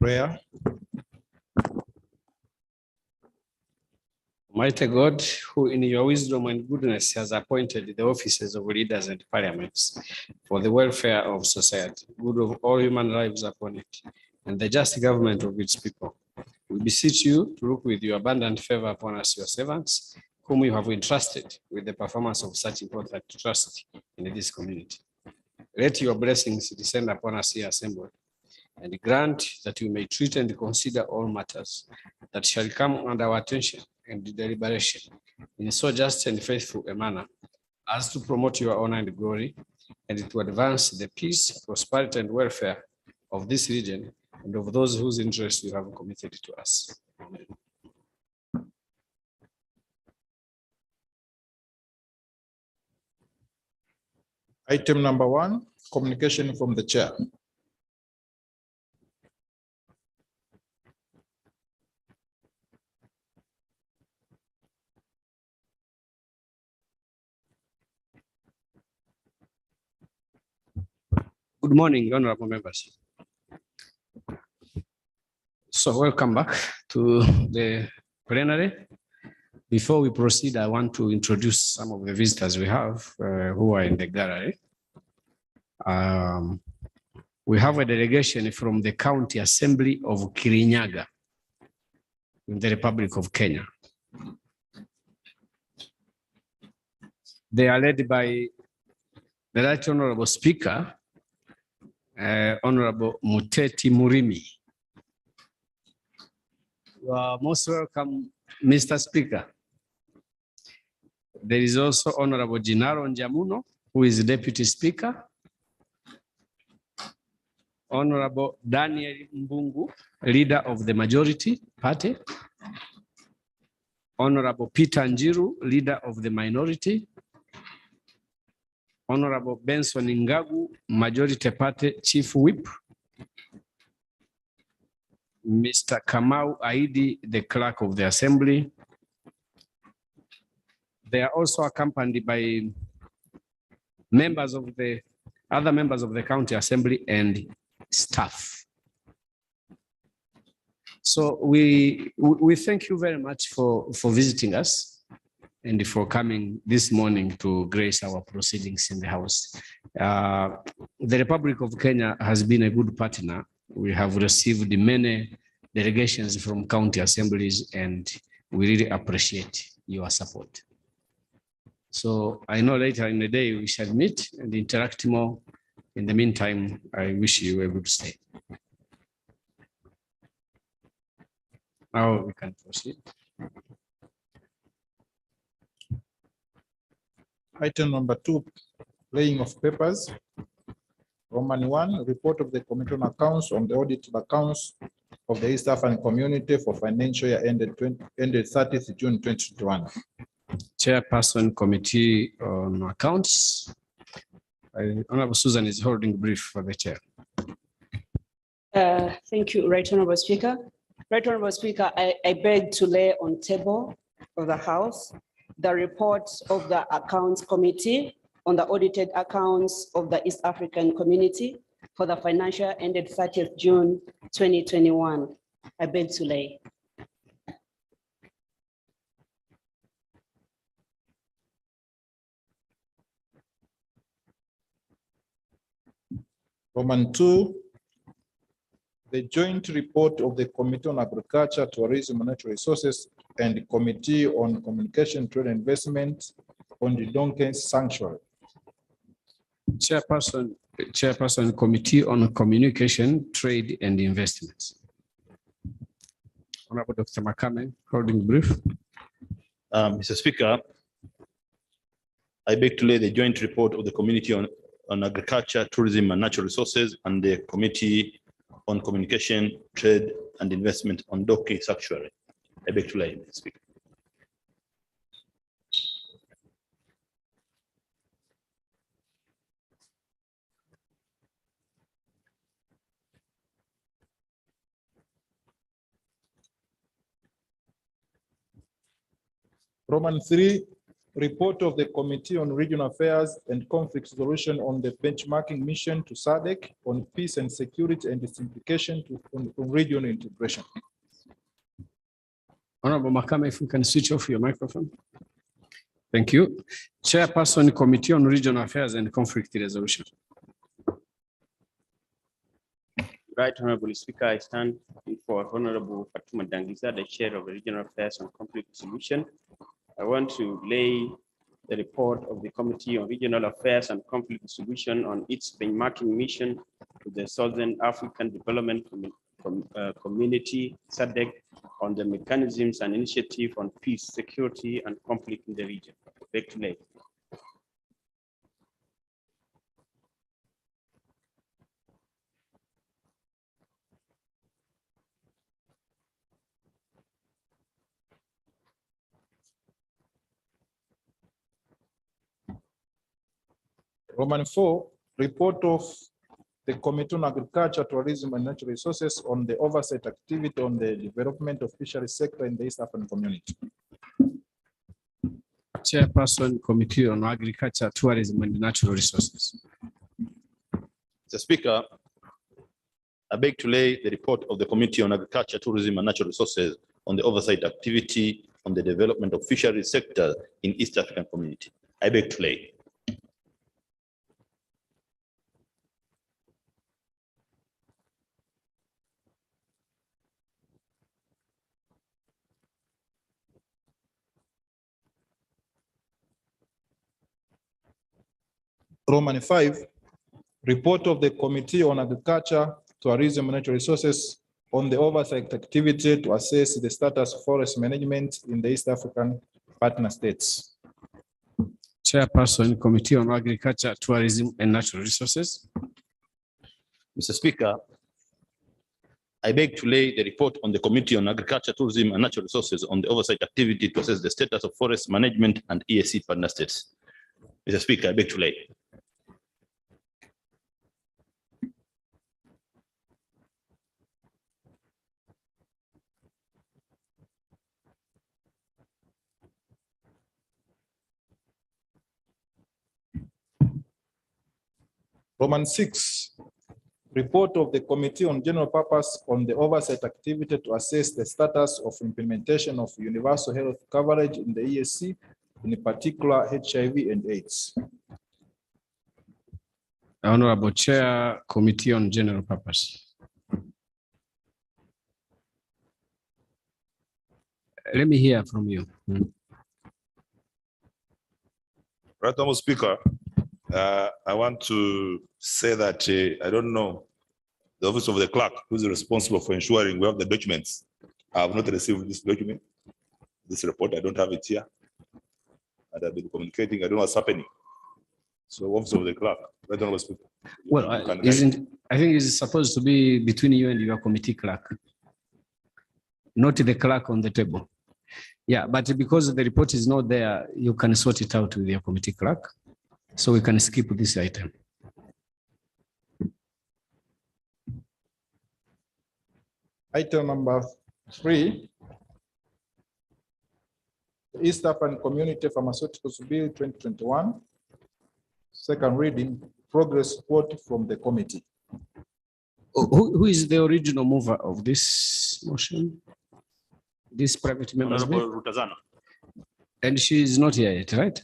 Prayer. Mighty God, who in your wisdom and goodness has appointed the offices of leaders and parliaments for the welfare of society, good of all human lives upon it, and the just government of its people. We beseech you to look with your abundant favor upon us, your servants, whom you have entrusted with the performance of such important trust in this community. Let your blessings descend upon us here assembled, and grant that we may treat and consider all matters that shall come under our attention and deliberation in so just and faithful a manner as to promote your honor and glory, and to advance the peace, prosperity, and welfare of this region and of those whose interests you have committed to us. Amen. Item number 1, communication from the chair. Good morning, honorable members. So welcome back to the plenary. Before we proceed, I want to introduce some of the visitors we have who are in the gallery. We have a delegation from the County Assembly of Kirinyaga in the Republic of Kenya. They are led by the Right Honorable Speaker, Honorable Muteti Murimi. You are most welcome, Mr. Speaker. There is also Honorable Jinaro Njamuno, who is Deputy Speaker. Honorable Daniel Mbungu, Leader of the Majority Party. Honorable Peter Njiru, Leader of the Minority. Honorable Benson Ngagu, Majority Party Chief Whip. Mr. Kamau Aidi, the Clerk of the Assembly. They are also accompanied by members of the other members of the County Assembly and staff. So we thank you very much for visiting us and for coming this morning to grace our proceedings in the House. The Republic of Kenya has been a good partner. We have received many delegations from county assemblies, and we really appreciate your support. So I know later in the day we shall meet and interact more. In the meantime, I wish you a good stay. Now we can proceed. Item number 2, laying of papers. Roman 1, report of the Committee on Accounts on the audited accounts of the East African Community for financial year ended 30th June 2021. Chairperson, Committee on Accounts. Honorable Susan is holding brief for the chair. Thank you, Right Honorable Speaker. Right Honorable Speaker, I beg to lay on table of the House the report of the Accounts Committee on the audited accounts of the East African Community for the financial year ended 30th June 2021. I beg to lay. Roman 2, the joint report of the Committee on Agriculture, Tourism and Natural Resources and the Committee on Communication, Trade and Investment on the Donkeys Sanctuary. Chairperson, Committee on Communication, Trade and Investments. Honorable Dr. Makame, holding brief. Mr. Speaker, I beg to lay the joint report of the Committee on Agriculture, Tourism and Natural Resources and the Committee on Communication, Trade and Investment on Doki Sanctuary. I beg to lay, Mr. Speaker. Roman 3, report of the Committee on Regional Affairs and Conflict Resolution on the benchmarking mission to SADC on peace and security and its implication on regional integration. Honorable Makame, if we can switch off your microphone. Thank you. Chairperson, Committee on Regional Affairs and Conflict Resolution. Right, Honorable Speaker, I stand in for Honorable Fatuma Dangiza, the Chair of the Regional Affairs and Conflict Resolution. I want to lay the report of the Committee on Regional Affairs and Conflict Resolution on its benchmarking mission to the Southern African Development Community, SADC, on the mechanisms and initiative on peace, security, and conflict in the region. Back to lay. Roman 4, report of the Committee on Agriculture, Tourism and Natural Resources on the oversight activity on the development of fisheries sector in the East African community. Chairperson, Committee on Agriculture, Tourism and Natural Resources. Mr. Speaker, I beg to lay the report of the Committee on Agriculture, Tourism and Natural Resources on the oversight activity on the development of fisheries sector in East African community. I beg to lay. Roman 5, report of the Committee on Agriculture, Tourism and Natural Resources on the oversight activity to assess the status of forest management in the East African partner states. Chairperson, Committee on Agriculture, Tourism and Natural Resources. Mr. Speaker, I beg to lay the report on the Committee on Agriculture, Tourism and Natural Resources on the oversight activity to assess the status of forest management and EAC partner states. Mr. Speaker, I beg to lay. Roman 6, report of the Committee on General Purpose on the oversight activity to assess the status of implementation of universal health coverage in the EAC, in particular HIV and AIDS. Honorable Chair, Committee on General Purpose. Let me hear from you. Right, Honorable Speaker, I want to say that I don't know the office of the clerk who is responsible for ensuring we have the documents. I have not received this document, this report. I don't have it here. And I've been communicating. I don't know what's happening. So, office of the clerk, right, Honorable Speaker. Well, I think it's supposed to be between you and your committee clerk, not the clerk on the table. Yeah, but because the report is not there, you can sort it out with your committee clerk. So we can skip this item. Item number 3, East African Community Pharmaceuticals Bill 2021, second reading, progress report from the committee. Who is the original mover of this motion? This private member. Honorable Rutazana. And she is not here yet, right?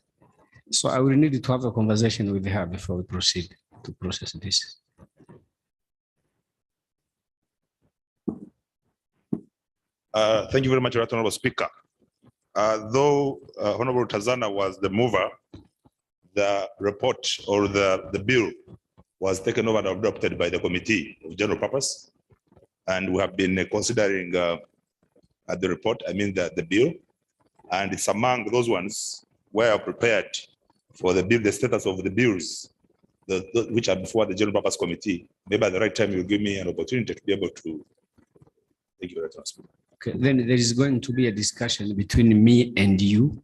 So I will need to have a conversation with her before we proceed to process this. Thank you very much, Right, Honorable Speaker. Though Honorable Tazana was the mover, the report or the bill was taken over and adopted by the Committee of General Purpose. And we have been considering the report, I mean the bill. And it's among those ones where I prepared for the bill, the status of the bills, which are before the General Purpose Committee. Maybe at the right time, you'll give me an opportunity to be able to. Thank you very much. Okay, then there is going to be a discussion between me and you.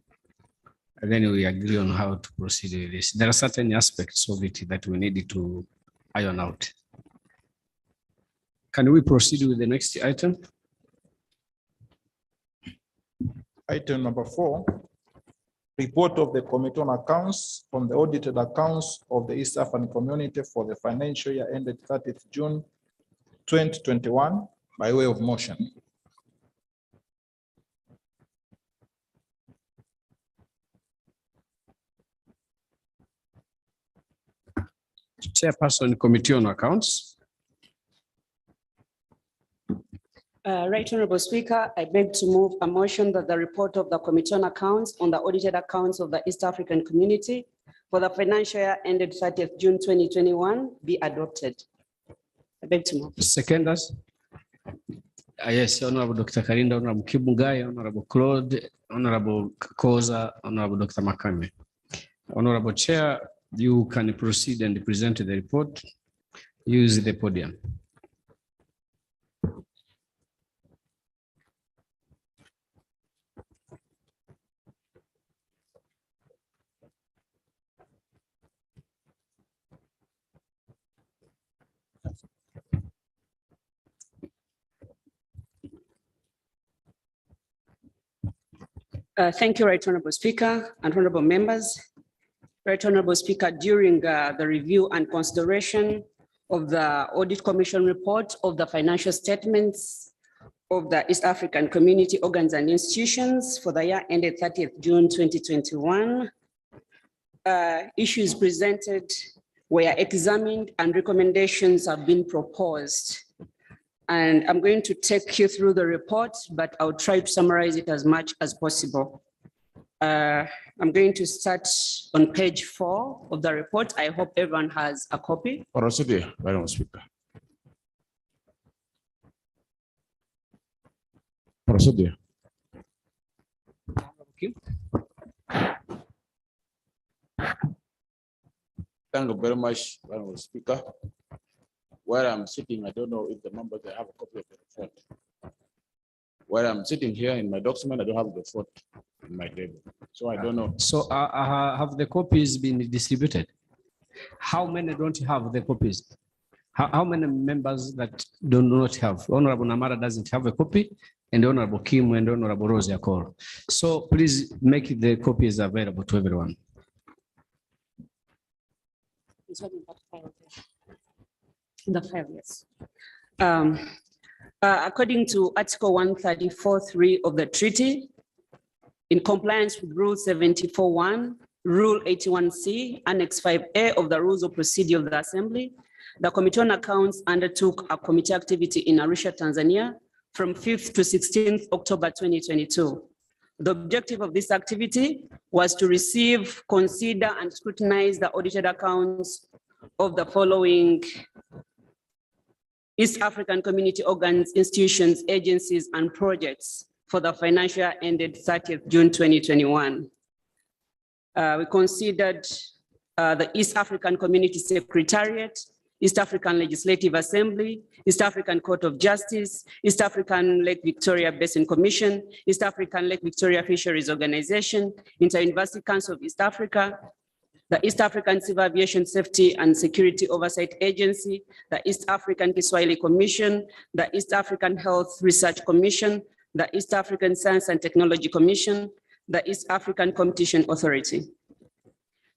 And then we agree on how to proceed with this. There are certain aspects of it that we need to iron out. Can we proceed with the next item? Item number 4, Report of the Committee on Accounts on the audited accounts of the East African Community for the financial year ended 30th June 2021 by way of motion. Chairperson, Committee on Accounts. Right Honorable Speaker, I beg to move a motion that the report of the Committee on Accounts on the audited accounts of the East African Community for the financial year ended 30th June 2021 be adopted. I beg to move. Seconders. Yes, Honorable Dr. Karinda, Honorable Kibungai, Honorable Claude, Honorable Koza, Honorable Dr. Makame. Honorable Chair, you can proceed and present the report. Use the podium. Thank you, Right Honorable Speaker and honorable members. Right Honorable Speaker, during the review and consideration of the Audit Commission report of the financial statements of the East African Community organs and institutions for the year ended 30th June 2021, issues presented were examined and recommendations have been proposed. And I'm going to take you through the report, but I'll try to summarize it as much as possible. I'm going to start on page 4 of the report. I hope everyone has a copy. Procedure, Madam Speaker. Procedure. Thank you very much, Madam Speaker. Where I'm sitting, I don't know if the members they have a copy of the report. Where I'm sitting here in my document, I don't have the report in my table, so I don't know. So have the copies been distributed? How many don't have the copies? How many members that do not have? Honorable Namara doesn't have a copy, and Honorable Kim and Honorable Rose Yakor. So please make the copies available to everyone. The 5 years. According to Article 134.3 of the treaty, in compliance with Rule 74.1, Rule 81C, Annex 5A of the Rules of Procedure of the Assembly, the Committee on Accounts undertook a committee activity in Arusha, Tanzania, from 5th to 16th October 2022. The objective of this activity was to receive, consider, and scrutinize the audited accounts of the following East African Community organs, institutions, agencies, and projects for the financial year ended 30th June 2021. We considered the East African Community Secretariat, East African Legislative Assembly, East African Court of Justice, East African Lake Victoria Basin Commission, East African Lake Victoria Fisheries Organization, Inter-University Council of East Africa, the East African Civil Aviation Safety and Security Oversight Agency, the East African Kiswahili Commission, the East African Health Research Commission, the East African Science and Technology Commission, the East African Competition Authority.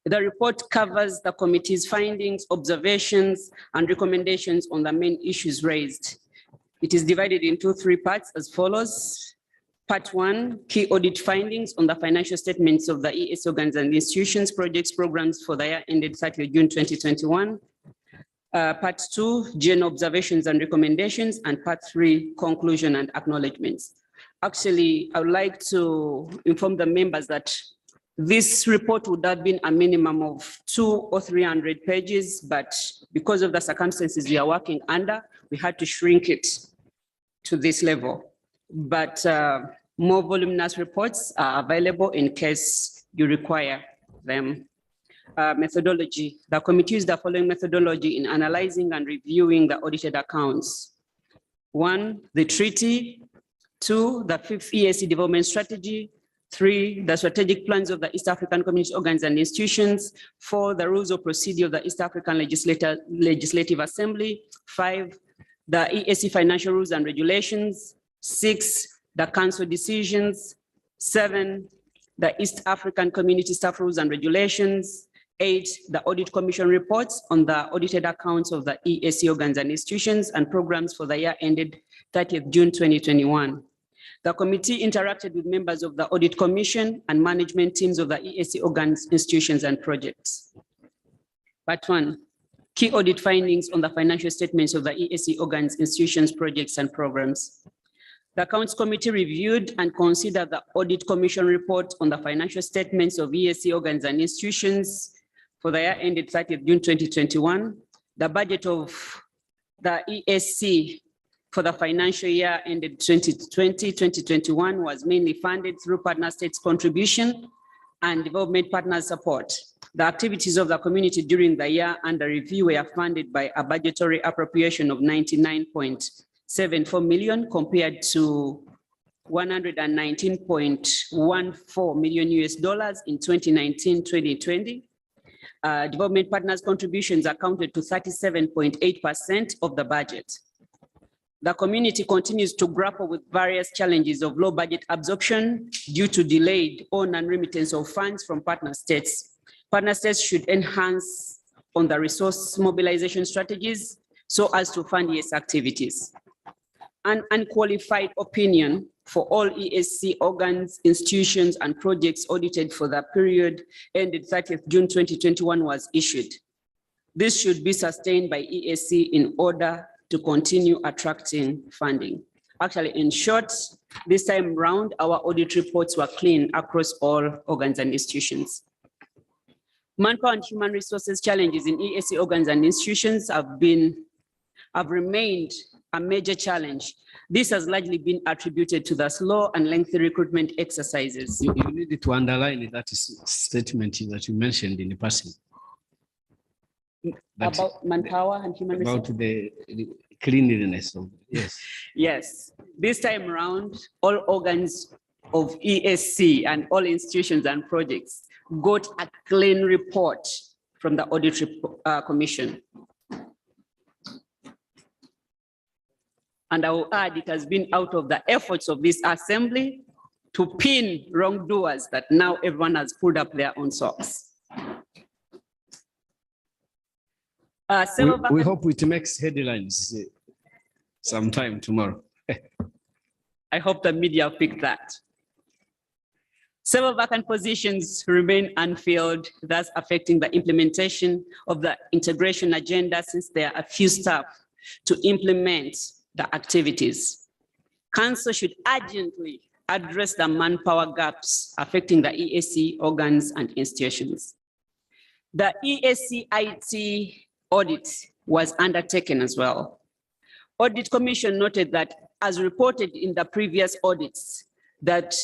The report covers the committee's findings, observations, and recommendations on the main issues raised. It is divided into 3 parts as follows. Part 1, key audit findings on the financial statements of the ES organs and institutions, projects, programs for the year ended 30th June 2021. Part 2, general observations and recommendations, and Part 3, conclusion and acknowledgements. Actually, I would like to inform the members that this report would have been a minimum of 200 or 300 pages, but because of the circumstances we are working under, we had to shrink it to this level. But more voluminous reports are available in case you require them. Methodology. The committee used the following methodology in analyzing and reviewing the audited accounts. 1, the treaty. 2, the 5th EAC development strategy. 3, the strategic plans of the East African Community organs and institutions. 4, the rules of procedure of the East African Legislative Assembly. 5, the EAC financial rules and regulations. 6, the council decisions. 7, the East African Community Staff Rules and Regulations. 8, the Audit Commission reports on the audited accounts of the EAC organs and institutions and programs for the year ended 30th June 2021. The committee interacted with members of the Audit Commission and management teams of the EAC organs, institutions, and projects. Part 1, key audit findings on the financial statements of the EAC organs, institutions, projects, and programs. The Accounts Committee reviewed and considered the Audit Commission report on the financial statements of EAC organs and institutions for the year ended 30th June 2021. The budget of the EAC for the financial year ended 2020-2021 was mainly funded through partner states contribution and development partner support. The activities of the community during the year under review were funded by a budgetary appropriation of 99.74 million compared to 119.14 million US dollars in 2019-2020. Development partners contributions accounted to 37.8% of the budget. The community continues to grapple with various challenges of low budget absorption due to delayed or non-remittance of funds from partner states. Partner states should enhance on the resource mobilization strategies so as to fund EAC activities. An unqualified opinion for all EAC organs, institutions, and projects audited for the period ended 30th June 2021 was issued. This should be sustained by EAC in order to continue attracting funding. Actually, in short, this time round, our audit reports were clean across all organs and institutions. Manpower and human resources challenges in EAC organs and institutions have remained a major challenge. This has largely been attributed to the slow and lengthy recruitment exercises. You need to underline that statement that you mentioned in the passing. About manpower and human resources? About the cleanliness of, yes. Yes, this time around, all organs of EAC and all institutions and projects got a clean report from the Audit Commission. And I will add, it has been out of the efforts of this assembly to pin wrongdoers that now everyone has pulled up their own socks. We hope it makes headlines sometime tomorrow. I hope the media pick that. Several vacant positions remain unfilled, thus affecting the implementation of the integration agenda since there are few staff to implement the activities. Council should urgently address the manpower gaps affecting the EAC organs and institutions. The EAC IT audit was undertaken as well. Audit Commission noted that, as reported in the previous audits, that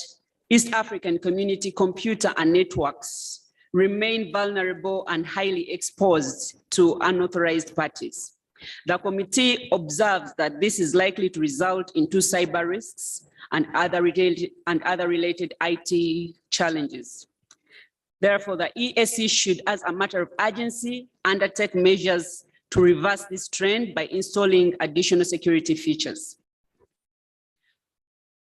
East African community computer and networks remain vulnerable and highly exposed to unauthorized parties. The committee observes that this is likely to result into cyber risks and other related IT challenges. Therefore, the EAC should, as a matter of urgency, undertake measures to reverse this trend by installing additional security features.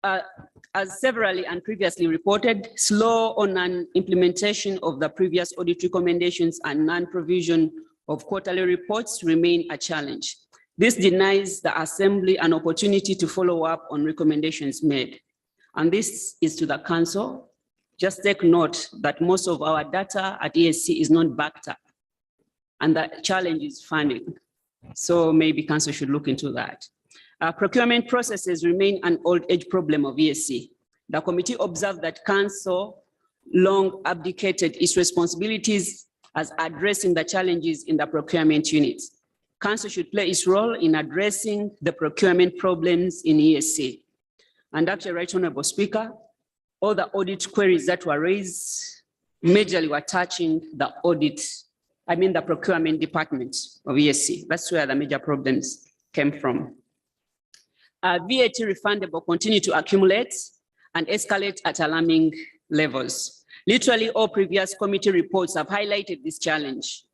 As severally and previously reported, slow on an implementation of the previous audit recommendations and non-provision of quarterly reports remain a challenge. This denies the Assembly an opportunity to follow up on recommendations made. And this is to the Council. Just take note that most of our data at EAC is not backed up, and the challenge is funding. So maybe Council should look into that. Procurement processes remain an old age problem of EAC. The committee observed that Council long abdicated its responsibilities as addressing the challenges in the procurement units. Council should play its role in addressing the procurement problems in EAC. And actually, Right Honorable Speaker, all the audit queries that were raised majorly were touching the the procurement department of EAC. That's where the major problems came from. VAT refundable continue to accumulate and escalate at alarming levels. Literally all previous committee reports have highlighted this challenge.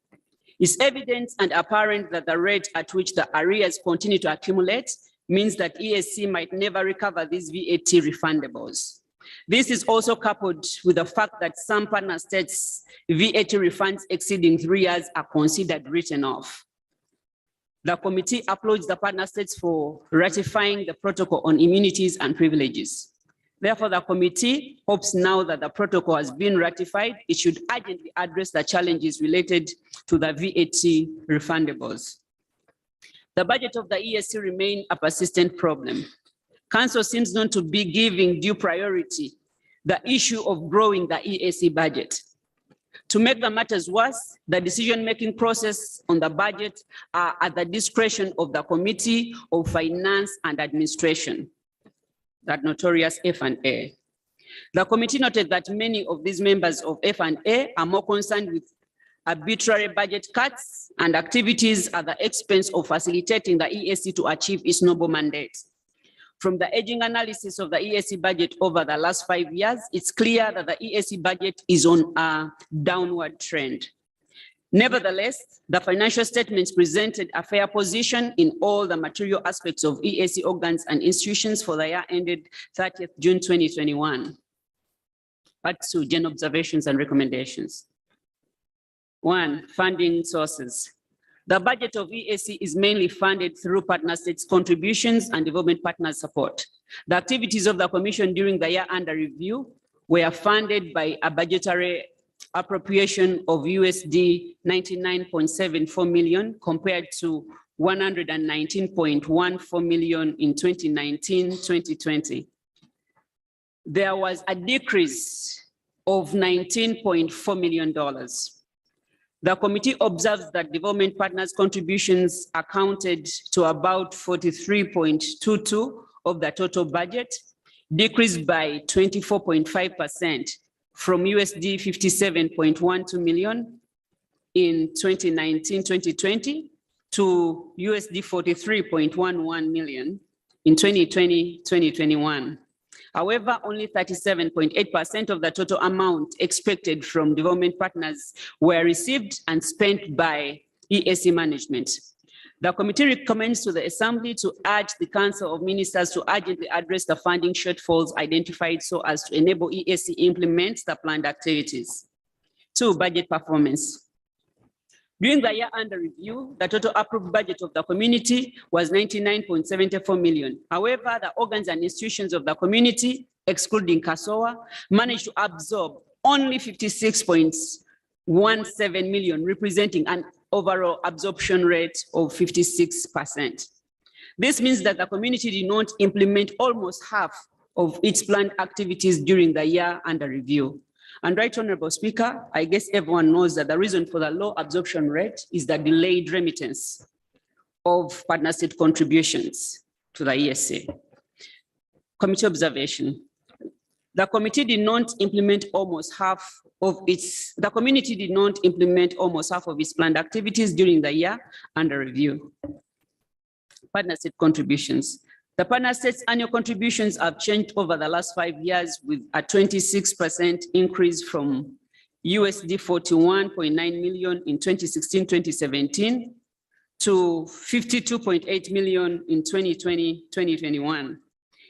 It's evident and apparent that the rate at which the arrears continue to accumulate means that EAC might never recover these VAT refundables. This is also coupled with the fact that some partner states' VAT refunds exceeding 3 years are considered written off. The committee applauds the partner states for ratifying the protocol on immunities and privileges. Therefore, the committee hopes now that the protocol has been ratified, it should urgently address the challenges related to the VAT refundables. The budget of the EAC remains a persistent problem. Council seems not to be giving due priority the issue of growing the EAC budget. To make the matters worse, the decision-making process on the budget are at the discretion of the Committee of Finance and Administration, that notorious F&A. The committee noted that many of these members of F&A are more concerned with arbitrary budget cuts and activities at the expense of facilitating the EAC to achieve its noble mandate. From the aging analysis of the EAC budget over the last 5 years, it's clear that the EAC budget is on a downward trend. Nevertheless, the financial statements presented a fair position in all the material aspects of EAC organs and institutions for the year ended 30th June 2021. Part 2, general observations and recommendations. 1, funding sources. The budget of EAC is mainly funded through partner states' contributions and development partners' support. The activities of the Commission during the year under review were funded by a budgetary appropriation of USD 99.74 million compared to 119.14 million in 2019-2020. There was a decrease of $19.4 million. The committee observes that development partners' contributions accounted to about 43.22% of the total budget, decreased by 24.5% from USD 57.12 million in 2019-2020 to USD 43.11 million in 2020-2021. However, only 37.8% of the total amount expected from development partners were received and spent by EAC management. The committee recommends to the Assembly to urge the Council of Ministers to urgently address the funding shortfalls identified so as to enable EAC implement the planned activities. 2, budget performance. During the year under review, the total approved budget of the community was 99.74 million. However, the organs and institutions of the community, excluding CASOA, managed to absorb only 56.17 million, representing an overall absorption rate of 56%. This means that the community did not implement almost half of its planned activities during the year under review. And Right Honorable Speaker, I guess everyone knows that the reason for the low absorption rate is the delayed remittance of partner state contributions to the ESA. Committee observation. The committee did not implement almost half of its, the community did not implement almost half of its planned activities during the year under review. Partner state contributions. The partner states' annual contributions have changed over the last 5 years with a 26% increase from USD 41.9 million in 2016-2017 to 52.8 million in 2020-2021.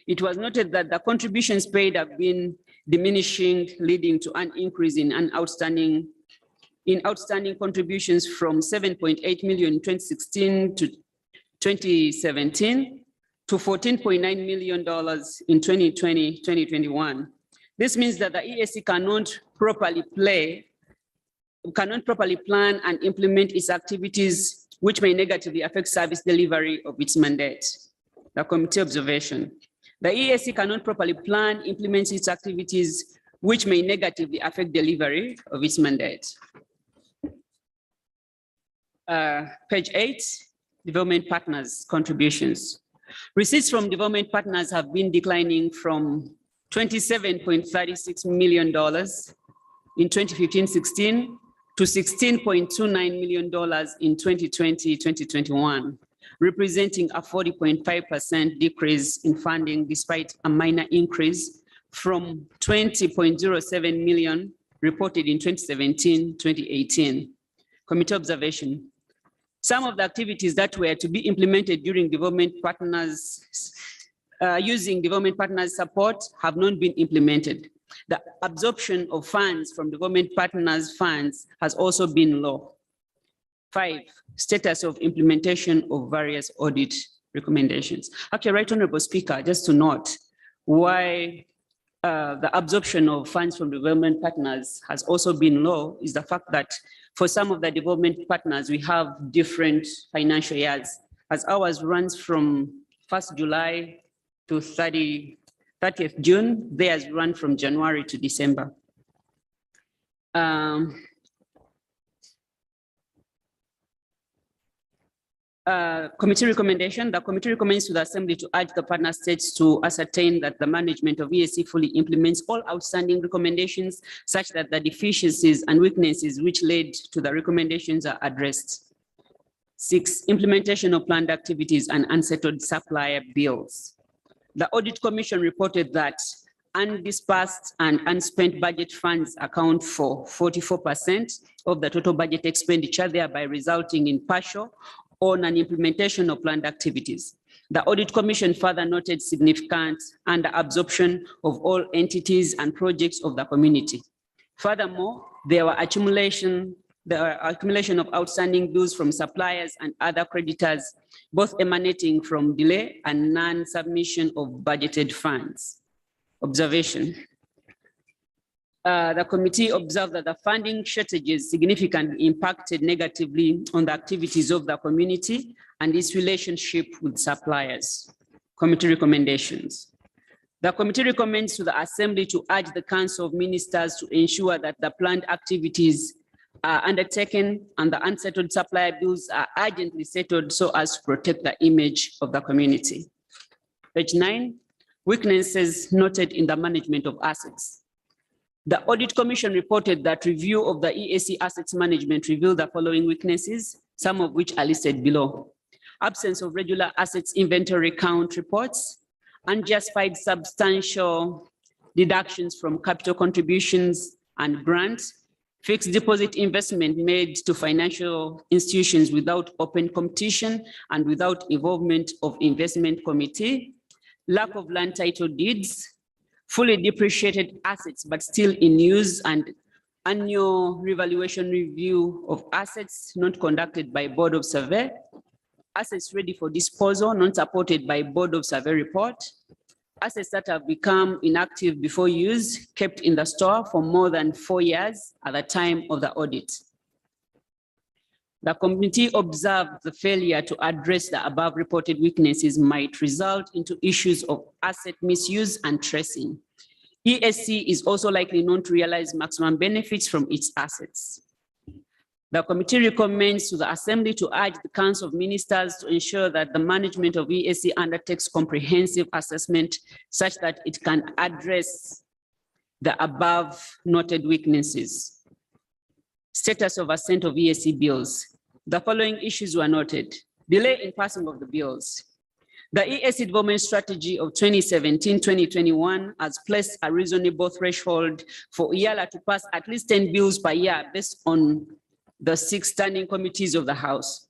It was noted that the contributions paid have been diminishing, leading to an increase in outstanding contributions from 7.8 million in 2016 to 2017 to $14.9 million in 2020-2021. This means that the EAC cannot properly plan and implement its activities, which may negatively affect service delivery of its mandate. The committee observation. The EAC cannot properly plan, implement its activities, which may negatively affect delivery of its mandate. Page 8, development partners' contributions. Receipts from development partners have been declining from $27.36 million in 2015-16 to $16.29 million in 2020-2021, representing a 40.5% decrease in funding despite a minor increase from 20.07 million reported in 2017-2018. Committee observation. Some of the activities that were to be implemented during development partners using development partners support have not been implemented. The absorption of funds from development partners funds has also been low. 5, status of implementation of various audit recommendations. Okay, Right Honorable Speaker, just to note why the absorption of funds from development partners has also been low is the fact that for some of the development partners, we have different financial years. As ours runs from 1st July to 30th June, theirs run from January to December. Committee recommendation, the committee recommends to the Assembly to urge the partner states to ascertain that the management of EAC fully implements all outstanding recommendations such that the deficiencies and weaknesses which led to the recommendations are addressed. 6, implementation of planned activities and unsettled supplier bills. The Audit Commission reported that undisbursed and unspent budget funds account for 44% of the total budget expenditure, thereby resulting in partial or non-implementation of planned activities. The Audit Commission further noted significant under-absorption of all entities and projects of the community. Furthermore, there were accumulation of outstanding bills from suppliers and other creditors, both emanating from delay and non-submission of budgeted funds. Observation. The committee observed that the funding shortages significantly impacted negatively on the activities of the community and its relationship with suppliers. Committee recommendations. The committee recommends to the Assembly to urge the Council of Ministers to ensure that the planned activities are undertaken and the unsettled supplier bills are urgently settled so as to protect the image of the community. Page 9, weaknesses noted in the management of assets. The Audit Commission reported that review of the EAC assets management revealed the following weaknesses, some of which are listed below. Absence of regular assets inventory count reports, unjustified substantial deductions from capital contributions and grants, fixed deposit investment made to financial institutions without open competition and without involvement of investment committee, lack of land title deeds, fully depreciated assets but still in use, and annual revaluation review of assets not conducted by Board of Survey, assets ready for disposal not supported by Board of Survey report, assets that have become inactive before use, kept in the store for more than 4 years at the time of the audit. The committee observed the failure to address the above reported weaknesses might result into issues of asset misuse and tracing. ESC is also likely not to realize maximum benefits from its assets. The committee recommends to the Assembly to urge the Council of Ministers to ensure that the management of ESC undertakes comprehensive assessment such that it can address the above noted weaknesses. Status of assent of EAC bills. The following issues were noted. Delay in passing of the bills. The EAC development strategy of 2017-2021 has placed a reasonable threshold for EALA to pass at least 10 bills per year based on the 6 standing committees of the House.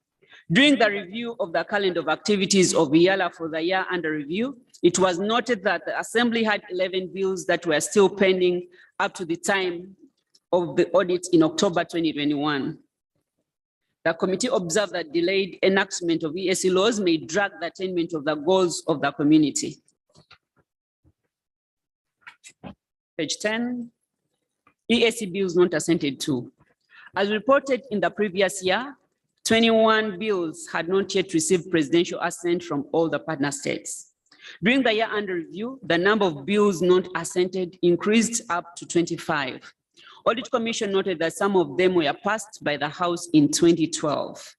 During the review of the calendar of activities of EALA for the year under review, it was noted that the Assembly had 11 bills that were still pending up to the time of the audit in October 2021. The committee observed that delayed enactment of EAC laws may drag the attainment of the goals of the community. Page 10, EAC bills not assented to. As reported in the previous year, 21 bills had not yet received presidential assent from all the partner states. During the year under review, the number of bills not assented increased up to 25. Audit Commission noted that some of them were passed by the House in 2012.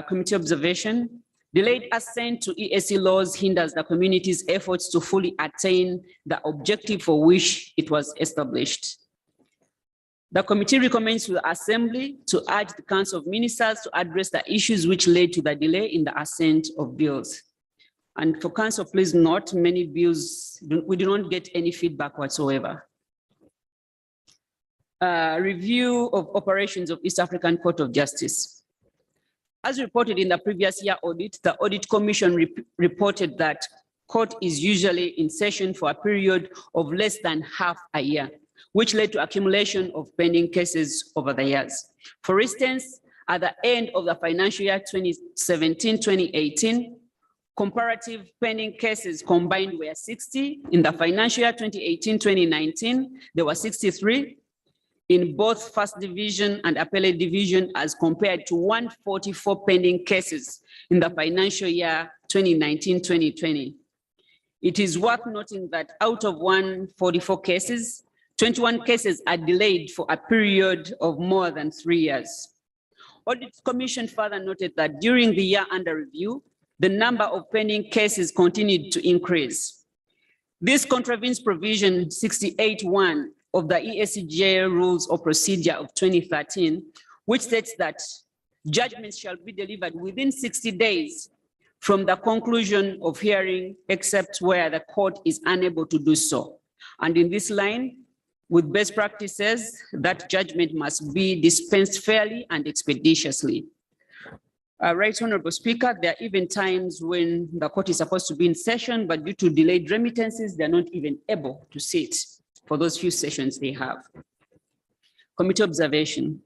Committee observation, delayed assent to EAC laws hinders the community's efforts to fully attain the objective for which it was established. The committee recommends to the Assembly to urge the Council of Ministers to address the issues which led to the delay in the assent of bills. And for Council, please note, many bills, we do not get any feedback whatsoever. Review of operations of East African Court of Justice. As reported in the previous year audit, the Audit Commission reported that court is usually in session for a period of less than half a year, which led to accumulation of pending cases over the years. For instance, at the end of the financial year 2017-2018, comparative pending cases combined were 60. In the financial year 2018-2019, there were 63 in both first division and appellate division, as compared to 144 pending cases in the financial year 2019-2020. It is worth noting that out of 144 cases, 21 cases are delayed for a period of more than 3 years. Audit Commission further noted that during the year under review, the number of pending cases continued to increase. This contravenes provision 68(1) of the EACJ Rules of Procedure of 2013, which states that judgments shall be delivered within 60 days from the conclusion of hearing, except where the court is unable to do so. And in this line, with best practices, that judgment must be dispensed fairly and expeditiously. Right, Honorable Speaker, there are even times when the court is supposed to be in session, but due to delayed remittances, they're not even able to sit for those few sessions they have. Committee observation.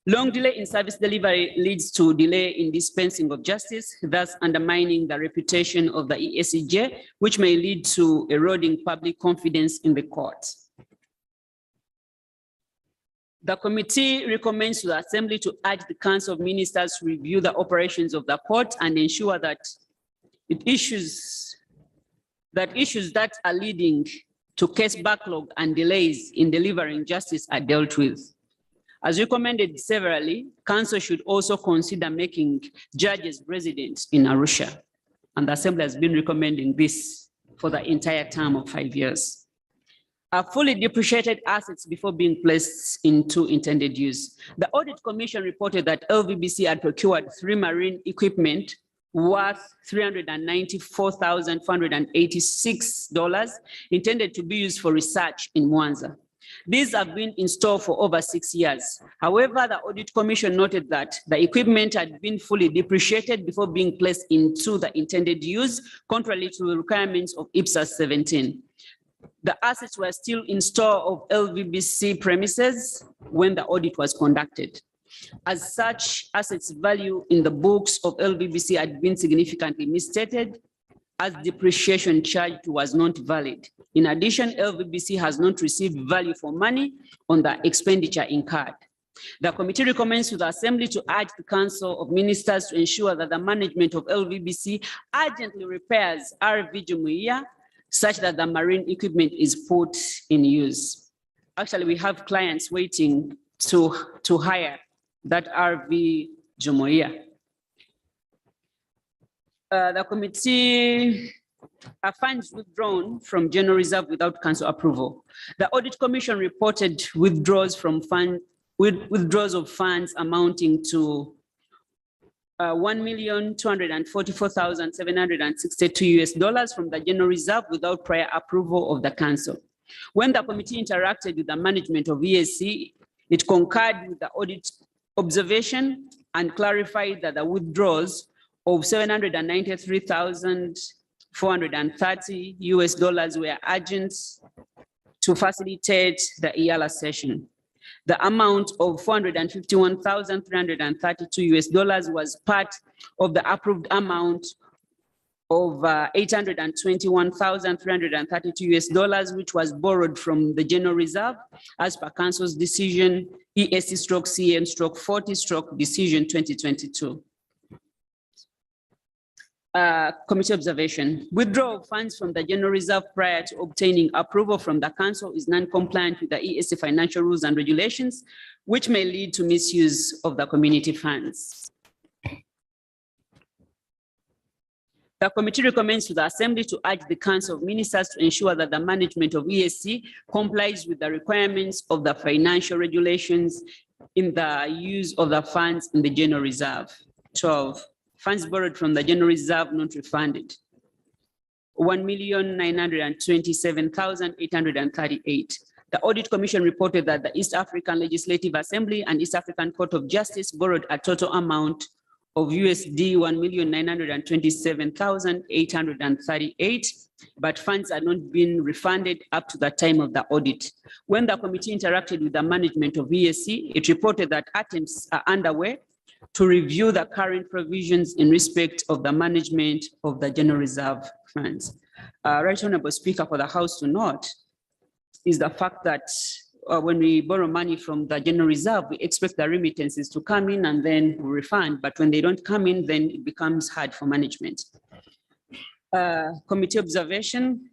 Long delay in service delivery leads to delay in dispensing of justice, thus undermining the reputation of the EACJ, which may lead to eroding public confidence in the court. The committee recommends to the Assembly to urge the Council of Ministers to review the operations of the court and ensure that issues that are leading to case backlog and delays in delivering justice are dealt with. As recommended severally, Council should also consider making judges resident in Arusha. And the Assembly has been recommending this for the entire term of 5 years. Fully depreciated assets before being placed into intended use. The Audit Commission reported that LVBC had procured 3 marine equipment worth $394,486 intended to be used for research in Mwanza. These have been installed for over 6 years. However, the Audit Commission noted that the equipment had been fully depreciated before being placed into the intended use, contrary to the requirements of IPSAS 17. The assets were still in store of LVBC premises when the audit was conducted. As such, assets value in the books of LVBC had been significantly misstated, as depreciation charged was not valid. In addition, LVBC has not received value for money on the expenditure incurred. The committee recommends to the Assembly to urge the Council of Ministers to ensure that the management of LVBC urgently repairs RV Jumuiya such that the marine equipment is put in use. Actually, we have clients waiting to hire that RV Jumuiya. The committee funds withdrawn from general reserve without council approval. The Audit Commission reported withdrawals of funds amounting to $1,244,762 from the general reserve without prior approval of the council. When the committee interacted with the management of EAC, it concurred with the audit observation and clarified that the withdrawals of $793,430 were urgent to facilitate the EALA session. The amount of $451,332 was part of the approved amount of $821,332, which was borrowed from the general reserve as per council's decision EAC/CM/40/decision 2022. Committee observation. Withdrawal of funds from the general reserve prior to obtaining approval from the council is non-compliant with the EAC financial rules and regulations, which may lead to misuse of the community funds. The committee recommends to the Assembly to urge the Council of Ministers to ensure that the management of EAC complies with the requirements of the financial regulations in the use of the funds in the general reserve. 12. Funds borrowed from the general reserve not refunded. $1,927,838. The Audit Commission reported that the East African Legislative Assembly and East African Court of Justice borrowed a total amount of USD 1,927,838, but funds are not being refunded up to the time of the audit. When the committee interacted with the management of EAC, it reported that attempts are underway to review the current provisions in respect of the management of the General Reserve funds. Right Honorable Speaker, for the House to note is the fact that when we borrow money from the General Reserve, we expect the remittances to come in and then we refund, but when they don't come in, then it becomes hard for management. Committee observation.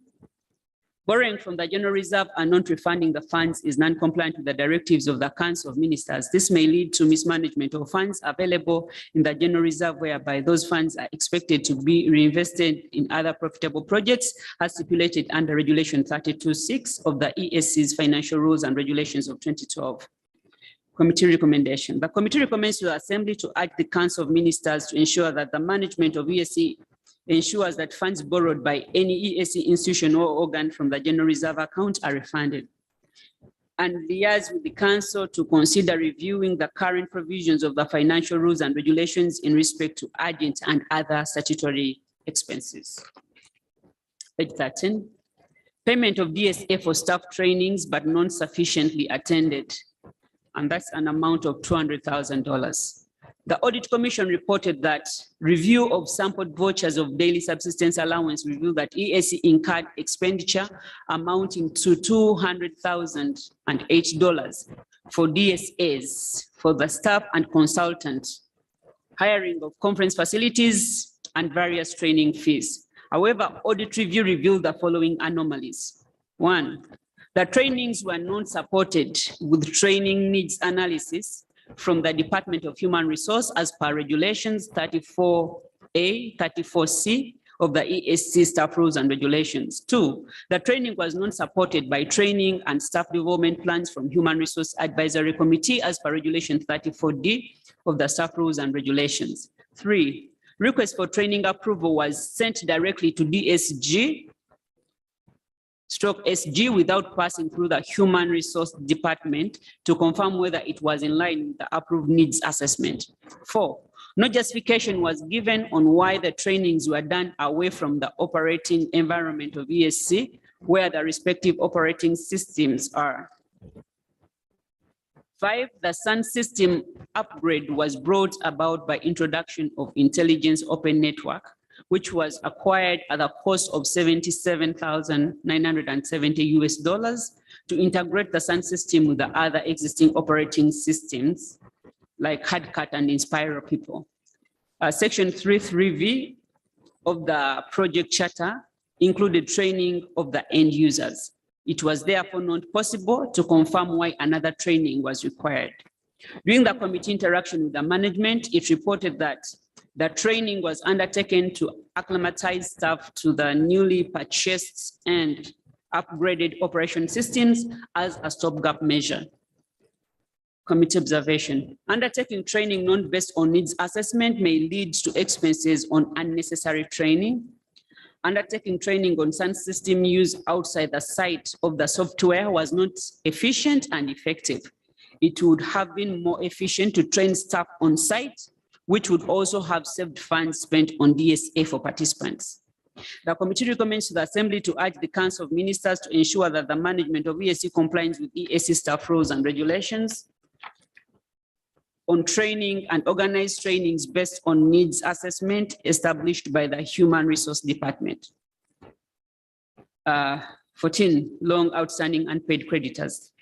Borrowing from the General Reserve and not refunding the funds is non-compliant with the directives of the Council of Ministers. This may lead to mismanagement of funds available in the General Reserve, whereby those funds are expected to be reinvested in other profitable projects as stipulated under Regulation 32(6) of the EAC's Financial Rules and Regulations of 2012. Committee recommendation. The committee recommends to the Assembly to urge the Council of Ministers to ensure that the management of EAC ensures that funds borrowed by any EAC institution or organ from the General Reserve account are refunded, and liaise with the Council to consider reviewing the current provisions of the Financial Rules and Regulations in respect to urgent and other statutory expenses. Page 13. Payment of DSA for staff trainings but not sufficiently attended, and that's an amount of $200,000. The Audit Commission reported that review of sampled vouchers of daily subsistence allowance revealed that EAC incurred expenditure amounting to $200,008 for DSAs for the staff and consultant, hiring of conference facilities, and various training fees. However, audit review revealed the following anomalies. 1, the trainings were not supported with training needs analysis from the Department of Human Resource as per Regulations 34A, 34C of the EAC Staff Rules and Regulations. 2, the training was not supported by training and staff development plans from Human Resource Advisory Committee as per Regulation 34D of the Staff Rules and Regulations. 3, request for training approval was sent directly to DSG/SG without passing through the Human Resource Department to confirm whether it was in line with the approved needs assessment. 4, no justification was given on why the trainings were done away from the operating environment of EAC, where the respective operating systems are. 5, the SUN system upgrade was brought about by introduction of Intelligence Open Network, which was acquired at a cost of $77,970 to integrate the SUN system with the other existing operating systems like Hardcat and Inspiro people. Section 33V of the project charter included training of the end users. It was therefore not possible to confirm why another training was required. During the committee interaction with the management, it reported that the training was undertaken to acclimatize staff to the newly purchased and upgraded operation systems as a stopgap measure. Committee observation. Undertaking training not based on needs assessment may lead to expenses on unnecessary training. Undertaking training on SUN system use outside the site of the software was not efficient and effective. It would have been more efficient to train staff on site, which would also have saved funds spent on DSA for participants. The committee recommends to the Assembly to urge the Council of Ministers to ensure that the management of EAC complies with EAC staff rules and regulations on training and organized trainings based on needs assessment established by the Human Resource Department. 14, long outstanding unpaid creditors.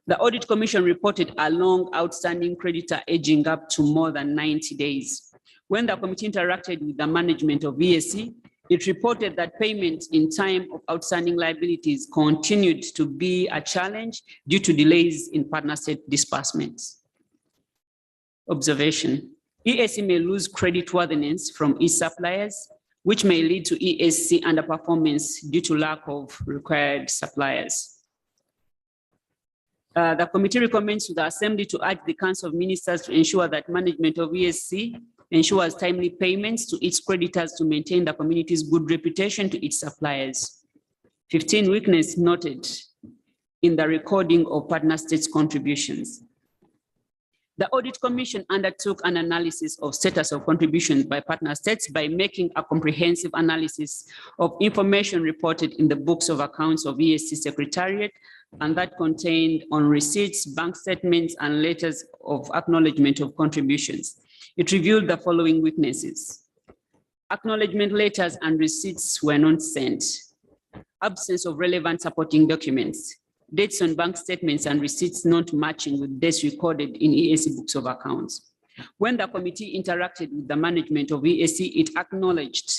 The Audit Commission reported a long outstanding creditor aging up to more than 90 days. When the committee interacted with the management of EAC, it reported that payment in time of outstanding liabilities continued to be a challenge due to delays in partner state disbursements. Observation. EAC may lose creditworthiness from its suppliers, which may lead to EAC underperformance due to lack of required suppliers. The committee recommends to the Assembly to urge the Council of Ministers to ensure that management of EAC ensures timely payments to its creditors to maintain the community's good reputation to its suppliers. 15, weakness noted in the recording of partner states' contributions. The Audit Commission undertook an analysis of status of contributions by partner states by making a comprehensive analysis of information reported in the books of accounts of EAC Secretariat, and that contained on receipts, bank statements, and letters of acknowledgement of contributions. It revealed the following weaknesses. Acknowledgement letters and receipts were not sent. Absence of relevant supporting documents. Dates on bank statements and receipts not matching with dates recorded in EAC books of accounts. When the committee interacted with the management of EAC, it acknowledged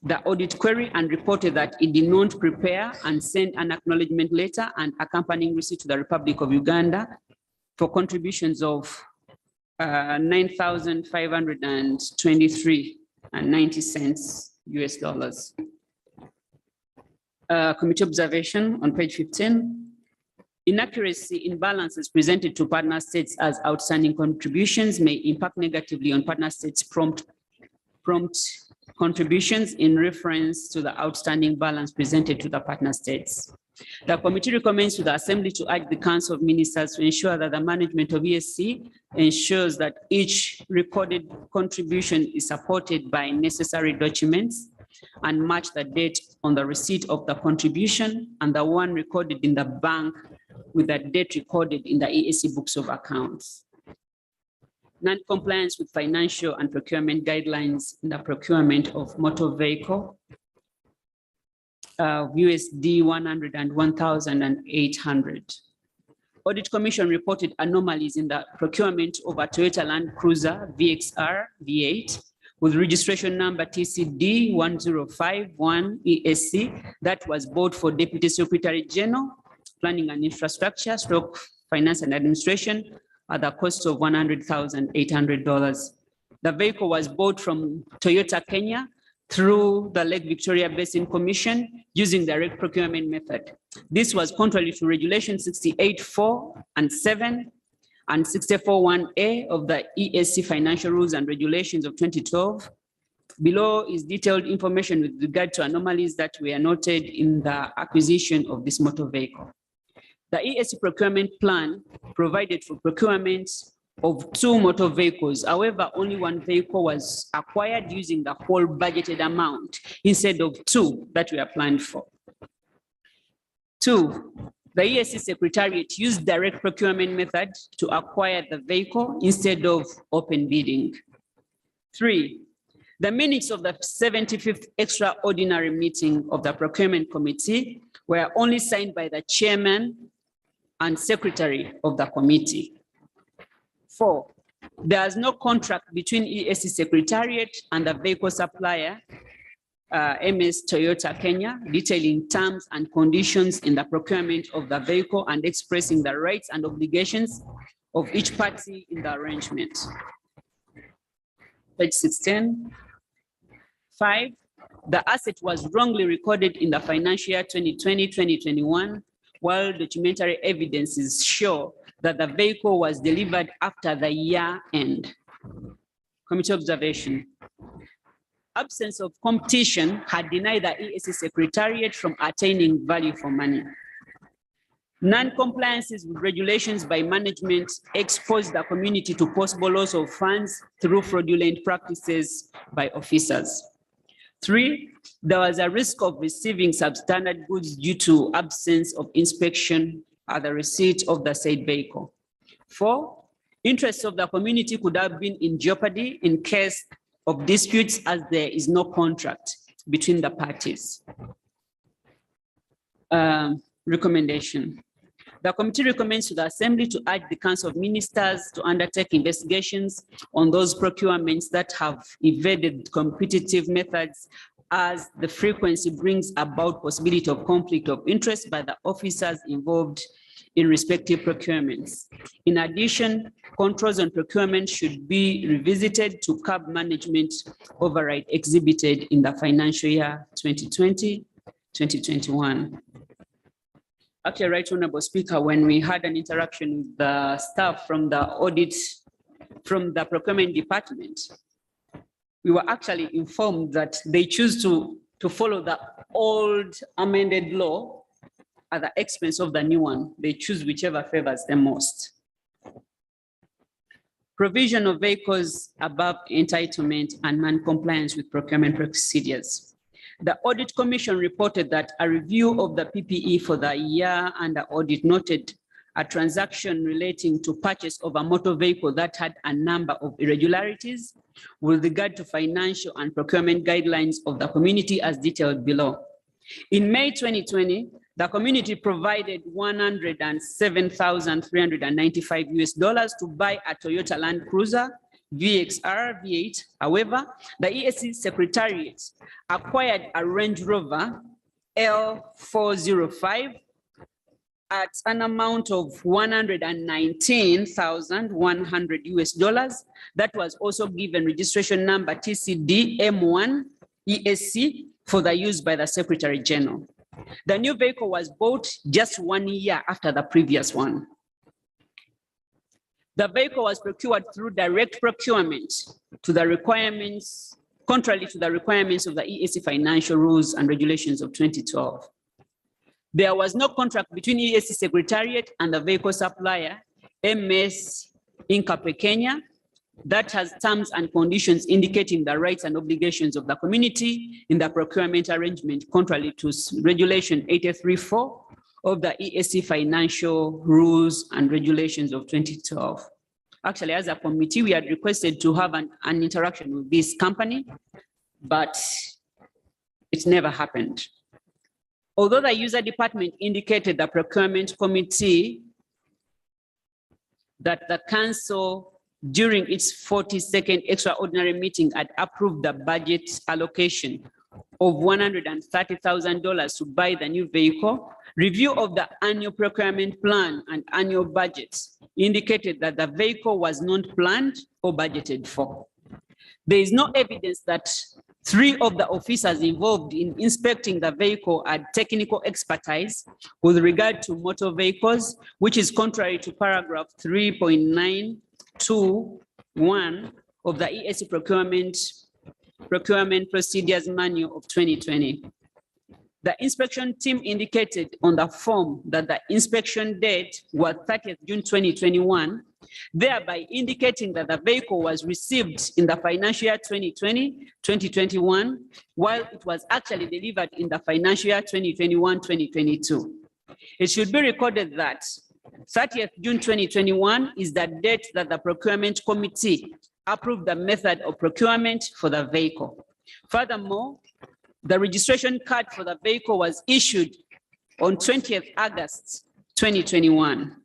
the audit query and reported that it did not prepare and send an acknowledgement letter and accompanying receipt to the Republic of Uganda for contributions of $9,523.90 US dollars. Committee observation on page 15. Inaccuracy in balances presented to partner states as outstanding contributions may impact negatively on partner states' prompt contributions in reference to the outstanding balance presented to the partner states. The committee recommends to the Assembly to urge the Council of Ministers to ensure that the management of EAC ensures that each recorded contribution is supported by necessary documents and match the date on the receipt of the contribution and the one recorded in the bank with the date recorded in the EAC books of accounts. Non-compliance with financial and procurement guidelines in the procurement of motor vehicle, USD 101,800. Audit Commission reported anomalies in the procurement of a Toyota Land Cruiser VXR V8 with registration number TCD 1051 ESC that was bought for Deputy Secretary General, Planning and Infrastructure, Stroke Finance and Administration at the cost of $100,800. The vehicle was bought from Toyota Kenya through the Lake Victoria Basin Commission using direct procurement method. This was contrary to Regulation 68.4 and 7 and 64.1A of the EAC Financial Rules and Regulations of 2012. Below is detailed information with regard to anomalies that were noted in the acquisition of this motor vehicle. The EAC procurement plan provided for procurement of 2 motor vehicles. However, only 1 vehicle was acquired using the whole budgeted amount instead of 2 that were planned for. 2, the EAC Secretariat used direct procurement method to acquire the vehicle instead of open bidding. 3, the minutes of the 75th extraordinary meeting of the procurement committee were only signed by the chairman and secretary of the committee. 4, there is no contract between EAC Secretariat and the vehicle supplier, MS Toyota Kenya, detailing terms and conditions in the procurement of the vehicle and expressing the rights and obligations of each party in the arrangement. Page 16. 5, the asset was wrongly recorded in the financial year 2020-2021, while documentary evidences show that the vehicle was delivered after the year end. Committee observation. Absence of competition had denied the EAC Secretariat from attaining value for money. Non-compliances with regulations by management exposed the community to possible loss of funds through fraudulent practices by officers. 3, there was a risk of receiving substandard goods due to absence of inspection at the receipt of the said vehicle. 4, interests of the community could have been in jeopardy in case of disputes as there is no contract between the parties. Recommendation. The committee recommends to the Assembly to urge the Council of Ministers to undertake investigations on those procurements that have evaded competitive methods, as the frequency brings about possibility of conflict of interest by the officers involved in respective procurements. In addition, controls on procurement should be revisited to curb management override exhibited in the financial year 2020-2021. Actually, Right Honorable Speaker, when we had an interaction with the staff from the audit, from the procurement department, we were actually informed that they choose to follow the old amended law at the expense of the new one. They choose whichever favors them most. provision of vehicles above entitlement, and non-compliance with procurement procedures. The Audit Commission reported that a review of the PPE for the year under audit noted a transaction relating to purchase of a motor vehicle that had a number of irregularities with regard to financial and procurement guidelines of the community as detailed below. In May 2020, the community provided $107,395 to buy a Toyota Land Cruiser VXR V8. However, the EAC Secretariat acquired a Range Rover L405 at an amount of $119,100 that was also given registration number TCD M1 ESC for the use by the Secretary General. The new vehicle was bought just 1 year after the previous one. The vehicle was procured through direct procurement to the requirements, contrary to the requirements of the EAC Financial Rules and Regulations of 2012. There was no contract between EAC Secretariat and the vehicle supplier, MS Incape Kenya, that has terms and conditions indicating the rights and obligations of the community in the procurement arrangement, contrary to Regulation 83.4 of the EAC Financial Rules and Regulations of 2012. Actually, as a committee, we had requested to have an interaction with this company, but it never happened. Although the user department indicated the procurement committee that the council during its 42nd extraordinary meeting had approved the budget allocation of $130,000 to buy the new vehicle, review of the annual procurement plan and annual budgets indicated that the vehicle was not planned or budgeted for. There is no evidence that 3 of the officers involved in inspecting the vehicle had technical expertise with regard to motor vehicles, which is contrary to paragraph 3.921 of the EAC Procurement Procedures Manual of 2020. The inspection team indicated on the form that the inspection date was 30th June 2021, thereby indicating that the vehicle was received in the financial year 2020-2021, while it was actually delivered in the financial year 2021-2022. It should be recorded that 30th June 2021 is the date that the procurement committee approved the method of procurement for the vehicle. Furthermore, the registration card for the vehicle was issued on 20th August 2021.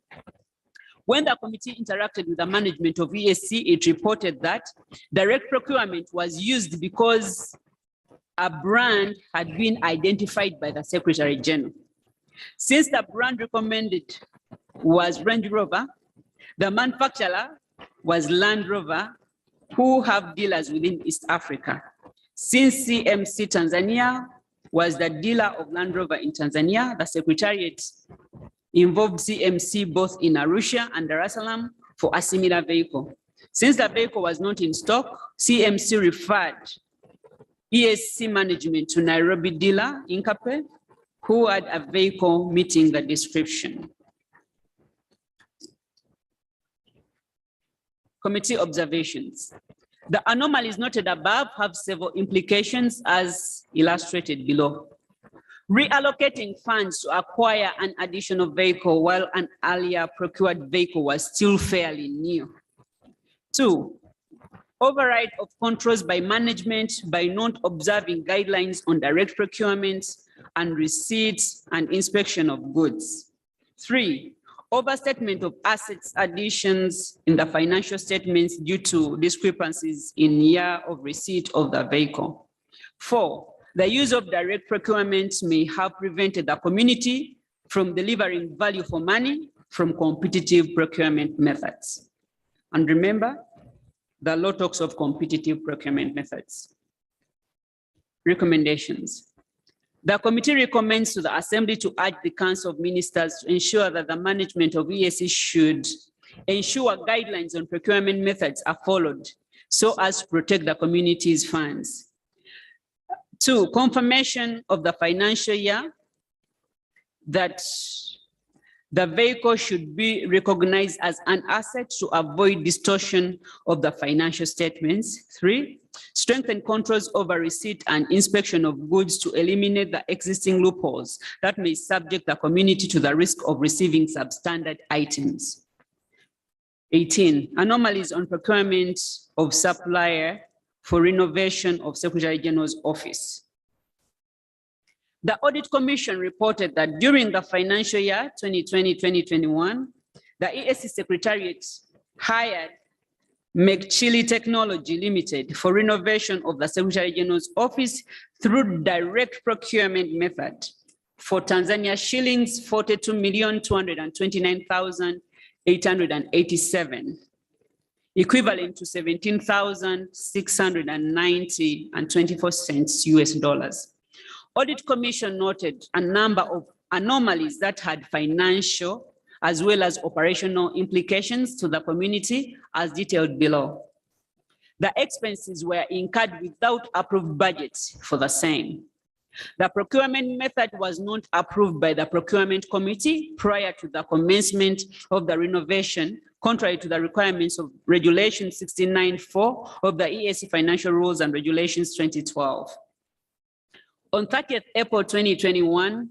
When the committee interacted with the management of EAC, it reported that direct procurement was used because a brand had been identified by the Secretary General. Since the brand recommended was Range Rover, the manufacturer was Land Rover, who have dealers within East Africa. Since CMC Tanzania was the dealer of Land Rover in Tanzania, the Secretariat involved CMC both in Arusha and Dar es Salaam for a similar vehicle. Since the vehicle was not in stock, CMC referred EAC management to Nairobi dealer Incape, who had a vehicle meeting the description. Committee observations. The anomalies noted above have several implications as illustrated below. Reallocating funds to acquire an additional vehicle while an earlier procured vehicle was still fairly new. 2, override of controls by management by not observing guidelines on direct procurement and receipts and inspection of goods. 3, overstatement of assets additions in the financial statements due to discrepancies in year of receipt of the vehicle. 4, the use of direct procurement may have prevented the community from delivering value for money from competitive procurement methods. And remember, the law talks of competitive procurement methods. Recommendations. The committee recommends to the Assembly to urge the Council of Ministers to ensure that the management of EAC should ensure guidelines on procurement methods are followed so as to protect the community's funds. 2, confirmation of the financial year that The vehicle should be recognized as an asset to avoid distortion of the financial statements. 3, strengthen controls over receipt and inspection of goods to eliminate the existing loopholes that may subject the community to the risk of receiving substandard items. 18, anomalies on procurement of supplier for renovation of Secretary General's office. The Audit Commission reported that during the financial year 2020-2021, the EAC Secretariat hired McChilly Technology Limited for renovation of the Secretary General's office through direct procurement method for Tanzania shillings 42,229,887, equivalent to 17,690.24 US dollars. Audit Commission noted a number of anomalies that had financial as well as operational implications to the community as detailed below. The expenses were incurred without approved budgets for the same. The procurement method was not approved by the procurement committee prior to the commencement of the renovation, contrary to the requirements of Regulation 69.4 of the EAC Financial Rules and Regulations 2012. On 30th April 2021,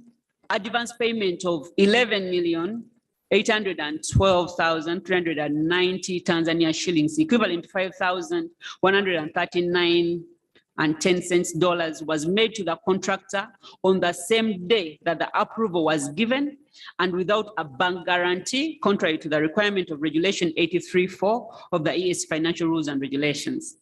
advance payment of 11,812,390 Tanzania shillings, equivalent to 5,139.10 dollars, was made to the contractor on the same day that the approval was given and without a bank guarantee, contrary to the requirement of Regulation 83.4 of the EAC Financial Rules and Regulations.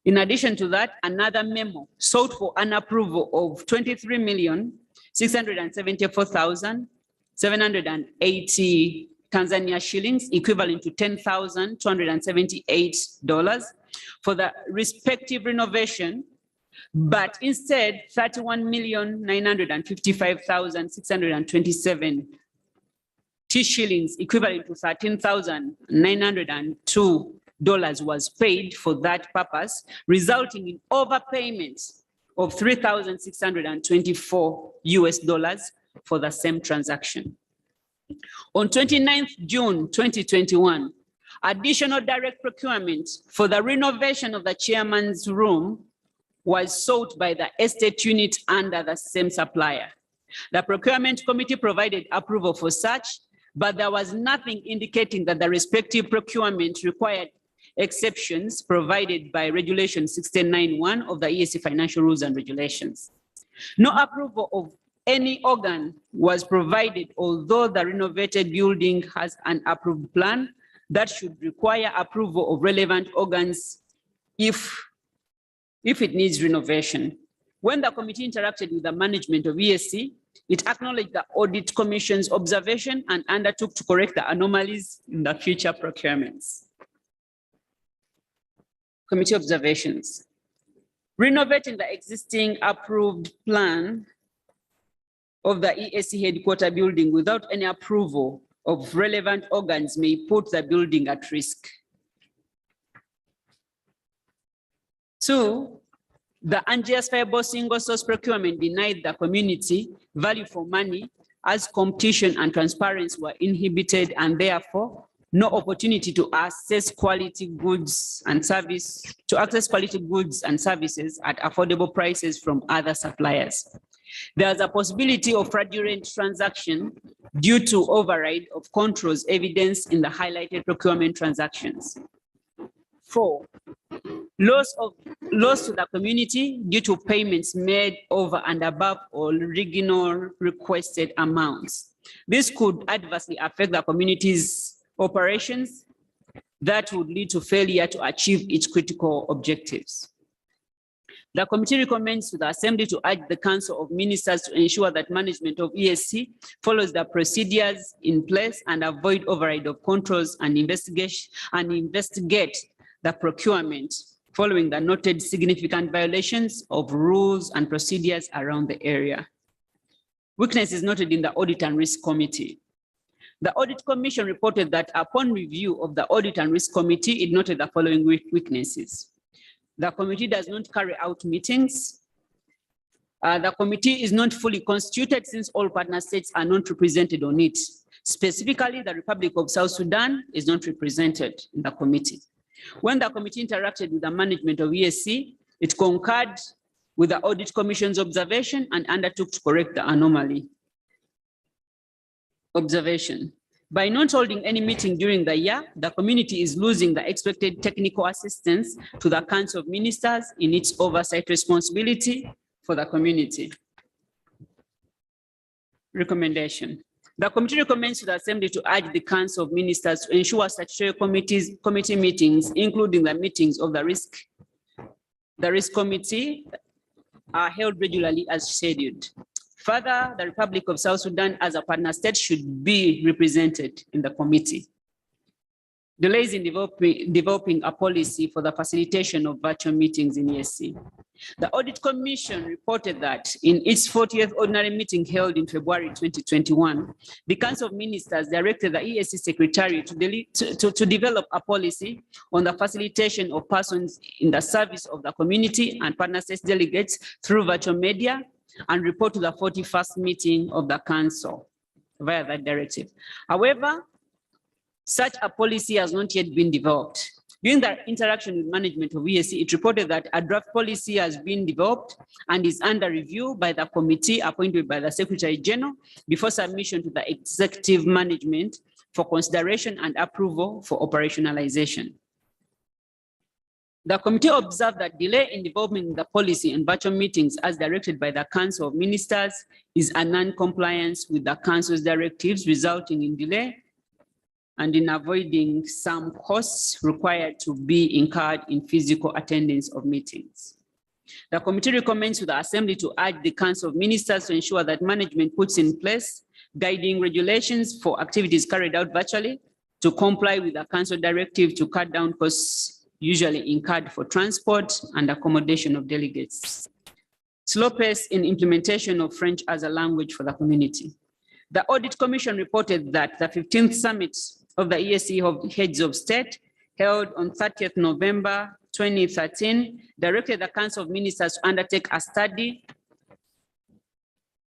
In addition to that, another memo sought for an approval of 23,674,780 Tanzania shillings, equivalent to $10,278 for the respective renovation, but instead 31,955,627 T shillings, equivalent to $13,902 was paid for that purpose, resulting in overpayments of $3,624 US dollars for the same transaction. On 29th June 2021, additional direct procurement for the renovation of the chairman's room was sought by the estate unit under the same supplier. The procurement committee provided approval for such, but there was nothing indicating that the respective procurement required exceptions provided by Regulation 69.1 of the EAC Financial Rules and Regulations. No approval of any organ was provided, although the renovated building has an approved plan that should require approval of relevant organs if it needs renovation. When the committee interacted with the management of EAC, it acknowledged the Audit Commission's observation and undertook to correct the anomalies in the future procurements. Committee observations. Renovating the existing approved plan of the EAC headquarter building without any approval of relevant organs may put the building at risk. 2, the unjustifiable single source procurement denied the community value for money as competition and transparency were inhibited, and therefore no opportunity to access quality goods and services at affordable prices from other suppliers. There is a possibility of fraudulent transaction due to override of controls evidenced in the highlighted procurement transactions. 4, loss to the community due to payments made over and above original requested amounts. This could adversely affect the community's operations that would lead to failure to achieve its critical objectives. The committee recommends to the Assembly to urge the Council of Ministers to ensure that management of EAC follows the procedures in place and avoid override of controls and investigate the procurement following the noted significant violations of rules and procedures around the area. Weaknesses noted in the Audit and Risk Committee. The Audit Commission reported that upon review of the Audit and Risk Committee, it noted the following weaknesses. The committee does not carry out meetings. The committee is not fully constituted since all partner states are not represented on it. Specifically, the Republic of South Sudan is not represented in the committee. When the committee interacted with the management of EAC, it concurred with the Audit Commission's observation and undertook to correct the anomaly. Observation. By not holding any meeting during the year, the community is losing the expected technical assistance to the Council of Ministers in its oversight responsibility for the community. Recommendation. The committee recommends to the Assembly to urge the Council of Ministers to ensure statutory committee meetings, including the meetings of the risk committee, are held regularly as scheduled. Further, the Republic of South Sudan as a partner state should be represented in the committee. Delays in developing a policy for the facilitation of virtual meetings in EAC. The Audit Commission reported that in its 40th ordinary meeting held in February 2021, the Council of Ministers directed the EAC Secretary to develop a policy on the facilitation of persons in the service of the community and partner state delegates through virtual media, and report to the 41st meeting of the Council via that directive. However, such a policy has not yet been developed. During the interaction with management of EAC, it reported that a draft policy has been developed and is under review by the committee appointed by the Secretary General before submission to the executive management for consideration and approval for operationalization. The committee observed that delay in developing the policy and virtual meetings as directed by the Council of Ministers is a non-compliance with the Council's directives, resulting in delay and in avoiding some costs required to be incurred in physical attendance of meetings. The committee recommends to the Assembly to urge the Council of Ministers to ensure that management puts in place guiding regulations for activities carried out virtually to comply with the Council directive to cut down costs usually incurred for transport and accommodation of delegates. Slow pace in implementation of French as a language for the community. The Audit Commission reported that the 15th summit of the EAC Heads of State held on 30th November 2013 directed the Council of Ministers to undertake a study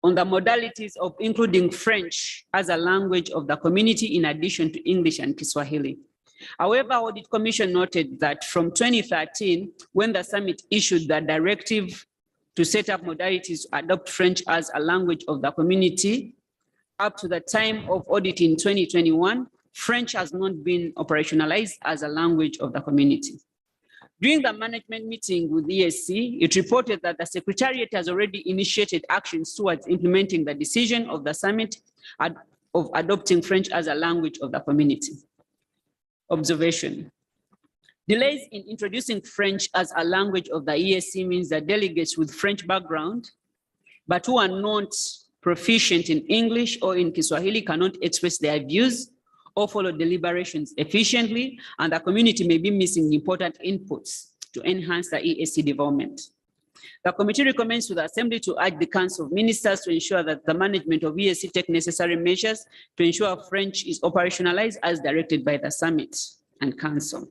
on the modalities of including French as a language of the community in addition to English and Kiswahili. However, Audit Commission noted that from 2013, when the summit issued the directive to set up modalities to adopt French as a language of the community, up to the time of audit in 2021, French has not been operationalized as a language of the community. During the management meeting with EAC, it reported that the Secretariat has already initiated actions towards implementing the decision of the summit of adopting French as a language of the community. Observation. Delays in introducing French as a language of the EAC means that delegates with French background, but who are not proficient in English or in Kiswahili cannot express their views or follow deliberations efficiently, and the community may be missing important inputs to enhance the EAC development. The committee recommends to the Assembly to urge the Council of Ministers to ensure that the management of EAC take necessary measures to ensure French is operationalized as directed by the Summit and Council.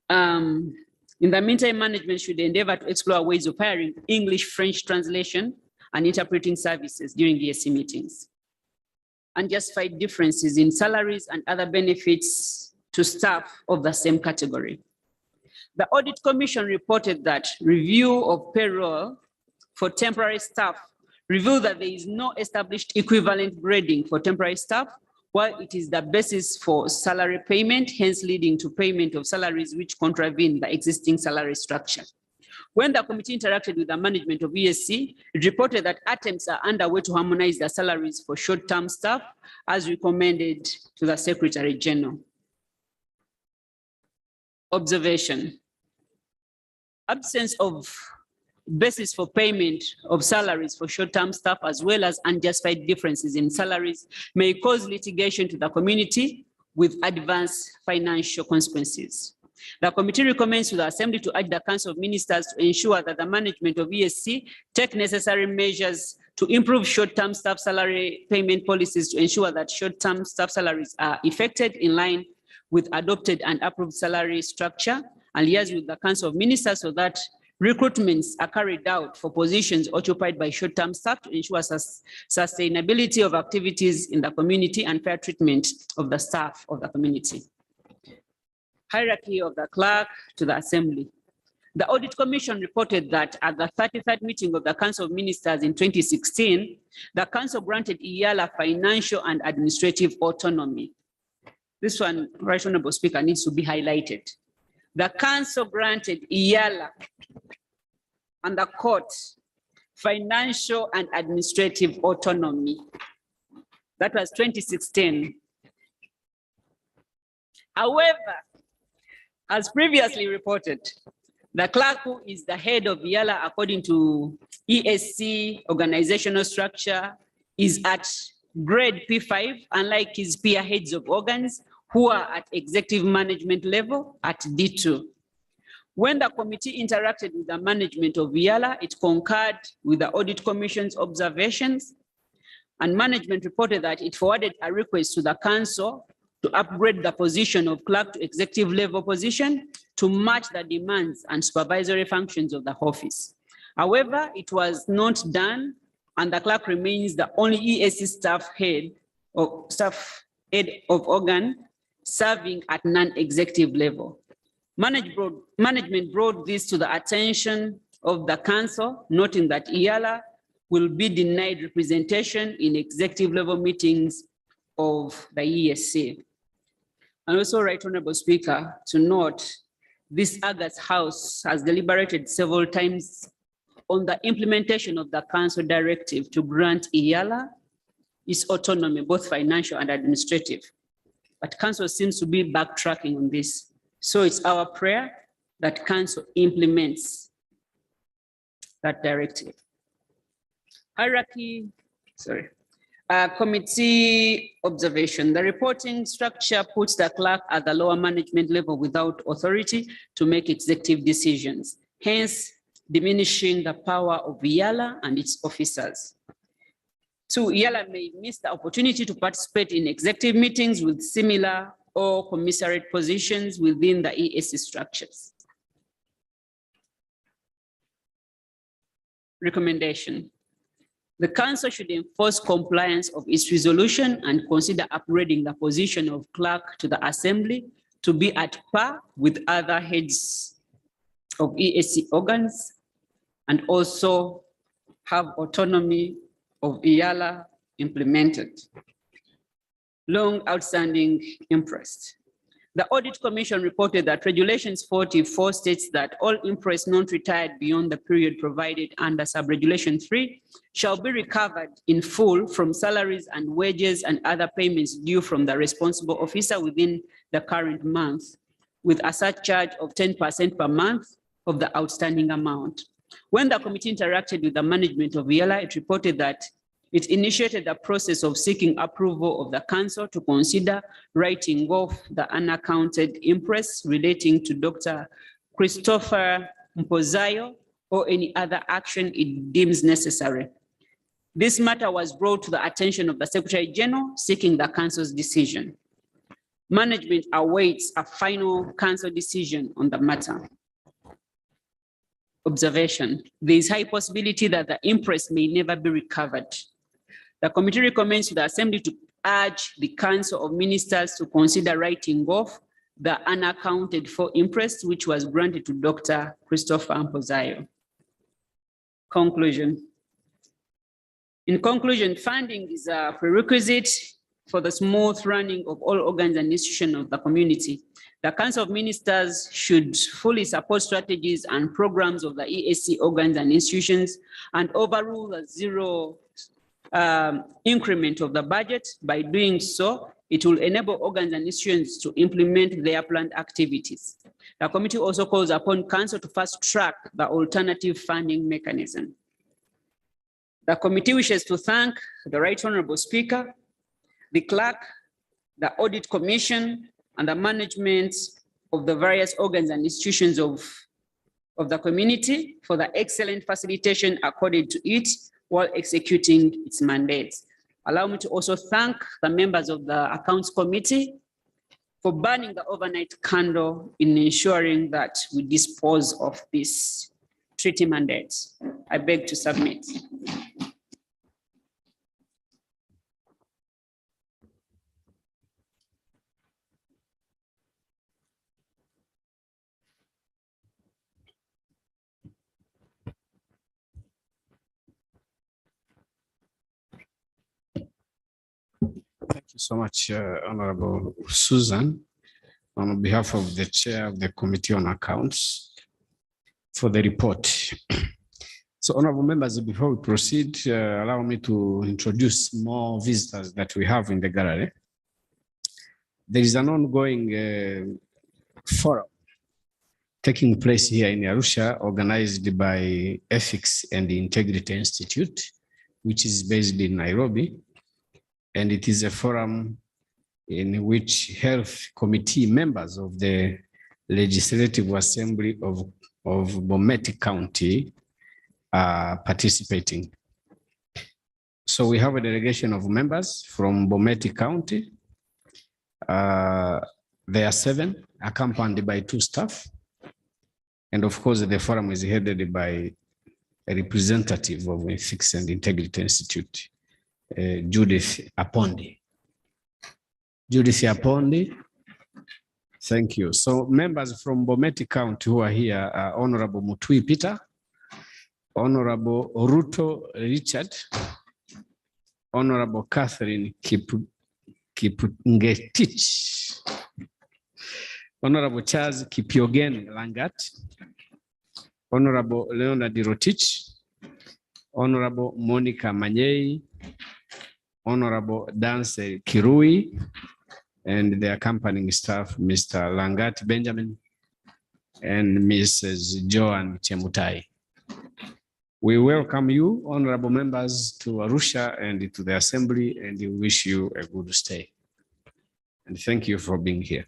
In the meantime, management should endeavor to explore ways of hiring English-French translation and interpreting services during EAC meetings. Unjustified differences in salaries and other benefits to staff of the same category. The Audit Commission reported that review of payroll for temporary staff revealed that there is no established equivalent grading for temporary staff, while it is the basis for salary payment, hence leading to payment of salaries which contravene the existing salary structure. When the committee interacted with the management of EAC, it reported that attempts are underway to harmonize the salaries for short-term staff as recommended to the Secretary General. Observation. Absence of basis for payment of salaries for short-term staff as well as unjustified differences in salaries may cause litigation to the community with adverse financial consequences. The committee recommends to the Assembly to urge the Council of Ministers to ensure that the management of EAC take necessary measures to improve short-term staff salary payment policies to ensure that short-term staff salaries are effected in line with adopted and approved salary structure, and liaise with the Council of Ministers so that Recruitments are carried out for positions occupied by short-term staff to ensure sustainability of activities in the community and fair treatment of the staff of the community. Hierarchy of the clerk to the assembly. The Audit Commission reported that at the 33rd meeting of the Council of Ministers in 2016, the Council granted EALA financial and administrative autonomy. This one, Right Honorable Speaker, needs to be highlighted. The Council granted EALA and the court financial and administrative autonomy. That was 2016. However, as previously reported, the clerk, who is the head of EALA according to ESC organizational structure, is at grade P5, unlike his peer heads of organs who are at executive management level at D2. When the committee interacted with the management of EALA, it concurred with the Audit Commission's observations, and management reported that it forwarded a request to the council to upgrade the position of clerk to executive level position to match the demands and supervisory functions of the office. However, it was not done, and the clerk remains the only EAC staff head of organ serving at non-executive level. Management brought this to the attention of the council, noting that EALA will be denied representation in executive level meetings of the ESC. And also, Right Honorable Speaker, to note, this August House has deliberated several times on the implementation of the council directive to grant EALA its autonomy, both financial and administrative. But council seems to be backtracking on this. So it's our prayer that council implements that directive. Hierarchy, committee observation. The reporting structure puts the clerk at the lower management level without authority to make executive decisions, hence diminishing the power of EALA and its officers. 2, EALA may miss the opportunity to participate in executive meetings with similar or commensurate positions within the EAC structures. Recommendation. The council should enforce compliance of its resolution and consider upgrading the position of clerk to the assembly to be at par with other heads of EAC organs, and also have autonomy of EALA implemented. Long outstanding interest. The Audit Commission reported that Regulations 44 states that all interest not retired beyond the period provided under Sub-Regulation 3 shall be recovered in full from salaries and wages and other payments due from the responsible officer within the current month, with a surcharge of 10% per month of the outstanding amount. When the committee interacted with the management of EALA, it reported that it initiated the process of seeking approval of the council to consider writing off the unaccounted interest relating to Dr. Christopher Mpozayo or any other action it deems necessary. This matter was brought to the attention of the Secretary General, seeking the council's decision. Management awaits a final council decision on the matter. Observation. There is high possibility that the interest may never be recovered. The committee recommends to the Assembly to urge the Council of Ministers to consider writing off the unaccounted for interest which was granted to Dr. Christopher Mpozayo. Conclusion. In conclusion, funding is a prerequisite for the smooth running of all organs and institutions of the community. The Council of Ministers should fully support strategies and programs of the EAC organs and institutions and overrule the zero increment of the budget. By doing so, it will enable organs and institutions to implement their planned activities. The committee also calls upon Council to fast track the alternative funding mechanism. The committee wishes to thank the Right Honorable Speaker, the clerk, the Audit Commission, and the management of the various organs and institutions of the community for the excellent facilitation accorded to it while executing its mandates. Allow me to also thank the members of the Accounts Committee for burning the overnight candle in ensuring that we dispose of this treaty mandates. I beg to submit. Thank you so much, Honorable Susan, on behalf of the Chair of the Committee on Accounts for the report. So, honorable members, before we proceed, allow me to introduce more visitors that we have in the gallery. There is an ongoing forum taking place here in Arusha, organized by Ethics and Integrity Institute, which is based in Nairobi. And it is a forum in which health committee members of the Legislative Assembly of Bomet County are participating. So we have a delegation of members from Bomet County. There are 7, accompanied by 2 staff. And of course, the forum is headed by a representative of Ethics and Integrity Institute, Judith Apondi. Judith Apondi, thank you. So members from Bomet County who are here are Honorable Mutui Peter, Honorable Ruto Richard, Honorable Catherine Kipngetich, Honorable Charles Kipiogen Langat, Honorable Leonard Rotich, Honorable Monica Manyei, Honorable Dance Kirui, and the accompanying staff, Mr. Langat Benjamin and Mrs. Joan Chemutai. We welcome you, honorable members, to Arusha and to the Assembly, and we wish you a good stay. And thank you for being here.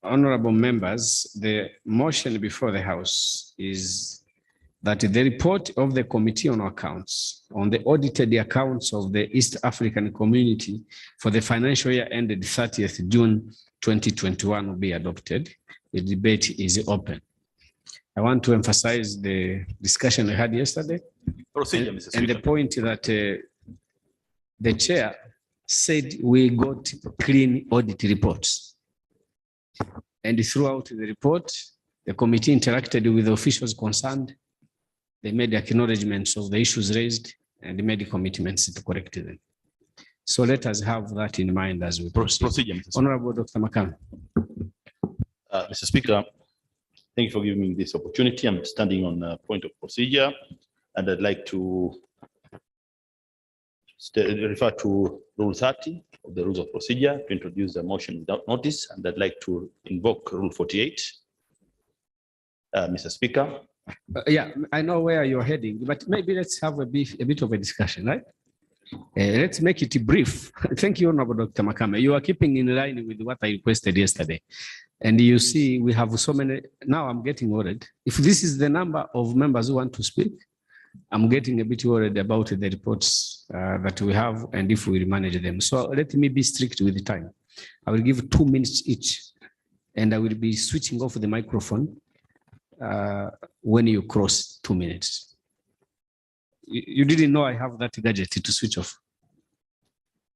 Honorable members, the motion before the House is that the report of the Committee on Accounts on the audited accounts of the East African Community for the financial year ended 30th June 2021 will be adopted. The debate is open. I want to emphasize the discussion we had yesterday. Procedure, Mr. And the Speaker. point that the chair said we got clean audit reports. And throughout the report, the committee interacted with the officials concerned. They made acknowledgements of the issues raised and made commitments to correct them. So let us have that in mind as we proceed. Procedure, Mr. Speaker. Honorable Dr. Makame. Mr. Speaker, thank you for giving me this opportunity. I'm standing on a point of procedure, and I'd like to refer to Rule 30 of the Rules of Procedure to introduce the motion without notice, and I'd like to invoke Rule 48. Mr. Speaker. Yeah, I know where you're heading, but maybe let's have a bit of a discussion, right? Let's make it brief. Thank you, Honorable Dr. Makame. You are keeping in line with what I requested yesterday. And you see, we have so many, now I'm getting worried. If this is the number of members who want to speak, I'm getting a bit worried about the reports that we have and if we manage them. So let me be strict with the time. I will give 2 minutes each, and I will be switching off the microphone when you cross 2 minutes. You didn't know I have that gadget to switch off.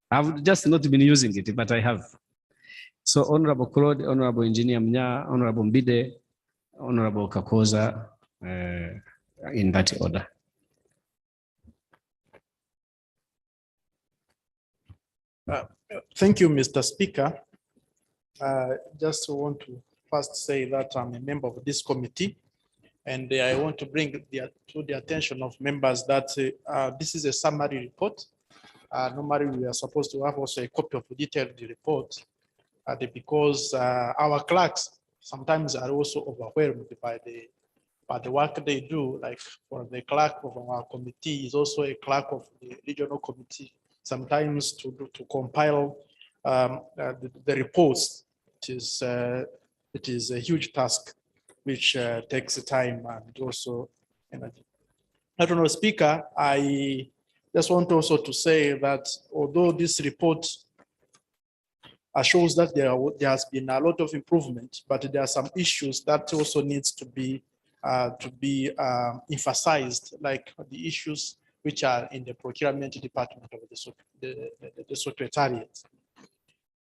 I've just not been using it, but I have. So Honorable Claude, Honorable Engineer Mnya, Honorable Mbide, Honorable Kakoza, in that order. Thank you, Mr. Speaker. Just want to first say that I'm a member of this committee, and I want to bring to the attention of members that this is a summary report. Normally, we are supposed to have also a copy of the detailed report because our clerks sometimes are also overwhelmed by the work they do. Like for the clerk of our committee is also a clerk of the regional committee. Sometimes to compile the reports, it is a huge task which takes time and also energy. I don't know, Speaker, I just want also to say that although this report shows that there has been a lot of improvement, but there are some issues that also needs to be to be emphasized, like the issues which are in the procurement department of the secretariat.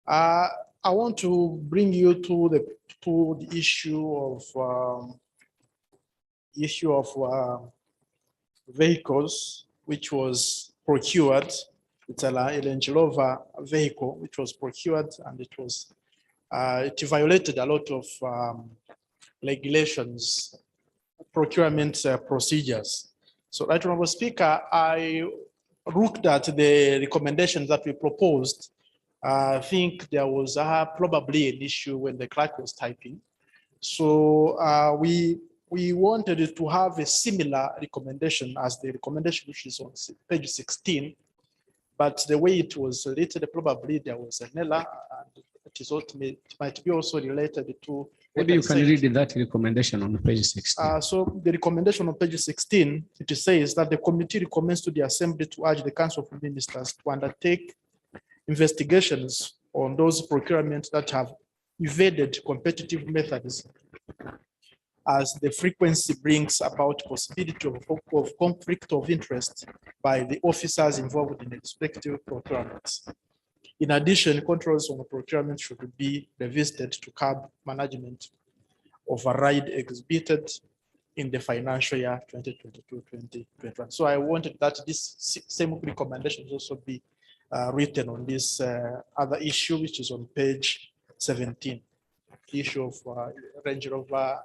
I want to bring you to the issue of vehicles which was procured. It's a Range Rover vehicle which was procured, and it violated a lot of regulations, procurement procedures. So, Right Honorable Speaker, I looked at the recommendations that we proposed. I think there was probably an issue when the clerk was typing. So we wanted to have a similar recommendation as the recommendation which is on page 16, but the way it was written, probably there was an error, and it might be also related to. Maybe you can read that recommendation on page 16. So the recommendation on page 16, it says that the committee recommends to the assembly to urge the Council of Ministers to undertake investigations on those procurements that have evaded competitive methods, as the frequency brings about possibility of conflict of interest by the officers involved in the respective procurements. In addition, controls on the procurement should be revisited to curb management override exhibited in the financial year 2022-2021. So I wanted that this same recommendation also be written on this other issue, which is on page 17, the issue of Range Rover.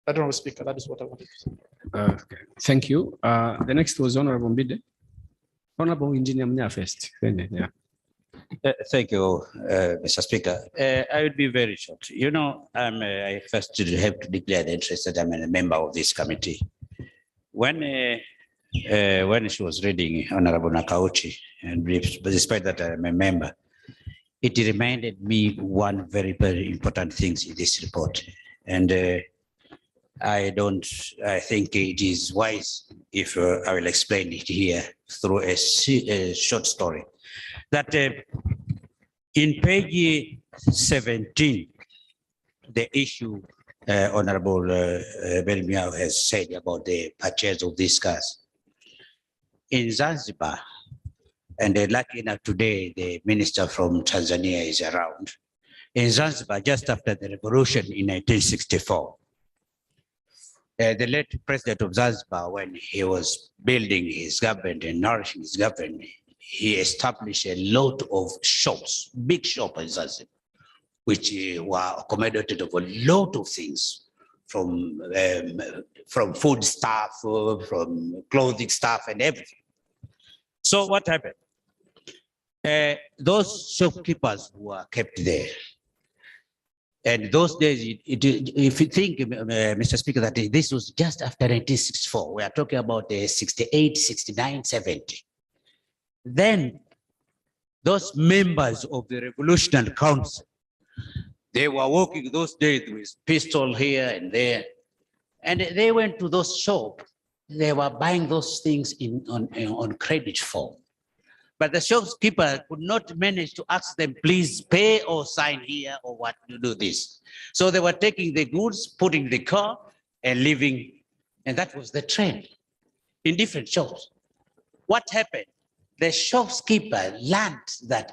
I don't know, Speaker, that is what I wanted to say. Okay. Thank you. The next was Honorable Mbide. Honorable Engineer Mnya first. Yeah. Thank you, Mr. Speaker. I will be very short. You know, I first have to declare the interest that I'm a member of this committee. When she was reading Honorable Nakauchi, and despite that I'm a member, it reminded me one very, very important thing in this report. And I think it is wise if I will explain it here through a short story. That in page 17, the issue Honorable Belmiao has said about the purchase of these cars. In Zanzibar, and lucky enough today, the minister from Tanzania is around. In Zanzibar, just after the revolution in 1964, the late president of Zanzibar, when he was building his government and nourishing his government, he established a lot of shops, big shops in Zanzibar, which were accommodated of a lot of things, from food stuff, from clothing stuff, and everything. So what happened? Those shopkeepers were kept there. And those days, if you think, Mr. Speaker, that this was just after 1964, we are talking about 68, 69, 70. Then those members of the Revolutionary Council, they were working those days with pistol here and there. And they went to those shops. They were buying those things on credit form. But the shopkeeper could not manage to ask them, please pay or sign here or what to do this. So they were taking the goods, putting the car and leaving. And that was the trend in different shops. What happened? The shopkeeper learned that,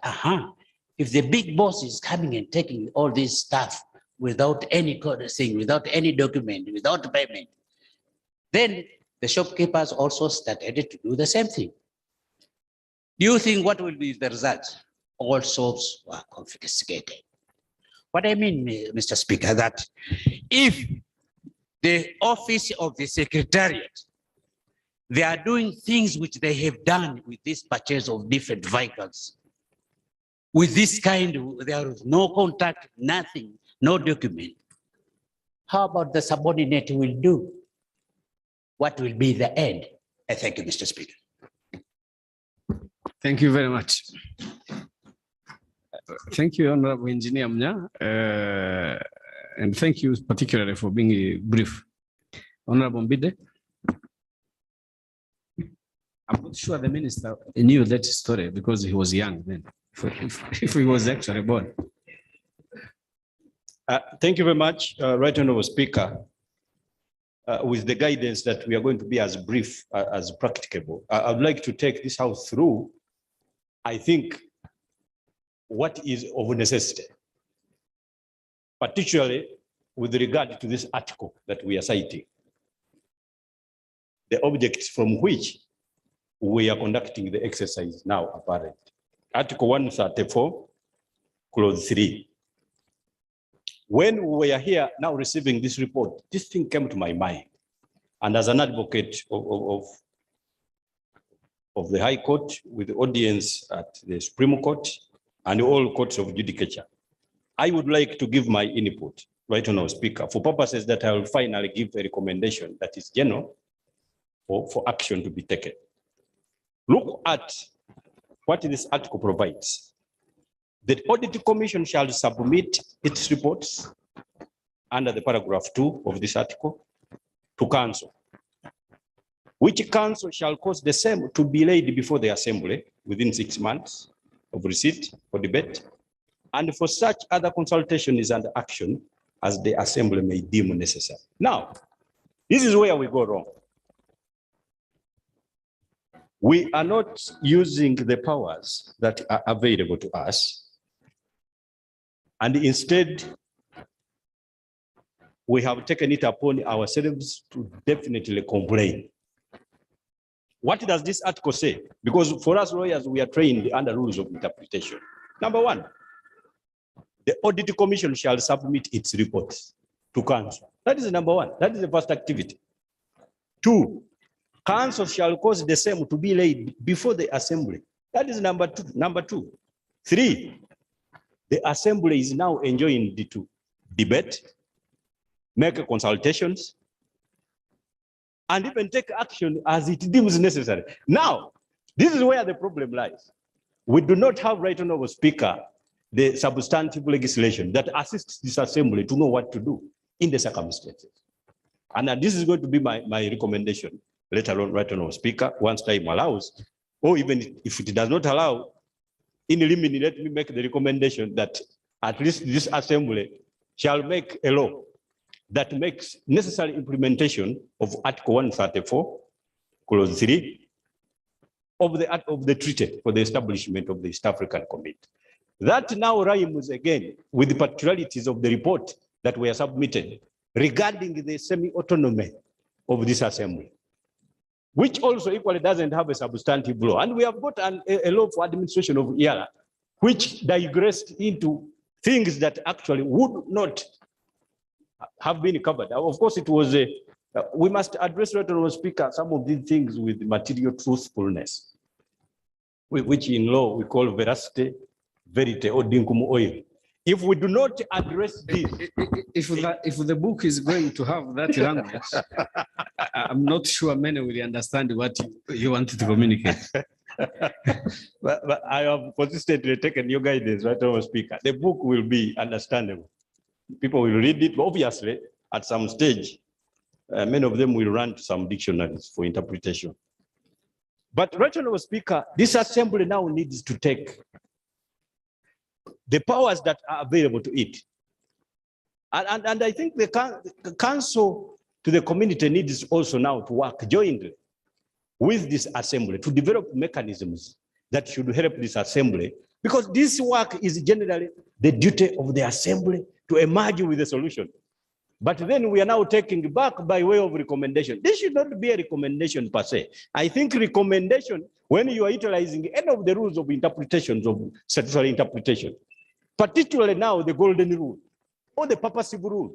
if the big boss is coming and taking all this stuff without any code thing, without any document, without payment, then the shopkeepers also started to do the same thing. Do you think what will be the result? All shops were confiscated. What I mean, Mr. Speaker, that if the office of the Secretariat, they are doing things which they have done with this purchase of different vehicles, with this kind of, there is no contact, nothing, no document. How about the subordinate will do? What will be the end? I thank you, Mr. Speaker. Thank you very much. Thank you, Honorable Engineer Mnya, and thank you particularly for being brief. Honorable Mbide. I'm not sure the minister knew that story because he was young then, if he was actually born. Thank you very much, Right Honorable Speaker. with the guidance that we are going to be as brief as practicable. I would like to take this house through, I think, what is of necessity, particularly with regard to this article that we are citing, the objects from which we are conducting the exercise now apparent. Article 134, clause 3. When we were here now receiving this report, this thing came to my mind. And as an advocate of the High Court with the audience at the Supreme Court and all courts of judicature, I would like to give my input, Right Honorable Speaker, for purposes that I will finally give a recommendation that is general for action to be taken. Look at what this article provides. The Audit Commission shall submit its reports under the paragraph 2 of this article to Council, which Council shall cause the same to be laid before the Assembly within 6 months of receipt for debate, and for such other consultations and action as the Assembly may deem necessary. Now, this is where we go wrong. We are not using the powers that are available to us, and instead, we have taken it upon ourselves to definitely complain. What does this article say? Because for us lawyers, we are trained under rules of interpretation. Number one, the Audit Commission shall submit its reports to Council. That is number one. That is the first activity. 2, Council shall cause the same to be laid before the Assembly. That is number 2. Number 2. 3, the Assembly is now enjoined to debate, make consultations, and even take action as it deems necessary. Now, this is where the problem lies. We do not have, Right Honorable Speaker, the substantive legislation that assists this Assembly to know what to do in the circumstances. And this is going to be my recommendation later on, Right Honorable Speaker, once time allows, or even if it does not allow, in limine, let me make the recommendation that at least this Assembly shall make a law that makes necessary implementation of Article 134, clause 3 of the treaty for the establishment of the East African Committee. That now rhymes again with the particularities of the report that were submitted regarding the semi-autonomy of this Assembly, which also equally doesn't have a substantive law. And we have got a law for administration of EALA, which digressed into things that actually would not have been covered. Of course, it was we must address, Right Honorable Speaker, some of these things with material truthfulness, which in law we call veracity, verite, or dinkum oil. If we do not address this, if the book is going to have that language, I'm not sure many will understand what you want to communicate. but I have consistently taken your guidance, Right Honorable Speaker. The book will be understandable. People will read it, but obviously, at some stage, many of them will run to some dictionaries for interpretation. But, Right Honorable Speaker, this Assembly now needs to take the powers that are available to it. And I think the Council to the community needs also now to work jointly with this Assembly to develop mechanisms that should help this Assembly, because this work is generally the duty of the Assembly to emerge with a solution. But then we are now taking back by way of recommendation. This should not be a recommendation per se. I think recommendation, when you are utilizing any of the rules of interpretations of statutory interpretation, particularly now the golden rule or the purposive rule,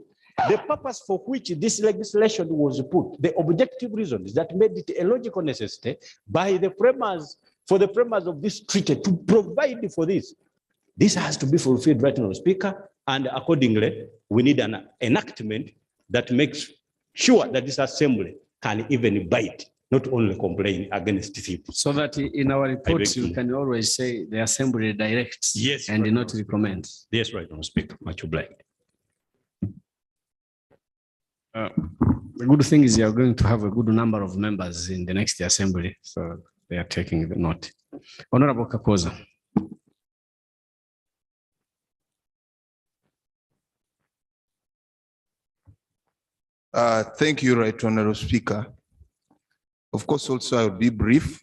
the purpose for which this legislation was put, the objective reasons that made it a logical necessity by the framers, for the framers of this treaty to provide for this. This has to be fulfilled, Right Honorable Speaker, and accordingly, we need an enactment that makes sure that this Assembly can even bite, not only complain against people. So that in our reports, you can always say the Assembly directs, yes, and right, not recommends. Yes, Right Honorable Speaker, much obliged. The good thing is you are going to have a good number of members in the next Assembly, so they are taking the note. Honorable Kakoza. Thank you, Right Honorable Speaker. Of course, also I'll be brief,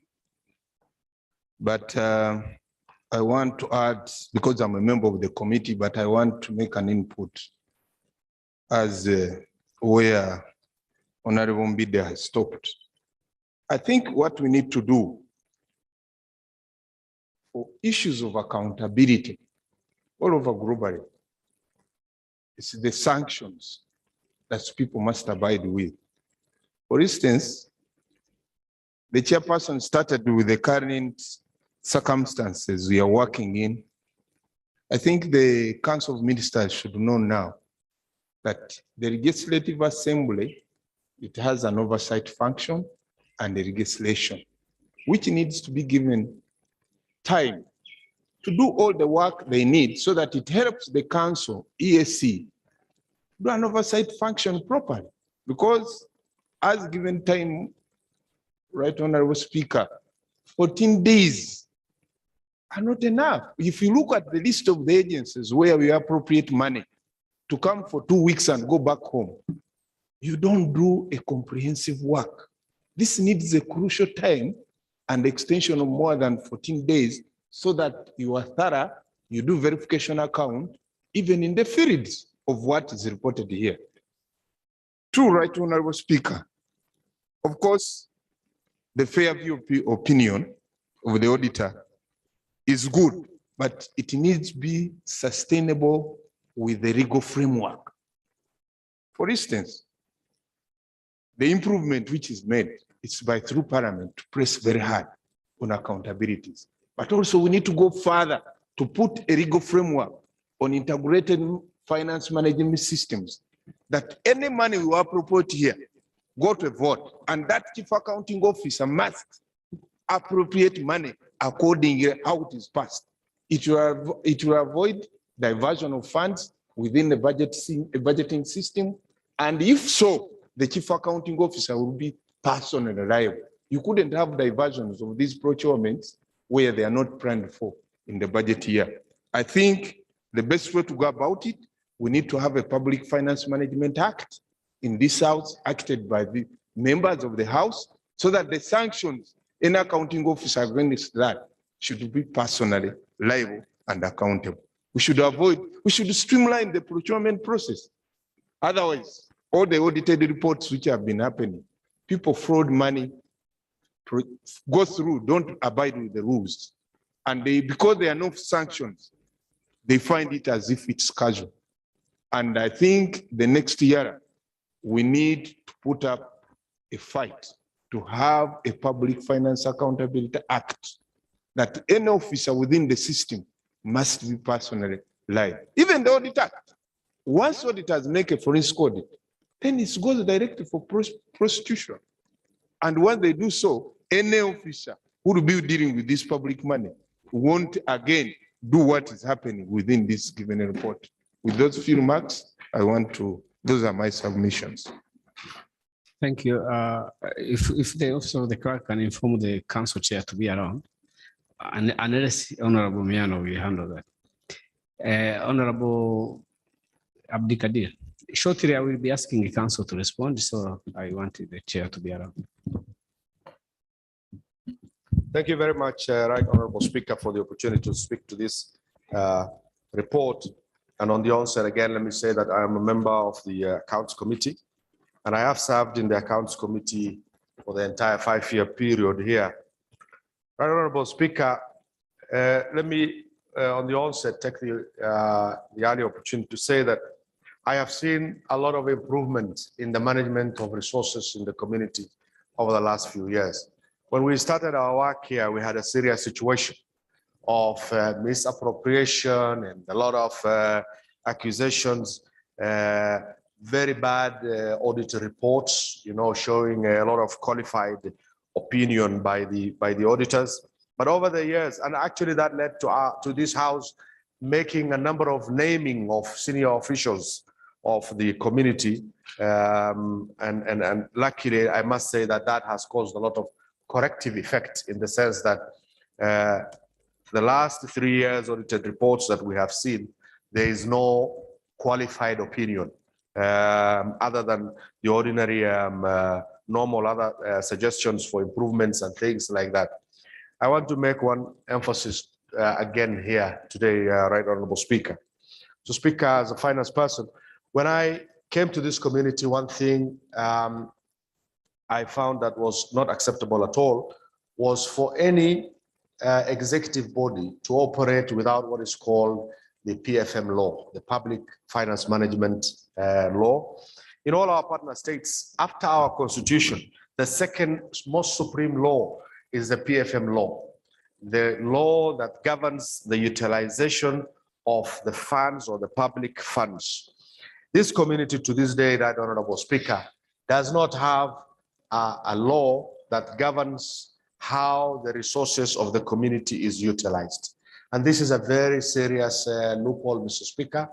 but I want to add, because I'm a member of the committee, but I want to make an input as where Honorable Mbida has stopped. I think what we need to do for issues of accountability all over globally is the sanctions that people must abide with. For instance, the chairperson started with the current circumstances we are working in. I think the Council of Ministers should know now that the Legislative Assembly, it has an oversight function and the legislation, which needs to be given time to do all the work they need so that it helps the council, EAC, do an oversight function properly. Because as given time, Right Honorable Speaker, 14 days are not enough. If you look at the list of the agencies where we appropriate money to come for 2 weeks and go back home, you don't do a comprehensive work. This needs a crucial time and extension of more than 14 days so that you are thorough, you do verification account, even in the fields of what is reported here. True, Right Honorable Speaker. Of course, the fair view opinion of the auditor is good, but it needs to be sustainable with the legal framework. For instance, the improvement which is made, it's by through Parliament to press very hard on accountabilities. But also we need to go further to put a legal framework on integrated finance management systems, that any money we appropriate here, go to a vote, and that chief accounting officer must appropriate money according how it is passed. It will avoid diversion of funds within the budgeting system, and if so, the chief accounting officer will be personally reliable. You couldn't have diversions of these procurements where they are not planned for in the budget year. I think the best way to go about it, we need to have a Public Finance Management Act in this house, acted by the members of the house, so that the sanctions in accounting officer against that should be personally liable and accountable. We should streamline the procurement process. Otherwise, all the audited reports which have been happening, people fraud money, go through, don't abide with the rules. And because there are no sanctions, they find it as if it's casual. And I think the next year, we need to put up a fight to have a Public Finance Accountability Act that any officer within the system must be personally liable. Even the audit act, once auditors make a forensic audit, then it goes directly for prosecution. And when they do so, any officer who will be dealing with this public money won't again do what is happening within this given report. With those few remarks, those are my submissions. Thank you. If the officer of the clerk can inform the council chair to be around, and unless Honorable Miano will handle that. Honorable Abdikadir, shortly I will be asking the council to respond, so I wanted the chair to be around. Thank you very much, Right Honorable Speaker, for the opportunity to speak to this report. And on the onset, again, let me say that I am a member of the Accounts Committee, and I have served in the Accounts Committee for the entire 5-year period here. Right Honorable Speaker, let me, on the onset, take the early opportunity to say that I have seen a lot of improvement in the management of resources in the community over the last few years. When we started our work here, we had a serious situation of misappropriation and a lot of accusations, very bad audit reports, showing a lot of qualified opinion by the auditors. But over the years, and actually that led to this house making a number of naming of senior officials of the community, and luckily I must say that that has caused a lot of corrective effect, in the sense that the last 3 years audited reports that we have seen, there is no qualified opinion other than the ordinary normal other suggestions for improvements and things like that. I want to make one emphasis again here today, Right Honorable Speaker. So Speaker, as a finance person, when I came to this community, one thing I found that was not acceptable at all was for any executive body to operate without what is called the PFM law, the Public Finance Management law. In all our partner states, after our constitution, the second most supreme law is the PFM law, the law that governs the utilization of the funds or the public funds. This community to this day, Right Honorable Speaker, does not have a law that governs how the resources of the community is utilized. And this is a very serious loophole, Mr. Speaker.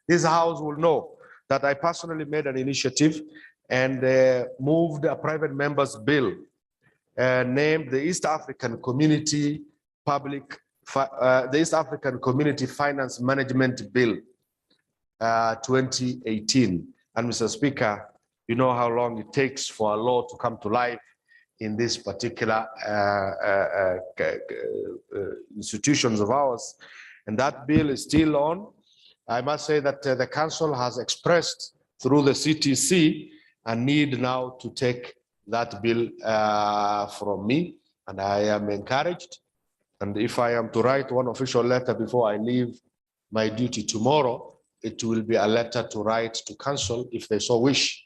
This House will know that I personally made an initiative and moved a private member's bill named the East African Community the East African Community Finance Management Bill 2018. And Mr. Speaker, you know how long it takes for a law to come to life in this particular institutions of ours. And that bill is still on. I must say that the council has expressed through the CTC a need now to take that bill from me, and I am encouraged. And if I am to write one official letter before I leave my duty tomorrow, it will be a letter to write to council if they so wish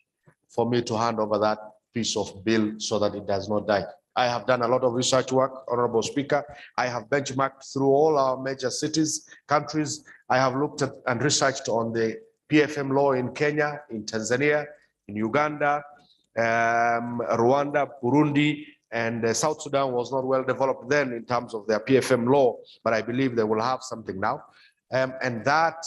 for me to hand over that piece of bill so that it does not die. I have done a lot of research work, Honorable Speaker. I have benchmarked through all our major cities, countries. I have looked at and researched on the PFM law in Kenya, in Tanzania, in Uganda, Rwanda, Burundi, and South Sudan was not well developed then in terms of their PFM law, but I believe they will have something now. And that,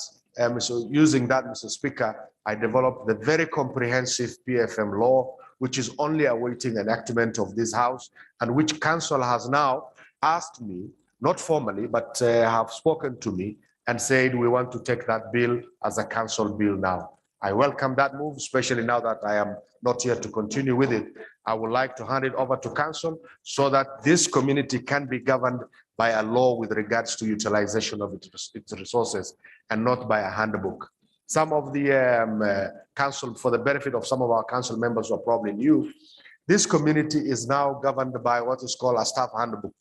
so using that, Mr. Speaker, I developed the very comprehensive PFM law, which is only awaiting enactment of this House, and which Council has now asked me, not formally, but have spoken to me and said we want to take that bill as a Council bill now. I welcome that move, especially now that I am not here to continue with it. I would like to hand it over to Council so that this community can be governed by a law with regards to utilization of its resources and not by a handbook. Some of the council, for the benefit of some of our council members who are probably new, this community is now governed by what is called a staff handbook,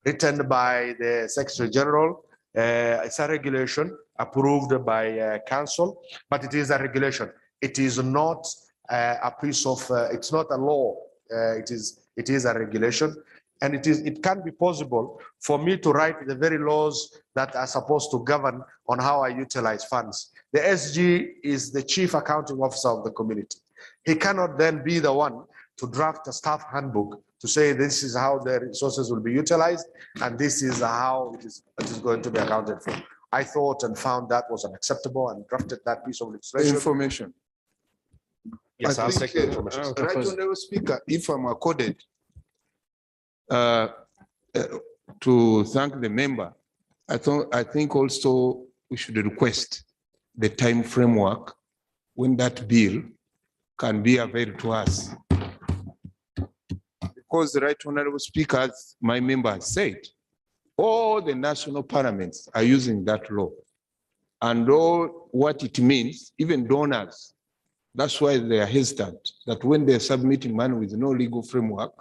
written by the Secretary General. It's a regulation approved by council, but it is a regulation. It is not a piece of, it's not a law. It is a regulation. And it can be possible for me to write the very laws that are supposed to govern on how I utilize funds. The SG is the chief accounting officer of the community. He cannot then be the one to draft a staff handbook to say this is how the resources will be utilized and this is how it is going to be accounted for. I thought and found that was unacceptable and drafted that piece of legislation. Information. Yes, I'll take the information. Right Honorable Speaker, if I'm accorded to thank the member, I think also we should request the time framework when that bill can be available to us. Because the Right Honorable Speaker, as my member has said, all the national parliaments are using that law. And all what it means, even donors, that's why they are hesitant, that when they're submitting money with no legal framework,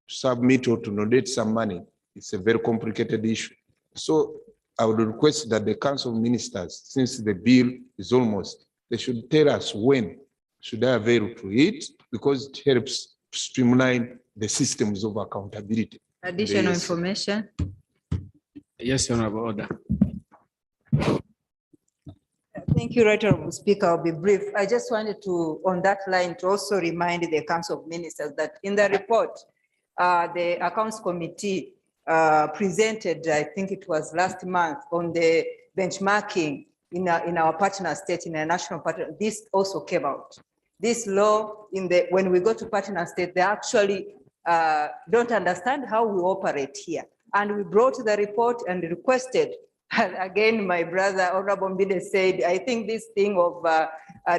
to submit or to donate some money, it's a very complicated issue. So I would request that the Council of Ministers, since the bill is almost, they should tell us when should I avail to it, because it helps streamline the systems of accountability. Additional information. Yes, Honorable Order. Thank you, Right Honorable Speaker. I'll be brief. I just wanted to, on that line, to also remind the Council of Ministers that in the report, the Accounts Committee presented, I think it was last month, on the benchmarking in our partner state, in a national partner. This also came out. This law, when we go to partner state, they actually don't understand how we operate here. And we brought the report and requested Again, my brother, Honorable Mbide said, I think this thing of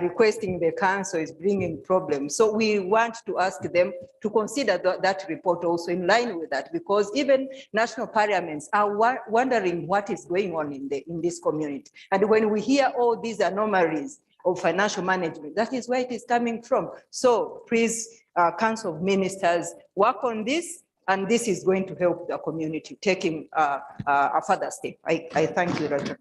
requesting the council is bringing problems. So we want to ask them to consider that report also in line with that, because even national parliaments are wondering what is going on in this community. And when we hear all these anomalies of financial management, that is where it is coming from. So please, Council of Ministers, work on this. And this is going to help the community taking a further step. I thank you, Roger.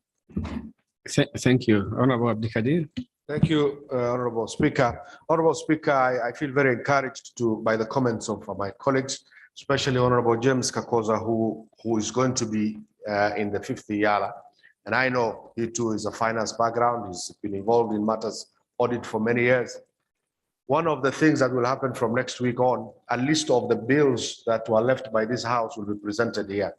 Thank you. Honorable Abdikadir. Thank you, Honorable Speaker. Honorable Speaker, I feel very encouraged by the comments of my colleagues, especially Honorable James Kakoza, who is going to be in the 5th EALA. And I know he too is a finance background. He's been involved in matters audit for many years. One of the things that will happen from next week on, a list of the bills that were left by this house will be presented here.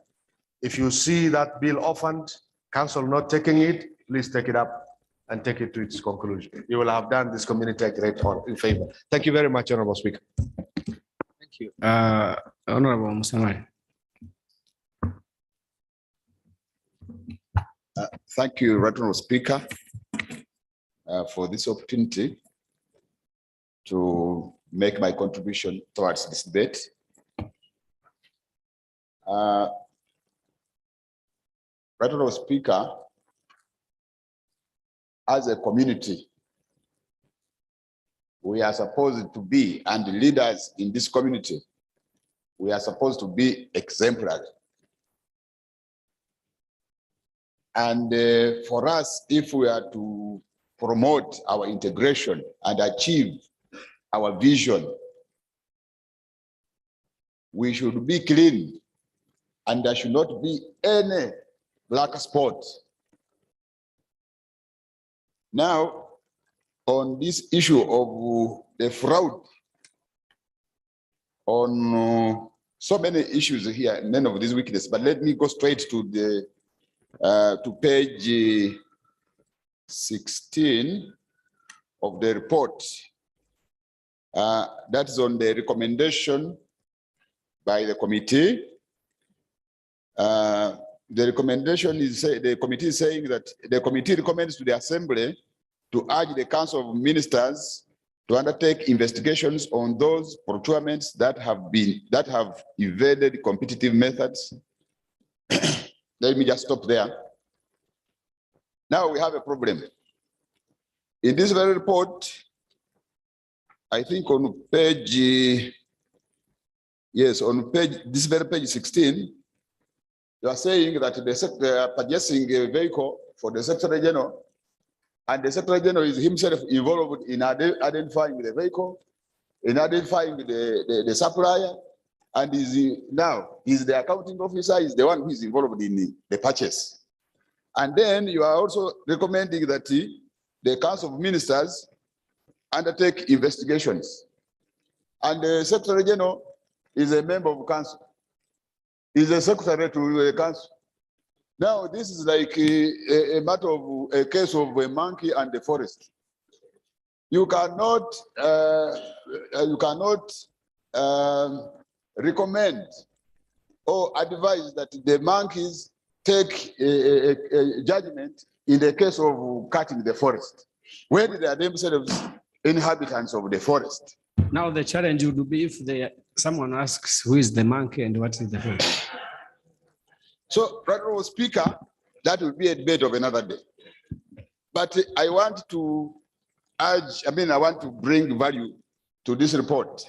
If you see that bill orphaned, council not taking it, please take it up and take it to its conclusion. You will have done this community a great favor. Thank you very much, Honorable Speaker. Thank you. Honorable Musamari. Thank you, Honorable Speaker, for this opportunity to make my contribution towards this debate. Honorable Speaker, as a community, we are supposed to be, and the leaders in this community, we are supposed to be exemplary. And for us, if we are to promote our integration and achieve our vision, we should be clean, and there should not be any black spot. Now, on this issue of the fraud, on so many issues here, none of these weaknesses, but let me go straight to the to page 16 of the report. That's on the recommendation by the committee. The recommendation is, the committee is saying that the committee recommends to the Assembly to urge the Council of Ministers to undertake investigations on those procurements that have evaded competitive methods. Let me just stop there. Now we have a problem. In this very report, I think on page, yes, on page, this very page 16, you are saying that they are purchasing a vehicle for the Secretary General, and the Secretary General is himself involved in identifying the vehicle, in identifying the supplier, and now he's the accounting officer, is the one who is involved in the purchase. And then you are also recommending that the Council of Ministers undertake investigations. And the Secretary General is a member of council. Is a secretary to the council. Now, this is like a matter of a case of a monkey and the forest. You cannot recommend or advise that the monkeys take a judgment in the case of cutting the forest, when they are themselves inhabitants of the forest. Now the challenge would be if someone asks who is the monkey and what is the forest. So, Honorable Speaker, that will be a debate of another day. But I want to urge, I want to bring value to this report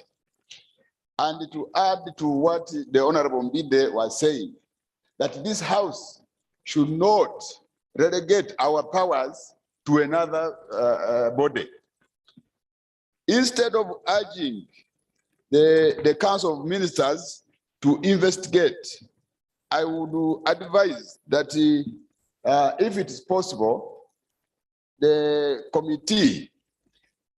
and to add to what the Honorable Mbide was saying, that this House should not relegate our powers to another body. Instead of urging the Council of Ministers to investigate, I would advise that if it is possible, the committee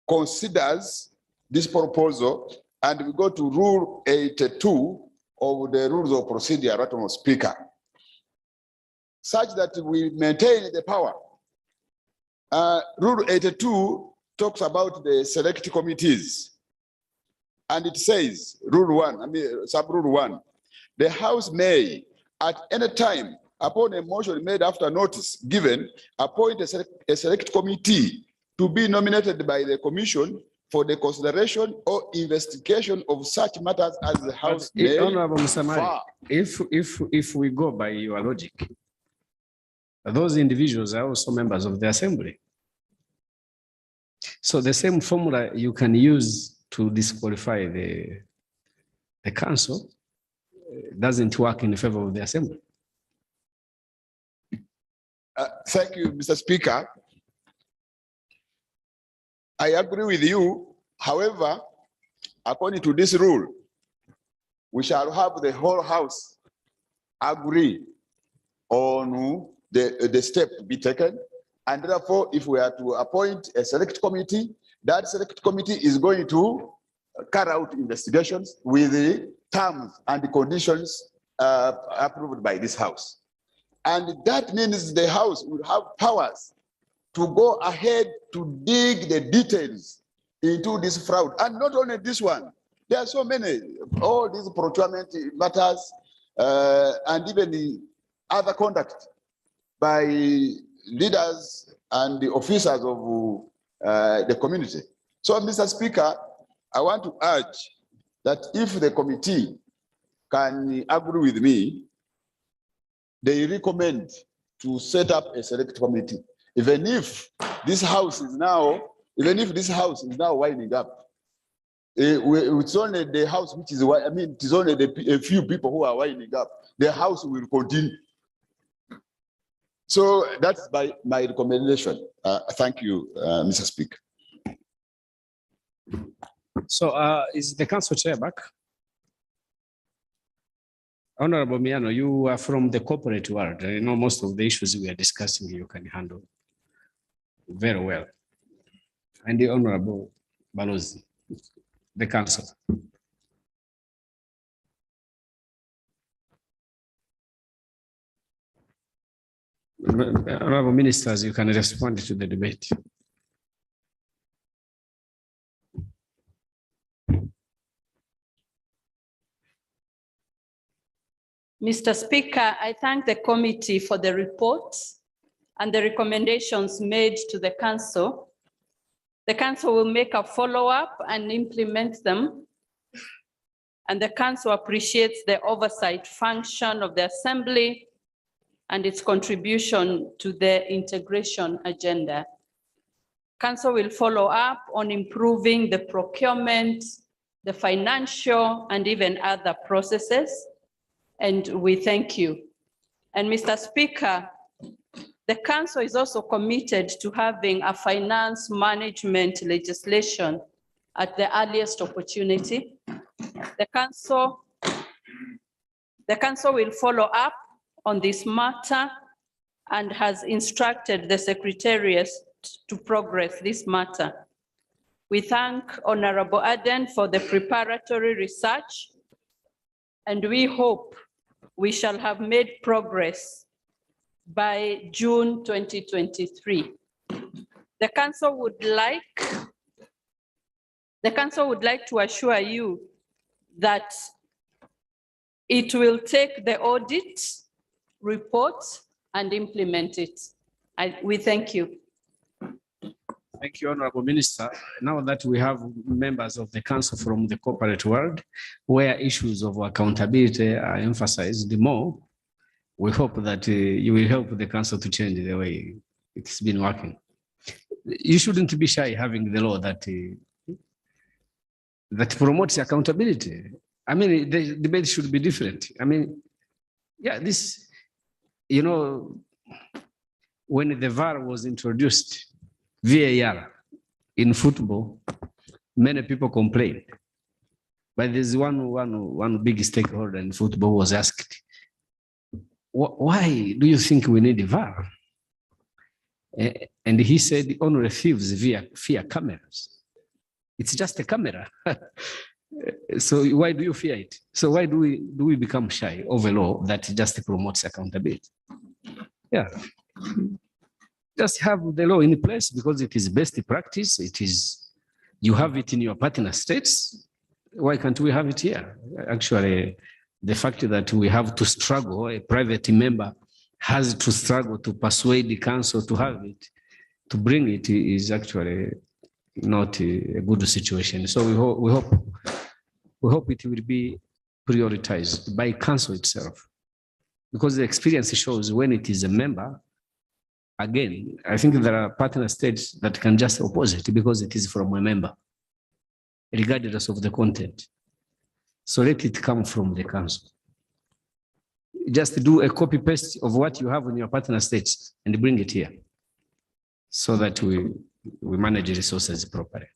considers this proposal and we go to Rule 82 of the Rules of Procedure, Honorable Speaker, such that we maintain the power. Rule 82 talks about the select committees, and it says, Rule 1, Sub-Rule 1, the House may, at any time, upon a motion made after notice given, appoint a select committee to be nominated by the commission for the consideration or investigation of such matters as the House may Honorable Musamali, refer. if we go by your logic, those individuals are also members of the assembly. So the same formula you can use to disqualify the council doesn't work in favor of the assembly. Thank you, Mr. Speaker. I agree with you. However, according to this rule, we shall have the whole House agree on the step to be taken. And therefore, if we are to appoint a select committee, that select committee is going to carry out investigations with the terms and the conditions approved by this House. And that means the House will have powers to go ahead to dig the details into this fraud. And not only this one, there are so many, all these procurement matters and even the other conduct by leaders and the officers of the community. So, Mr. Speaker, I want to urge that if the committee can agree with me, they recommend to set up a select committee. Even if this house is now winding up, it's only the house which is, I mean, it is only a few people who are winding up. The house will continue. So that's my recommendation. Thank you, Mr. Speaker. So is the council chair back? Honorable Miano, you are from the corporate world. I know most of the issues we are discussing you can handle very well. And the Honorable Balozi, the council. Honorable ministers, you can respond to the debate. Mr. Speaker, I thank the committee for the report and the recommendations made to the council. The council will make a follow-up and implement them. And the council appreciates the oversight function of the assembly and its contribution to the integration agenda. Council will follow up on improving the procurement, the financial, and even other processes. And we thank you. And Mr. Speaker, the council is also committed to having a finance management legislation at the earliest opportunity. The council will follow up on this matter and has instructed the Secretariat to progress this matter. We thank Honorable Aden for the preparatory research, and we hope we shall have made progress by June 2023. The council would like to assure you that it will take the audit report and implement it. We thank you. Thank you, Honorable Minister. Now that we have members of the council from the corporate world, where issues of accountability are emphasized more, we hope that you will help the council to change the way it's been working. You shouldn't be shy having the law that promotes accountability. I mean, the debate should be different. I mean, yeah, this, you know, when the VAR was introduced, VAR in football, many people complained. But there's one big stakeholder in football was asked, why do you think we need a VAR? And he said, only thieves fear cameras. It's just a camera. So why do you fear it? So why do we become shy of a law that just promotes accountability? Yeah. Just have the law in place because it is best practice. It is, you have it in your partner states. Why can't we have it here? Actually, the fact that we have to struggle, a private member has to struggle to persuade the council to have it, to bring it is actually not a good situation. So we hope it will be prioritized by council itself, because the experience shows when it is a member, again, I think there are partner states that can just oppose it because it is from a member, regardless of the content. So let it come from the council. Just do a copy paste of what you have in your partner states and bring it here so that we manage resources properly.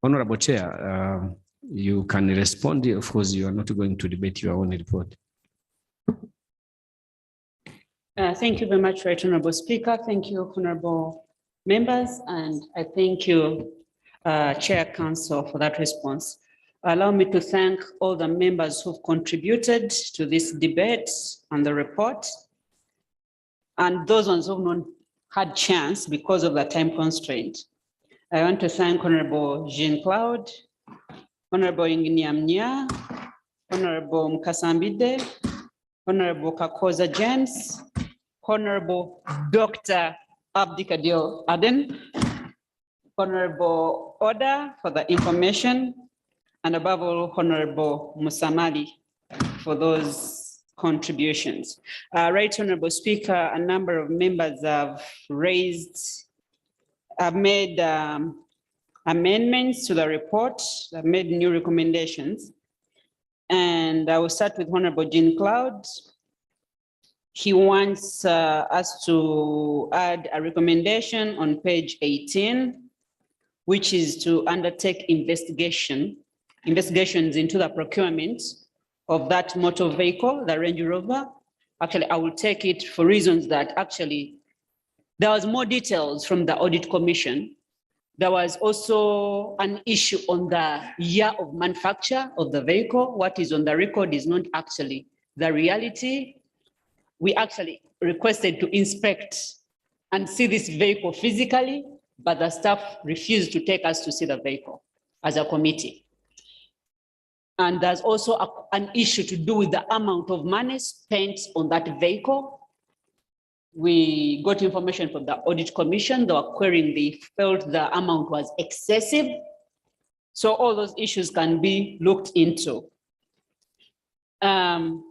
Honorable Chair, you can respond. Of course, you are not going to debate your own report. Thank you very much, Right Honorable Speaker. Thank you, honorable members, and I thank you, Chair Council, for that response. Allow me to thank all the members who've contributed to this debate and the report, and those ones who've not had chance because of the time constraint. I want to thank Honorable Jean Claude, Honorable Engineer Mnya, Honorable Mkasambide, Honorable Kakoza James, Honorable Dr. Abdikadir Aden, Honorable Oda for the information, and above all, Honorable Musamali for those contributions. Right Honorable Speaker, a number of members have made amendments to the report, have made new recommendations. And I will start with Honorable Jean Claude. He wants us to add a recommendation on page 18, which is to undertake investigations into the procurement of that motor vehicle, the Range Rover. Actually, I will take it for reasons that actually there was more details from the audit commission. There was also an issue on the year of manufacture of the vehicle. What is on the record is not actually the reality. We actually requested to inspect and see this vehicle physically, but the staff refused to take us to see the vehicle as a committee. And there's also an issue to do with the amount of money spent on that vehicle. We got information from the audit commission. They were querying, they felt the amount was excessive. So all those issues can be looked into. And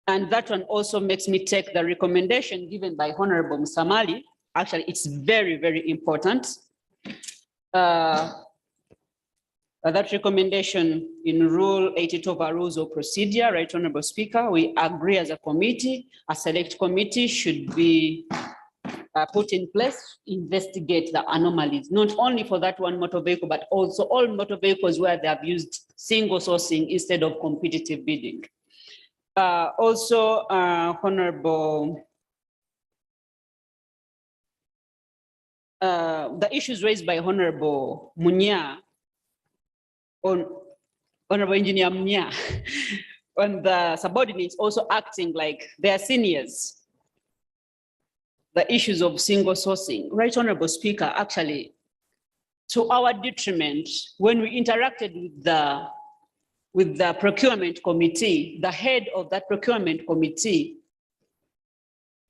that one also makes me take the recommendation given by Honorable Musamali. Actually, it's very, very important. That recommendation in Rule 82 of our Rules of Procedure, Right Honorable Speaker, we agree as a committee, a select committee should be put in place, investigate the anomalies, not only for that one motor vehicle, but also all motor vehicles where they have used single sourcing instead of competitive bidding. Also, Honorable, the issues raised by Honorable Mnya, Honorable Engineer Mnya, on the subordinates also acting like they are seniors. The issues of single sourcing. Right Honorable Speaker, actually, to our detriment, when we interacted with the procurement committee, the head of that procurement committee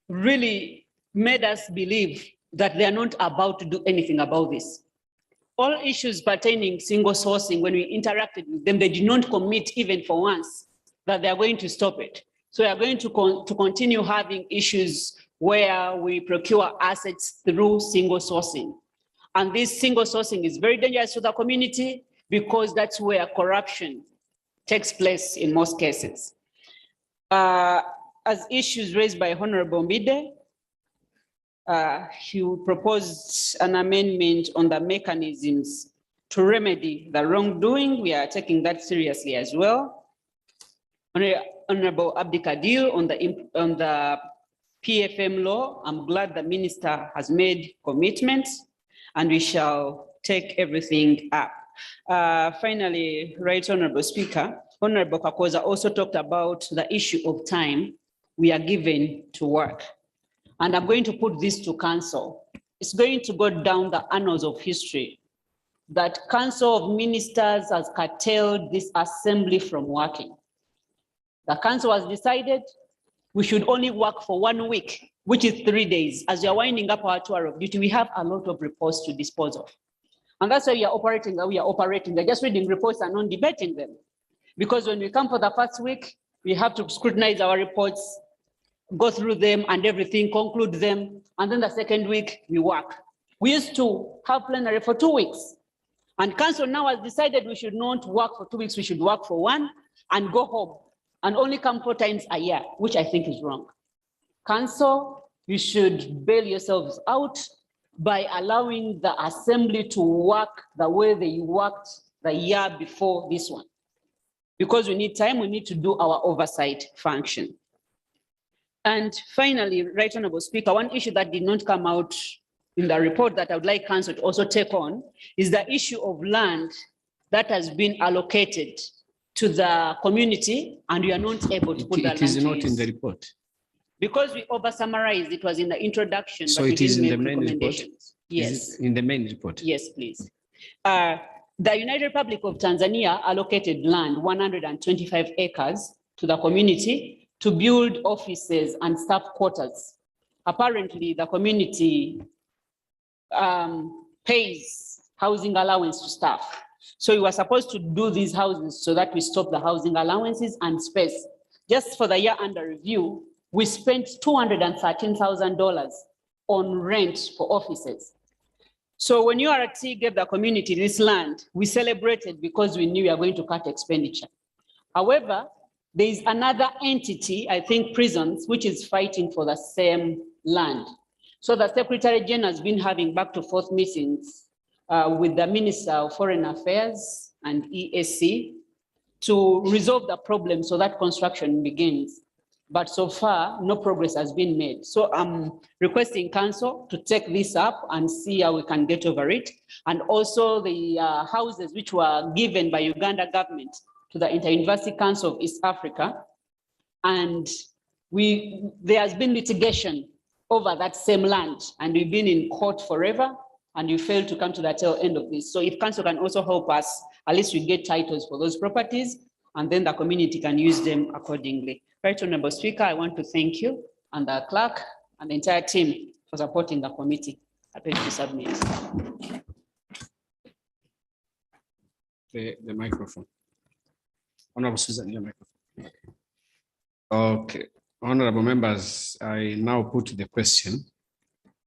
really made us believe that they are not about to do anything about this. All issues pertaining single sourcing, when we interacted with them, they did not commit even for once that they are going to stop it. So we are going to continue having issues where we procure assets through single sourcing. And this single sourcing is very dangerous to the community because that's where corruption takes place in most cases. As issues raised by Honorable Mbide, he proposed an amendment on the mechanisms to remedy the wrongdoing. We are taking that seriously as well. Honorable Abdikadir on the PFM law, I'm glad the minister has made commitments and we shall take everything up. Finally, Right Honorable Speaker, Honorable Kakoza also talked about the issue of time we are given to work. And I'm going to put this to council. It's going to go down the annals of history that Council of Ministers has curtailed this assembly from working. The council has decided we should only work for 1 week, which is 3 days. As we are winding up our tour of duty, we have a lot of reports to dispose of. And that's why we are operating the way we are operating. They're just reading reports and not debating them. Because when we come for the first week, we have to scrutinize our reports, go through them and everything, conclude them. And then the second week, we work. We used to have plenary for 2 weeks. And council now has decided we should not work for 2 weeks, we should work for 1 and go home and only come 4 times a year, which I think is wrong. Council, you should bail yourselves out by allowing the assembly to work the way they worked the year before this one. Because we need time, we need to do our oversight function. And finally, Right Honorable Speaker, one issue that did not come out in the report that I would like council to also take on is the issue of land that has been allocated to the community and we are not able to put the land It is to not in use. the report. Because we over summarized, it was in the introduction. So but we it is didn't in the make main report? recommendations. Yes. Is it in the main report? Yes, please. The United Republic of Tanzania allocated land, 125 acres, to the community to build offices and staff quarters. Apparently, the community pays housing allowance to staff. So we were supposed to do these houses so that we stop the housing allowances and space. Just for the year under review, we spent $213,000 on rent for offices. So when URT gave the community this land, we celebrated because we knew we are going to cut expenditure. However, there is another entity, I think prisons, which is fighting for the same land. So the Secretary General has been having back to forth meetings with the Minister of Foreign Affairs and EAC to resolve the problem so that construction begins. But so far, no progress has been made. So I'm requesting council to take this up and see how we can get over it. And also the houses which were given by Uganda government to the Inter-University Council of East Africa. And there has been litigation over that same land and we've been in court forever and you failed to come to the tail end of this. So if council can also help us, at least we get titles for those properties and then the community can use them accordingly. Right Honorable Speaker, I want to thank you and the clerk and the entire team for supporting the committee. I beg to submit. The microphone. Honorable Susan, your microphone. Okay, honorable members, I now put the question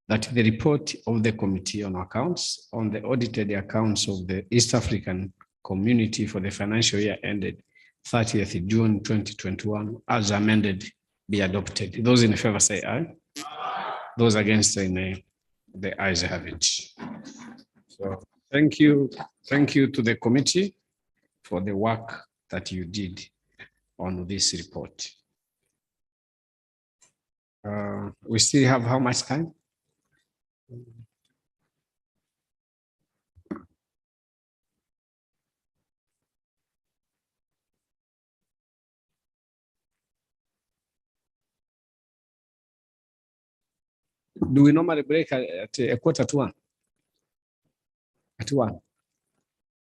that the report of the Committee on Accounts on the audited accounts of the East African Community for the financial year ended 30th June 2021 as amended be adopted. Those in favor say aye. Those against say nay. The ayes have it. So thank you to the committee for the work that you did on this report. We still have how much time? Do we normally break at a 1:45? At 1?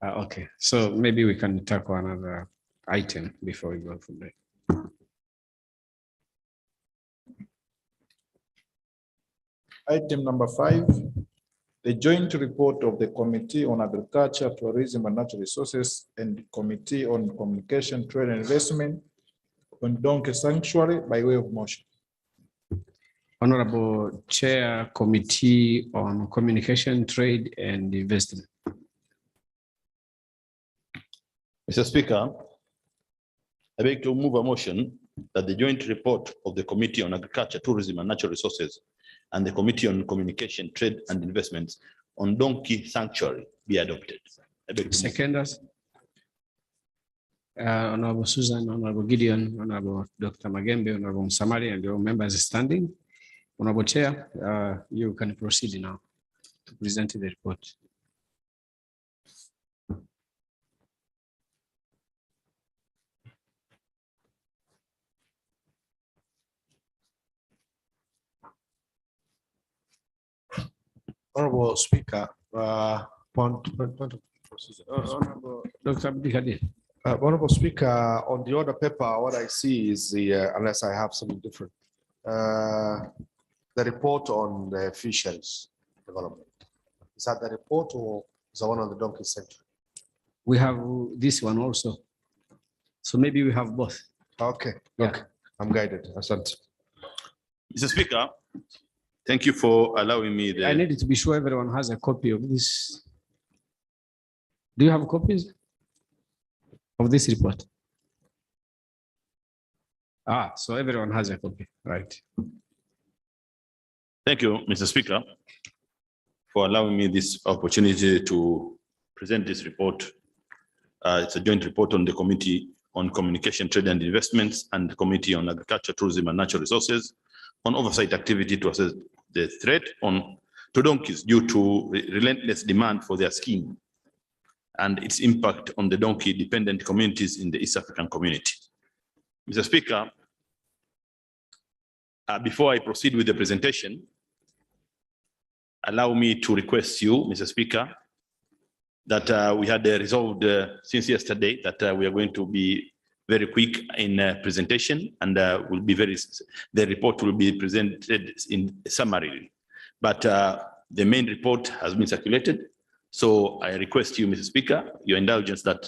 Okay, so maybe we can tackle another item before we go for break. Item number 5, the joint report of the Committee on Agriculture, Tourism and Natural Resources and Committee on Communication, Trade and Investment on Donkey Sanctuary by way of motion. Honorable Chair, Committee on Communication, Trade and Investment. Mr. Speaker, I beg to move a motion that the joint report of the Committee on Agriculture, Tourism and Natural Resources and the Committee on Communication, Trade and Investments on Donkey Sanctuary be adopted. I beg to Seconders. Honorable Susan, Honorable Gideon, Honorable Dr. Magembe, Honorable Msamali, and your members standing. Honorable Chair, you can proceed now to present the report. Honorable Speaker, point of procedure. Honorable Dr. Abdikadir. Honorable Speaker, on the order paper, what I see is unless I have something different, the report on the fisheries development. Is that the report or is the one on the donkey sector? We have this one also. So maybe we have both. Okay, Yeah. okay, I'm guided. Asante. Mr. Speaker, thank you for allowing me I the, need to be sure everyone has a copy of this. Do you have copies of this report? Ah, so everyone has a copy, right? thank you, Mr. Speaker, for allowing me this opportunity to present this report. It's a joint report on the Committee on Communication, Trade and Investments and the Committee on Agriculture, Tourism and Natural Resources on oversight activity to assess the threat to donkeys due to relentless demand for their skin and its impact on the donkey dependent communities in the East African community. Mr. Speaker, before I proceed with the presentation, allow me to request you, Mr. Speaker, that we had resolved since yesterday that we are going to be very quick in presentation and will be the report will be presented in summary. But the main report has been circulated. So I request you, Mr. Speaker, your indulgence that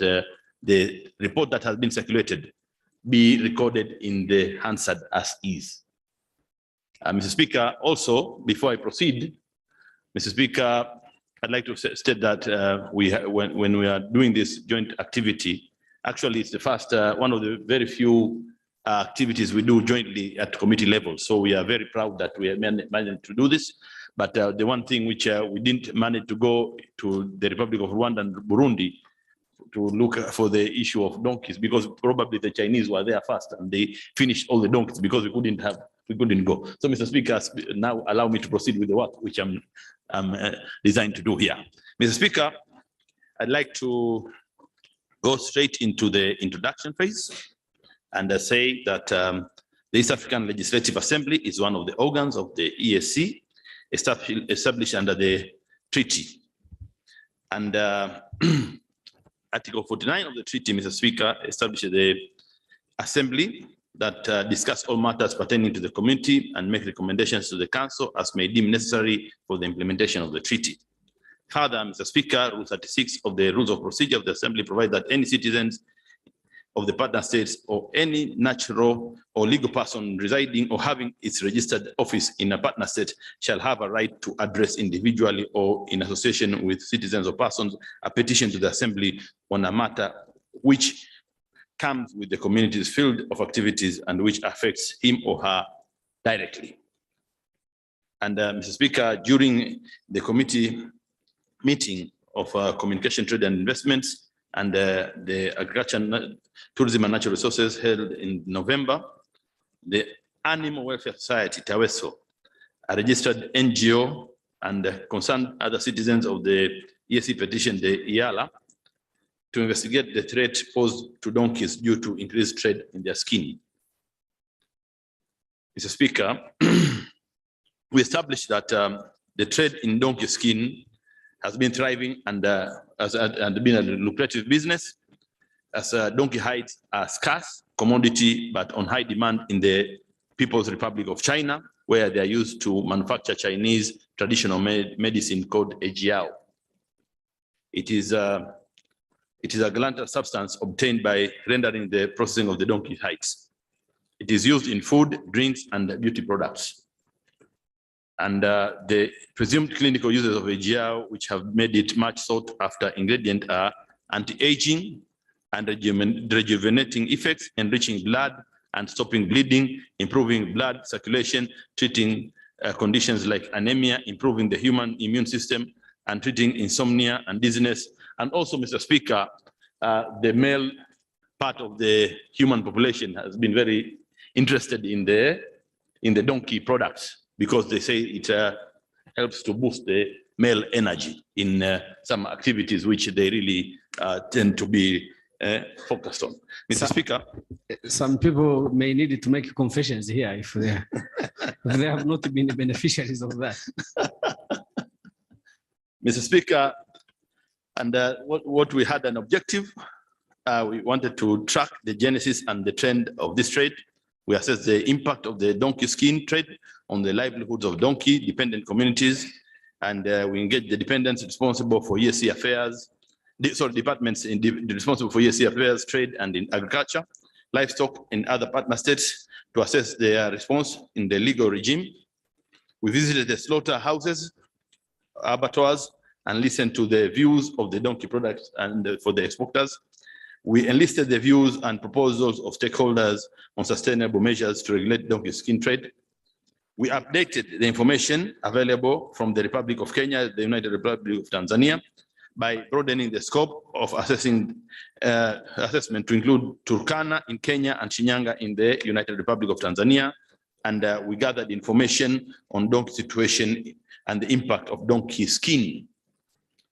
the report that has been circulated be recorded in the Hansard as is. Mr. Speaker, also, before I proceed, Mr. Speaker, I'd like to state that when we are doing this joint activity, actually it's the first, one of the very few activities we do jointly at committee level. So we are very proud that we have managed to do this. But the one thing which we didn't manage to go to the Republic of Rwanda and Burundi to look for the issue of donkeys, because probably the Chinese were there first and they finished all the donkeys because we couldn't go. So Mr. Speaker, now allow me to proceed with the work which I'm designed to do here. Mr. Speaker, I'd like to go straight into the introduction phase and say that the East African Legislative Assembly is one of the organs of the EAC established under the treaty. And Article 49 of the treaty, Mr. Speaker, establishes the assembly that discuss all matters pertaining to the community and make recommendations to the council as may deem necessary for the implementation of the treaty. Further, Mr. Speaker, Rule 36 of the Rules of Procedure of the Assembly provide that any citizens of the partner states or any natural or legal person residing or having its registered office in a partner state shall have a right to address individually or in association with citizens or persons a petition to the Assembly on a matter which comes with the community's field of activities and which affects him or her directly. And Mr. Speaker, during the committee meeting of Communication, Trade and Investments and the Agriculture, Tourism and Natural Resources held in November, the Animal Welfare Society, TAWESO, a registered NGO and concerned other citizens of the EAC petition, the EALA, to investigate the threat posed to donkeys due to increased trade in their skin. Mr. Speaker, we established that the trade in donkey skin has been thriving and been a lucrative business, as donkey hides are scarce commodity, but on high demand in the People's Republic of China, where they are used to manufacture Chinese traditional medicine called ejiao. It is a glandular substance obtained by rendering the processing of the donkey hides. It is used in food, drinks, and beauty products. And the presumed clinical uses of ejiao, which have made it much sought after ingredient, are anti-aging and rejuvenating effects, enriching blood and stopping bleeding, improving blood circulation, treating conditions like anemia, improving the human immune system, and treating insomnia and dizziness. And also, Mr. Speaker, the male part of the human population has been very interested in the donkey products because they say it helps to boost the male energy in some activities which they really tend to be focused on. Mr. Speaker. Some people may need to make confessions here if they have not been the beneficiaries of that. Mr. Speaker, and what we had an objective we wanted to track the genesis and the trend of this trade. We assessed the impact of the donkey skin trade on the livelihoods of donkey dependent communities. And we engaged the dependents responsible for EAC affairs, departments responsible for EAC affairs, trade, and in agriculture, livestock, and other partner states to assess their response in the legal regime. We visited the slaughterhouses, abattoirs, and listened to the views of the donkey products and for the exporters. We enlisted the views and proposals of stakeholders on sustainable measures to regulate donkey skin trade. We updated the information available from the Republic of Kenya, the United Republic of Tanzania, by broadening the scope of assessment to include Turkana in Kenya and Shinyanga in the United Republic of Tanzania. And we gathered information on donkey situation and the impact of donkey skin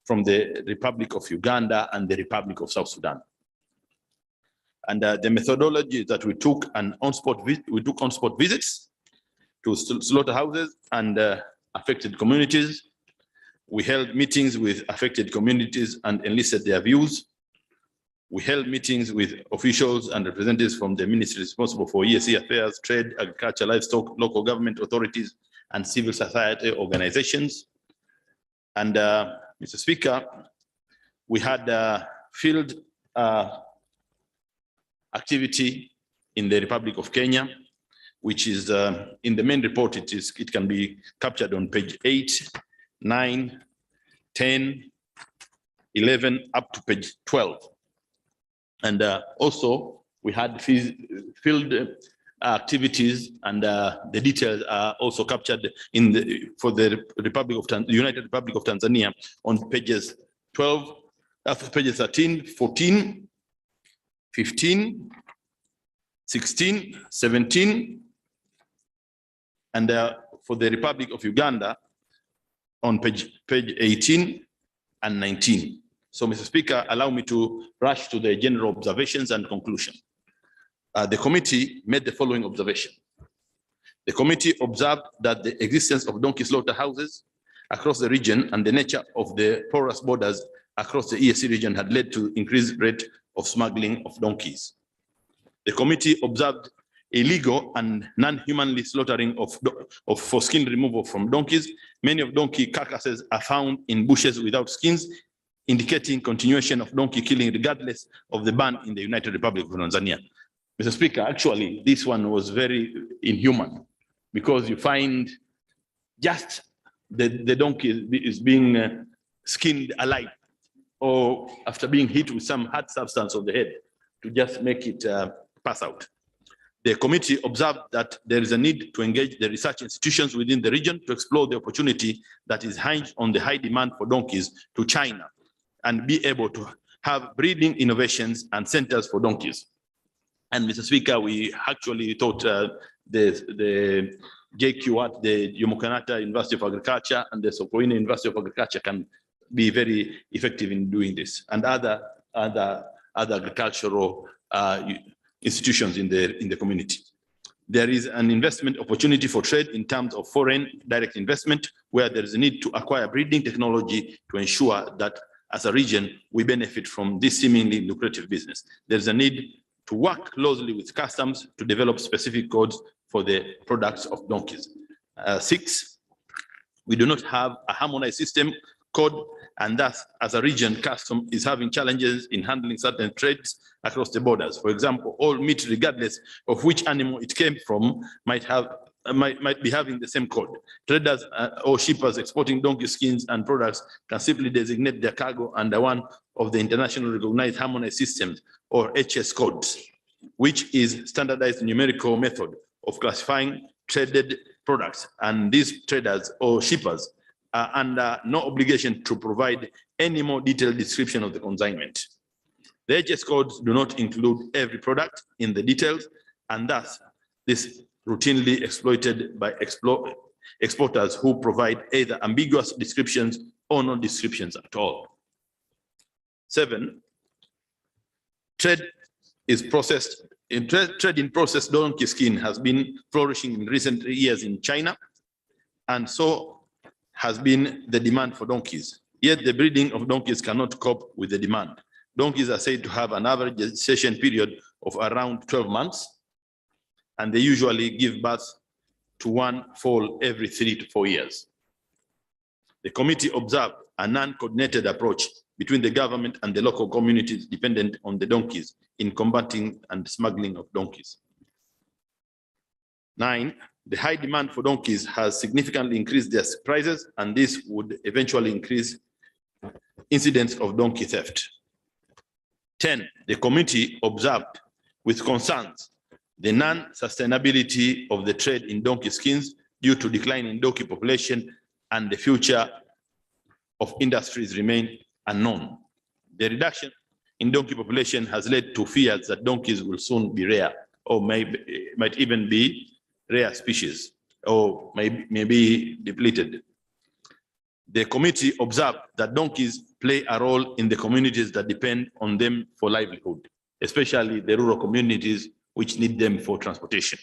from the Republic of Uganda and the Republic of South Sudan. And the methodology that we took on-spot visits to slaughterhouses and affected communities. We held meetings with affected communities and enlisted their views. We held meetings with officials and representatives from the ministry responsible for EAC affairs, trade, agriculture, livestock, local government authorities, and civil society organizations. And Mr. Speaker, we had field activity in the Republic of Kenya, which is in the main report. It can be captured on page 8, 9, 10, 11, up to page 12. And also we had field activities, and the details are also captured in for the United Republic of Tanzania on pages 12, pages 13, 14, 15, 16, 17, and for the Republic of Uganda on page 18 and 19. So, Mr. Speaker, allow me to rush to the general observations and conclusion. The committee made the following observation. The committee observed that the existence of donkey slaughterhouses across the region and the nature of the porous borders across the EAC region had led to increased rate of smuggling of donkeys. The committee observed illegal and non-humanly slaughtering for skin removal from donkeys. Many of donkey carcasses are found in bushes without skins, indicating continuation of donkey killing regardless of the ban in the United Republic of Tanzania. Mr. Speaker, actually, this one was very inhuman because you find just the donkey is being skinned alive or after being hit with some hard substance on the head to just make it pass out. The committee observed that there is a need to engage the research institutions within the region to explore the opportunity that is hinged on the high demand for donkeys to China and be able to have breeding innovations and centers for donkeys. And Mr. Speaker, we actually thought the JQ at the Jomo Kenyatta University of Agriculture and the Sokoine University of Agriculture can be very effective in doing this, and other agricultural institutions in the community. There is an investment opportunity for trade in terms of foreign direct investment, where there is a need to acquire breeding technology to ensure that as a region, we benefit from this seemingly lucrative business. There's a need to work closely with customs to develop specific codes for the products of donkeys. 6, we do not have a harmonized system code, and thus, as a region, custom is having challenges in handling certain trades across the borders. For example, all meat, regardless of which animal it came from, might be having the same code. Traders or shippers exporting donkey skins and products can simply designate their cargo under one of the international recognized harmonized systems, or HS codes, which is standardized numerical method of classifying traded products. And these traders or shippers are under no obligation to provide any more detailed description of the consignment. The HS codes do not include every product in the details, and thus this routinely exploited by exporters who provide either ambiguous descriptions or no descriptions at all. 7, trade in processed donkey skin has been flourishing in recent years in China, and so has been the demand for donkeys. Yet the breeding of donkeys cannot cope with the demand. Donkeys are said to have an average gestation period of around 12 months, and they usually give birth to one foal every 3 to 4 years. The committee observed a non-coordinated approach between the government and the local communities dependent on the donkeys in combating and smuggling of donkeys. 9, the high demand for donkeys has significantly increased their prices, and this would eventually increase incidents of donkey theft. 10, the committee observed with concerns the non-sustainability of the trade in donkey skins due to decline in donkey population, and the future of industries remain unknown. The reduction in donkey population has led to fears that donkeys will soon be rare, or might even be rare species, or may be depleted. The committee observed that donkeys play a role in the communities that depend on them for livelihood, especially the rural communities which need them for transportation.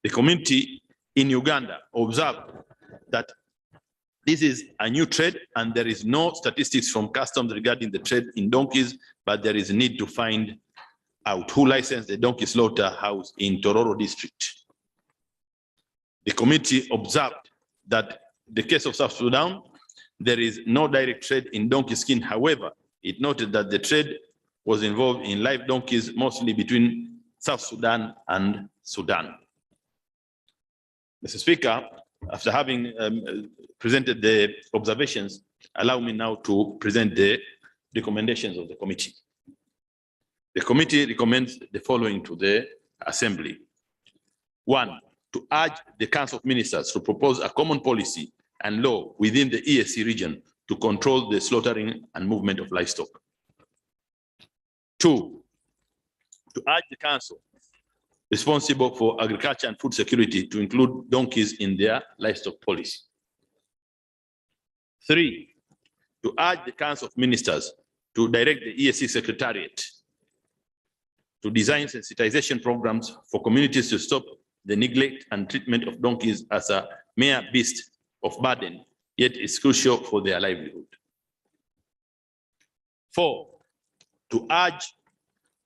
The community in Uganda observed that this is a new trade and there is no statistics from customs regarding the trade in donkeys, but there is a need to find out who licensed the donkey slaughter house in Tororo district. The committee observed that the case of South Sudan, there is no direct trade in donkey skin. However, it noted that the trade was involved in live donkeys, mostly between South Sudan and Sudan. Mr. Speaker, after having presented the observations, allow me now to present the recommendations of the committee. The committee recommends the following to the Assembly. 1, to urge the Council of Ministers to propose a common policy and law within the EAC region to control the slaughtering and movement of livestock. 2, to urge the Council responsible for agriculture and food security to include donkeys in their livestock policy. 3, to urge the Council of Ministers to direct the EAC Secretariat to design sensitization programs for communities to stop the neglect and treatment of donkeys as a mere beast of burden, yet is crucial for their livelihood. 4, to urge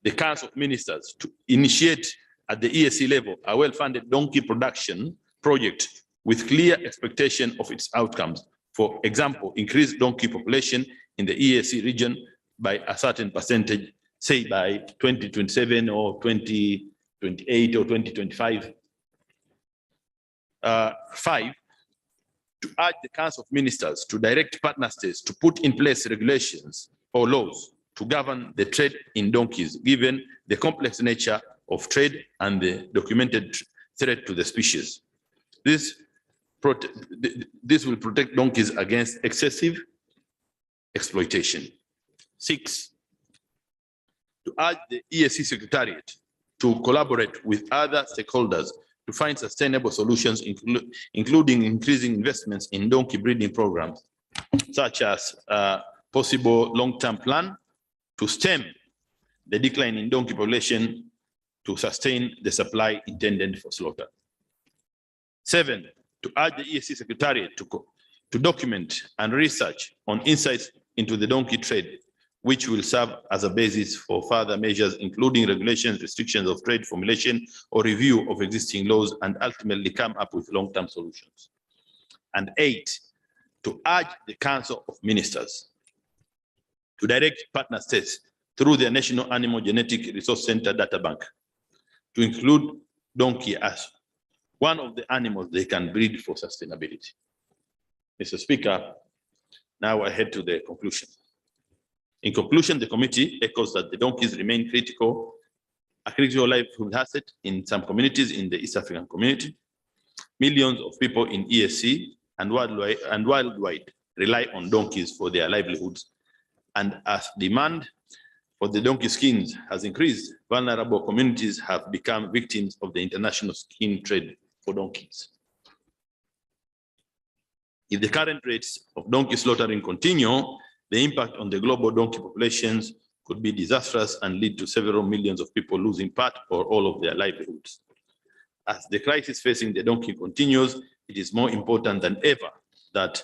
the Council of Ministers to initiate at the EAC level a well-funded donkey production project with clear expectation of its outcomes. For example, increase donkey population in the EAC region by a certain percentage, say by 2027 or 2028 or 2025. 5, to urge the Council of Ministers to direct partner states to put in place regulations or laws to govern the trade in donkeys, given the complex nature of trade and the documented threat to the species. This will protect donkeys against excessive exploitation. 6, to urge the EAC Secretariat to collaborate with other stakeholders to find sustainable solutions, including increasing investments in donkey breeding programs, such as a possible long-term plan to stem the decline in donkey population to sustain the supply intended for slaughter. 7, to urge the EAC Secretariat to document and research on insights into the donkey trade, which will serve as a basis for further measures, including regulations, restrictions of trade formulation, or review of existing laws, and ultimately come up with long-term solutions. And 8, to urge the Council of Ministers to direct partner states through their National Animal Genetic Resource Center data bank to include donkey as one of the animals they can breed for sustainability. Mr. Speaker, now I head to the conclusion. In conclusion, the committee echoes that the donkeys remain a critical livelihood asset in some communities in the East African community. Millions of people in EAC and worldwide rely on donkeys for their livelihoods. And as demand for the donkey skins has increased, vulnerable communities have become victims of the international skin trade for donkeys. If the current rates of donkey slaughtering continue, the impact on the global donkey populations could be disastrous and lead to several millions of people losing part or all of their livelihoods. As the crisis facing the donkey continues, it is more important than ever that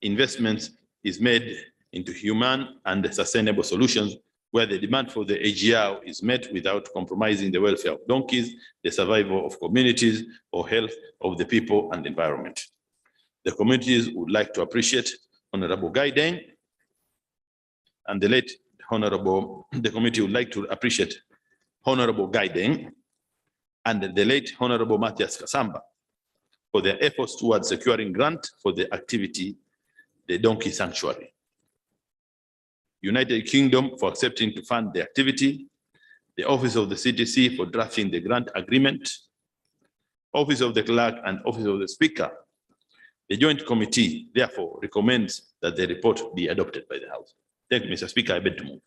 investments is made into human and sustainable solutions where the demand for the AGR is met without compromising the welfare of donkeys, the survival of communities, or health of the people and environment. The communities would like to appreciate Honorable Gaiden and the late Honorable, the committee would like to appreciate Honorable Gaiden and the late Honorable Matthias Kasamba for their efforts towards securing grant for the activity, the Donkey Sanctuary. United Kingdom for accepting to fund the activity, the Office of the CTC for drafting the grant agreement, Office of the Clerk and Office of the Speaker. The Joint Committee therefore recommends that the report be adopted by the House. Thank you, Mr. Speaker. I beg to move.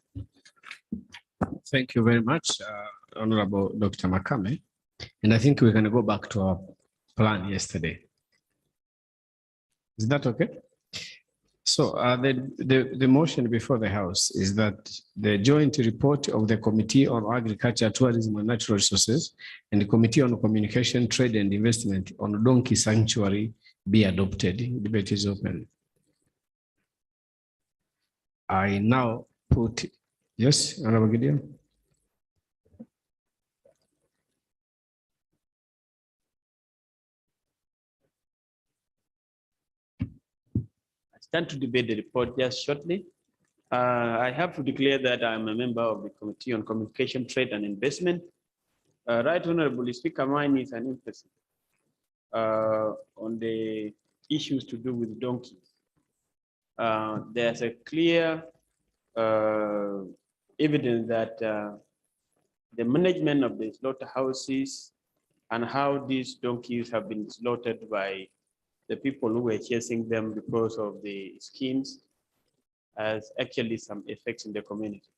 Thank you very much, Honorable Dr. Makame. And I think we're going to go back to our plan yesterday. Is that okay? So the motion before the House is that the joint report of the Committee on Agriculture, Tourism and Natural Resources and the Committee on Communication, Trade and Investment on Donkey Sanctuary be adopted. Debate is open. I now put, yes, Honorable Gideon. Stand to debate the report just shortly. I have to declare that I'm a member of the Committee on Communication, Trade and Investment. Right Honorable Speaker, mine is an interest on the issues to do with donkeys. There's a clear evidence that the management of the slaughterhouses and how these donkeys have been slaughtered by the people who were chasing them because of the schemes has actually some effects in the community.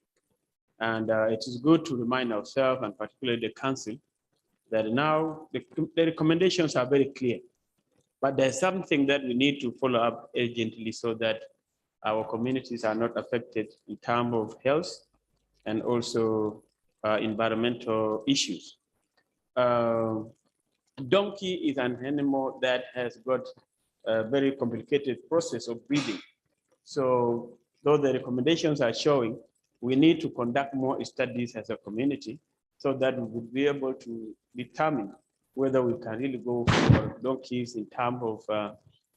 And it is good to remind ourselves, and particularly the council, that now the recommendations are very clear, but there's something that we need to follow up urgently so that our communities are not affected in terms of health and also environmental issues. Donkey is an animal that has got a very complicated process of breeding. So though the recommendations are showing, we need to conduct more studies as a community so that we will be able to determine whether we can really go for donkeys in terms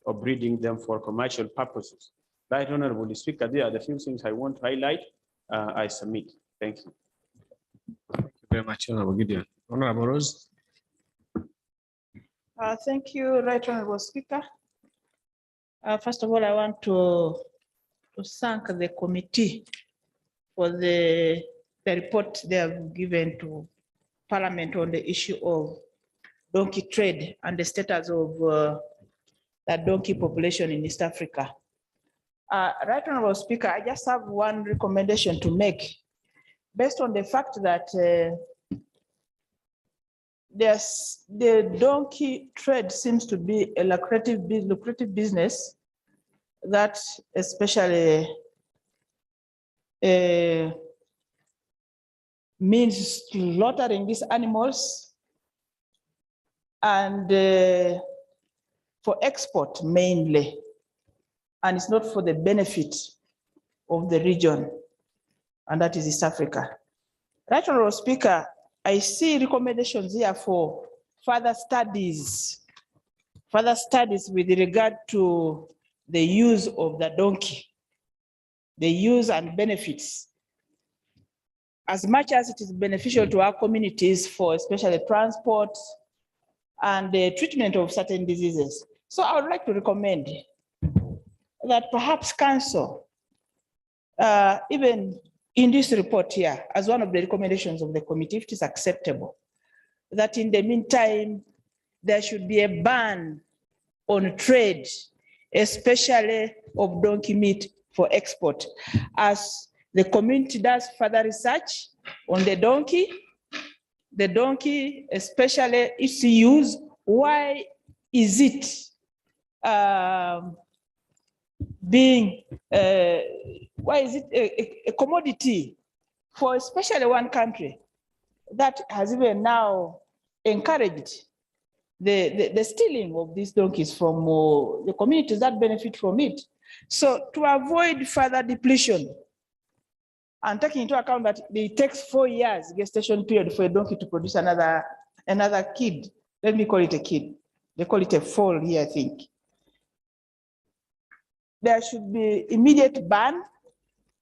of breeding them for commercial purposes. Right, Honorable Speaker, there are the few things I want to highlight. I submit. Thank you. Thank you very much, Honorable Gideon. Honorable Rose. Thank you, Right Honorable Speaker. First of all, I want to thank the committee for the report they have given to Parliament on the issue of donkey trade and the status of the donkey population in East Africa. Right Honorable Speaker, I just have one recommendation to make based on the fact that the donkey trade seems to be a lucrative business that especially means slaughtering these animals and for export mainly, and it's not for the benefit of the region, and that is East Africa. Right Honorable Speaker, I see recommendations here for further studies with regard to the use of the donkey, the use and benefits. As much as it is beneficial to our communities for especially transport and the treatment of certain diseases. So I would like to recommend that perhaps council, even in this report here, as one of the recommendations of the committee, if it is acceptable, that in the meantime, there should be a ban on trade, especially of donkey meat for export. As the community does further research on the donkey, especially its use, why is it why is it a commodity for especially one country that has even now encouraged the stealing of these donkeys from the communities that benefit from it? So to avoid further depletion And taking into account that it takes 4 years gestation period for a donkey to produce another kid. Let me call it a kid. They call it a foal here, I think. There should be immediate ban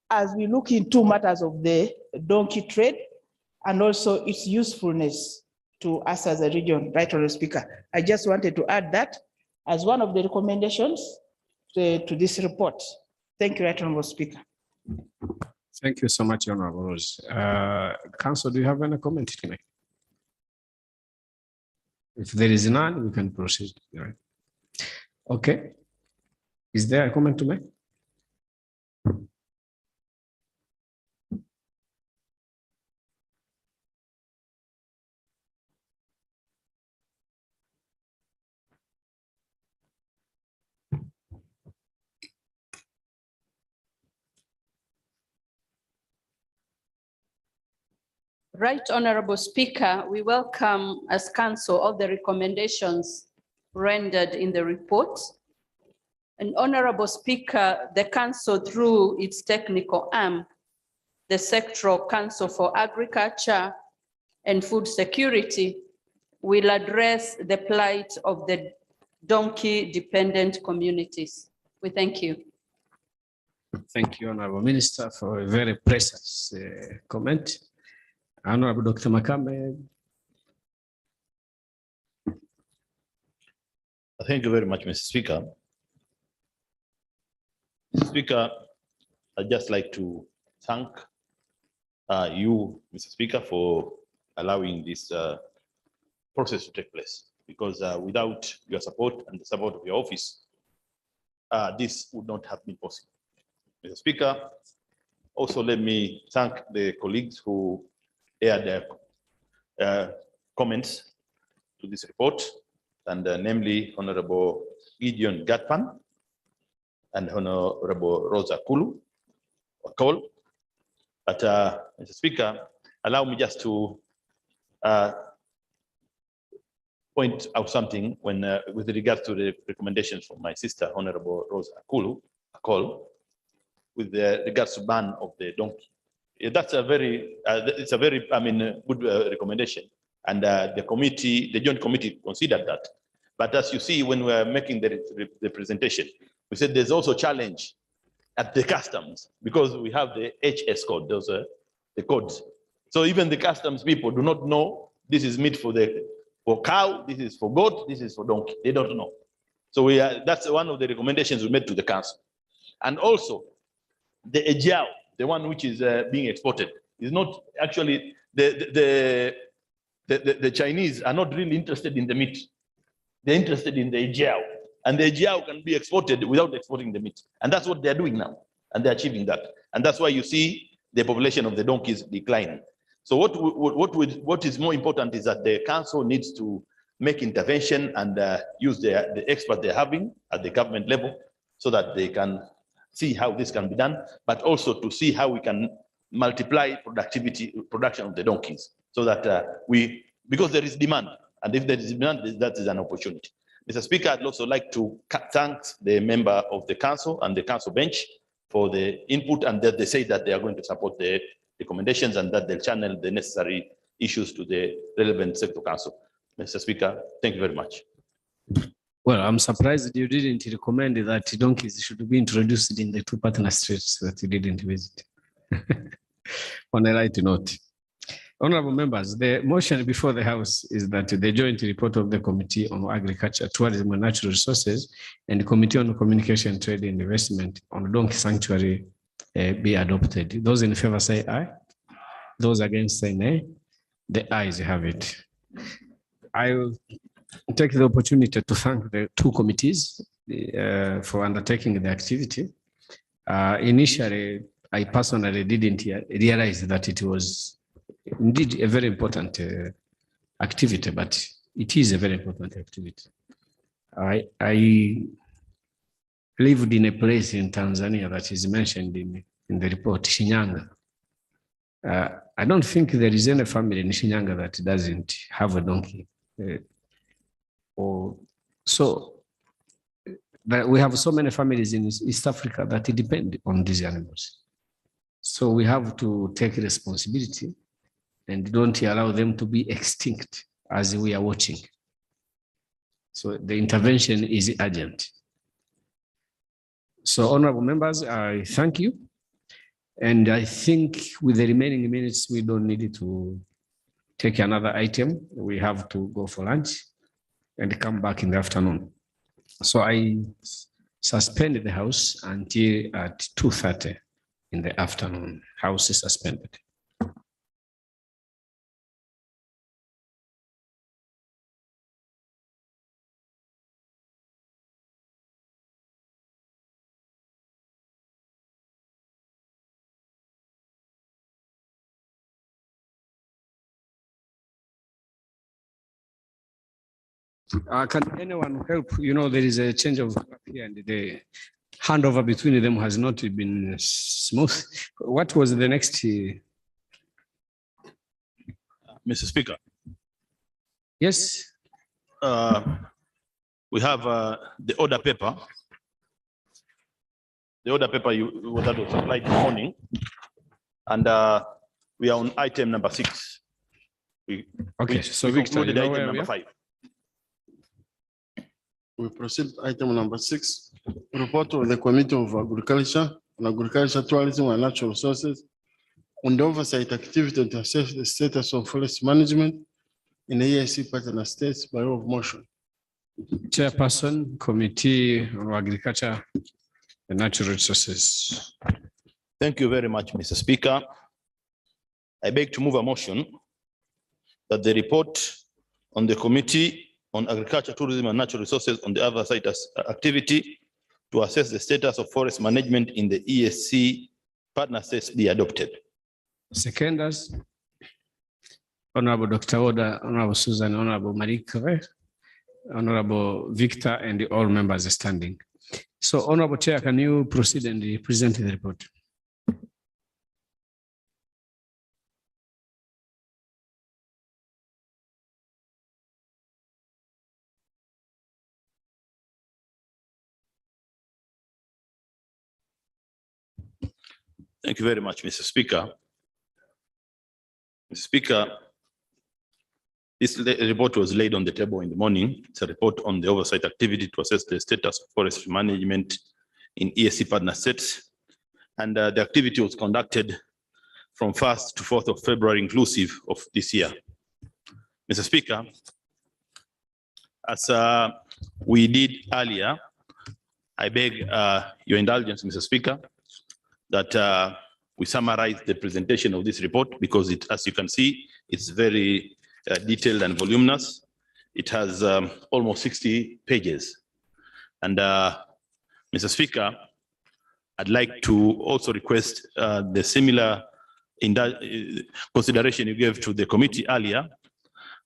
as we look into matters of the donkey trade and also its usefulness to us as a region, Right Honourable Speaker. I just wanted to add that as one of the recommendations to this report. Thank you, Right Honourable Speaker. Thank you so much, Honourable Rose. Council, do you have any comment to make? If there is none, we can proceed. All right. Okay. Is there a comment to make? Right Honorable Speaker, we welcome as council all the recommendations rendered in the report. And Honorable Speaker, the council through its technical arm, the Sectoral Council for Agriculture and Food Security, will address the plight of the donkey-dependent communities. We thank you. Thank you, Honorable Minister, for a very precise comment. Honorable Dr. Makame. Thank you very much, Mr. Speaker. Mr. Speaker, I'd just like to thank you, Mr. Speaker, for allowing this process to take place, because without your support and the support of your office, this would not have been possible. Mr. Speaker, also let me thank the colleagues who aired their comments to this report, and namely Honorable Gideon Gatpan and Honorable Rosa Kulu. But Mr. Speaker, allow me just to point out something when with regard to the recommendations from my sister, Honorable Rosa Kulu, with regards to ban of the donkey. That's a very, it's a very, good recommendation. And the joint committee considered that. But as you see, when we're making the presentation, we said there's also challenge at the customs, because we have the HS code, those are the codes. So even the customs people do not know this is meat for cow, this is for goat, this is for donkey. They don't know. So that's one of the recommendations we made to the council. And also the ejiao, the one which is being exported, is not actually the Chinese are not really interested in the meat. They're interested in the ejiao, and the ejiao can be exported without exporting the meat, and that's what they're doing now, and they're achieving that, and that's why you see the population of the donkeys declining. So what is more important is that the council needs to make intervention and use the experts they're having at the government level, so that they can see how this can be done, but also to see how we can multiply production of the donkeys, so that because there is demand, and if there is demand, that is an opportunity. Mr. Speaker, I'd also like to thank the member of the council and the council bench for the input, and that they say that they are going to support the recommendations and that they'll channel the necessary issues to the relevant sector council. Mr. Speaker, thank you very much. Well, I'm surprised you didn't recommend that donkeys should be introduced in the two partner states that you didn't visit. On a light note. Honorable members, the motion before the House is that the joint report of the Committee on Agriculture, Tourism and Natural Resources and the Committee on Communication, Trade and Investment on Donkey Sanctuary be adopted. Those in favor say aye. Those against say nay. The ayes have it. I will take the opportunity to thank the two committees for undertaking the activity. Initially, I personally didn't realize that it was indeed a very important activity, but it is a very important activity. I lived in a place in Tanzania that is mentioned in the report, Shinyanga. I don't think there is any family in Shinyanga that doesn't have a donkey. So we have so many families in East Africa that depend on these animals. So we have to take responsibility and don't allow them to be extinct as we are watching. So the intervention is urgent. So honorable members, I thank you. And I think with the remaining minutes, we don't need to take another item. We have to go for lunch and come back in the afternoon. So I suspended the House until at 2:30 in the afternoon. House is suspended. Can anyone help? You know, there is a change of clerk here and the handover between them has not been smooth. What was the next? Mr. Speaker. Yes. We have the order paper. The order paper that was supplied this morning. And we are on item number 6. Okay, so we Victor, concluded you know item where number we are? 5. We proceed to item number 6, report of the Committee of Agriculture and Agriculture, Tourism and Natural Resources on the oversight activity to assess the status of forest management in the EAC partner states by way of motion. Chairperson, Committee on Agriculture and Natural Resources. Thank you very much, Mr. Speaker. I beg to move a motion that the report on the Committee on Agriculture, Tourism and Natural Resources on the oversight activity to assess the status of forest management in the EAC partner states be adopted. Seconders, Honorable Dr. Oda, Honorable Susan, Honorable Marie Claire, Honorable Victor, and all members standing. So, Honorable Chair, can you proceed and present the report? Thank you very much, Mr. Speaker. Mr. Speaker, this report was laid on the table in the morning. It's a report on the oversight activity to assess the status of forest management in EAC partner states. And the activity was conducted from 1st to 4th of February, inclusive of this year. Mr. Speaker, as we did earlier, I beg your indulgence, Mr. Speaker, that we summarize the presentation of this report because it, as you can see, it's very detailed and voluminous. It has almost 60 pages. And Mr. Speaker, I'd like to also request the similar consideration you gave to the committee earlier,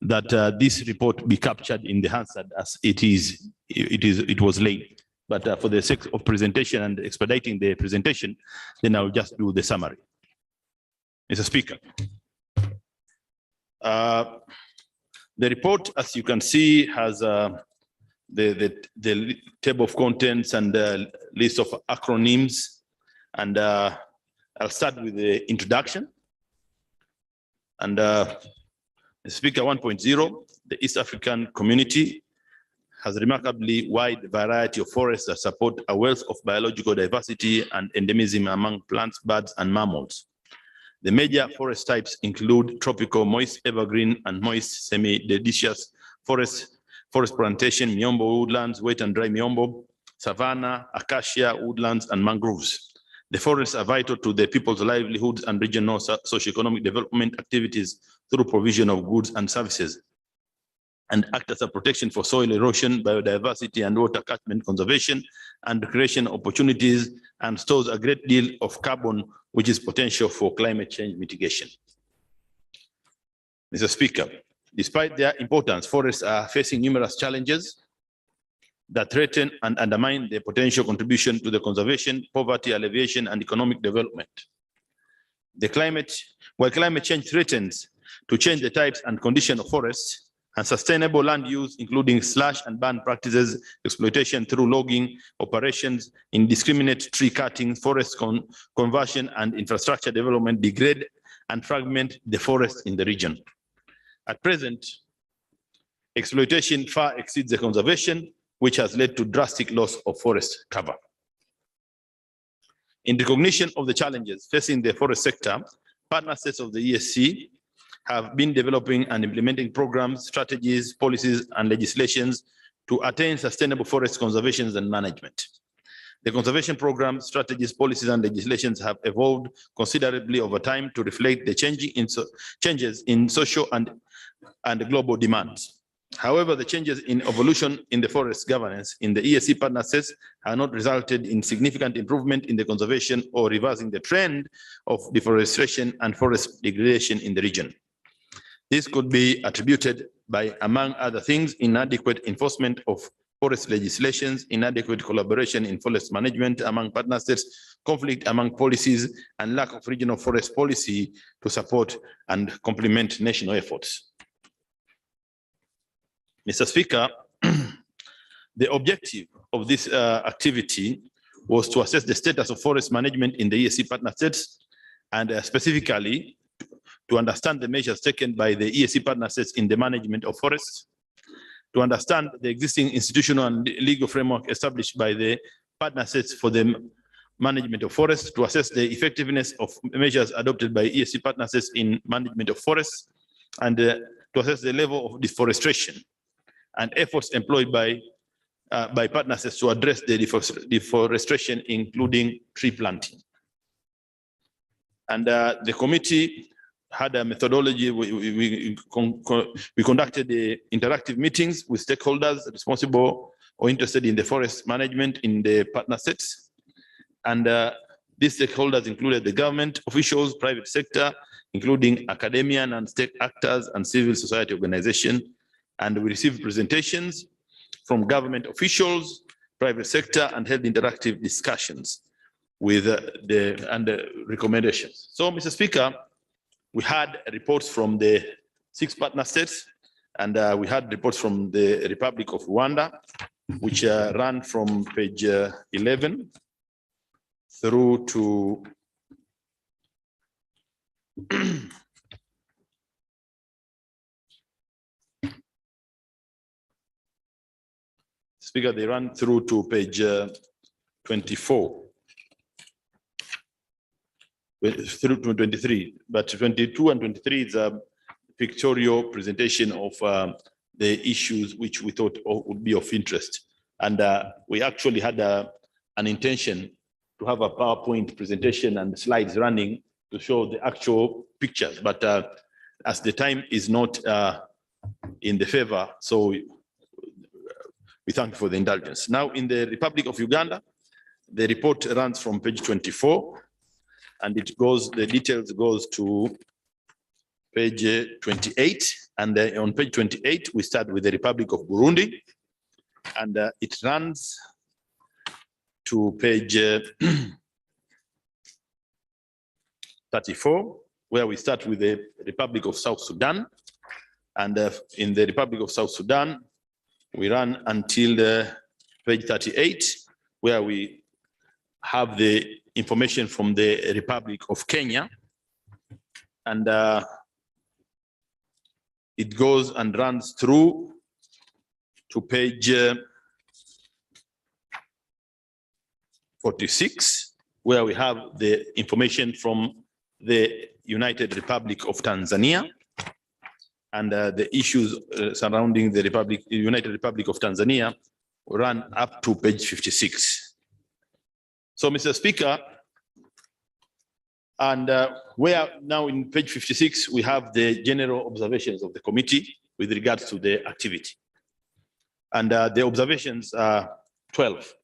that this report be captured in the Hansard as it was laid. But for the sake of presentation and expediting the presentation, then I'll just do the summary. Mr. Speaker, the report, as you can see, has the table of contents and the list of acronyms. And I'll start with the introduction. And Speaker 1.0, the East African community has a remarkably wide variety of forests that support a wealth of biological diversity and endemism among plants, birds, and mammals. The major forest types include tropical, moist evergreen, and moist semi-deciduous forests, forest plantation, miombo woodlands, wet and dry miombo, savanna, acacia woodlands, and mangroves. The forests are vital to the people's livelihoods and regional socioeconomic development activities through provision of goods and services, and act as a protection for soil erosion, biodiversity, and water catchment conservation and recreation opportunities, and stores a great deal of carbon, which is potential for climate change mitigation. Mr. Speaker, despite their importance, forests are facing numerous challenges that threaten and undermine their potential contribution to the conservation, poverty alleviation, and economic development. While climate change threatens to change the types and condition of forests, Unsustainable land use, including slash and burn practices, exploitation through logging operations, indiscriminate tree cutting, forest conversion, and infrastructure development degrade and fragment the forest in the region. At present, exploitation far exceeds the conservation, which has led to drastic loss of forest cover. In recognition of the challenges facing the forest sector, partner states of the ESC have been developing and implementing programs, strategies, policies, and legislations to attain sustainable forest conservation and management. The conservation programs, strategies, policies, and legislations have evolved considerably over time to reflect the changes in social and global demands. However, the changes in evolution in the forest governance in the ESC partner states have not resulted in significant improvement in the conservation or reversing the trend of deforestation and forest degradation in the region. This could be attributed by, among other things, inadequate enforcement of forest legislations, inadequate collaboration in forest management among partner states, conflict among policies, and lack of regional forest policy to support and complement national efforts. Mr. Speaker, the objective of this activity was to assess the status of forest management in the ESC partner states, and specifically to understand the measures taken by the ESC partner states in the management of forests, to understand the existing institutional and legal framework established by the partner states for the management of forests, to assess the effectiveness of measures adopted by ESC partner states in management of forests, and to assess the level of deforestation and efforts employed by partner states to address the deforestation, including tree planting. And the committee had a methodology. We conducted interactive meetings with stakeholders responsible or interested in the forest management in the partner states. And these stakeholders included the government officials, private sector, including academia and state actors and civil society organizations. And we received presentations from government officials, private sector, and held interactive discussions with the recommendations. So, Mr. Speaker, we had reports from the 6 partner states, and we had reports from the Republic of Rwanda, which ran from page 11 through to Speaker, they run through to page 24. Through to 23, but 22 and 23 is a pictorial presentation of the issues which we thought would be of interest. And we actually had an intention to have a PowerPoint presentation and slides running to show the actual pictures, but as the time is not in the favor, so we thank you for the indulgence. Now, in the Republic of Uganda, the report runs from page 24. And it goes, the details goes to page 28. And on page 28, we start with the Republic of Burundi. And it runs to page 34, where we start with the Republic of South Sudan. And in the Republic of South Sudan, we run until page 38, where we have the information from the Republic of Kenya, and it goes and runs through to page 46, where we have the information from the United Republic of Tanzania and the issues surrounding the United Republic of Tanzania run up to page 56. So, Mr. Speaker, and where now in page 56, we have the general observations of the committee with regards to the activity. And the observations are 12.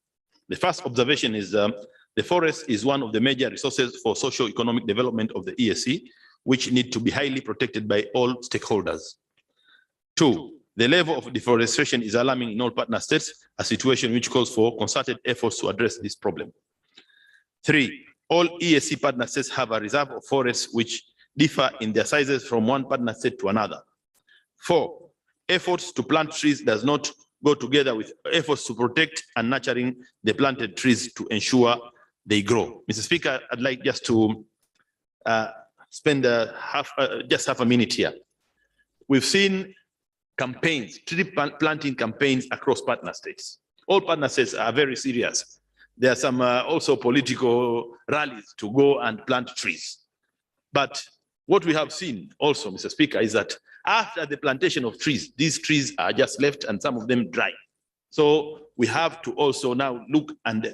The first observation is the forest is one of the major resources for socio-economic development of the ESC, which need to be highly protected by all stakeholders. 2, the level of deforestation is alarming in all partner states, a situation which calls for concerted efforts to address this problem. 3, all ESC partner states have a reserve of forests which differ in their sizes from one partner state to another. 4, efforts to plant trees does not go together with efforts to protect and nurturing the planted trees to ensure they grow. Mr. Speaker, I'd like just to spend just half a minute here. We've seen campaigns, tree planting campaigns across partner states. All partner states are very serious. There are some also political rallies to go and plant trees. But what we have seen also, Mr. Speaker, is that after the plantation of trees, these trees are just left and some of them dry. So we have to also now look and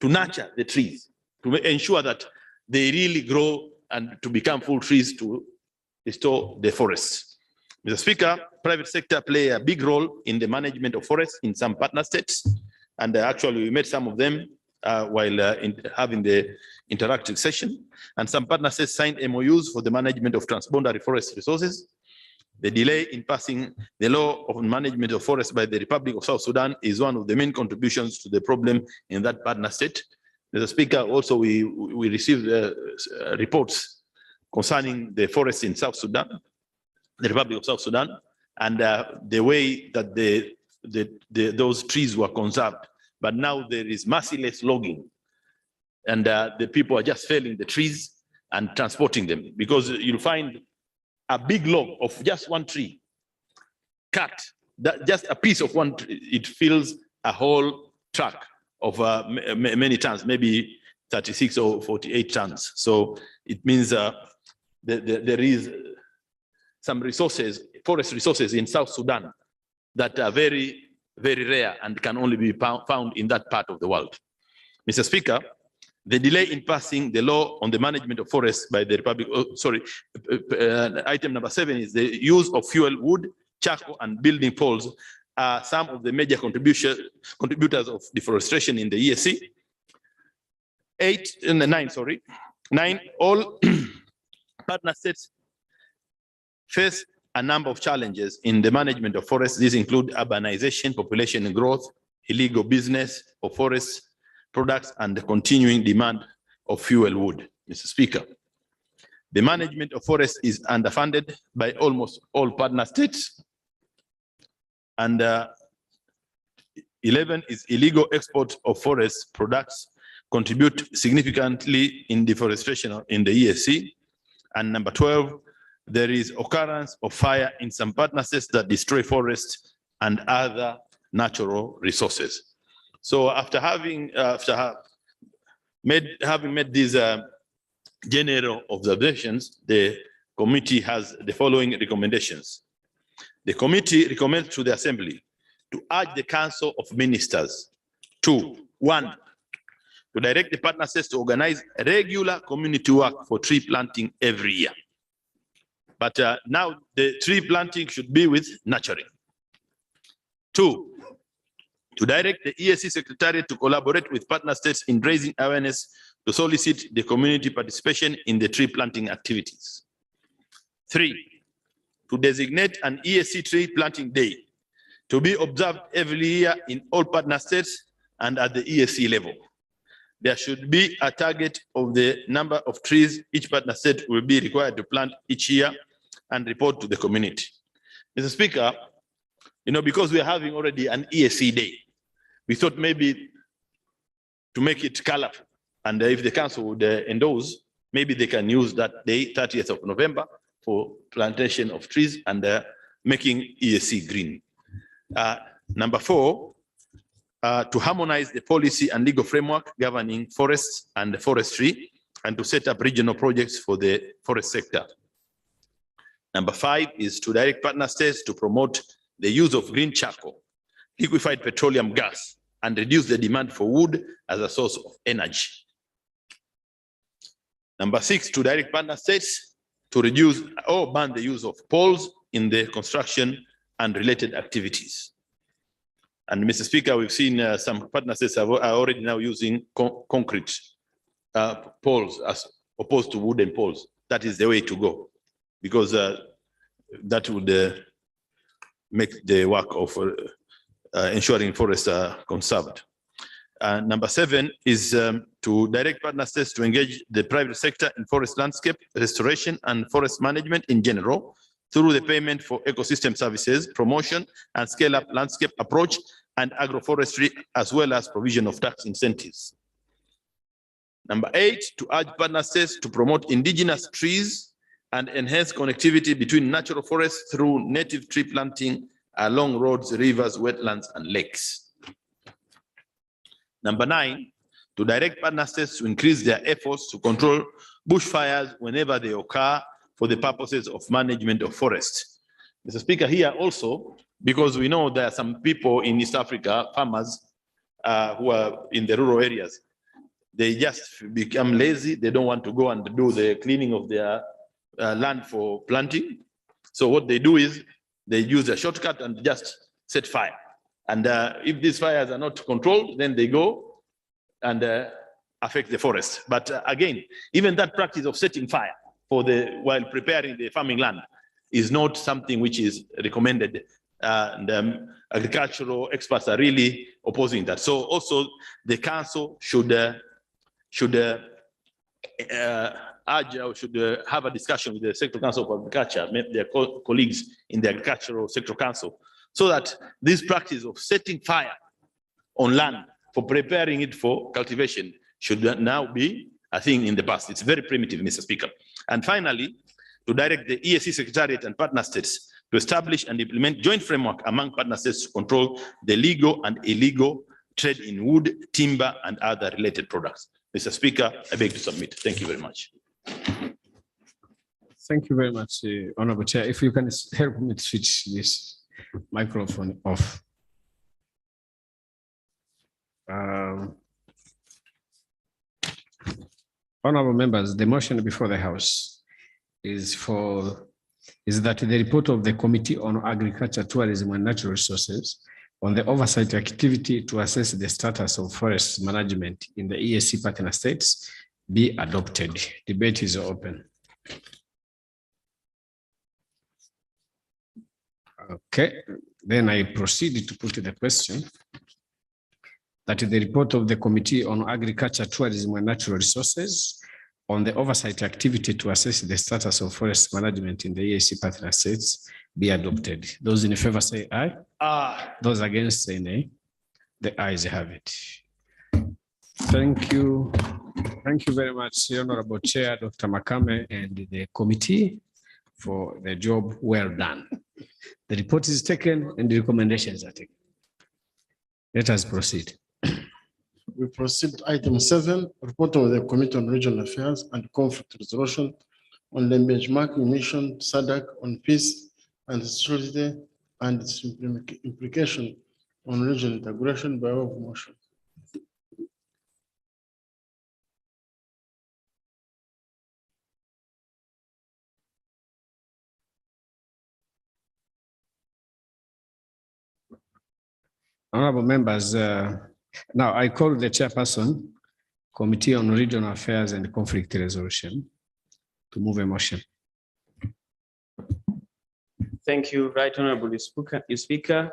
to nurture the trees, to ensure that they really grow and to become full trees to restore the forests. Mr. Speaker, private sector play a big role in the management of forests in some partner states. And actually we met some of them while having the interactive session. And some partner states signed MOUs for the management of transboundary forest resources. The delay in passing the law of management of forests by the Republic of South Sudan is one of the main contributions to the problem in that partner state. Mr. Speaker, also we received reports concerning the forests in South Sudan, the Republic of South Sudan, and the way that those trees were conserved. But now there is merciless logging, and the people are just felling the trees and transporting them, because you'll find a big log of just one tree cut, that just a piece of one tree, it fills a whole truck of many tons, maybe 36 or 48 tons. So it means there is some resources, forest resources in South Sudan that are very, very rare and can only be found in that part of the world. Mr. Speaker, the delay in passing the law on the management of forests by the Republic, item number 7 is the use of fuel wood, charcoal, and building poles are some of the major contributors of deforestation in the EAC. 9, all partner states face a number of challenges in the management of forests. These include urbanization, population growth, illegal business of forests products, and the continuing demand of fuel wood. Mr. Speaker, the management of forests is underfunded by almost all partner states. And 11 is illegal export of forest products contribute significantly in deforestation in the EAC. And number 12, there is occurrence of fire in some partner states that destroy forests and other natural resources. So after having made these general observations, the committee has the following recommendations. The committee recommends to the Assembly to urge the Council of Ministers to 1, to direct the partner states to organize regular community work for tree planting every year. But now the tree planting should be with nurturing. 2, to direct the EAC Secretariat to collaborate with partner states in raising awareness to solicit the community participation in the tree planting activities. 3, to designate an EAC tree planting day to be observed every year in all partner states and at the EAC level. There should be a target of the number of trees each partner state will be required to plant each year and report to the community. Mr. Speaker, because we are having already an EAC day, we thought maybe to make it colorful, and if the council would endorse, maybe they can use that day, 30th of November, for plantation of trees and making EAC green. Number 4, to harmonize the policy and legal framework governing forests and forestry, and to set up regional projects for the forest sector. Number 5 is to direct partner states to promote the use of green charcoal, liquefied petroleum gas, and reduce the demand for wood as a source of energy. Number 6, to direct partner states to reduce or ban the use of poles in the construction and related activities. And Mr. Speaker, we've seen some partner states are already now using concrete poles as opposed to wooden poles. That is the way to go, because that would make the work of ensuring forests are conserved. Number 7 is to direct partner states to engage the private sector in forest landscape restoration and forest management in general through the payment for ecosystem services, promotion and scale up landscape approach and agroforestry, as well as provision of tax incentives. Number 8, to urge partner states to promote indigenous trees and enhance connectivity between natural forests through native tree planting along roads, rivers, wetlands, and lakes. Number 9, to direct partner states to increase their efforts to control bushfires whenever they occur for the purposes of management of forests. Mr. Speaker, here also, because we know there are some people in East Africa, farmers, who are in the rural areas, they just become lazy. They don't want to go and do the cleaning of their land for planting. So what they do is they use a shortcut and just set fire. And if these fires are not controlled, then they go and affect the forest. But again, even that practice of setting fire while preparing the farming land is not something which is recommended. And agricultural experts are really opposing that. So also the council should urge or should have a discussion with the Sector Council of Agriculture, their colleagues in the Agricultural Sector Council, so that this practice of setting fire on land for preparing it for cultivation should now be a thing in the past. It's very primitive, Mr. Speaker. And finally, to direct the EAC Secretariat and partner states to establish and implement joint framework among partner states to control the legal and illegal trade in wood, timber, and other related products. Mr. Speaker, I beg to submit. Thank you very much. Thank you very much, Honorable Chair. If you can help me to switch this microphone off. Honorable members, the motion before the House is that the report of the Committee on Agriculture, Tourism and Natural Resources on the oversight activity to assess the status of forest management in the EAC partner states be adopted. Debate is open. Okay, then I proceed to put the question that the report of the Committee on Agriculture, Tourism and Natural Resources on the oversight activity to assess the status of forest management in the EAC partner states be adopted. Those in favor say aye. Aye. Those against say nay. The ayes have it. Thank you. Thank you very much, Honorable Chair, Dr. Makame, and the committee for the job well done. The report is taken and the recommendations are taken. Let us proceed. We proceed to item 7, report of the Committee on Regional Affairs and Conflict Resolution on the benchmarking mission SADC on peace and security and its implication on regional integration by way of motion. Honorable members, now I call the chairperson, Committee on Regional Affairs and Conflict Resolution, to move a motion. Thank you, Right Honorable Speaker.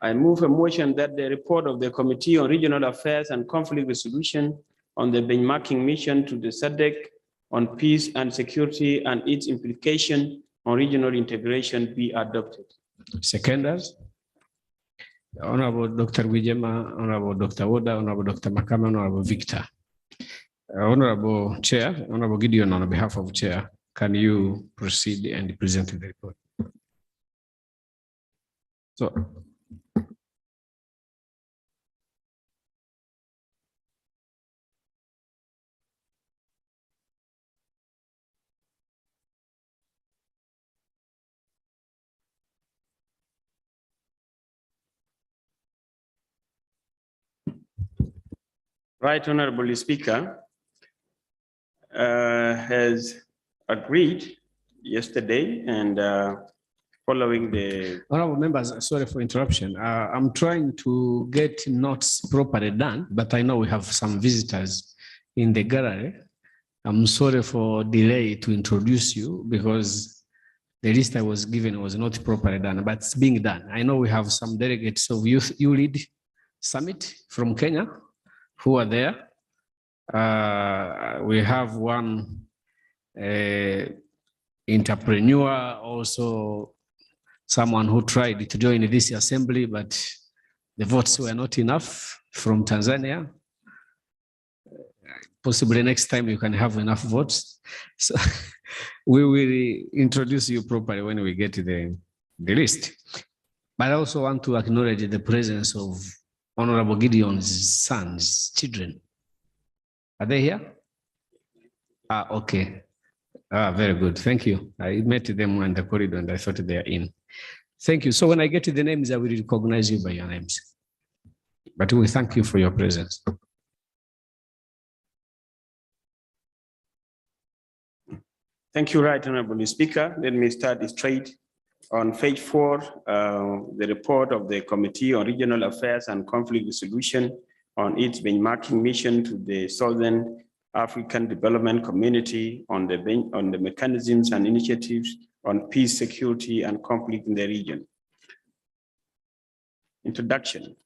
I move a motion that the report of the Committee on Regional Affairs and Conflict Resolution on the benchmarking mission to the SADC on peace and security and its implication on regional integration be adopted. Seconders. Honorable Dr. Wijema, Honorable Dr. Woda, Honorable Dr. Makame, Honorable Victor. Honorable Chair, Honorable Gideon, on behalf of Chair, can you proceed and present the report? So. Right Honorable Speaker has agreed yesterday and following the... Honorable members, sorry for interruption. I'm trying to get notes properly done, but I know we have some visitors in the gallery. I'm sorry for delay to introduce you because the list I was given was not properly done, but it's being done. I know we have some delegates of Youth EALA Summit from Kenya who are there. We have one entrepreneur, also someone who tried to join this assembly, but the votes were not enough from Tanzania. Possibly next time you can have enough votes. So we will introduce you properly when we get to the list. But I also want to acknowledge the presence of Honorable Gideon's sons, children. Are they here? Ah, okay. Ah, very good. Thank you. I met them in the corridor and I thought they are in. Thank you. So when I get to the names, I will recognize you by your names. But we thank you for your presence. Thank you, Right Honorable Speaker. Let me start straight on page 4, the report of the Committee on Regional Affairs and Conflict Resolution on its benchmarking mission to the Southern African Development Community on the mechanisms and initiatives on peace, security, and conflict in the region. Introduction.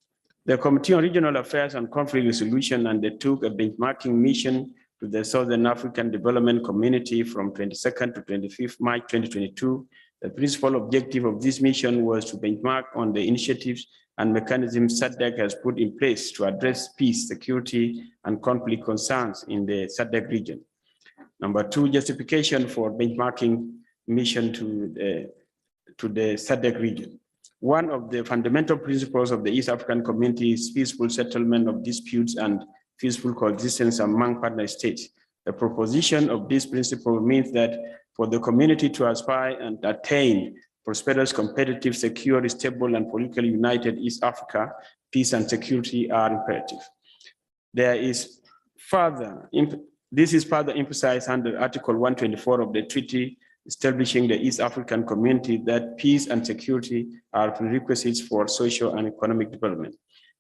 The Committee on Regional Affairs and Conflict Resolution undertook a benchmarking mission to the Southern African Development Community from 22nd to 25th March 2022. The principal objective of this mission was to benchmark on the initiatives and mechanisms SADC has put in place to address peace, security, and conflict concerns in the SADC region. Number 2, justification for benchmarking mission to the SADC region. One of the fundamental principles of the East African Community is peaceful settlement of disputes and peaceful coexistence among partner states. The proposition of this principle means that for the community to aspire and attain prosperous, competitive, secure, stable, and politically united East Africa, peace and security are imperative. This is further emphasized under Article 124 of the treaty establishing the East African Community, that peace and security are prerequisites for social and economic development.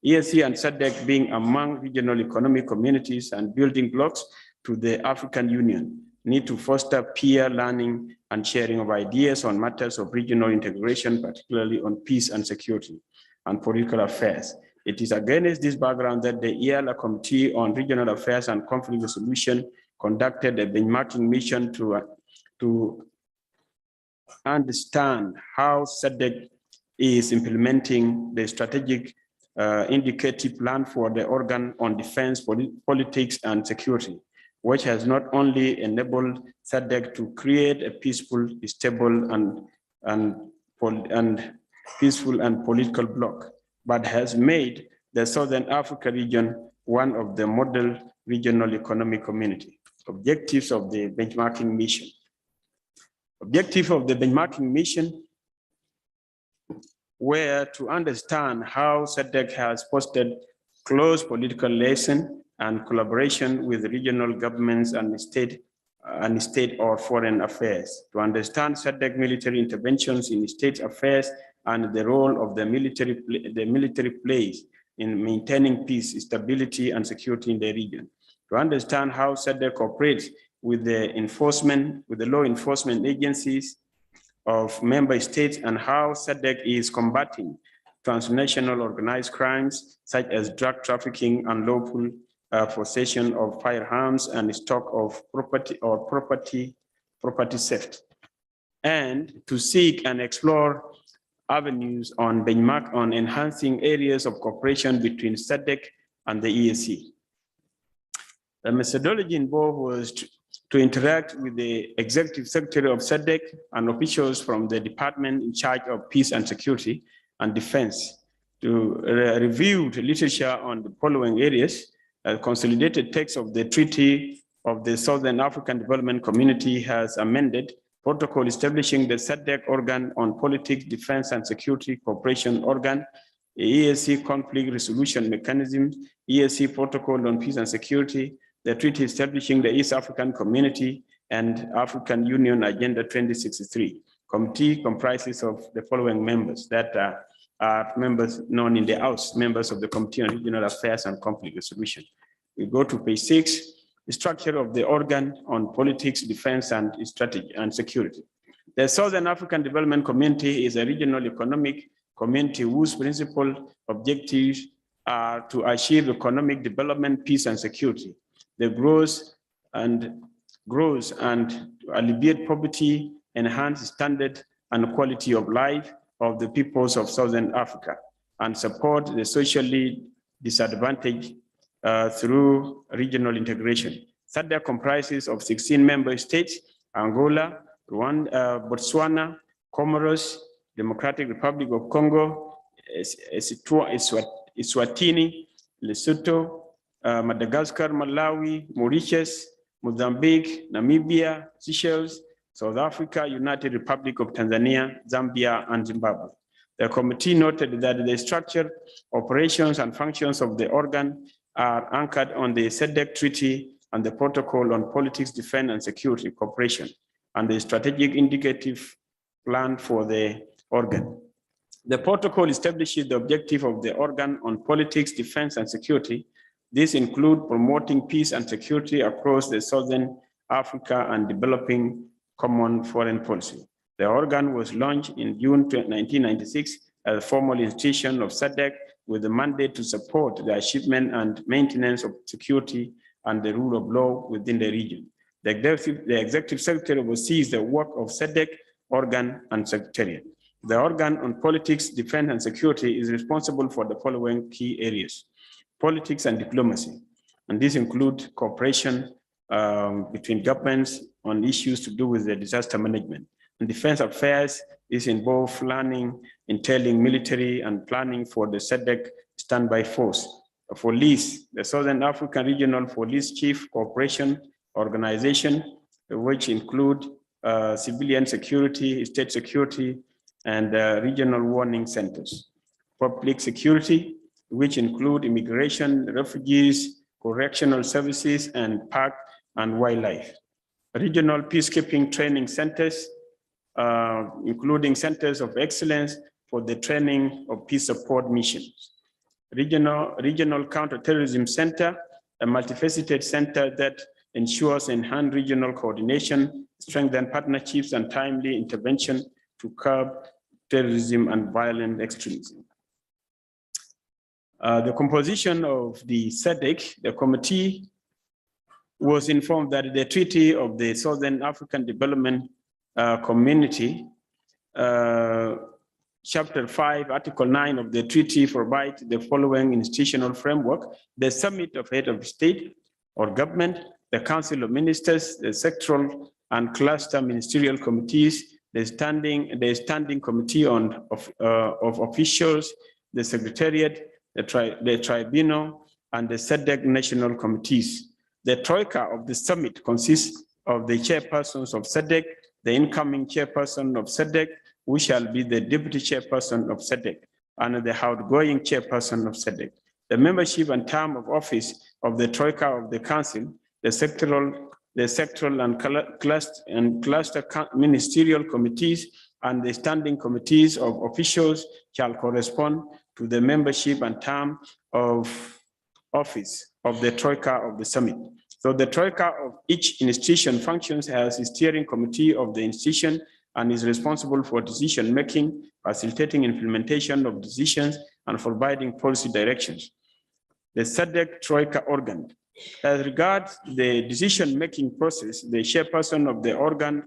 EAC and SADC being among regional economic communities and building blocks to the African Union need to foster peer learning and sharing of ideas on matters of regional integration, particularly on peace and security and political affairs. It is against this background that the EALA Committee on Regional Affairs and Conflict Resolution conducted a benchmarking mission to understand how SADC is implementing the strategic indicative plan for the organ on defense, politics, and security, which has not only enabled SADC to create a peaceful, stable, and peaceful and political bloc, but has made the Southern Africa region one of the model regional economic community. Objectives of the benchmarking mission. Objective of the benchmarking mission were to understand how SADC has fostered close political liaison and collaboration with regional governments and state or foreign affairs, to understand SADC military interventions in state affairs and the role of the military plays in maintaining peace, stability, and security in the region, to understand how SADC operates with the law enforcement agencies of member states and how SADC is combating transnational organized crimes such as drug trafficking, unlawful possession of firearms, and stock of property theft, and to seek and explore avenues on enhancing areas of cooperation between SADC and the EAC. The methodology involved was to interact with the Executive Secretary of SADC and officials from the department in charge of peace and security and defense, to review the literature on the following areas. A consolidated text of the Treaty of the Southern African Development Community has amended protocol establishing the SADC organ on politics, defense, and security cooperation organ, EAC conflict resolution mechanism, EAC protocol on peace and security, the treaty establishing the East African Community, and African Union Agenda 2063. Committee comprises of the following members that are members known in the House, members of the Committee on Regional Affairs and Conflict Resolution. We go to page 6, the structure of the organ on politics, defense, and strategy and security. The Southern African Development Community is a regional economic community whose principal objectives are to achieve economic development, peace, and security. The grows and alleviate poverty enhance standard and quality of life of the peoples of Southern Africa, and support the socially disadvantaged through regional integration. SADC comprises of 16 member states: Angola, Rwanda, Botswana, Comoros, Democratic Republic of Congo, Eswatini, Lesotho, Madagascar, Malawi, Mauritius, Mozambique, Namibia, Seychelles, South Africa, United Republic of Tanzania, Zambia, and Zimbabwe. The committee noted that the structure, operations, and functions of the organ are anchored on the SADC Treaty and the Protocol on Politics, Defense, and Security Cooperation, and the strategic indicative plan for the organ. The protocol establishes the objective of the organ on politics, defense, and security. This includes promoting peace and security across the Southern Africa and developing common foreign policy. The organ was launched in June 1996 as a formal institution of SADC with the mandate to support the achievement and maintenance of security and the rule of law within the region. The executive secretary oversees the work of SADC organ and secretariat. The organ on politics, defense, and security is responsible for the following key areas: politics and diplomacy, and these include cooperation between governments on issues to do with the disaster management. And defense affairs is involved planning, entailing military and planning for the SADC standby force. For LEAS, the Southern African Regional Police Chief Cooperation Organization, which include civilian security, state security, and regional warning centers. Public security, which include immigration, refugees, correctional services, and park and wildlife. Regional peacekeeping training centers, including centers of excellence for the training of peace support missions. Regional counterterrorism center, a multifaceted center that ensures enhanced regional coordination, strengthen partnerships, and timely intervention to curb terrorism and violent extremism. The composition of the SADC, the committee was informed that the Treaty of the Southern African Development Community, Chapter 5, Article 9 of the treaty provides the following institutional framework: the Summit of Head of State or Government, the Council of Ministers, the sectoral and cluster ministerial committees, the standing committee of officials, the secretariat, the tribunal, and the SADC national committees. The troika of the summit consists of the chairpersons of SADC, the incoming chairperson of SADC, who shall be the deputy chairperson of SADC, and the outgoing chairperson of SADC. The membership and term of office of the troika of the council, the sectoral and cluster ministerial committees, and the standing committees of officials shall correspond to the membership and term of office of the troika of the summit. So the troika of each institution functions as a steering committee of the institution and is responsible for decision-making, facilitating implementation of decisions, and providing policy directions. The SADC troika organ. As regards the decision-making process, the chairperson of the organ,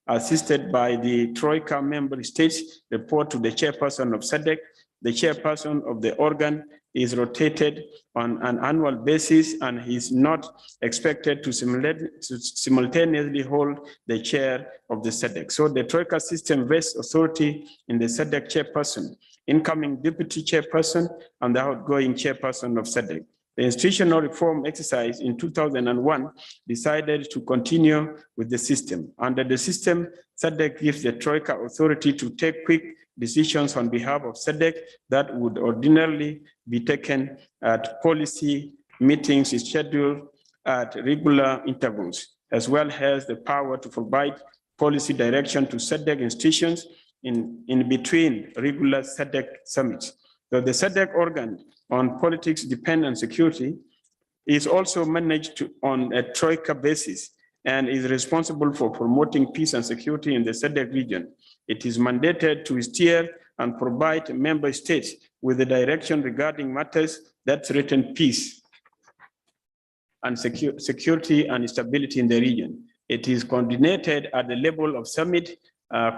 assisted by the troika member states, report to the chairperson of SADC. The chairperson of the organ is rotated on an annual basis and is not expected to simultaneously hold the chair of the SADC. So the troika system vests authority in the SADC chairperson, incoming deputy chairperson, and the outgoing chairperson of SADC. The institutional reform exercise in 2001 decided to continue with the system. Under the system, SADC gives the troika authority to take quick decisions on behalf of SADC that would ordinarily be taken at policy meetings scheduled at regular intervals, as well as the power to provide policy direction to SADC institutions in between regular SADC summits. So the SADC organ on politics, defense, and security is also managed on a troika basis and is responsible for promoting peace and security in the SADC region. It is mandated to steer and provide member states with the direction regarding matters that threaten peace and security and stability in the region. It is coordinated at the level of summit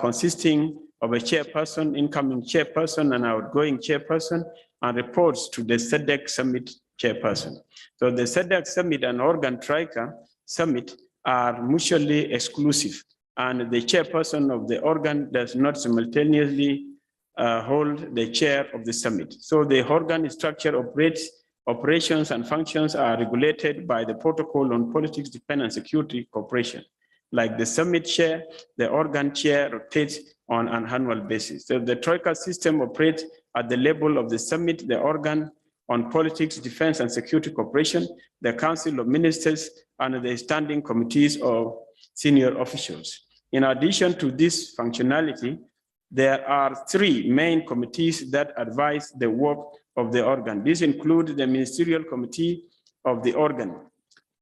consisting of a chairperson, incoming chairperson, and outgoing chairperson, and reports to the SADC Summit chairperson. So the SADC Summit and Organ Troika Summit are mutually exclusive, and the chairperson of the organ does not simultaneously hold the chair of the summit. So the organ structure operations and functions are regulated by the Protocol on Politics, Defense and Security Cooperation. Like the summit chair, the organ chair rotates on an annual basis. So the Troika system operates at the level of the summit, the organ on Politics, Defense and Security Cooperation, the Council of Ministers, and the standing committees of senior officials. In addition to this functionality, there are three main committees that advise the work of the organ. These include the Ministerial Committee of the organ,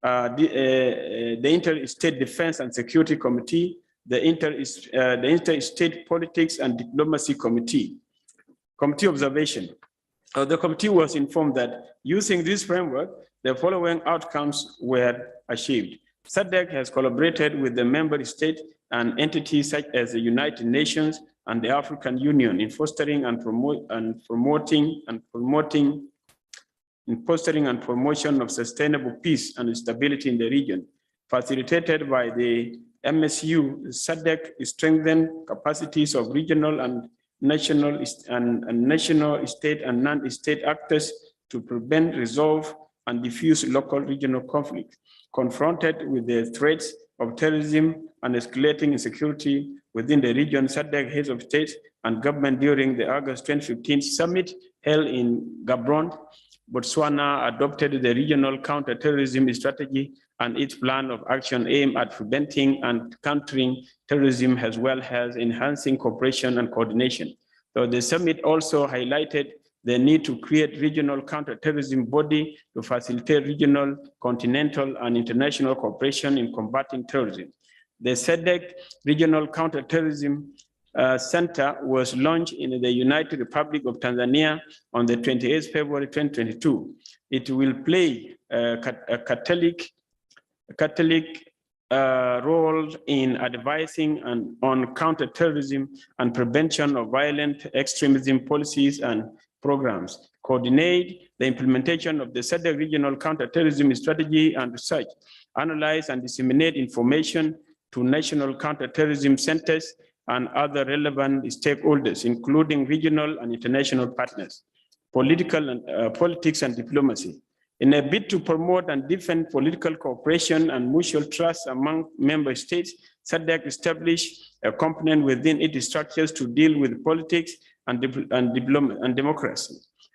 the Interstate Defense and Security Committee, the Interstate Politics and Diplomacy Committee. Committee observation. The committee was informed that using this framework, the following outcomes were achieved. SADC has collaborated with the member state and entities such as the United Nations and the African Union in fostering and promotion of sustainable peace and stability in the region. Facilitated by the MSU, SADC strengthened capacities of regional and national state and non-state actors to prevent, resolve, and diffuse local regional conflicts. Confronted with the threats of terrorism and escalating insecurity within the region, SADC heads of state and government during the August 2015 summit held in Gabon, Botswana, adopted the regional counter-terrorism strategy and its plan of action aimed at preventing and countering terrorism, as well as enhancing cooperation and coordination. So the summit also highlighted the need to create regional counter-terrorism body to facilitate regional, continental, and international cooperation in combating terrorism. The SADC Regional Counter-Terrorism Center was launched in the United Republic of Tanzania on the 28th February 2022. It will play a catalytic role in advising on counterterrorism and prevention of violent extremism policies and programs, coordinate the implementation of the SADC Regional Counterterrorism Strategy and research, analyze and disseminate information to national counterterrorism centers and other relevant stakeholders, including regional and international partners, politics and diplomacy. In a bid to promote and defend political cooperation and mutual trust among member states, SADC established a component within its structures to deal with politics and democracy.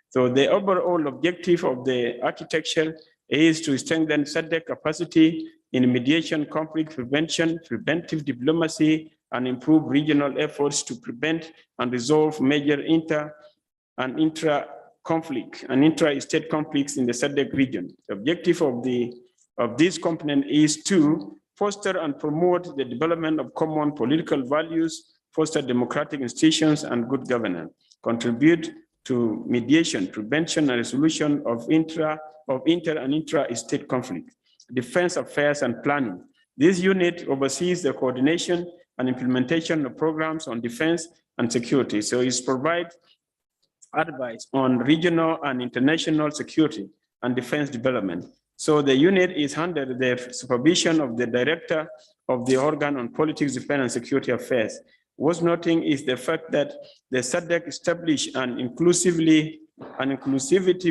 So the overall objective of the architecture is to strengthen SADC capacity in mediation, conflict prevention, preventive diplomacy, and improve regional efforts to prevent and resolve major intra-state conflicts in the SADC region. The objective of this component is to foster and promote the development of common political values, foster democratic institutions and good governance, contribute to mediation, prevention, and resolution of inter and intra-state conflict, defense affairs and planning. This unit oversees the coordination and implementation of programs on defense and security. So it provides advice on regional and international security and defense development. So the unit is under the supervision of the director of the organ on politics, defense and security affairs. Worth noting is the fact that the SADC established an inclusivity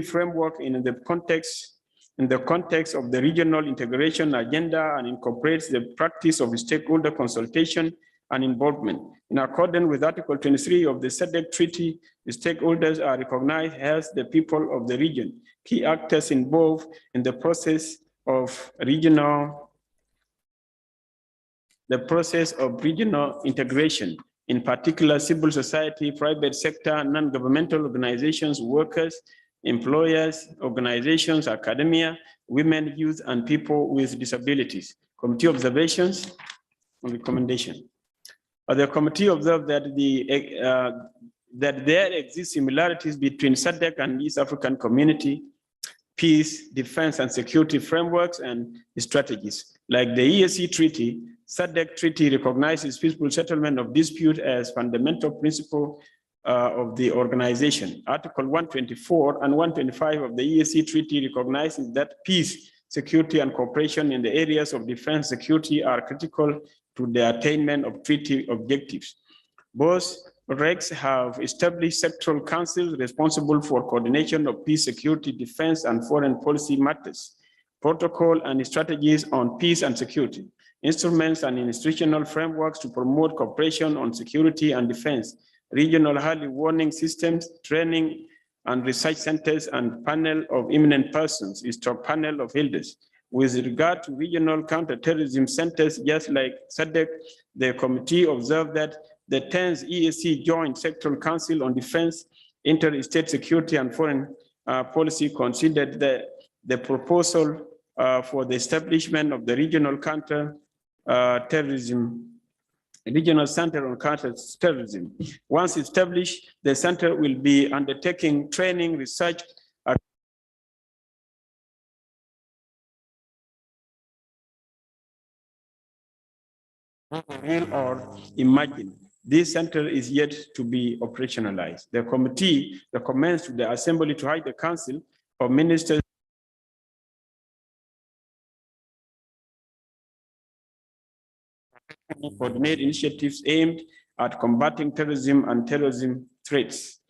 framework in the context of the regional integration agenda and incorporates the practice of stakeholder consultation and involvement. In accordance with Article 23 of the SADC Treaty, the stakeholders are recognized as the people of the region, key actors involved in the process of regional integration, in particular civil society, private sector, non-governmental organizations, workers, employers, organizations, academia, women, youth, and people with disabilities. Committee observations and recommendation. The committee observed that that there exist similarities between SADC and East African Community, peace, defense, and security frameworks and strategies. Like the EAC Treaty, SADC Treaty recognizes peaceful settlement of dispute as fundamental principle of the organization. Article 124 and 125 of the EAC Treaty recognizes that peace, security, and cooperation in the areas of defense security are critical to the attainment of treaty objectives. Both regs have established sectoral councils responsible for coordination of peace, security, defense, and foreign policy matters, protocol and strategies on peace and security, instruments and institutional frameworks to promote cooperation on security and defense, regional early warning systems, training and research centers, and panel of eminent persons is to panel of elders. With regard to regional counterterrorism centers, just like SADC, the committee observed that the 10th EAC Joint Sectoral Council on Defense, Inter-State Security and Foreign Policy considered the proposal for the establishment of the regional Regional Center on Counter-Terrorism. Once established, the center will be undertaking training, research, real or imagined. This center is yet to be operationalized. The committee recommends to the Assembly to hire the Council of Ministers to coordinate initiatives aimed at combating terrorism and terrorism threats.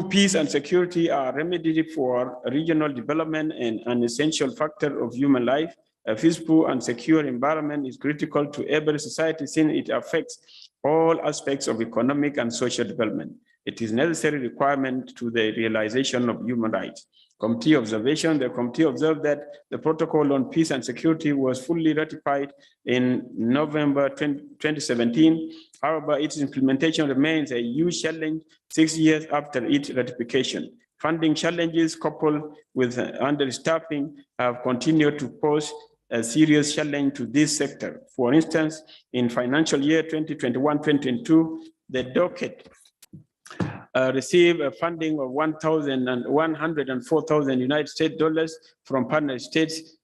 Peace and security are remedy for regional development and an essential factor of human life. A peaceful and secure environment is critical to every society since it affects all aspects of economic and social development. It is a necessary requirement to the realization of human rights. Committee observation, the committee observed that the protocol on peace and security was fully ratified in November 2017. However, its implementation remains a huge challenge 6 years after its ratification. Funding challenges coupled with understaffing have continued to pose a serious challenge to this sector. For instance, in financial year 2021-2022, the docket received a funding of $104,000 United States dollars from partner states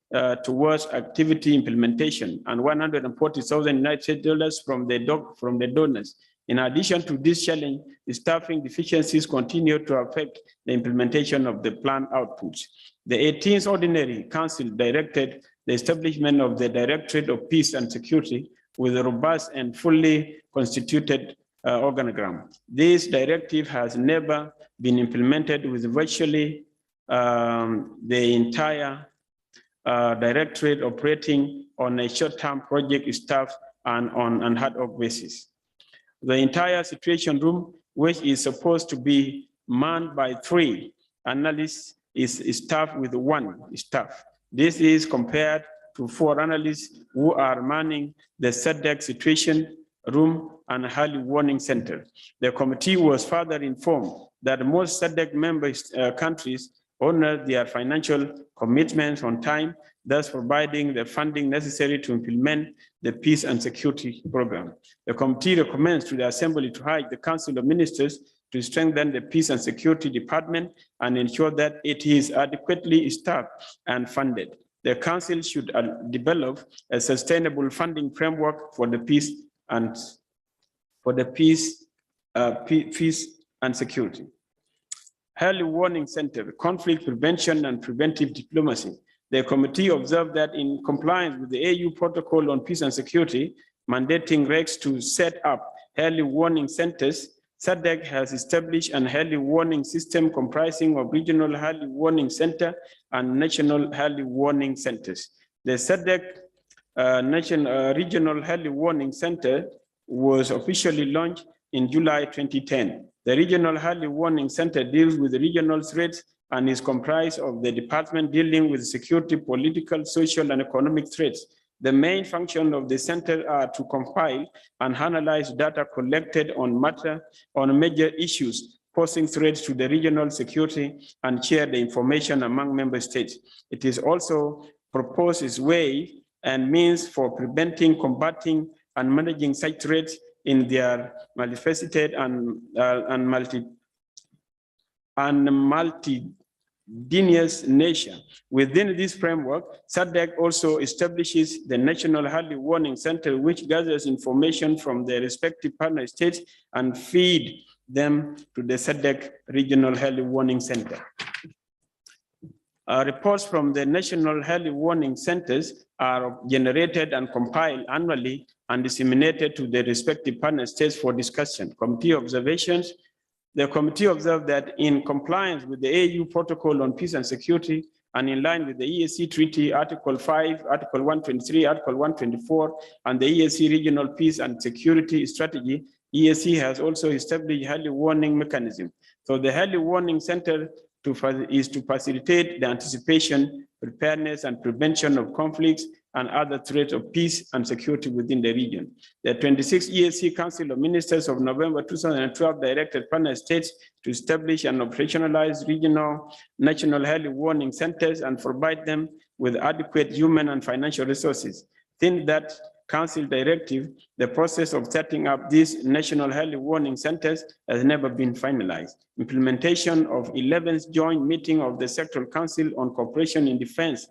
towards activity implementation, and $140,000 United States dollars from the donors. In addition to this challenge, the staffing deficiencies continue to affect the implementation of the planned outputs. The 18th Ordinary Council directed the establishment of the Directorate of Peace and Security with a robust and fully constituted organogram. This directive has never been implemented, with virtually the entire directorate operating on a short-term project staff and on an ad hoc basis. The entire situation room, which is supposed to be manned by 3 analysts, is staffed with 1 staff. This is compared to 4 analysts who are manning the SADC situation room and early warning center. The committee was further informed that most SADC member countries honor their financial commitments on time, thus providing the funding necessary to implement the peace and security program. The committee recommends to the Assembly to hire the Council of Ministers to strengthen the Peace and Security Department and ensure that it is adequately staffed and funded. The Council should develop a sustainable funding framework for the peace and security. Early Warning Center, Conflict Prevention and Preventive Diplomacy. The committee observed that in compliance with the AU Protocol on Peace and Security, mandating regs to set up early warning centers, SADC has established an early warning system comprising of regional early warning center and national early warning centers. The SADC Regional Early Warning Center was officially launched in July 2010. The Regional Early Warning Center deals with regional threats and is comprised of the department dealing with security, political, social, and economic threats. The main function of the center are to compile and analyze data collected on major issues posing threats to the regional security and share the information among member states. It is also proposes way and means for preventing, combating, and managing such threats in their multifaceted and multi nature. Within this framework, SADC also establishes the National Early Warning Center, which gathers information from the respective partner states and feed them to the SADC Regional Early Warning Center. Reports from the National Early Warning Centers are generated and compiled annually and disseminated to the respective partner states for discussion. Committee observations. The committee observed that in compliance with the AU Protocol on Peace and Security and in line with the EAC Treaty, Article 5, Article 123, Article 124, and the EAC Regional Peace and Security Strategy, EAC has also established early warning mechanism. So the Early Warning Center is to facilitate the anticipation, preparedness, and prevention of conflicts and other threats of peace and security within the region. The 26th EAC Council of Ministers of November 2012 directed partner states to establish and operationalize regional national early warning centers and provide them with adequate human and financial resources. Within that Council directive, the process of setting up these national early warning centers has never been finalized. Implementation of 11th joint meeting of the Sectoral Council on Cooperation in Defense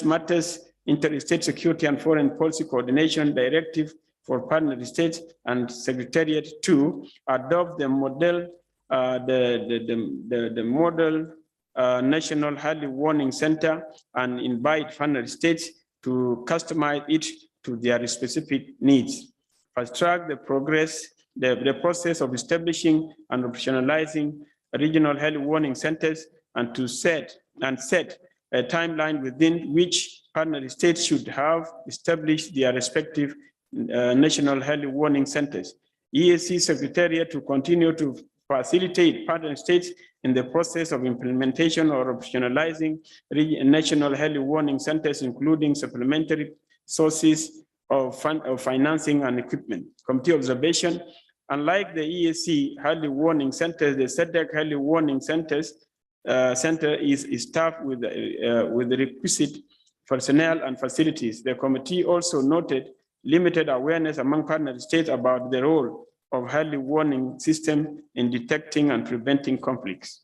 Matters, Interstate Security and Foreign Policy Coordination Directive for partner states and Secretariat to adopt the model, National Early Warning Center and invite partner states to customize it to their specific needs. Fast track the process of establishing and operationalizing regional early warning centers and to set a timeline within which partner states should have established their respective national early warning centers. EAC Secretariat to continue to facilitate partner states in the process of implementation or operationalizing national early warning centers, including supplementary sources of financing and equipment. Committee observation. Unlike the EAC early warning centers, the SADC early warning center is staffed with the requisite personnel and facilities. The committee also noted limited awareness among partner states about the role of early warning system in detecting and preventing conflicts.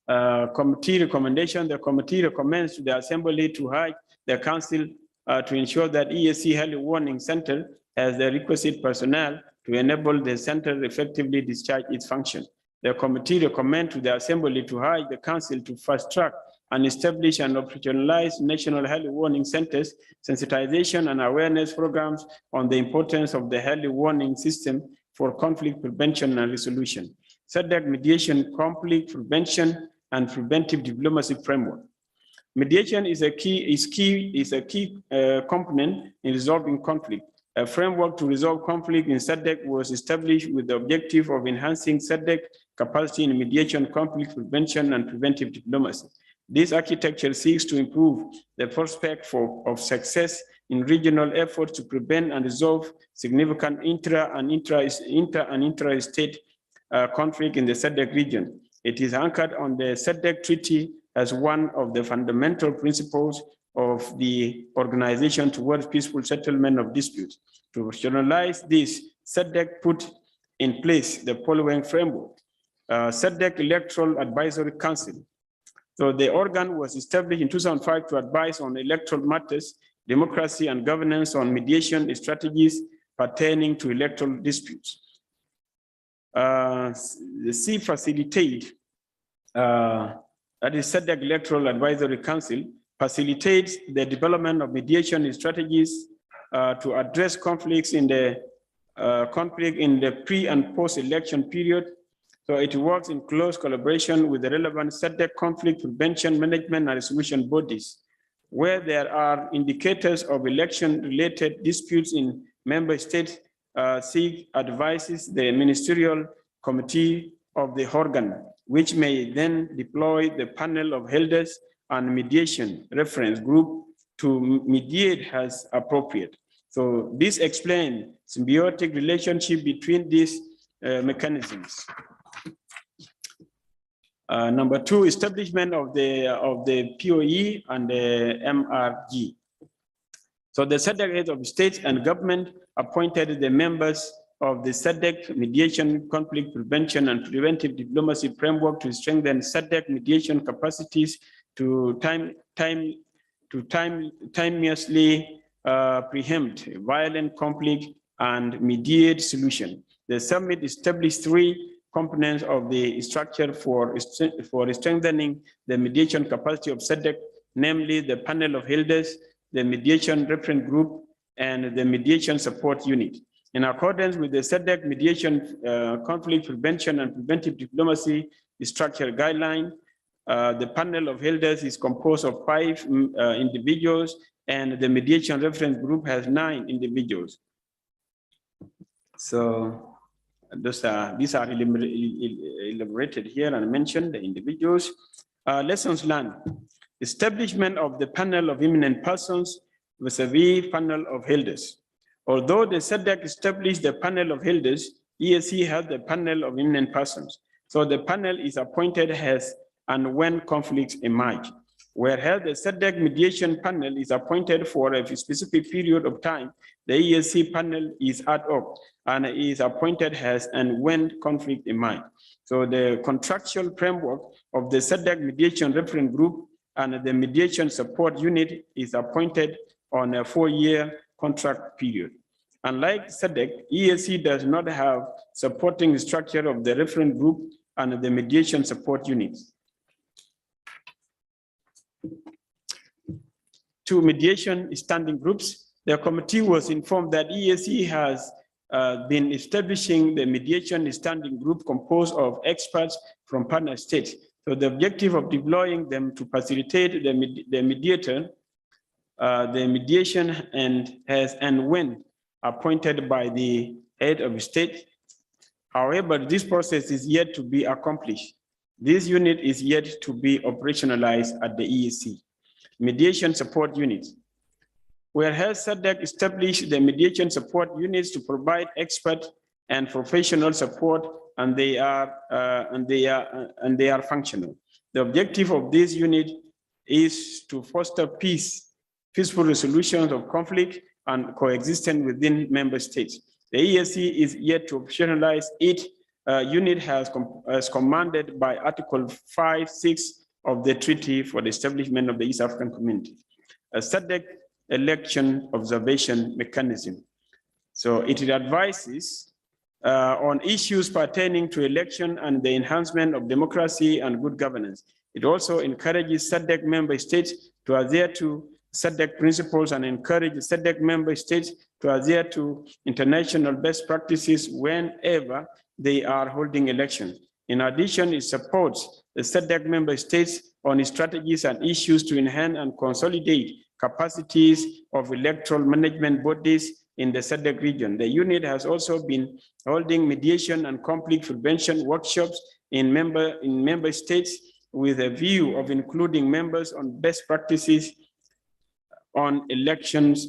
Committee recommendation. The committee recommends to the Assembly to urge the Council to ensure that EAC Early Warning Center has the requisite personnel to enable the center effectively discharge its function. The committee recommends to the Assembly to urge the Council to fast track and establish and operationalize national early warning centers, sensitization and awareness programs on the importance of the early warning system for conflict prevention and resolution. SADC mediation, conflict prevention, and preventive diplomacy framework. Mediation is a key component in resolving conflict. A framework to resolve conflict in SADC was established with the objective of enhancing SADC capacity in mediation, conflict prevention, and preventive diplomacy. This architecture seeks to improve the prospect of success in regional efforts to prevent and resolve significant intra and intra-state conflict in the SADC region. It is anchored on the SADC Treaty as one of the fundamental principles of the organization towards peaceful settlement of disputes. To rationalize this, SADC put in place the following framework. SADC Electoral Advisory Council. So the organ was established in 2005 to advise on electoral matters, democracy and governance, on mediation strategies pertaining to electoral disputes. The C facilitate, that is SADC Electoral Advisory Council, facilitates the development of mediation strategies to address conflicts in the pre and post-election period. So it works in close collaboration with the relevant SADC conflict prevention, management, and resolution bodies. Where there are indicators of election-related disputes in member states, SIG advises the ministerial committee of the organ, which may then deploy the panel of elders and mediation reference group to mediate as appropriate. So this explains symbiotic relationship between these mechanisms. Number two, establishment of the POE and the MRG. So the SADC heads of state and government appointed the members of the SADC mediation, conflict prevention, and preventive diplomacy framework to strengthen SADC mediation capacities to timelessly preempt violent conflict and mediate solution. The summit established 3 components of the structure for strengthening the mediation capacity of SADC, namely the panel of elders, the mediation reference group, and the mediation support unit. In accordance with the SADC mediation conflict prevention and preventive diplomacy structure guideline, the panel of elders is composed of 5 individuals, and the mediation reference group has 9 individuals. So these are elaborated here and mentioned, the individuals. Lessons learned. Establishment of the panel of eminent persons vis-a-vis panel of elders. Although the SADC established the panel of elders, EAC has the panel of eminent persons. So the panel is appointed as and when conflicts emerge. Whereas the SADC mediation panel is appointed for a specific period of time, the EAC panel is ad hoc and is appointed as and when conflict emerge. So the contractual framework of the SADC mediation reference group and the mediation support unit is appointed on a 4-year contract period. Unlike SADC, EAC does not have supporting structure of the reference group and the mediation support units. 2 mediation standing groups. The committee was informed that EAC has been establishing the mediation standing group composed of experts from partner states. So the objective of deploying them to facilitate the mediation and when appointed by the head of state. However, this process is yet to be accomplished. This unit is yet to be operationalized at the EAC. Mediation support units. Whereas SADC established the mediation support units to provide expert and professional support, and they are functional. The objective of this unit is to foster peaceful resolutions of conflict and coexistence within member states. The EAC is yet to operationalize it. Unit has commanded by Article 5(6) of the Treaty for the Establishment of the East African Community, a SADC election observation mechanism. So it advises on issues pertaining to election and the enhancement of democracy and good governance. It also encourages SADC member states to adhere to SADC principles and encourages SADC member states to adhere to international best practices whenever they are holding elections. In addition, it supports the SADC member states on strategies and issues to enhance and consolidate capacities of electoral management bodies in the SADC region. The unit has also been holding mediation and conflict prevention workshops in member states with a view of including members on best practices on elections.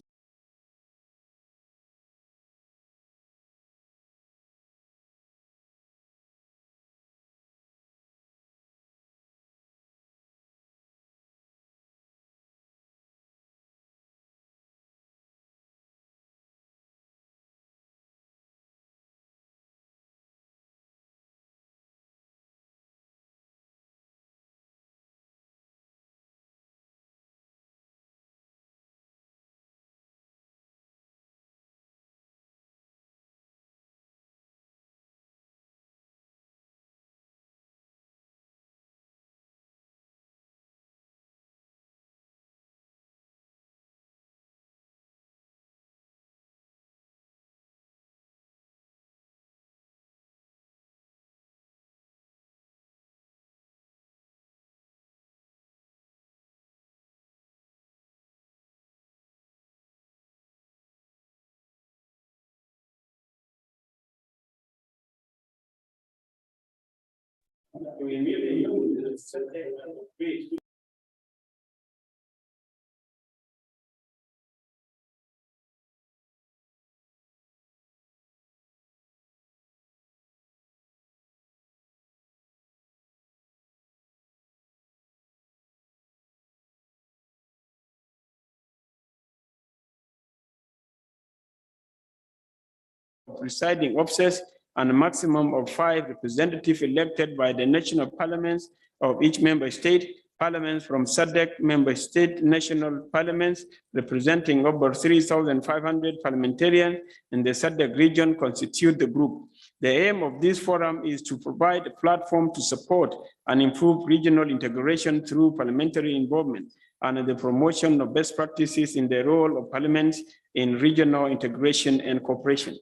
presiding officers and a maximum of 5 representatives elected by the national parliaments of each member state, parliaments from SADC member state national parliaments representing over 3,500 parliamentarians in the SADC region constitute the group. The aim of this forum is to provide a platform to support and improve regional integration through parliamentary involvement and the promotion of best practices in the role of parliaments in regional integration and cooperation.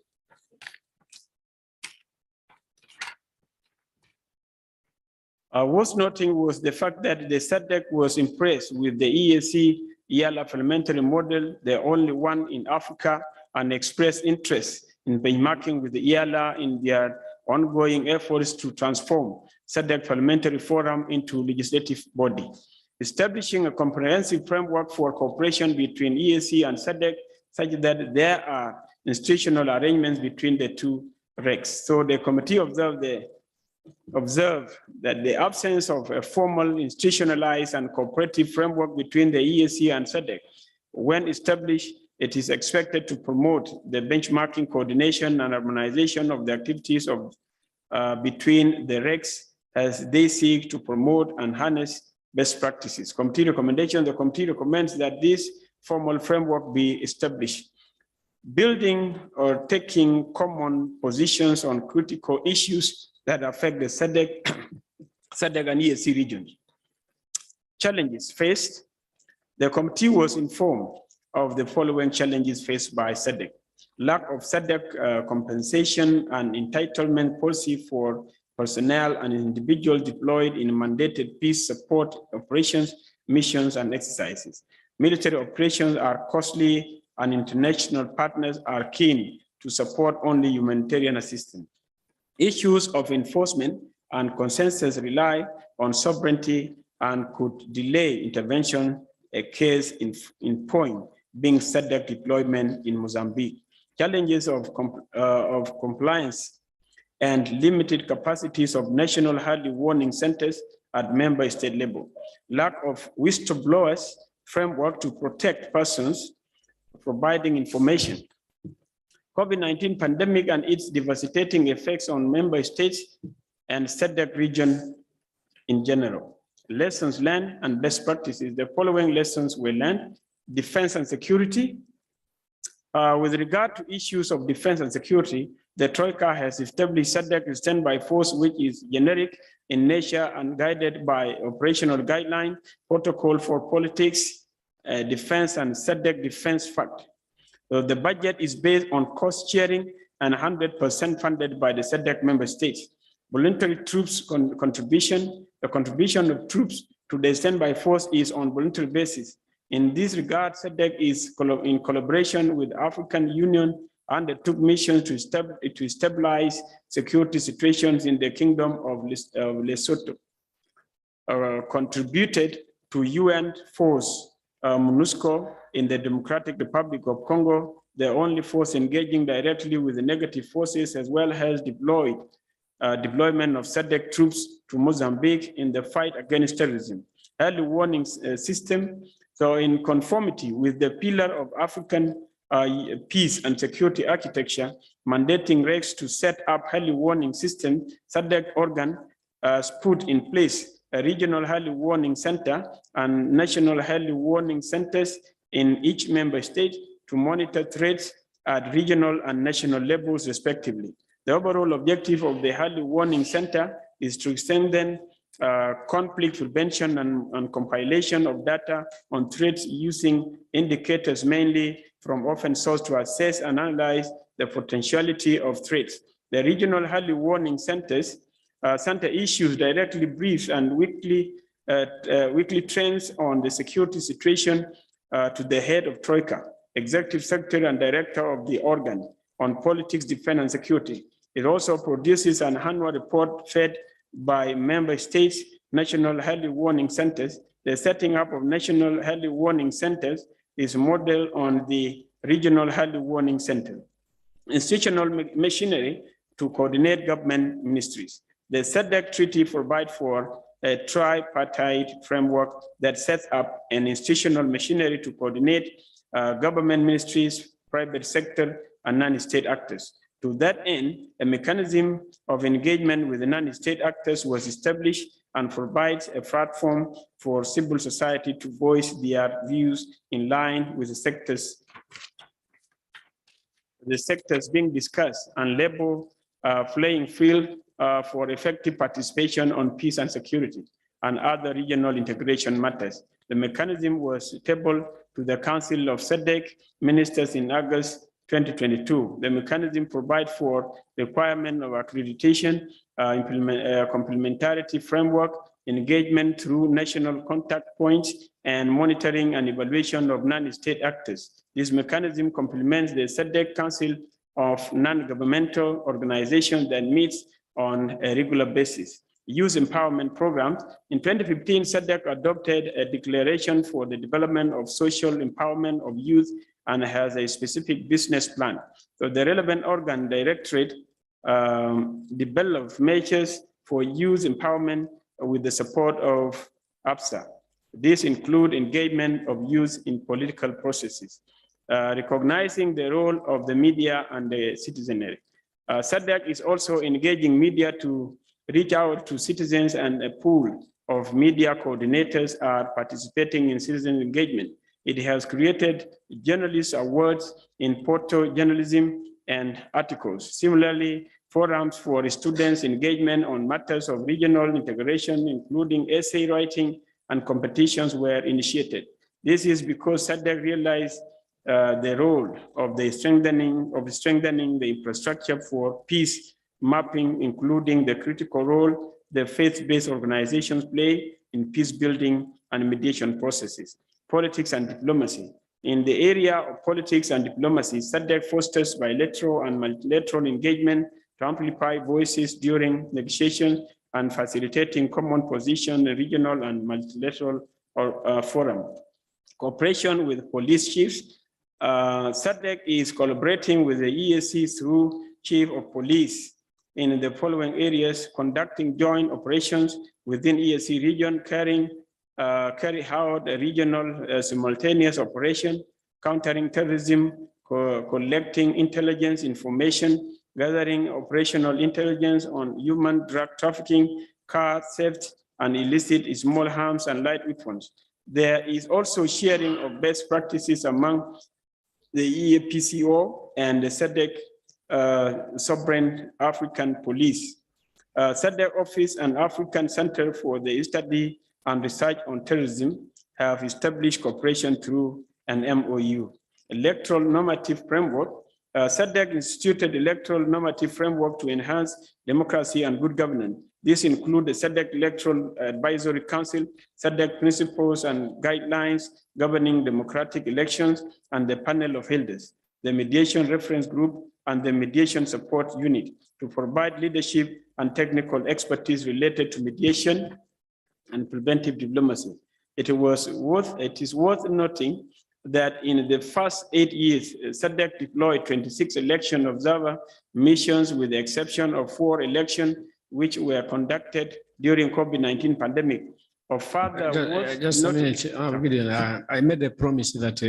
Worth noting was the fact that the SADC was impressed with the EALA parliamentary model, the only one in Africa, and expressed interest in benchmarking with the EALA in their ongoing efforts to transform SADC Parliamentary Forum into legislative body. Establishing a comprehensive framework for cooperation between EAC and SADC such that there are institutional arrangements between the two regs. So the committee observed that the absence of a formal institutionalized and cooperative framework between the EAC and SADC, when established, it is expected to promote the benchmarking, coordination, and harmonization of the activities of between the regs as they seek to promote and harness best practices. Committee recommendation: the committee recommends that this formal framework be established. Building or taking common positions on critical issues that affect the SADC and EAC regions. Challenges faced: the committee was informed of the following challenges faced by SADC: lack of SADC compensation and entitlement policy for personnel and individuals deployed in mandated peace support operations, missions, and exercises. Military operations are costly and international partners are keen to support only humanitarian assistance. Issues of enforcement and consensus rely on sovereignty and could delay intervention, a case in point being SADC deployment in Mozambique. Challenges of compliance and limited capacities of national early warning centers at member state level. Lack of whistleblowers framework to protect persons providing information. COVID-19 pandemic and its devastating effects on member states and SADC region in general. Lessons learned and best practices. The following lessons were learned: defense and security. With regard to issues of defense and security, the Troika has established SADC standby force, which is generic in nature and guided by operational guideline, protocol for politics, defense, and SADC defense fact. The budget is based on cost sharing and 100% funded by the SADC member states. Voluntary troops contribution, the contribution of troops to the standby force is on voluntary basis. In this regard, SADC is in collaboration with African Union undertook missions to stabilize security situations in the Kingdom of Lesotho. Contributed to UN force MONUSCO in the Democratic Republic of Congo, the only force engaging directly with the negative forces, as well as deployment of SADC troops to Mozambique in the fight against terrorism. Early warning system. So in conformity with the pillar of African peace and security architecture, mandating regs to set up early warning system, SADC organ put in place a regional early warning center and national early warning centers in each member state to monitor threats at regional and national levels respectively. The overall objective of the early warning center is to strengthen conflict prevention and compilation of data on threats using indicators mainly from open source to assess and analyze the potentiality of threats. The regional early warning centers center issues directly briefs and weekly trends on the security situation to the head of Troika, executive secretary and director of the organ on politics, defense, and security. It also produces an annual report fed by member states' national early warning centers. The setting up of national early warning centers is modeled on the regional early warning center. Institutional machinery to coordinate government ministries. The SADC treaty provides for a tripartite framework that sets up an institutional machinery to coordinate government ministries, private sector, and non-state actors. To that end, a mechanism of engagement with the non-state actors was established and provides a platform for civil society to voice their views in line with the sectors being discussed and level playing field for effective participation on peace and security and other regional integration matters. The mechanism was tabled to the Council of SADC Ministers in August 2022. The mechanism provides for requirement of accreditation, complementarity framework, engagement through national contact points, and monitoring and evaluation of non-state actors. This mechanism complements the SADC Council of non-governmental organizations that meets on a regular basis. Youth empowerment programs. In 2015, SADC adopted a declaration for the development of social empowerment of youth and has a specific business plan. So the relevant organ directorate developed measures for youth empowerment with the support of APSA. These include engagement of youth in political processes, recognizing the role of the media and the citizenry. SADC is also engaging media to reach out to citizens, and a pool of media coordinators are participating in citizen engagement. It has created journalist awards in photojournalism and articles. Similarly, forums for students' engagement on matters of regional integration, including essay writing and competitions, were initiated. This is because SADC realized the role of the strengthening the infrastructure for peace mapping, including the critical role the faith-based organizations play in peace building and mediation processes. Politics and diplomacy. In the area of politics and diplomacy, SADC fosters bilateral and multilateral engagement to amplify voices during negotiations and facilitating common position, regional and multilateral forum. Cooperation with police chiefs. SADC is collaborating with the EAC through Chief of Police in the following areas: conducting joint operations within EAC region, carry out a regional simultaneous operation, countering terrorism, collecting intelligence information, gathering operational intelligence on human drug trafficking, car theft, and illicit small arms and light weapons. There is also sharing of best practices among the EAPCO and the SADC Sovereign African Police. SADC Office and African Center for the Study and Research on Terrorism have established cooperation through an MOU. Electoral normative framework. SADC instituted electoral normative framework to enhance democracy and good governance. This includes the SADC Electoral Advisory Council, SADC Principles and Guidelines Governing Democratic Elections, and the Panel of Elders, the Mediation Reference Group, and the Mediation Support Unit to provide leadership and technical expertise related to mediation and preventive diplomacy. It is worth noting that in the first 8 years, SADC deployed 26 election observer missions, with the exception of 4 elections which were conducted during COVID-19 pandemic. Just a minute, Gideon, I made a promise that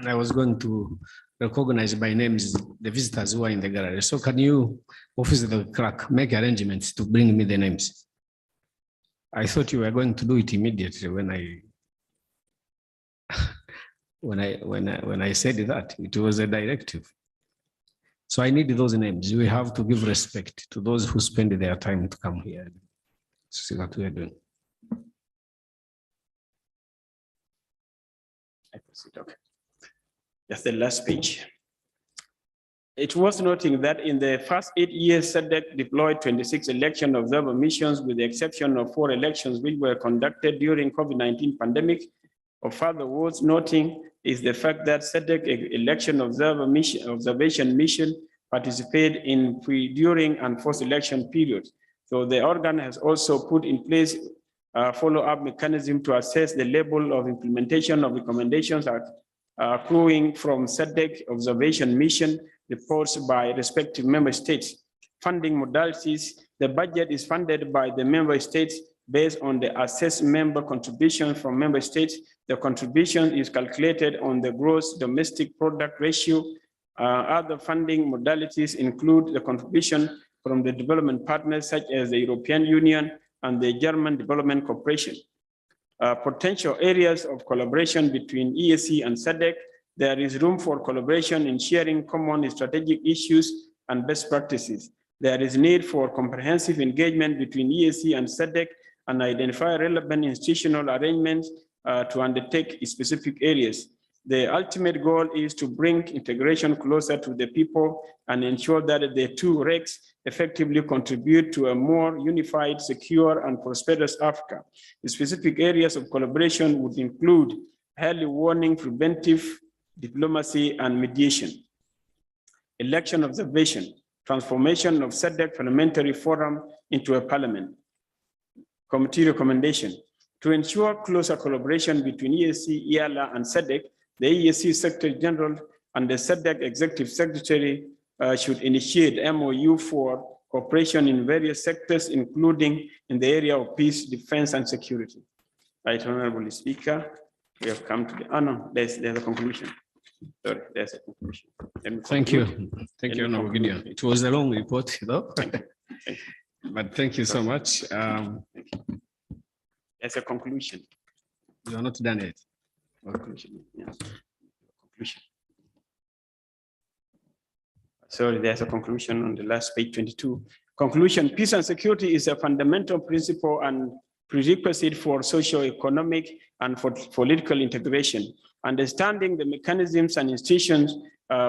I was going to recognize by names the visitors who are in the gallery. So can you, Office of the Clerk, make arrangements to bring me the names? I thought you were going to do it immediately when I said that. It was a directive. So I need those names. We have to give respect to those who spend their time to come here. See what we are doing. Okay. That's the last page. It was noting that in the first 8 years, SADC deployed 26 election observer missions, with the exception of 4 elections which were conducted during COVID-19 pandemic. Of further worth noting is the fact that SADC election observation mission participated in during and post-election periods. So the organ has also put in place a follow-up mechanism to assess the level of implementation of recommendations accruing from SADC observation mission reports by respective member states. Funding modalities. The budget is funded by the member states based on the assessed member contribution from member states. The contribution is calculated on the gross domestic product ratio Other funding modalities include the contribution from the development partners such as the European Union and the German Development Corporation. Potential areas of collaboration between EAC and SADC. There is room for collaboration in sharing common strategic issues and best practices. There is need for comprehensive engagement between EAC and SADC and identify relevant institutional arrangements to undertake specific areas. The ultimate goal is to bring integration closer to the people and ensure that the two RECs effectively contribute to a more unified, secure, and prosperous Africa. The specific areas of collaboration would include early warning, preventive diplomacy, and mediation. Election observation, transformation of SADC Parliamentary Forum into a parliament. Committee recommendation, to ensure closer collaboration between EAC, EALA, and SADC, the EAC Secretary General and the SADC Executive Secretary should initiate MOU for cooperation in various sectors, including in the area of peace, defense, and security. Right, Honorable Speaker, we have come to the, no, there's a conclusion. Sorry, there's a conclusion. Thank you. Thank you, Honorable Gideon. It was a long report, though. Thank you. But thank you so much. There's a conclusion. You are not done yet. Conclusion, yes. Conclusion. Sorry, there's a conclusion on the last page 22. Conclusion, peace and security is a fundamental principle and prerequisite for socio-economic and for political integration. Understanding the mechanisms and institutions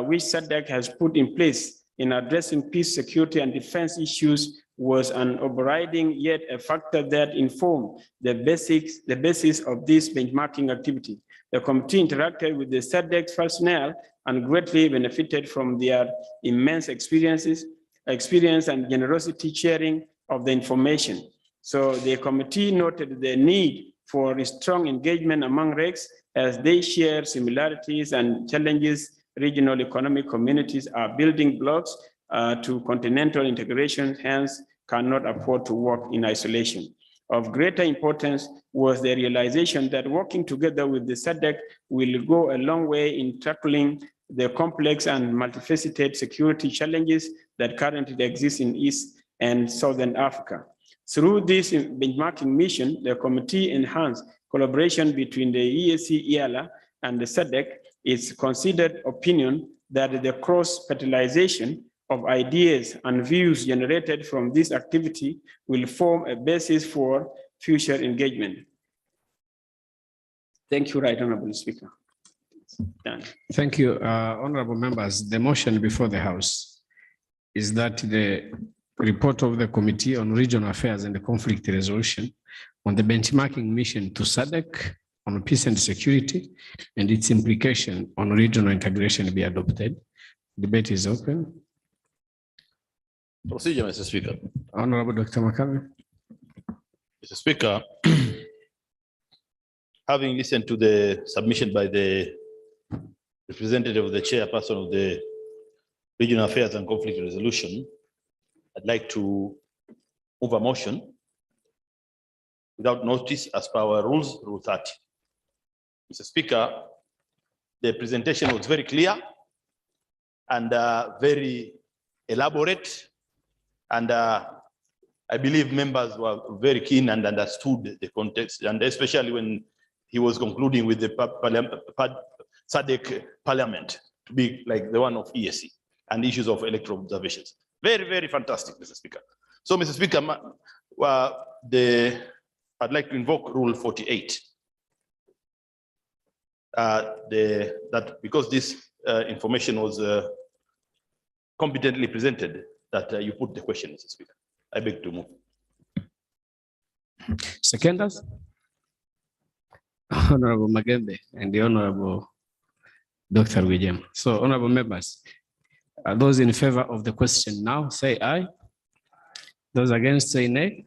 which SADC has put in place in addressing peace, security, and defense issues was an overriding yet a factor that informed the basis of this benchmarking activity. The committee interacted with the SADC personnel and greatly benefited from their immense experience and generosity sharing of the information. So the committee noted the need for a strong engagement among RECs as they share similarities and challenges. Regional economic communities are building blocks to continental integration, hence cannot afford to work in isolation. Of greater importance was the realization that working together with the SADC will go a long way in tackling the complex and multifaceted security challenges that currently exist in East and Southern Africa. Through this benchmarking mission, the committee enhanced collaboration between the EAC, EALA, and the SADC. It's considered opinion that the cross-fertilization of ideas and views generated from this activity will form a basis for future engagement. Thank you, Right Honorable Speaker. Done. Thank you, honorable members. The motion before the House is that the report of the Committee on Regional Affairs and the Conflict Resolution on the benchmarking mission to SADC on peace and security and its implication on regional integration be adopted. Debate is open. Procedure, Mr. Speaker. Honorable Dr. Makame. Mr. Speaker, having listened to the submission by the representative of the chairperson of the Regional Affairs and Conflict Resolution, I'd like to move a motion without notice as per our rules, Rule 30. Mr. Speaker, the presentation was very clear and very elaborate, and I believe members were very keen and understood the context, and especially when he was concluding with the SADC Parliament to be like the one of EAC and issues of electoral observations. Very, very fantastic, Mr. Speaker. So, Mr. Speaker, I'd like to invoke Rule 48. That because this information was competently presented, that you put the question, Mr. Speaker. I beg to move. Seconders? Honorable Magembe and the Honorable Dr. William. So, honorable members, those in favor of the question now say aye. Those against say nay.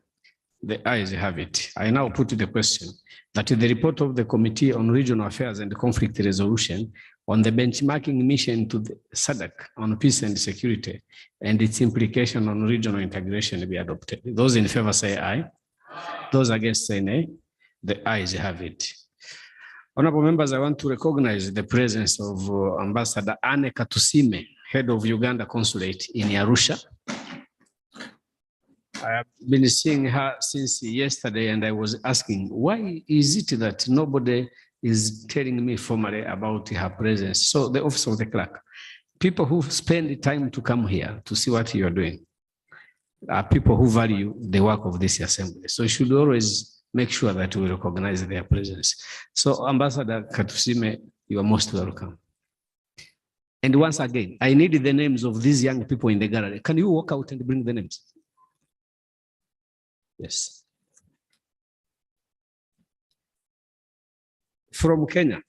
The ayes have it. I now put the question that the report of the Committee on Regional Affairs and Conflict Resolution on the benchmarking mission to the SADC on peace and security and its implication on regional integration be adopted. Those in favor say aye. Those against say nay. The ayes have it. Honorable members, I want to recognize the presence of Ambassador Anne Katusime, head of Uganda Consulate in Arusha. I have been seeing her since yesterday, and I was asking, why is it that nobody is telling me formally about her presence? So the office of the clerk, people who spend the time to come here to see what you are doing, are people who value the work of this assembly. So you should always make sure that we recognize their presence. So Ambassador Katusime, you are most welcome. And once again, I need the names of these young people in the gallery. Can you walk out and bring the names? Yes. From Kenya,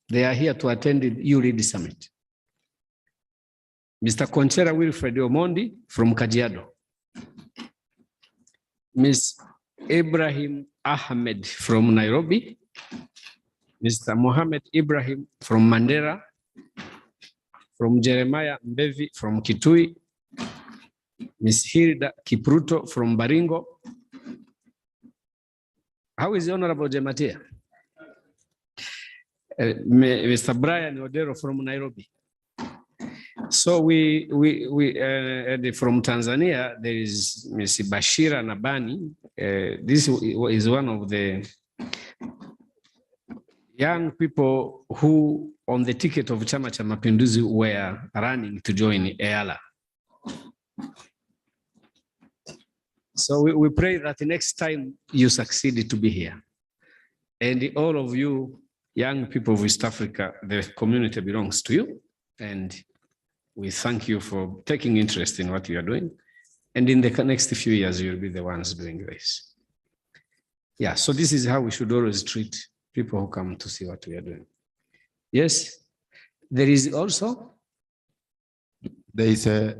they are here to attend the EALA Summit. Mr. Conchera Wilfred Omondi from Kajiado. Ms. Ibrahim Ahmed from Nairobi. Mr. Mohammed Ibrahim from Mandera. From Jeremiah Mbevi from Kitui. Ms. Hilda Kipruto from Baringo. How is the Honorable Jematia? Mr. Brian Odero from Nairobi. So from Tanzania, there is Ms. Bashira Nabani. This is one of the young people who on the ticket of Chama cha Mapinduzi were running to join EALA. So we pray that the next time you succeed to be here. And all of you young people of East Africa, the community belongs to you. And we thank you for taking interest in what you are doing. And in the next few years, you'll be the ones doing this. Yeah, so this is how we should always treat people who come to see what we are doing. Yes, there is also. There is a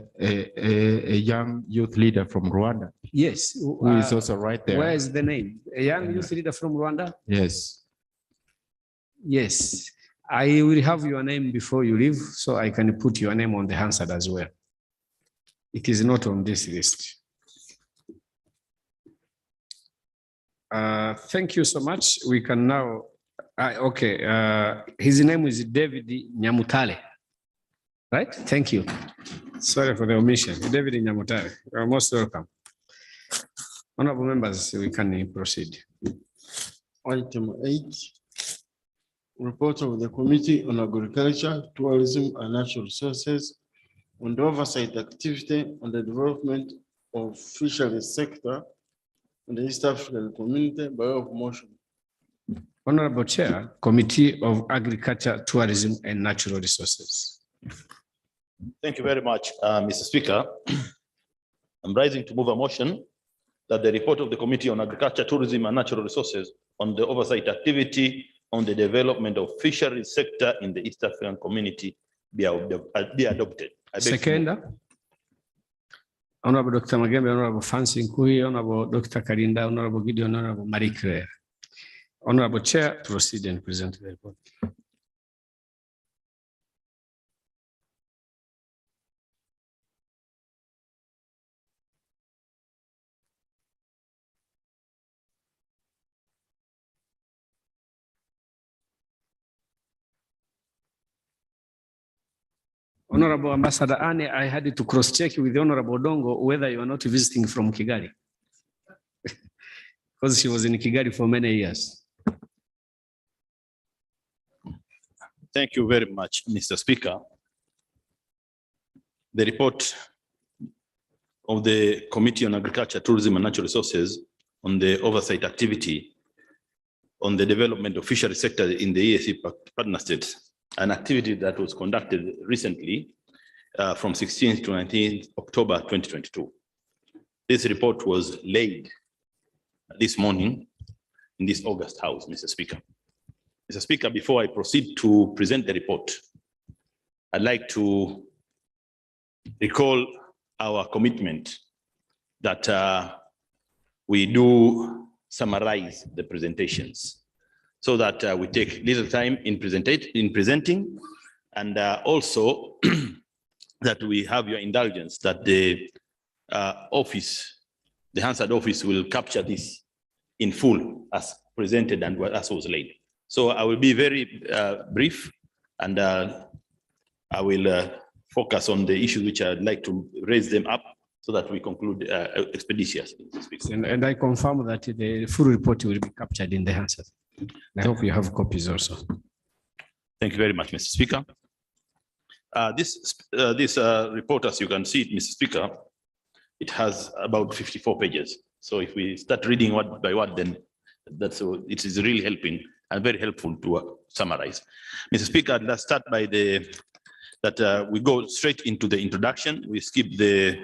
young youth leader from Rwanda. Yes. Who is also right there. Where is the name? A young youth leader from Rwanda? Yes. Yes. I will have your name before you leave, so I can put your name on the Hansard as well. It is not on this list. Thank you so much. We can now, his name is David Nyamutale, right? Thank you. Sorry for the omission. David Nyamutale, you are most welcome. Honorable members, we can proceed. Item 8, report of the Committee on Agriculture, Tourism and Natural Resources on the oversight activity on the development of fisheries sector in the East African community by way of motion. Honorable Chair, Committee of Agriculture, Tourism and Natural Resources. Thank you very much, Mr. Speaker. I'm rising to move a motion that the report of the Committee on Agriculture, Tourism and Natural Resources on the oversight activity on the development of fisheries sector in the East African community be adopted. Second. Honorable Dr. Magembe, Honorable Fancy Nkui, Honorable Dr. Karinda, Honorable Gideon, Honorable Marie Claire. Honorable Chair, proceed and present the report. Honorable Ambassador Anne, I had to cross-check with the Honorable Dongo whether you are not visiting from Kigali. Because she was in Kigali for many years. Thank you very much, Mr. Speaker. The report of the Committee on Agriculture, Tourism and Natural Resources on the oversight activity on the development of fishery sector in the EAC partner states, an activity that was conducted recently from 16th to 19th October 2022. This report was laid this morning in this August House, Mr. Speaker. Mr. Speaker, before I proceed to present the report, I'd like to recall our commitment that we do summarize the presentations so that we take little time in presenting, and also that we have your indulgence that the office, the Hansard office will capture this in full as presented and as was laid. So I will be very brief, and I will focus on the issues which I'd like to raise them up so that we conclude expeditiously. And I confirm that the full report will be captured in the answers. I hope you have copies also. Thank you very much, Mr. Speaker. This report, as you can see it, Mr. Speaker, it has about 54 pages. So if we start reading word by word, then it is really helping and very helpful to summarize. Mr. Speaker, let's start by we go straight into the introduction. We skip the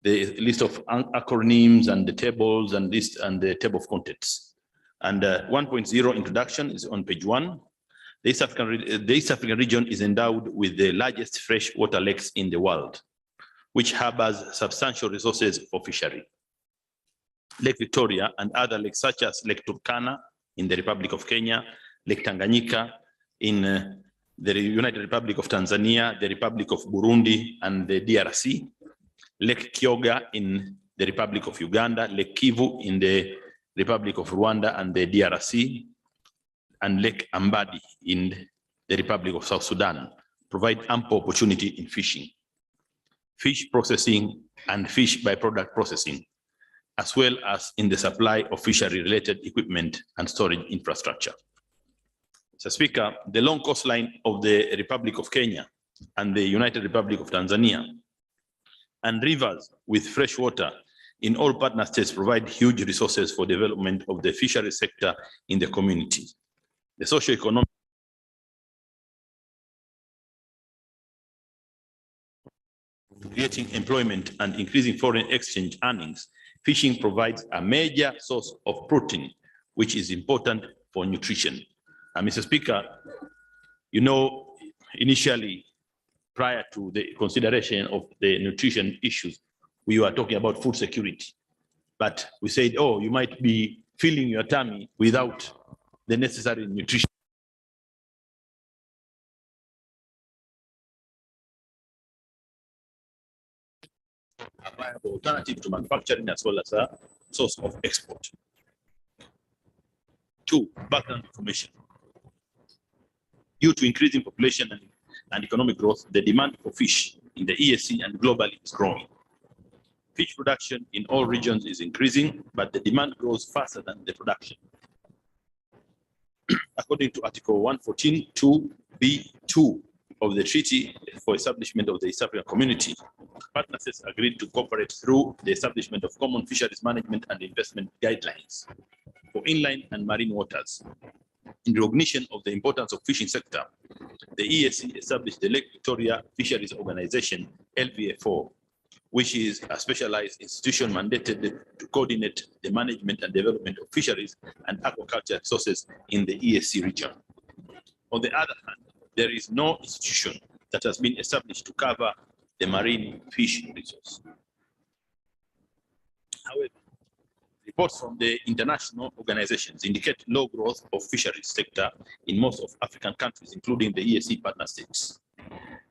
list of acronyms and the tables and list and the table of contents. And 1.0 introduction is on page 1. The East African region is endowed with the largest freshwater lakes in the world, which harbors substantial resources for fishery. Lake Victoria and other lakes such as Lake Turkana in the Republic of Kenya, Lake Tanganyika in the United Republic of Tanzania, the Republic of Burundi, and the DRC, Lake Kyoga in the Republic of Uganda, Lake Kivu in the Republic of Rwanda and the DRC, and Lake Ambadi in the Republic of South Sudan provide ample opportunity in fishing, fish processing, and fish byproduct processing, as well as in the supply of fishery-related equipment and storage infrastructure. Mr. Speaker, the long coastline of the Republic of Kenya and the United Republic of Tanzania and rivers with fresh water in all partner states provide huge resources for development of the fishery sector in the community. The socio-economic creating employment and increasing foreign exchange earnings, fishing provides a major source of protein, which is important for nutrition. Mr. Speaker, you know, initially, prior to the consideration of the nutrition issues, we were talking about food security. But we said, oh, you might be filling your tummy without the necessary nutrition. A viable alternative to manufacturing as well as a source of export. 2, background information. Due to increasing population and economic growth, the demand for fish in the EAC and globally is growing. Fish production in all regions is increasing, but the demand grows faster than the production. According to Article 114(2)(b)(2) of the Treaty for Establishment of the East African Community, partner states agreed to cooperate through the establishment of common fisheries management and investment guidelines for inland and marine waters. In recognition of the importance of fishing sector, the EAC established the Lake Victoria Fisheries Organization, LVA4, which is a specialized institution mandated to coordinate the management and development of fisheries and aquaculture resources in the EAC region. On the other hand, there is no institution that has been established to cover the marine fish resource. However, reports from the international organizations indicate low growth of fisheries sector in most of African countries, including the EAC partner states.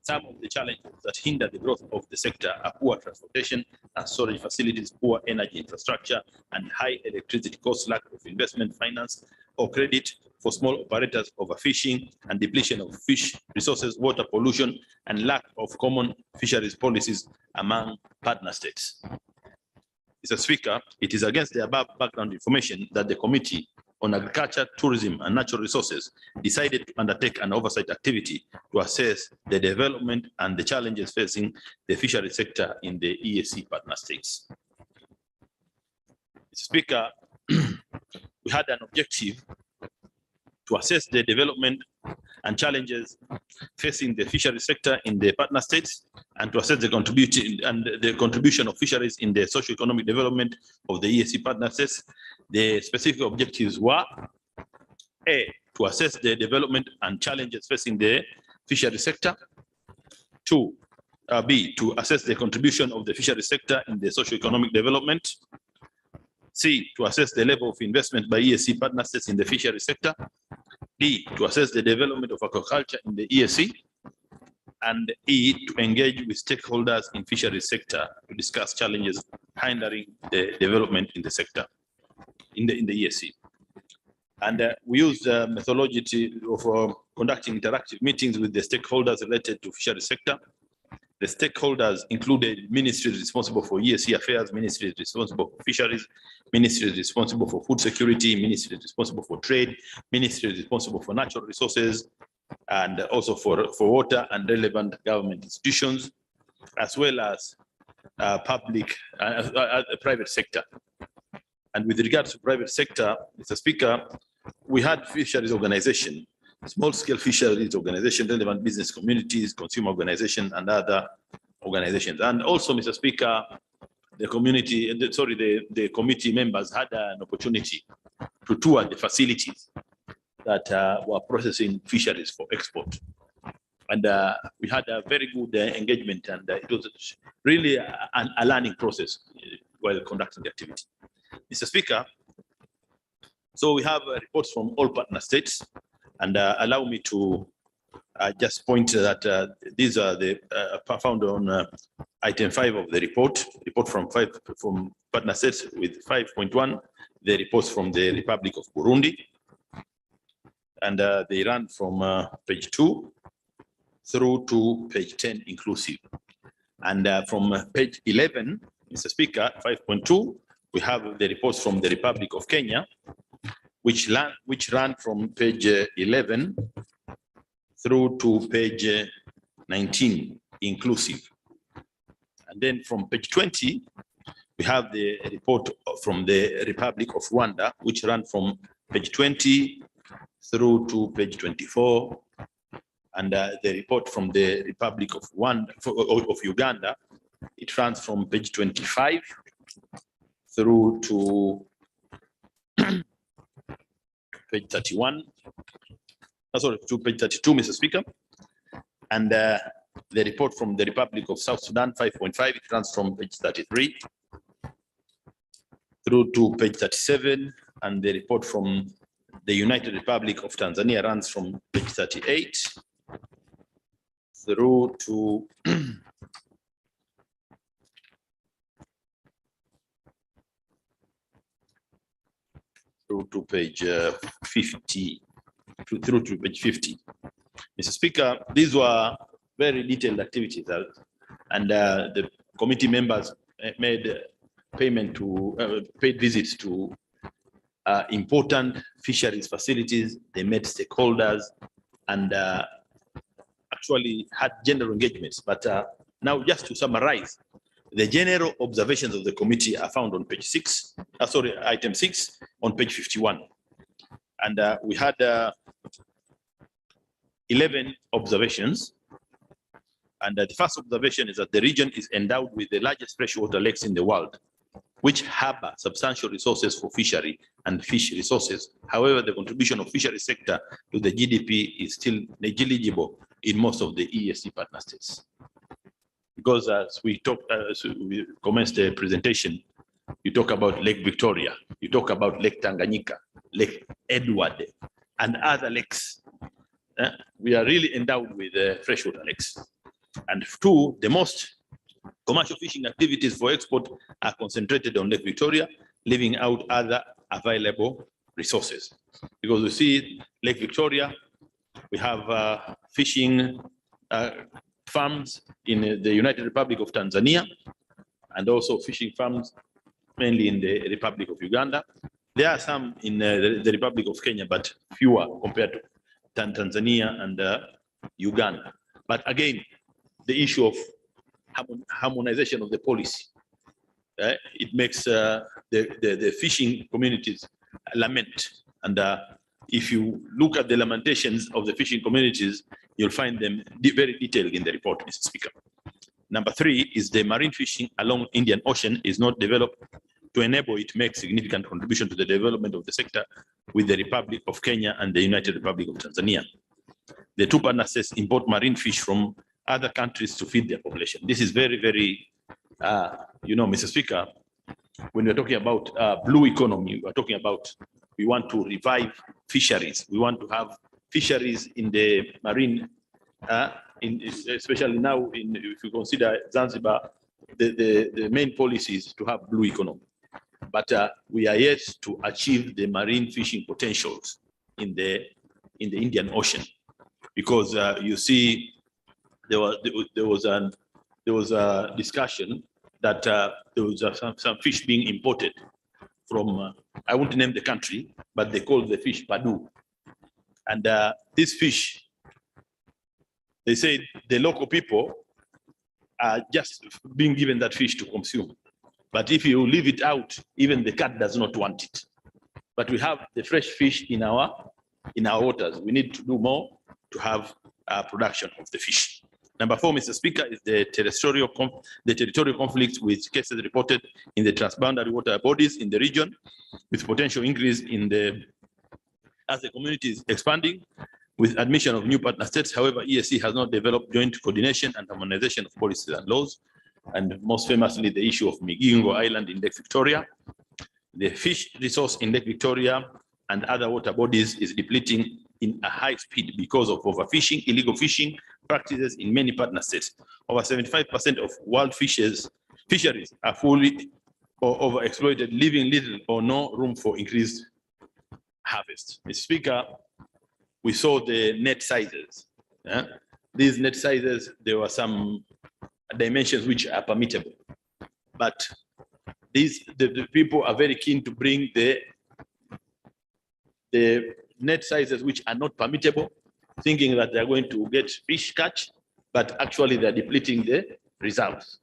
Some of the challenges that hinder the growth of the sector are poor transportation and storage facilities, poor energy infrastructure, and high electricity costs, lack of investment finance or credit for small operators, overfishing and depletion of fish resources, water pollution, and lack of common fisheries policies among partner states. Mr. Speaker, it is against the above background information that the Committee on Agriculture, Tourism, and Natural Resources decided to undertake an oversight activity to assess the development and the challenges facing the fishery sector in the EAC partner states. Mr. Speaker, we had an objective to assess the development and challenges facing the fishery sector in the partner states and to assess the contribution of fisheries in the socio-economic development of the EAC partner states. The specific objectives were: A, to assess the development and challenges facing the fishery sector. 2, B, to assess the contribution of the fishery sector in the socio-economic development. C, to assess the level of investment by EAC partner states in the fishery sector. D, to assess the development of aquaculture in the EAC. And E, to engage with stakeholders in fishery sector to discuss challenges hindering the development in the sector, in the EAC. And we used the methodology of conducting interactive meetings with the stakeholders related to fisheries sector. The stakeholders included ministries responsible for EAC affairs, ministries responsible for fisheries, ministries responsible for food security, ministries responsible for trade, ministries responsible for natural resources, and also for water and relevant government institutions, as well as private sector. And with regards to private sector, Mr. Speaker, we had fisheries organization, small-scale fisheries organization, relevant business communities, consumer organizations, and other organizations. And also, Mr. Speaker, the committee members had an opportunity to tour the facilities that were processing fisheries for export. And we had a very good engagement, and it was really a learning process while conducting the activity. Mr. Speaker, so we have reports from all partner states, and allow me to just point that these are the found on item 5 of the report from partner states, with 5.1, the reports from the Republic of Burundi, and they run from page 2 through to page 10 inclusive. And from page 11, Mr. Speaker, 5.2, we have the reports from the Republic of Kenya, which ran from page 11 through to page 19 inclusive. And then from page 20, we have the report from the Republic of Rwanda, which ran from page 20 through to page 24. And the report from the Republic of Uganda, it runs from page 25 through to page 31. Sorry, to page 32, Mr. Speaker. And the report from the Republic of South Sudan, 5.5, it runs from page 33 through to page 37. And the report from the United Republic of Tanzania runs from page 38 through to page 50, through to page 50. Mr. Speaker, these were very detailed activities, and the committee members made paid visits to important fisheries facilities. They met stakeholders and actually had general engagements. But now, just to summarize, the general observations of the committee are found on page 6, item 6 on page 51. And we had 11 observations. And the first observation is that the region is endowed with the largest freshwater lakes in the world, which harbor substantial resources for fishery and fish resources. However, the contribution of fishery sector to the GDP is still negligible in most of the EAC partner states. Because as we commenced the presentation, you talk about Lake Victoria, you talk about Lake Tanganyika, Lake Edward, and other lakes. We are really endowed with freshwater lakes. And 2, the most commercial fishing activities for export are concentrated on Lake Victoria, leaving out other available resources. Because we see Lake Victoria, we have fishing farms in the United Republic of Tanzania, and also fishing farms mainly in the Republic of Uganda. There are some in the Republic of Kenya, but fewer compared to Tanzania and Uganda. But again, the issue of harmonization of the policy, it makes the fishing communities lament. And if you look at the lamentations of the fishing communities, you'll find them very detailed in the report, Mr. Speaker. Number 3 is the marine fishing along Indian Ocean is not developed to enable it to make significant contribution to the development of the sector with the Republic of Kenya and the United Republic of Tanzania. The 2 partner states import marine fish from other countries to feed their population. This is very, very, Mr. Speaker, when we're talking about blue economy, we're talking about we want to revive fisheries. We want to have fisheries in the marine, especially now, if you consider Zanzibar, the main policy is to have blue economy. but we are yet to achieve the marine fishing potentials in the Indian Ocean, because you see, there was a discussion that there was some fish being imported from I won't name the country, but they call the fish padu, and this fish, they say the local people are just being given that fish to consume. But if you leave it out, even the cat does not want it. But we have the fresh fish in our waters. We need to do more to have production of the fish. Number 4, Mr. Speaker, is the territorial conflict with cases reported in the transboundary water bodies in the region, with potential increase as the community is expanding with admission of new partner states. However, EAC has not developed joint coordination and harmonization of policies and laws, and most famously the issue of Migingo Island in Lake Victoria. The fish resource in Lake Victoria and other water bodies is depleting in a high speed because of overfishing, illegal fishing practices in many partner states. Over 75% of world fisheries are fully or overexploited, leaving little or no room for increased harvest. Mr. Speaker, we saw the net sizes. These net sizes, there were some dimensions which are permittable, but the people are very keen to bring the net sizes which are not permittable, thinking that they're going to get fish catch, but actually they're depleting the reserves.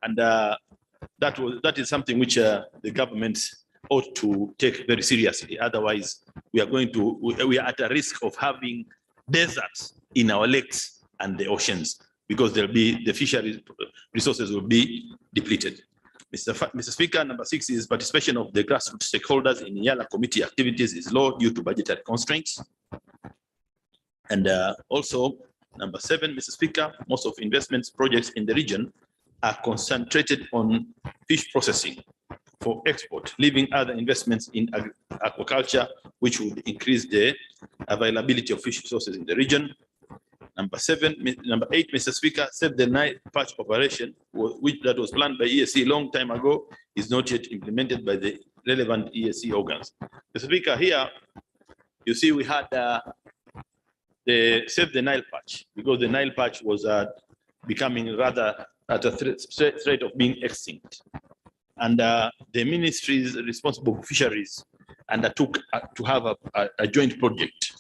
And that is something which the government ought to take very seriously. Otherwise, we are at a risk of having deserts in our lakes and the oceans, because the fisheries resources will be depleted. Mr. Speaker, number 6 is participation of the grassroots stakeholders in EALA committee activities is low due to budgetary constraints. And also, number 7, Mr. Speaker, most of investments projects in the region are concentrated on fish processing for export, leaving other investments in aquaculture, which would increase the availability of fish resources in the region. Number 8, Mr. Speaker, Save the Nile patch operation, that was planned by EAC a long time ago, is not yet implemented by the relevant EAC organs. Mr. Speaker, here you see we had the Save the Nile patch, because the Nile patch was becoming rather at a threat of being extinct. And the ministries responsible for fisheries undertook to have a joint project.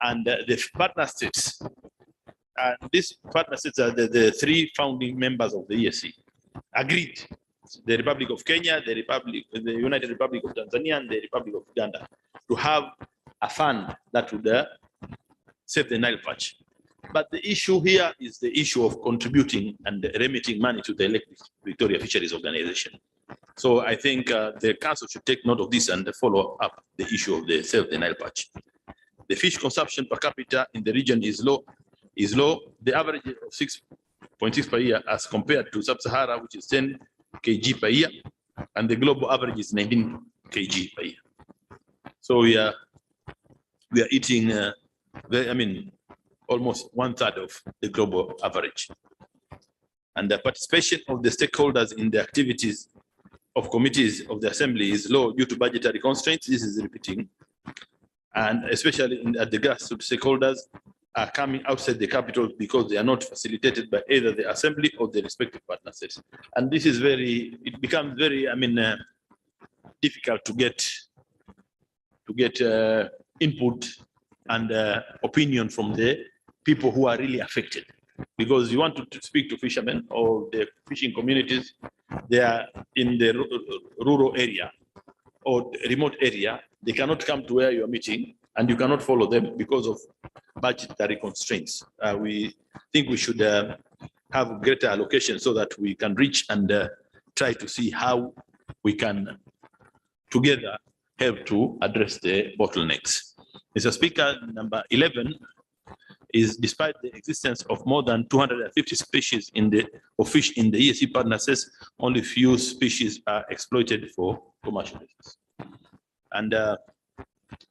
And the partner states, these partner states are the 3 founding members of the EAC, agreed. The Republic of Kenya, the United Republic of Tanzania, and the Republic of Uganda, to have a fund that would save the Nile patch. But the issue here is the issue of contributing and remitting money to the Lake Victoria Fisheries Organization. So I think the council should take note of this and follow up the issue of the Save the Nile patch. The fish consumption per capita in the region is low. The average of 6.6 per year as compared to Sub-Sahara, which is 10 kg per year, and the global average is 19 kg per year. So we are eating, almost 1/3 of the global average. And the participation of the stakeholders in the activities of committees of the assembly is low due to budgetary constraints. This is repeating. And especially at the grassroots stakeholders are coming outside the capital because they are not facilitated by either the assembly or the respective partner states. And this is it becomes very, difficult to get input and opinion from the people who are really affected. Because you want to speak to fishermen or the fishing communities, they are in the rural area or remote area, they cannot come to where you are meeting, and you cannot follow them because of budgetary constraints. We think we should have greater allocation so that we can reach and try to see how we can together help to address the bottlenecks. Mr. Speaker, number 11 is despite the existence of more than 250 species of fish in the EAC partnerships, only few species are exploited for commercial business. And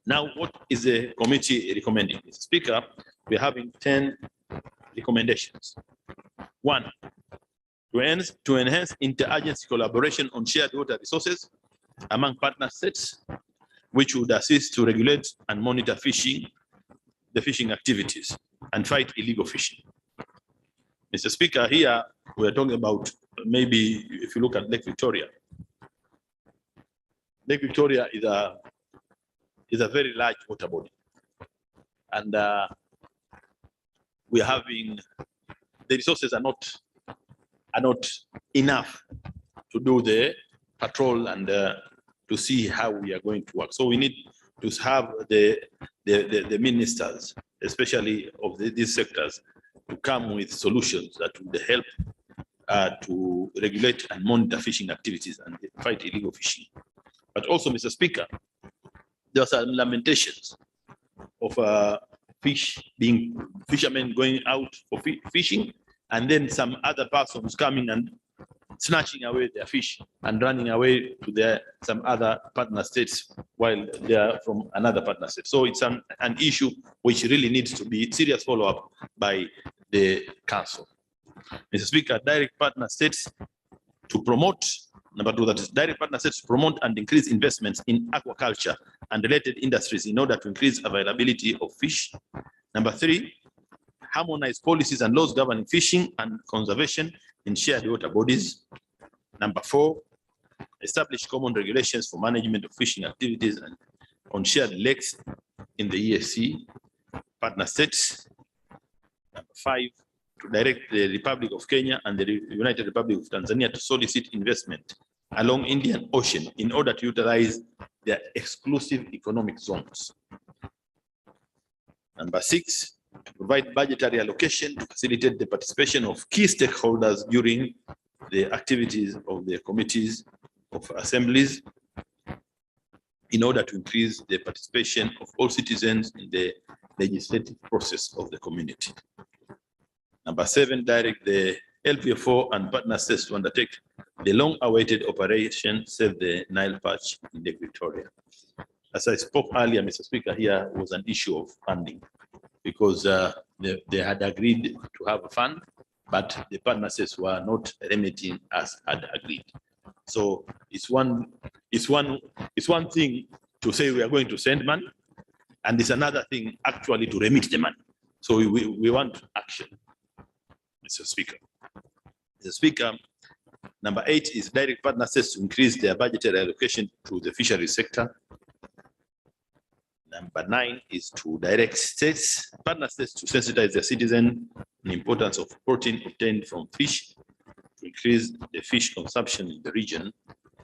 now, what is the committee recommending? Mr. Speaker, we are having 10 recommendations. 1, to enhance interagency collaboration on shared water resources among partner states, which would assist to regulate and monitor the fishing activities and fight illegal fishing. Mr. Speaker, here we're talking about maybe if you look at Lake Victoria. Lake Victoria is a very large water body. And we're having, the resources are not enough to do the patrol and to see how we are going to work. So we need to have the ministers, especially of these sectors, to come with solutions that would help to regulate and monitor fishing activities and fight illegal fishing. But also, Mr. Speaker, there are some lamentations of fishermen going out for fishing, and then some other persons coming and snatching away their fish and running away to some other partner states while they are from another partner state. So it's an issue which really needs to be serious follow-up by the council. Mr. Speaker, direct partner states to promote, number two, that is direct partner states to promote and increase investments in aquaculture and related industries in order to increase availability of fish. Number three, harmonize policies and laws governing fishing and conservation in shared water bodies. Number four, establish common regulations for management of fishing activities and on shared lakes in the EAC partner states. Number five, to direct the Republic of Kenya and the United Republic of Tanzania to solicit investment along Indian Ocean in order to utilize their exclusive economic zones. Number six, to provide budgetary allocation to facilitate the participation of key stakeholders during the activities of the committees of assemblies in order to increase the participation of all citizens in the legislative process of the community. Number seven, direct the LPFO and partner states to undertake the long-awaited operation Save the Nile Perch in Lake Victoria. As I spoke earlier, Mr. Speaker, here was an issue of funding because they had agreed to have a fund, but the partner states were not remitting as had agreed. So it's one thing to say we are going to send money, and it's another thing actually to remit the money. So we want action, Mr. Speaker. Mr. Speaker, number 8 is direct partner states to increase their budgetary allocation to the fisheries sector. Number 9 is to direct partner states to sensitize their citizens on the importance of protein obtained from fish to increase the fish consumption in the region.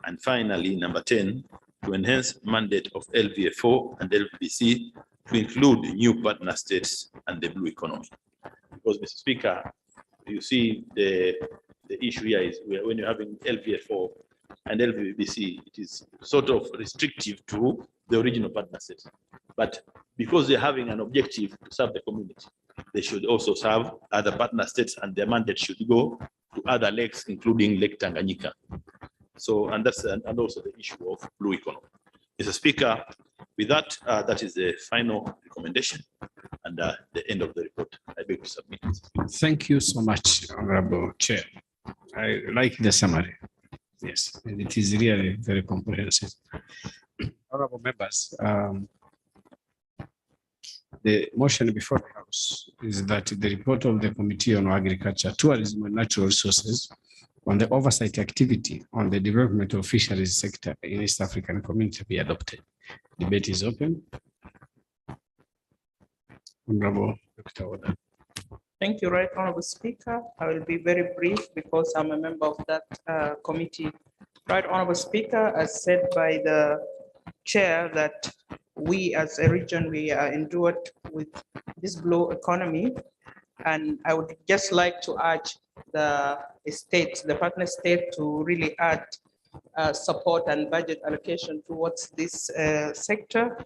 And finally, number 10, to enhance mandate of LVFO and LVBC to include new partner states and the blue economy. Because, Mr. Speaker, you see the issue here is when you're having LVFO and LVBC, it is sort of restrictive to the original partner states. But because they're having an objective to serve the community, they should also serve other partner states, and their mandate should go to other lakes, including Lake Tanganyika. So, and also the issue of blue economy. Mr. Speaker, with that, that is the final recommendation and the end of the report. I beg to submit. Thank you so much, Honorable Chair. I like the summary. Yes, and it is really very comprehensive. Honorable members, the motion before the House is that the report of the Committee on Agriculture, Tourism and Natural Resources on the oversight activity on the development of fisheries sector in East African community be adopted. Debate is open. Honorable Dr. Oda. Thank you, Right Honorable Speaker. I will be very brief because I'm a member of that committee. Right Honorable Speaker, as said by the chair, that we as a region, we are endured with this blue economy. And I would just like to urge the state, the partner state, to really add support and budget allocation towards this sector,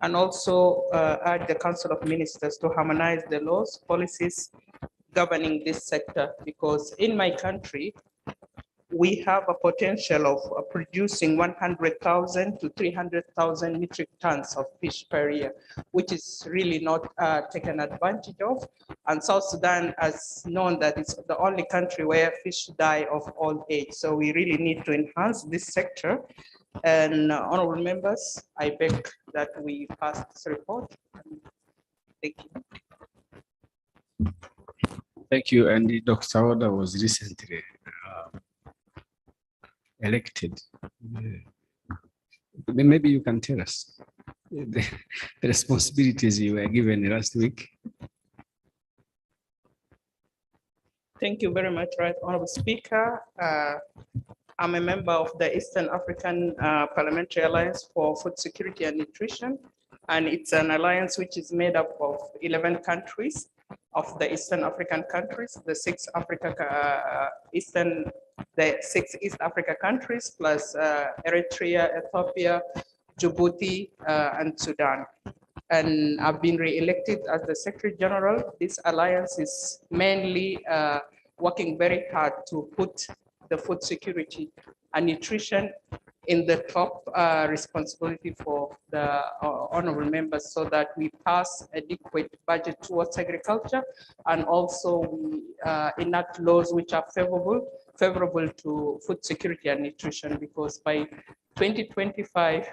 and also urge the Council of Ministers to harmonize the laws, policies governing this sector, because in my country, we have a potential of producing 100,000 to 300,000 metric tons of fish per year, which is really not taken advantage of. And South Sudan has known that it's the only country where fish die of old age. So we really need to enhance this sector And honorable members, I beg that we pass this report. Thank you. Thank you. And Dr. Oda was recently elected. Maybe you can tell us the responsibilities you were given last week. Thank you very much, Right Honorable Speaker. I'm a member of the Eastern African Parliamentary Alliance for Food Security and Nutrition. And it's an alliance which is made up of 11 countries of the Eastern African countries, the six East Africa countries, plus Eritrea, Ethiopia, Djibouti, and Sudan. And I've been re-elected as the Secretary General. This alliance is mainly working very hard to put the food security and nutrition in the top responsibility for the honorable members, so that we pass adequate budget towards agriculture, and also we enact laws which are favorable to food security and nutrition, because by 2025,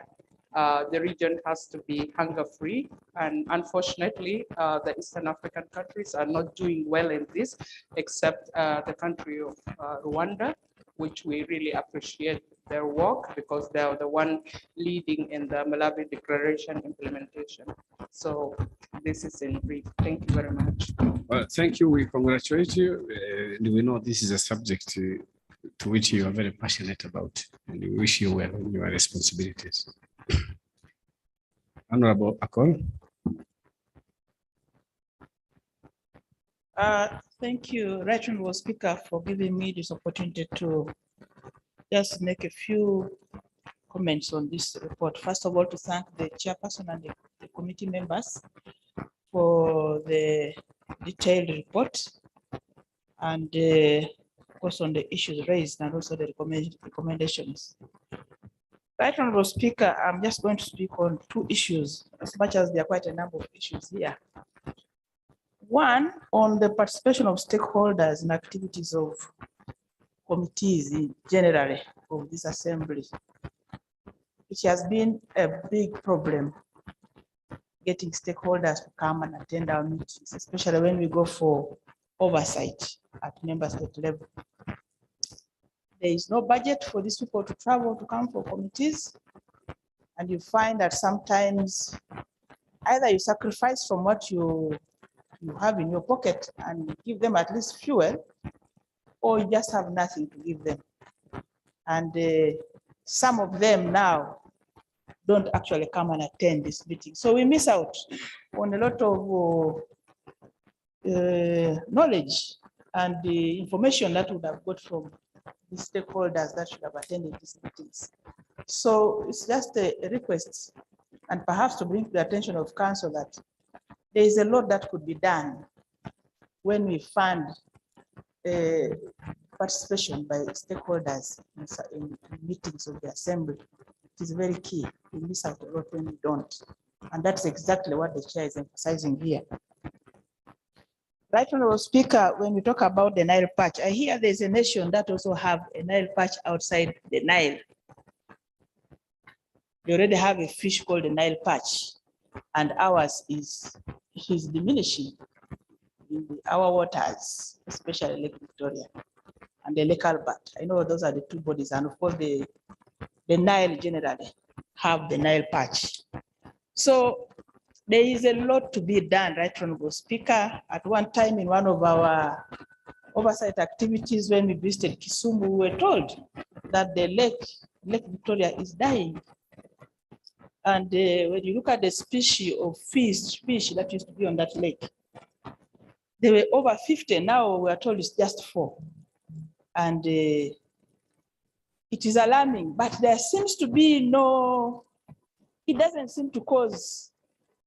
the region has to be hunger-free. And unfortunately, the Eastern African countries are not doing well in this, except the country of Rwanda, which we really appreciate their work, because they are the one leading in the Malawi Declaration implementation. So this is in brief. Thank you very much. Well, thank you. We congratulate you. We know this is a subject to which you are very passionate about, and we wish you well in your responsibilities. Honorable Akol. Thank you, Right Honorable Speaker, for giving me this opportunity to just make a few comments on this report. First of all, to thank the chairperson and the committee members for the detailed report, and of course on the issues raised, and also the recommendations. Right Honorable Speaker, I'm just going to speak on two issues, as much as there are quite a number of issues here. One, on the participation of stakeholders in activities of committees generally of this assembly, which has been a big problem, getting stakeholders to come and attend our meetings, especially when we go for oversight at member state level. There is no budget for these people to travel to come for committees. And you find that sometimes either you sacrifice from what you have in your pocket and give them at least fuel, or you just have nothing to give them. And some of them now don't actually come and attend this meeting. So we miss out on a lot of knowledge and the information that we would have got from the stakeholders that should have attended these meetings. So it's just a request, and perhaps to bring to the attention of council that there is a lot that could be done when we fund participation by stakeholders in meetings of the assembly. It is very key. We miss out a lot when we don't. And that's exactly what the chair is emphasizing here. Right Honorable Speaker, when we talk about the Nile patch, I hear there's a nation that also have a Nile patch outside the Nile. They already have a fish called the Nile patch, and ours is diminishing in our waters, especially Lake Victoria and the Lake Albert. I know those are the two bodies, and of course the Nile generally have the Nile patch. So there is a lot to be done, Right Honorable Speaker. At one time in one of our oversight activities when we visited Kisumu, we were told that the Lake Victoria is dying. And when you look at the species of fish that used to be on that lake, there were over 50. Now we are told it's just 4. And it is alarming, but there seems to be it doesn't seem to cause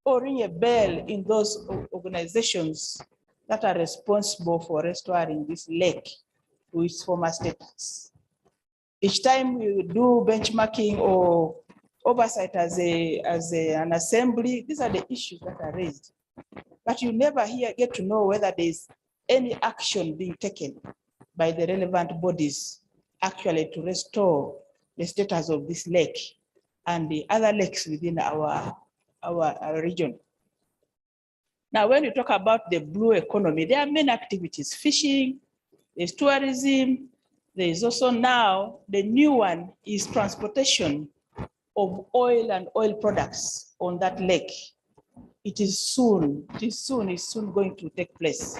or ring a bell in those organizations that are responsible for restoring this lake to its former status. Each time we do benchmarking or oversight as an assembly, these are the issues that are raised. But you never get to know whether there's any action being taken by the relevant bodies actually to restore the status of this lake and the other lakes within our region. Now, when you talk about the blue economy, there are many activities: fishing, there's tourism, there is also now the new one is transportation of oil and oil products on that lake. It's soon going to take place.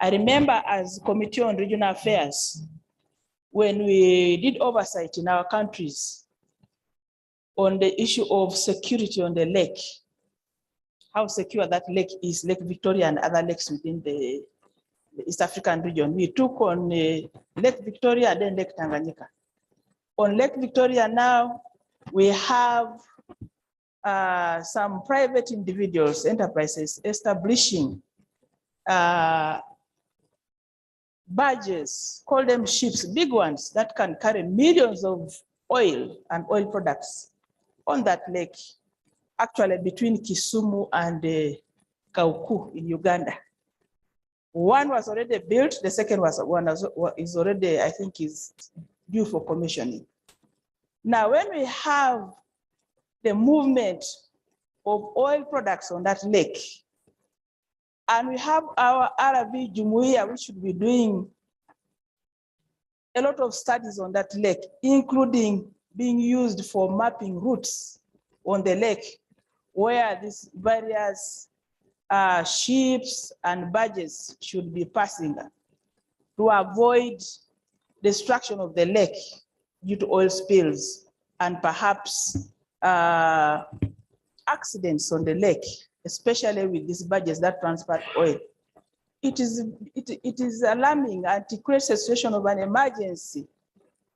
I remember as Committee on Regional Affairs, when we did oversight in our countries on the issue of security on the lake, how secure that lake is, Lake Victoria and other lakes within the East African region. We took on Lake Victoria and then Lake Tanganyika. On Lake Victoria now, we have some private individuals, enterprises establishing barges, call them ships, big ones that can carry millions of oil and oil products on that lake, actually between Kisumu and Kauku in Uganda. One was already built, the second is already, I think, is due for commissioning. Now, when we have the movement of oil products on that lake, and we have our RV Jumuiya, which should be doing a lot of studies on that lake, including being used for mapping routes on the lake, where these various ships and barges should be passing to avoid destruction of the lake due to oil spills and perhaps accidents on the lake, especially with these barges that transport oil. It is alarming and it creates a situation of an emergency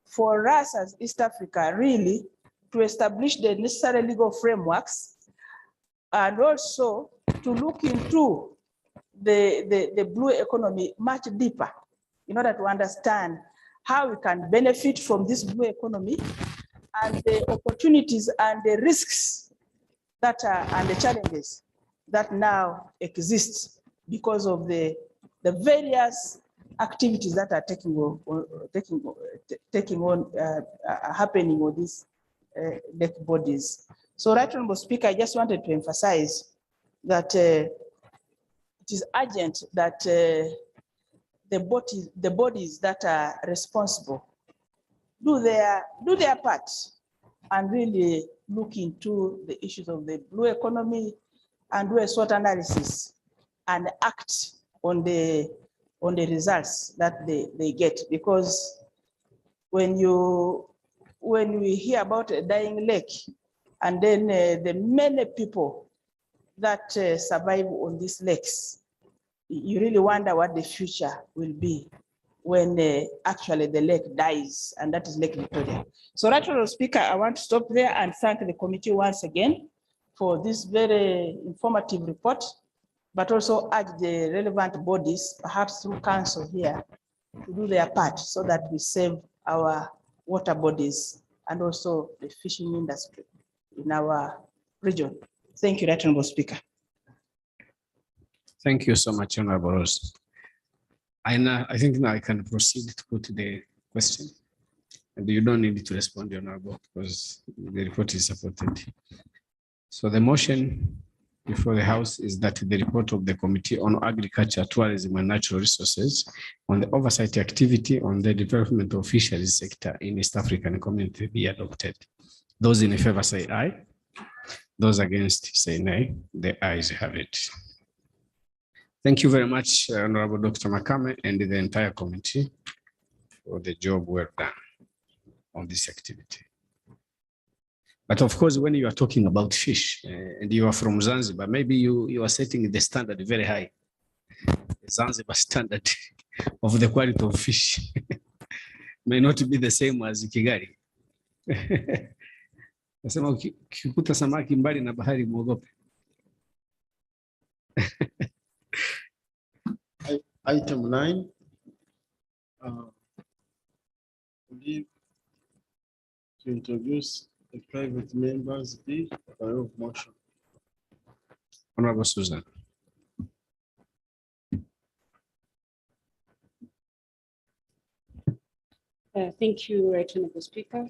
for us as East Africa, really, to establish the necessary legal frameworks and also to look into the blue economy much deeper in order to understand how we can benefit from this blue economy and the opportunities and the risks that are, and the challenges that now exist because of the various activities that are happening with these lake bodies. So, Right Honorable Speaker, I just wanted to emphasize that it is urgent that the bodies that are responsible do their part and really look into the issues of the blue economy and do a SWOT analysis and act on the results that they get. Because when we hear about a dying lake and then the many people that survive on these lakes, you really wonder what the future will be when actually the lake dies, and that is Lake Victoria. So, Right Honorable Speaker, I want to stop there and thank the committee once again for this very informative report, but also urge the relevant bodies, perhaps through council here, to do their part so that we save our water bodies and also the fishing industry in our region. Thank you, Right Honorable Speaker. Thank you so much, Honorable Rose. I think now I can proceed to go to the question. And you don't need to respond, Honorable, because the report is supported. So the motion before the House is that the report of the Committee on Agriculture, Tourism and Natural Resources on the oversight activity on the development of fisheries sector in East African community be adopted. Those in favor say aye. Those against say nay. The ayes have it. Thank you very much, Honorable Dr. Makame and the entire committee for the job well done on this activity. But of course, when you are talking about fish and you are from Zanzibar, maybe you are setting the standard very high. The Zanzibar standard of the quality of fish may not be the same as Kigali. Nasema ukikuta samaki mbali na bahari muogope. Item 9. To introduce the private members bill by way of motion. Honorable Susan. Thank you, Right Honorable Speaker.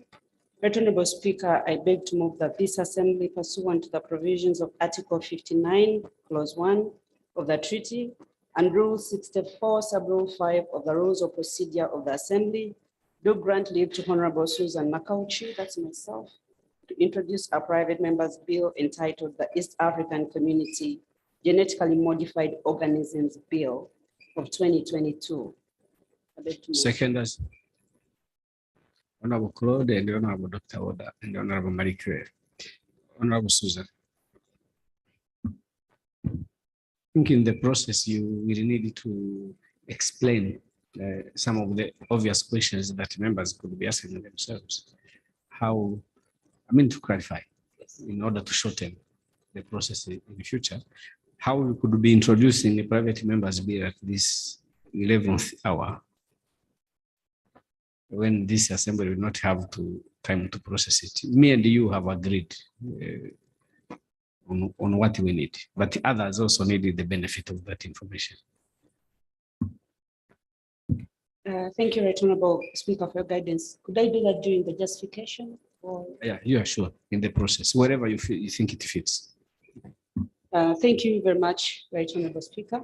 Right Honorable Speaker, I beg to move that this assembly pursuant to the provisions of Article 59, Clause 1 of the treaty and Rule 64, Sub-Rule 5 of the Rules of Procedure of the Assembly, do grant leave to Honorable Susan Makauchi, that's myself, to introduce a private member's bill entitled the East African Community Genetically Modified Organisms Bill of 2022. I beg to move. Seconders. Honorable Claude and the Honorable Dr. Oda and the Honorable Marie Claire. Honorable Susan. I think in the process, you will need to explain some of the obvious questions that members could be asking themselves. How, I mean, to clarify, in order to shorten the process in the future, how we could be introducing a private members bill at this 11th hour when this assembly will not have time to process it. Me and you have agreed on what we need, but others also needed the benefit of that information. Thank you, Right Honorable Speaker, for your guidance. Could I do that during the justification? Or? Yeah, you are sure in the process, wherever you think it fits. Thank you very much, Right Honorable Speaker.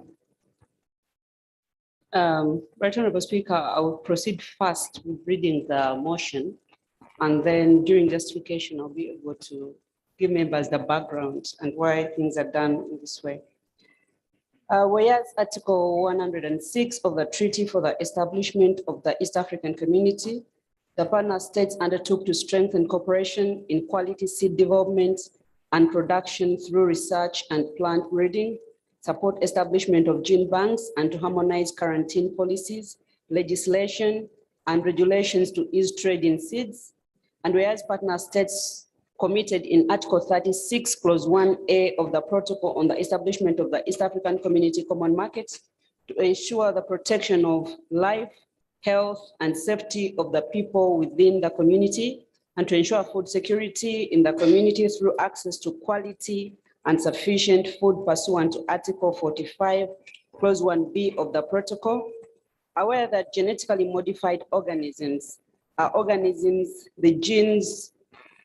Right Honorable Speaker, I will proceed first with reading the motion, and then during justification, I'll be able to give members the background and why things are done in this way. Whereas Article 106 of the Treaty for the Establishment of the East African Community, the partner states undertook to strengthen cooperation in quality seed development and production through research and plant breeding, support establishment of gene banks, and to harmonize quarantine policies, legislation, and regulations to ease trade in seeds. And whereas partner states committed in Article 36, Clause 1A of the Protocol on the establishment of the East African Community Common Market to ensure the protection of life, health, and safety of the people within the community, and to ensure food security in the community through access to quality and sufficient food pursuant to Article 45, Clause 1B of the Protocol, aware that genetically modified organisms are organisms, the genes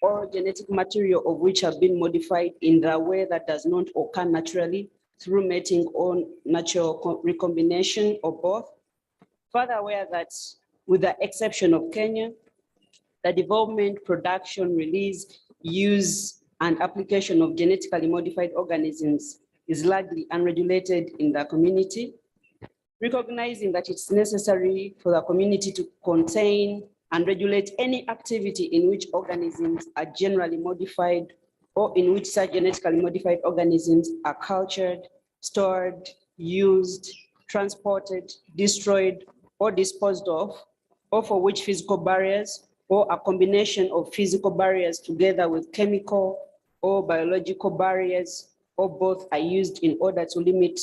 or genetic material of which have been modified in the way that does not occur naturally through mating or natural recombination or both. Further aware that with the exception of Kenya, the development, production, release, use, and application of genetically modified organisms is largely unregulated in the community, recognizing that it's necessary for the community to contain and regulate any activity in which organisms are generally modified or in which such genetically modified organisms are cultured, stored, used, transported, destroyed, or disposed of, or for which physical barriers or a combination of physical barriers together with chemical or biological barriers, or both are used in order to limit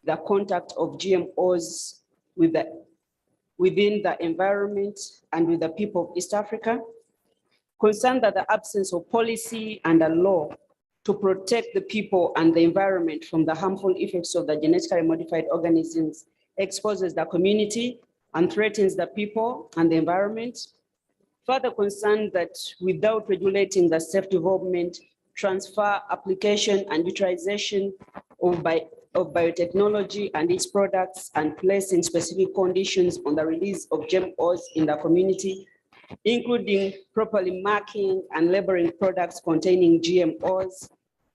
the contact of GMOs within the environment and with the people of East Africa. Concerned that the absence of policy and a law to protect the people and the environment from the harmful effects of the genetically modified organisms exposes the community and threatens the people and the environment. Further concerned that without regulating the safe development, transfer, application, and utilization of biotechnology and its products, and placing specific conditions on the release of GMOs in the community, including properly marking and labeling products containing GMOs.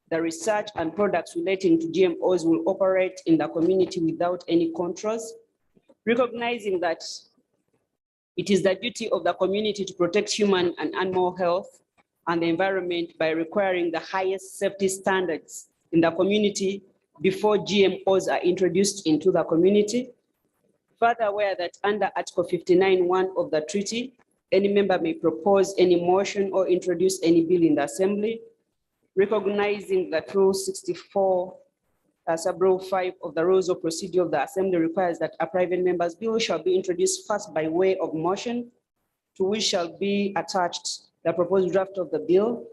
The research and products relating to GMOs will operate in the community without any controls, recognizing that it is the duty of the community to protect human and animal health and the environment by requiring the highest safety standards in the community before GMOs are introduced into the community. Further aware that under Article 59(1) of the treaty, any member may propose any motion or introduce any bill in the assembly, recognizing that Rule 64, Sub-Rule 5 of the Rules of Procedure of the Assembly requires that a private member's bill shall be introduced first by way of motion, to which shall be attached the proposed draft of the bill.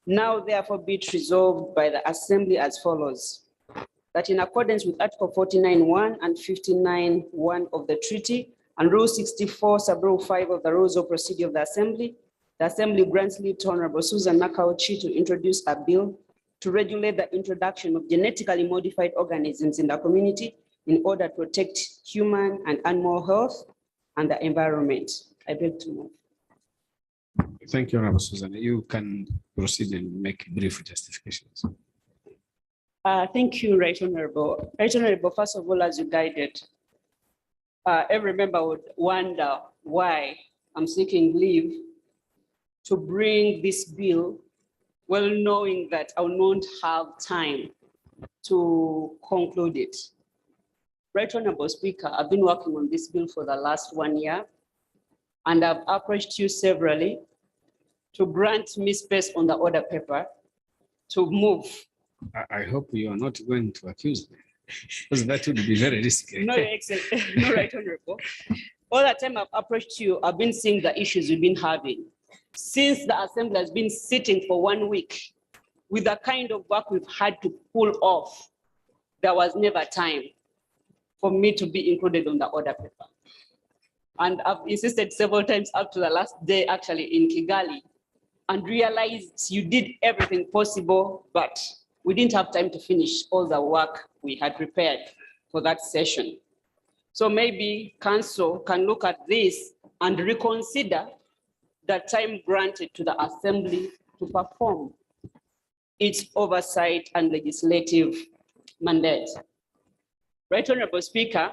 Now therefore be it resolved by the Assembly as follows: that in accordance with Article 49(1) and 59(1) of the treaty and Rule 64, Sub-Rule 5 of the Rules of Procedure of the Assembly, The Assembly grants leave to Honorable Susan Nakauchi to introduce a bill to regulate the introduction of genetically modified organisms in the community in order to protect human and animal health and the environment. I beg to move. Thank you, Honorable Susan. You can proceed and make brief justifications. Thank you, Right Honorable. Right Honorable, first of all, as you guided, every member would wonder why I'm seeking leave to bring this bill, well knowing that I will not have time to conclude it. Right Honorable Speaker, I've been working on this bill for the last 1 year, and I've approached you severally to grant me space on the order paper to move. I hope you are not going to accuse me, because that would be very risky. No, Excellency, no, Right Honorable. All the time I've approached you, I've been seeing the issues we've been having. Since the Assembly has been sitting for 1 week, with the kind of work we've had to pull off, there was never time for me to be included on the order paper. And I've insisted several times up to the last day, actually in Kigali, and realized you did everything possible, but we didn't have time to finish all the work we had prepared for that session. So maybe Council can look at this and reconsider the time granted to the Assembly to perform its oversight and legislative mandate. Right Honorable Speaker,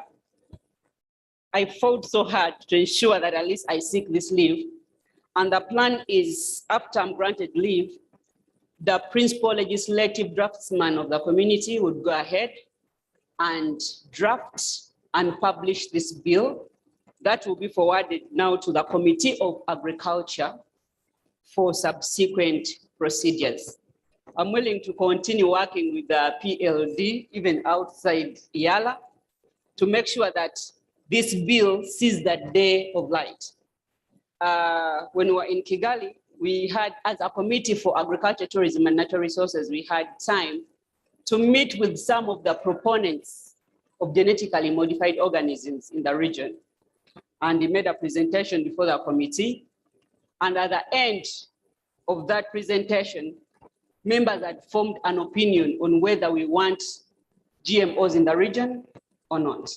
I fought so hard to ensure that at least I seek this leave. And the plan is, after I'm granted leave, the principal legislative draftsman of the community would go ahead and draft and publish this bill that will be forwarded now to the Committee of Agriculture for subsequent procedures. I'm willing to continue working with the PLD, even outside EALA, to make sure that this bill sees the day of light. When we were in Kigali, we had, as a Committee for Agriculture, Tourism and Natural Resources, we had time to meet with some of the proponents of genetically modified organisms in the region. And he made a presentation before the committee. And at the end of that presentation, members had formed an opinion on whether we want GMOs in the region or not.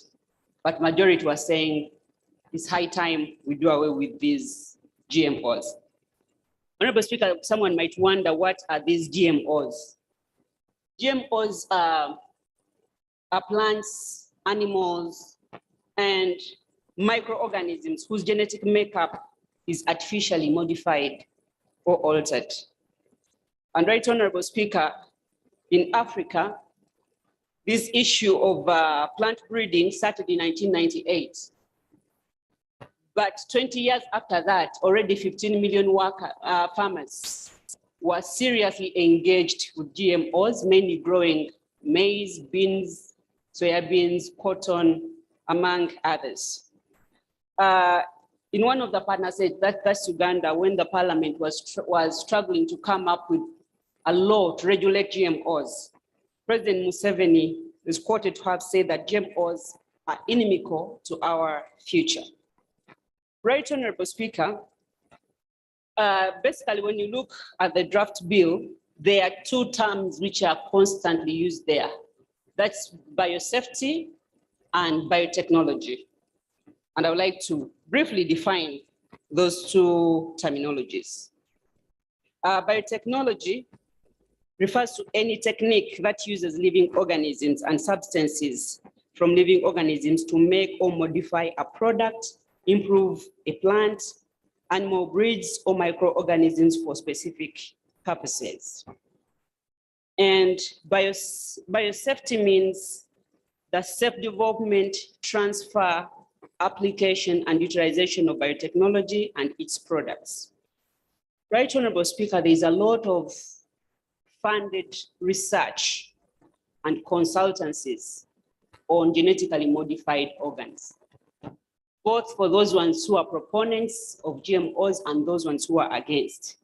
But majority was saying it's high time we do away with these GMOs. Honorable Speaker, someone might wonder, what are these GMOs? GMOs are plants, animals, and microorganisms whose genetic makeup is artificially modified or altered. And Right Honorable Speaker, in Africa, this issue of plant breeding started in 1998. But 20 years after that, already 15 million farmers were seriously engaged with GMOs, mainly growing maize, beans, soybeans, cotton, among others. In one of the partners said that's Uganda, when the parliament was struggling to come up with a law to regulate GMOs. President Museveni is quoted to have said that GMOs are inimical to our future. Right Honorable Speaker, basically when you look at the draft bill, there are two terms which are constantly used there. That's biosafety and biotechnology. And I would like to briefly define those two terminologies. Biotechnology refers to any technique that uses living organisms and substances from living organisms to make or modify a product, improve a plant, animal breeds, or microorganisms for specific purposes. And biosafety means the self-development, transfer, application, and utilization of biotechnology and its products. Right Honorable Speaker, there is a lot of funded research and consultancies on genetically modified organs, both for those ones who are proponents of GMOs and those ones who are against.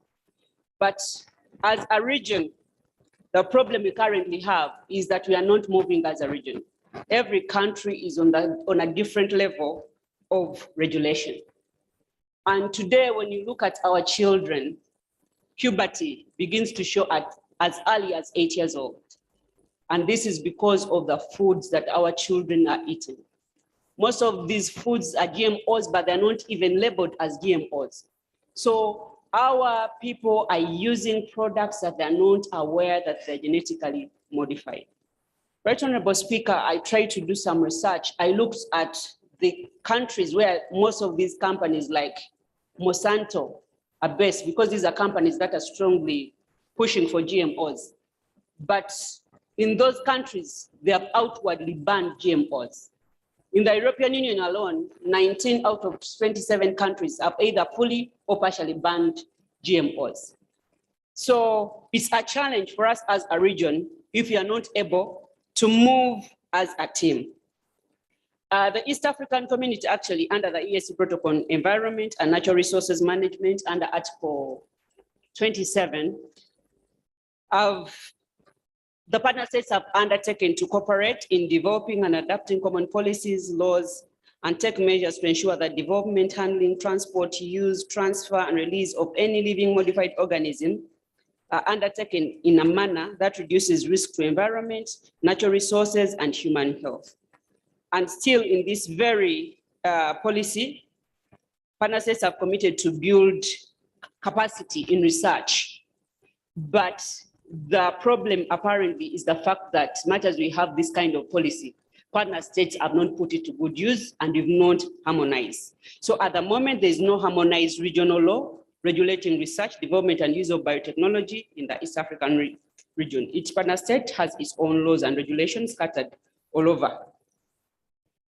But as a region, the problem we currently have is that we are not moving as a region. Every country is on a different level of regulation. And today, when you look at our children, puberty begins to show at as early as 8 years old. And this is because of the foods that our children are eating. Most of these foods are GMOs, but they're not even labeled as GMOs. So our people are using products that they're not aware that they're genetically modified. Right, Honorable Speaker, I tried to do some research. I looked at the countries where most of these companies like Monsanto are based, because these are companies that are strongly pushing for GMOs. But in those countries, they have outwardly banned GMOs. In the European Union alone, 19 out of 27 countries have either fully or partially banned GMOs. So it's a challenge for us as a region if we are not able to move as a team. The East African community actually under the EAC Protocol on Environment and Natural Resources Management under Article 27, the partner states have undertaken to cooperate in developing and adapting common policies, laws, and take measures to ensure that development, handling, transport, use, transfer, and release of any living modified organism are undertaken in a manner that reduces risk to environment, natural resources, and human health. And still in this very policy, partner states have committed to build capacity in research. But the problem apparently is the fact that much as we have this kind of policy, partner states have not put it to good use and have not harmonized. So at the moment, there is no harmonized regional law regulating research, development, and use of biotechnology in the East African region. Each partner state has its own laws and regulations scattered all over.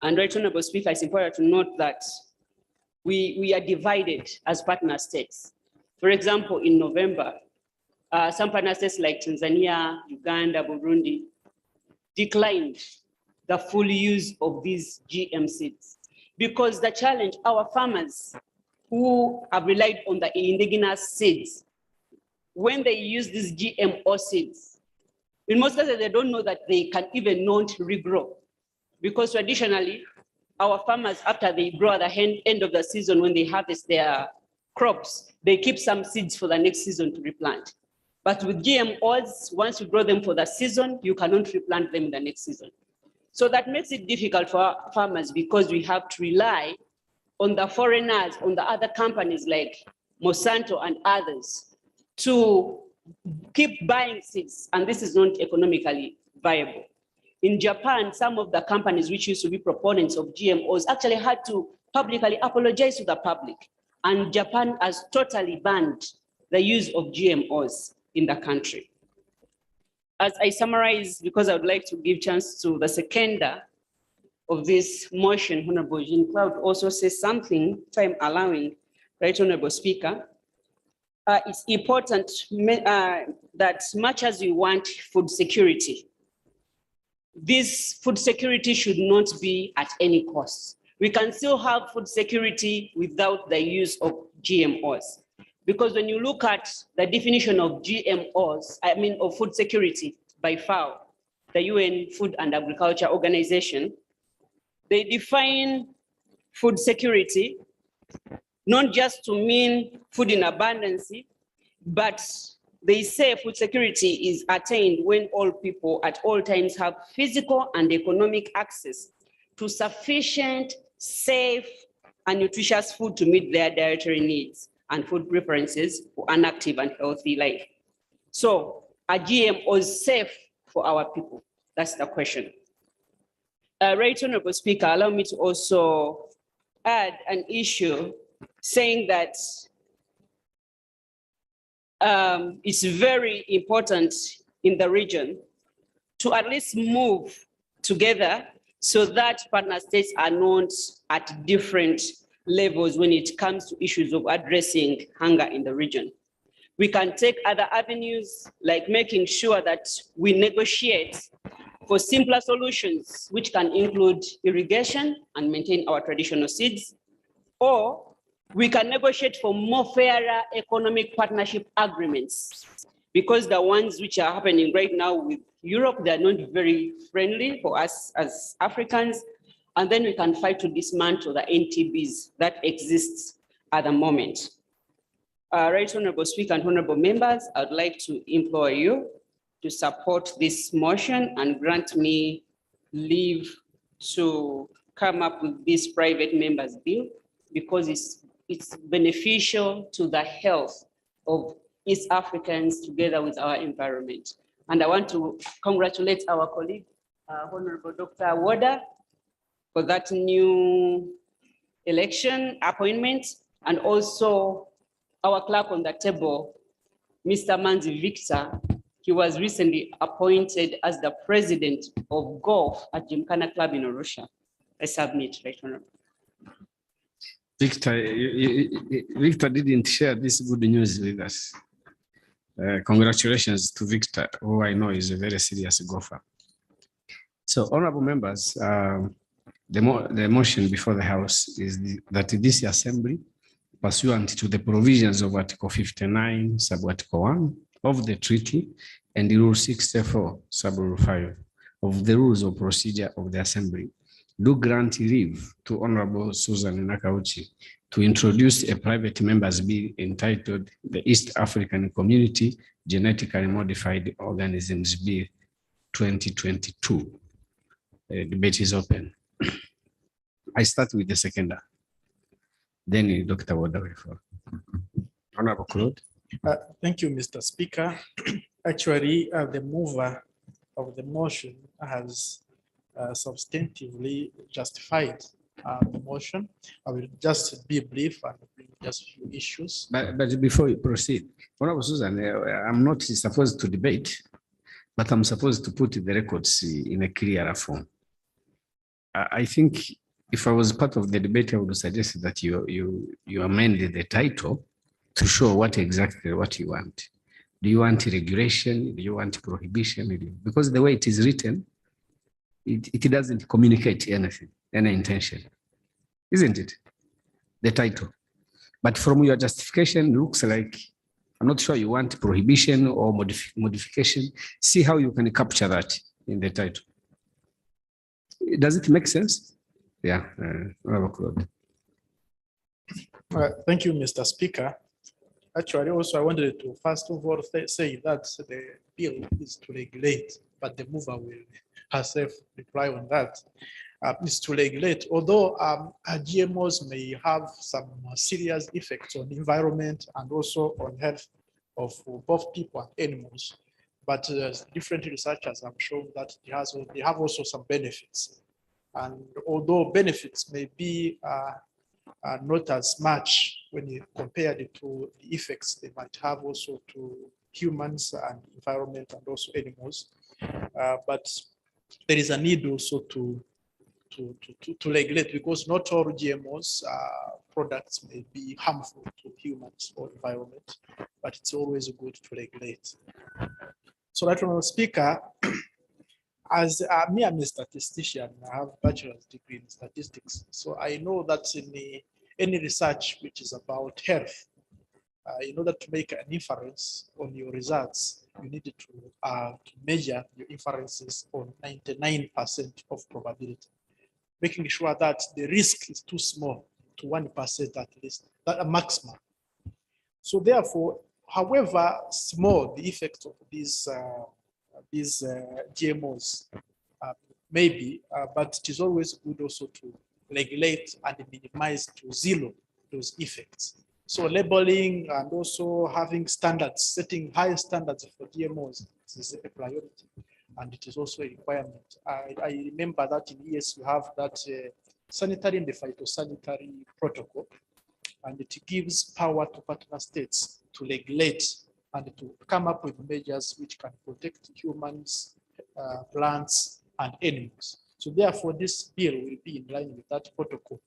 And Right Honorable Speaker, it's important to note that we are divided as partner states. For example, in November, some partner states like Tanzania, Uganda, Burundi declined the full use of these GM seeds because the challenge, our farmers who have relied on the indigenous seeds, when they use these GMO seeds, in most cases, they don't know that they can even not regrow. Because traditionally, our farmers, after they grow at the end of the season, when they harvest their crops, they keep some seeds for the next season to replant. But with GMOs, once you grow them for the season, you cannot replant them in the next season. So that makes it difficult for farmers because we have to rely on the foreigners, on the other companies like Monsanto and others to keep buying seeds, and this is not economically viable. In Japan, some of the companies which used to be proponents of GMOs actually had to publicly apologize to the public, and Japan has totally banned the use of GMOs in the country. As I summarize, because I would like to give chance to the seconder of this motion, Honorable Jean Claude, also say something, time allowing, Right Honorable Speaker. It's important that much as we want food security, this food security should not be at any cost. We can still have food security without the use of GMOs. Because when you look at the definition of GMOs, of food security by FAO, the UN Food and Agriculture Organization, they define food security not just to mean food in abundance, but they say food security is attained when all people at all times have physical and economic access to sufficient, safe, and nutritious food to meet their dietary needs and food preferences for an active and healthy life. So are GMOs safe for our people? That's the question. Right Honorable Speaker, allow me to also add an issue saying that it's very important in the region to at least move together so that partner states are not at different levels when it comes to issues of addressing hunger in the region. We can take other avenues like making sure that we negotiate for simpler solutions, which can include irrigation and maintain our traditional seeds, or we can negotiate for more fairer economic partnership agreements, because the ones which are happening right now with Europe, they are not very friendly for us as Africans. And then we can fight to dismantle the NTBs that exists at the moment. Right Honorable Speaker and Honorable Members, I'd like to implore you to support this motion and grant me leave to come up with this private members bill because it's beneficial to the health of East Africans together with our environment. And I want to congratulate our colleague, Honorable Dr. Wada, for that new election appointment, and also our clerk on the table, Mr. Manzi Victor. He was recently appointed as the president of golf at Gymkhana Club in Arusha. I submit, Right Honorable. Victor, Victor didn't share this good news with us. Congratulations to Victor, who I know is a very serious golfer. So, honorable members, the motion before the House is that this assembly, pursuant to the provisions of Article 59, Sub-Article 1 of the treaty and Rule 64, Sub-Rule 5 of the Rules of Procedure of the Assembly, do grant leave to Honorable Susan Nakauchi to introduce a private members bill entitled the East African Community Genetically Modified Organisms Bill 2022. The debate is open. I start with the seconder. Then Dr. Wada will follow. Honorable Claude. Thank you, Mr. Speaker. Actually, the mover of the motion has substantively justified the motion. I will just be brief and bring just a few issues. But before you proceed, Honorable Susan, I'm not supposed to debate, but I'm supposed to put the records in a clearer form. I think if I was part of the debate, I would suggest that you amend the title to show what exactly what you want. Do you want regulation? Do you want prohibition? Because the way it is written, it doesn't communicate anything, any intention, isn't it? The title. But from your justification, looks like, I'm not sure you want prohibition or modification. See how you can capture that in the title. Does it make sense? Yeah. Thank you, Mr. Speaker. Actually, also, I wanted to first of all say that the bill is to regulate, but the mover will herself reply on that. Is to regulate, although GMOs may have some serious effects on the environment and also on health of both people and animals. But different researchers have shown that they have also some benefits. And although benefits may be not as much when you compare it to the effects they might have also to humans and environment and also animals, but there is a need also to regulate, because not all GMOs products may be harmful to humans or environment, but it's always good to regulate. So, Right Honourable Speaker, as me, I'm a statistician. I have a bachelor's degree in statistics, so I know that in any research which is about health, in order to make an inference on your results, you need to measure your inferences on 99% of probability, making sure that the risk is too small to 1% at least, that a maximum. So therefore, however small the effect of these GMOs maybe, but it is always good also to regulate and minimize to zero those effects. So labeling and also having standards, setting high standards for GMOs is a priority, and it is also a requirement. I remember that in ES you have that sanitary and the phytosanitary protocol, and it gives power to partner states to regulate and to come up with measures which can protect humans, plants, and animals. So therefore, this bill will be in line with that protocol,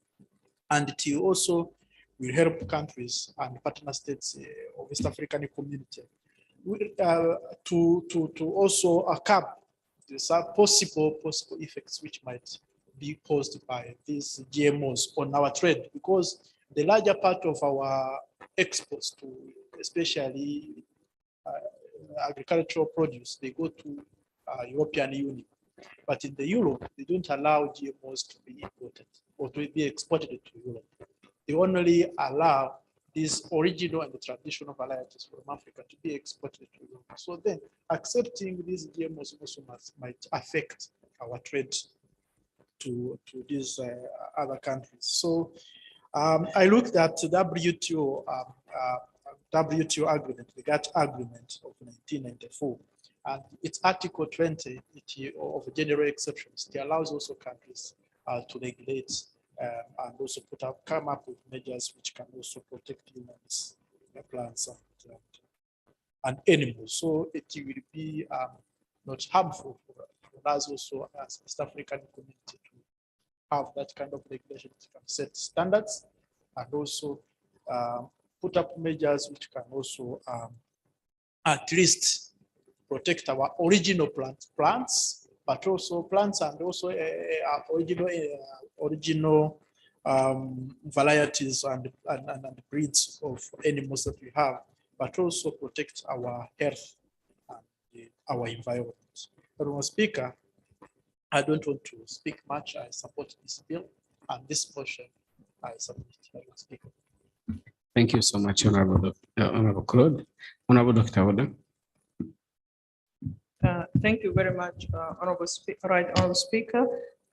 and it also will help countries and partner states of East African community to also curb these possible effects which might be caused by these GMOs on our trade, because the larger part of our exports to especially agricultural produce, they go to European Union. But in the Europe, they don't allow GMOs to be imported or to be exported to Europe. they only allow these original and traditional varieties from Africa to be exported to Europe. So then accepting these GMOs also might affect our trade to these other countries. So I looked at the WTO agreement, the GATT agreement of 1994, and its Article 20 of general exceptions. It allows also countries to regulate and also come up with measures which can also protect humans, plants, and animals. So it will be not harmful for us also as East African community to have that kind of regulation. It can set standards and also put up measures which can also at least protect our original plants, but also plants and also original varieties and breeds of animals that we have, but also protect our health and our environment. Madam Speaker, I don't want to speak much. I support this bill and this motion. I submit. Madam Speaker. Thank you so much, Honorable Claude. Honorable Dr. Oda. Thank you very much, Honorable Speaker.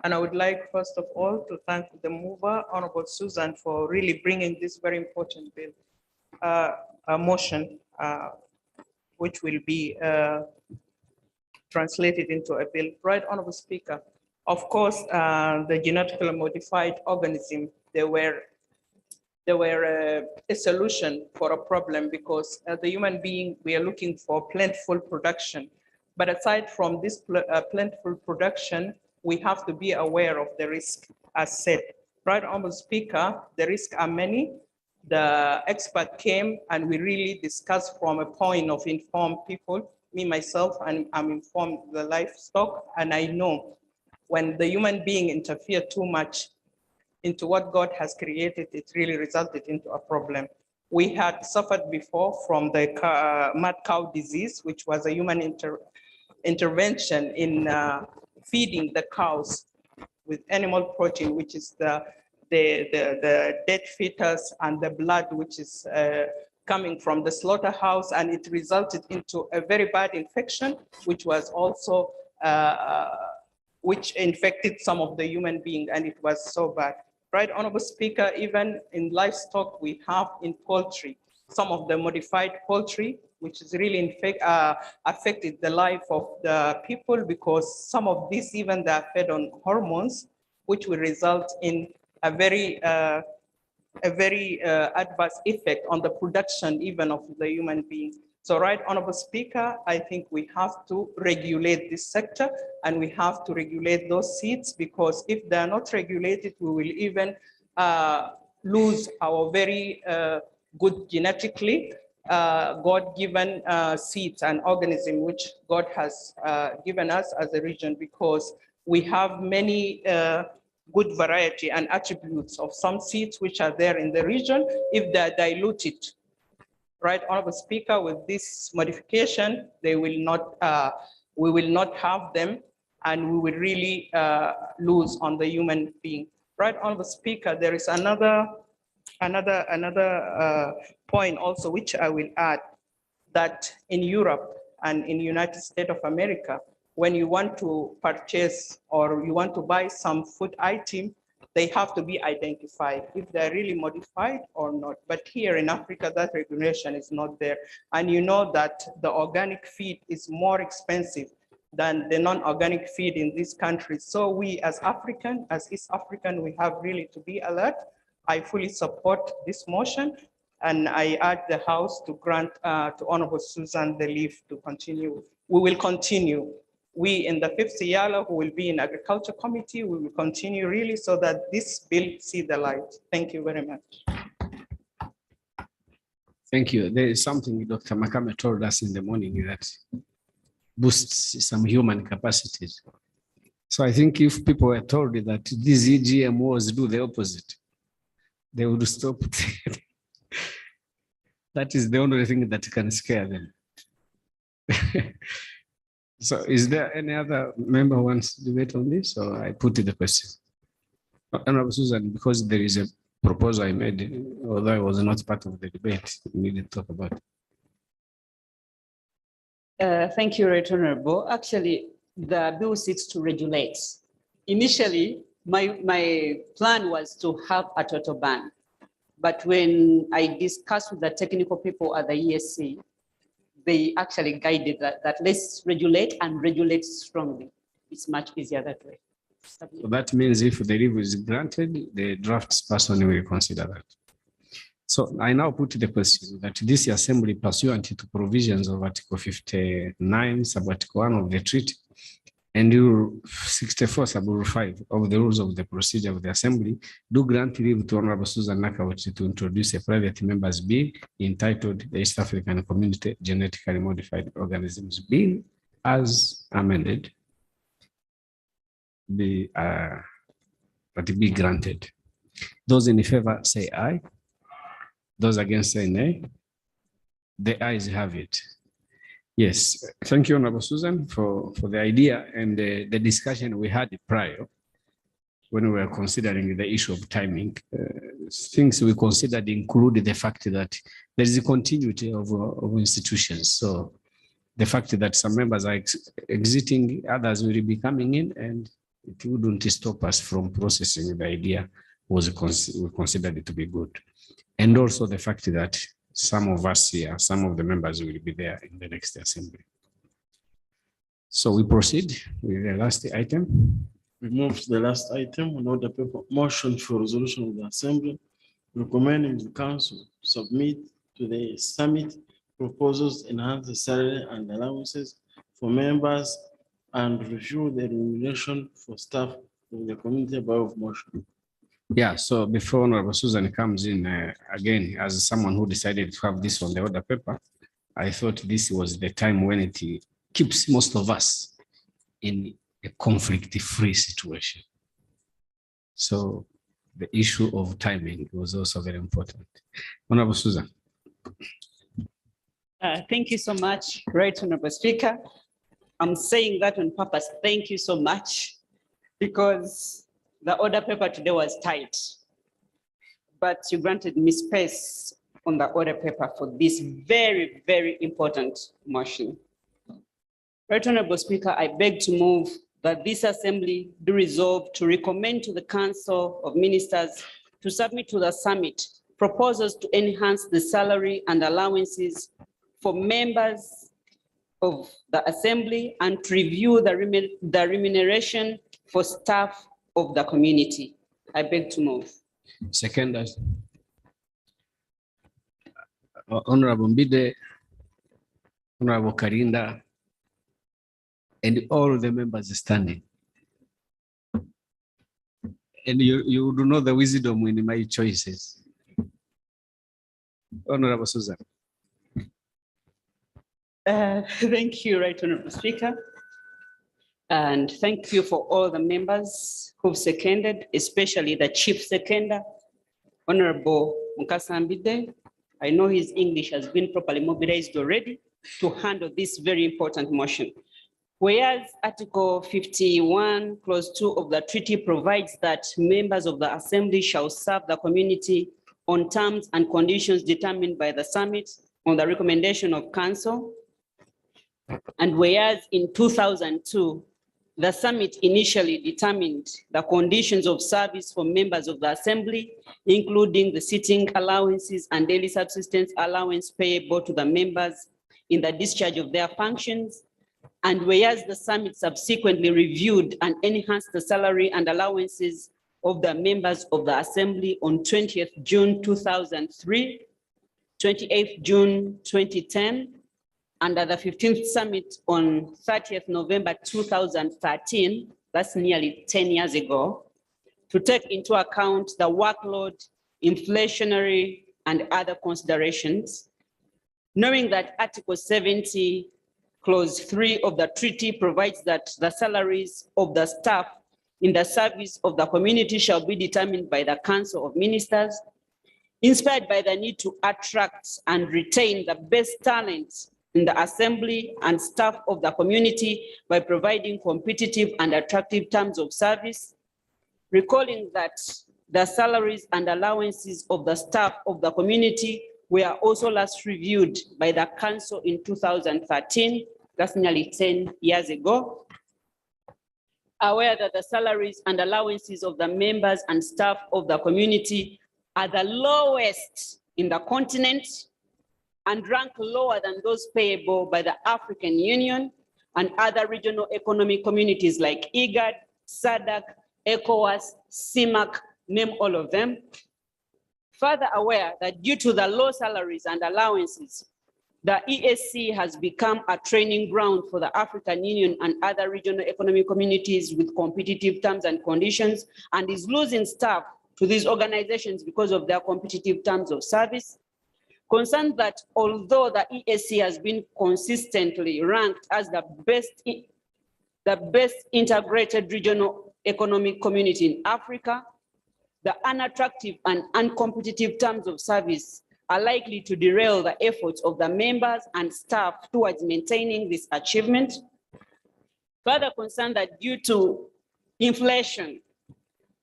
And I would like, first of all, to thank the mover, Honorable Susan, for really bringing this very important bill, motion, which will be translated into a bill. Right, Honorable Speaker. Of course, the genetically modified organism, they were a solution for a problem, because as the human being, we are looking for plentiful production. But aside from this plentiful production, we have to be aware of the risk, as said. Right, Honorable Speaker, the risks are many. The expert came and we really discussed from a point of informed people. Me, myself, and I'm informed the livestock, and I know when the human being interfere too much into what God has created, it really resulted into a problem. We had suffered before from the mad cow disease, which was a human intervention in feeding the cows with animal protein, which is the dead fetus and the blood, which is coming from the slaughterhouse, and it resulted into a very bad infection, which was also which infected some of the human being, and it was so bad. Right, Honorable Speaker, even in livestock, we have in poultry, some of the modified poultry, which is really affected the life of the people, because some of these even they are fed on hormones, which will result in a very adverse effect on the production even of the human being. So, right, Honorable Speaker, I think we have to regulate this sector, and we have to regulate those seeds, because if they are not regulated, we will even lose our very good genetically God-given seeds and organism which God has given us as a region, because we have many good variety and attributes of some seeds which are there in the region. If they're diluted, right, Honorable Speaker, with this modification, they will not, we will not have them, and we will really lose on the human being. Right, Honorable Speaker, there is another point also, which I will add, that in Europe and in the United States of America, when you want to purchase or you want to buy some food item, they have to be identified if they're really modified or not. But here in Africa, that regulation is not there. And you know that the organic feed is more expensive than the non-organic feed in these countries. So we as African, as East African, we have really to be alert. I fully support this motion, and I urge the House to grant to Honorable Susan the leave to continue. We will continue. We in the 5th EALA, who will be in Agriculture Committee, we will continue really so that this bill see the light. Thank you very much. Thank you. There is something Dr. Makame told us in the morning that boosts some human capacities. So I think if people were told that these GMOs do the opposite, they would stop. That is the only thing that can scare them. So is there any other member who wants to debate on this, or I put the question? Honorable Susan, because there is proposal I made, although I was not part of the debate, we need to talk about it. Thank you, Right Honorable. Actually, the bill seeks to regulate. Initially, my plan was to have a total ban. But when I discussed with the technical people at the ESC, they actually guided that let's regulate and regulate strongly. It's much easier that way. So that means if the leave is granted, the drafts person will consider that. So I now put the question that this assembly pursuant to provisions of Article 59, sub-article 1 of the treaty, and Rule 64, sub-rule 5 of the rules of the procedure of the assembly, do grant leave to Honorable Susan Nakawuchi to introduce a private members bill entitled the East African Community Genetically Modified Organisms Bill as amended, be granted. Those in favor say aye. Those against say nay. The ayes have it. Yes, thank you, Honorable Susan, for the idea and the discussion we had prior when we were considering the issue of timing. Things we considered include the fact that there is a continuity of institutions. So the fact that some members are exiting, others will be coming in, and it wouldn't stop us from processing the idea we considered it to be good. And also the fact that some of us here, some of the members will be there in the next assembly. So we proceed with the last item. We move to the last item on order paper, motion for resolution of the assembly recommending the council submit to the summit proposals to enhance the salary and allowances for members and review the remuneration for staff in the community above motion. Yeah, so before Honorable Susan comes in, again, as someone who decided to have this on the order paper, I thought this was the time when it keeps most of us in a conflict-free situation. So the issue of timing was also very important. Honorable Susan. Thank you so much, Right Honorable Speaker. I'm saying that on purpose. Thank you so much, because the order paper today was tight, but you granted me space on the order paper for this very, very important motion. Right Honorable Speaker, I beg to move that this assembly do resolve to recommend to the Council of Ministers to submit to the summit proposals to enhance the salary and allowances for members of the assembly and to review the remuneration for staff of the community. I beg to move. Second. Honorable Mbide, Honorable Karinda, and all the members standing. And you do know the wisdom in my choices. Honorable Susan. Thank you, Right Honorable Speaker. And thank you for all the members who've seconded, especially the chief seconder, Honorable Mukasambide. I know his English has been properly mobilized already to handle this very important motion. Whereas Article 51, Clause 2 of the treaty provides that members of the assembly shall serve the community on terms and conditions determined by the summit on the recommendation of council. And whereas in 2002, the summit initially determined the conditions of service for members of the assembly, including the sitting allowances and daily subsistence allowance payable to the members in the discharge of their functions. And whereas the summit subsequently reviewed and enhanced the salary and allowances of the members of the assembly on 20th June 2003, 28th June 2010, under the 15th summit on 30th November 2013, that's nearly 10 years ago, to take into account the workload, inflationary, and other considerations, knowing that Article 70, Clause 3 of the treaty provides that the salaries of the staff in the service of the community shall be determined by the Council of Ministers, inspired by the need to attract and retain the best talents in the assembly and staff of the community by providing competitive and attractive terms of service, recalling that the salaries and allowances of the staff of the community were also last reviewed by the council in 2013, that's nearly 10 years ago. Aware that the salaries and allowances of the members and staff of the community are the lowest in the continent and rank lower than those payable by the African Union and other regional economic communities like IGAD, SADC, ECOWAS, CIMAC, name all of them. Further aware that due to the low salaries and allowances, the EAC has become a training ground for the African Union and other regional economic communities with competitive terms and conditions, and is losing staff to these organizations because of their competitive terms of service. Concerned that although the EAC has been consistently ranked as the best integrated regional economic community in Africa, the unattractive and uncompetitive terms of service are likely to derail the efforts of the members and staff towards maintaining this achievement. Further concerned that due to inflation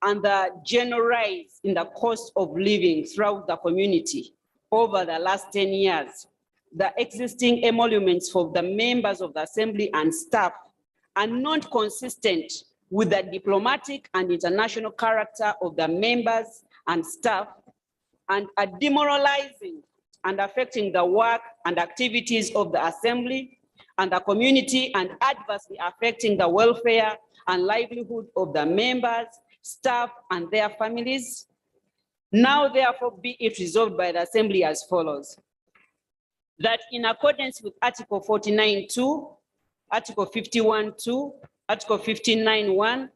and the general rise in the cost of living throughout the community over the last 10 years, the existing emoluments for the members of the assembly and staff are not consistent with the diplomatic and international character of the members and staff, and are demoralizing and affecting the work and activities of the assembly and the community, and adversely affecting the welfare and livelihood of the members, staff, and their families. Now, therefore, be it resolved by the assembly as follows: that in accordance with Article 49(2), Article 51(2), Article 59(1),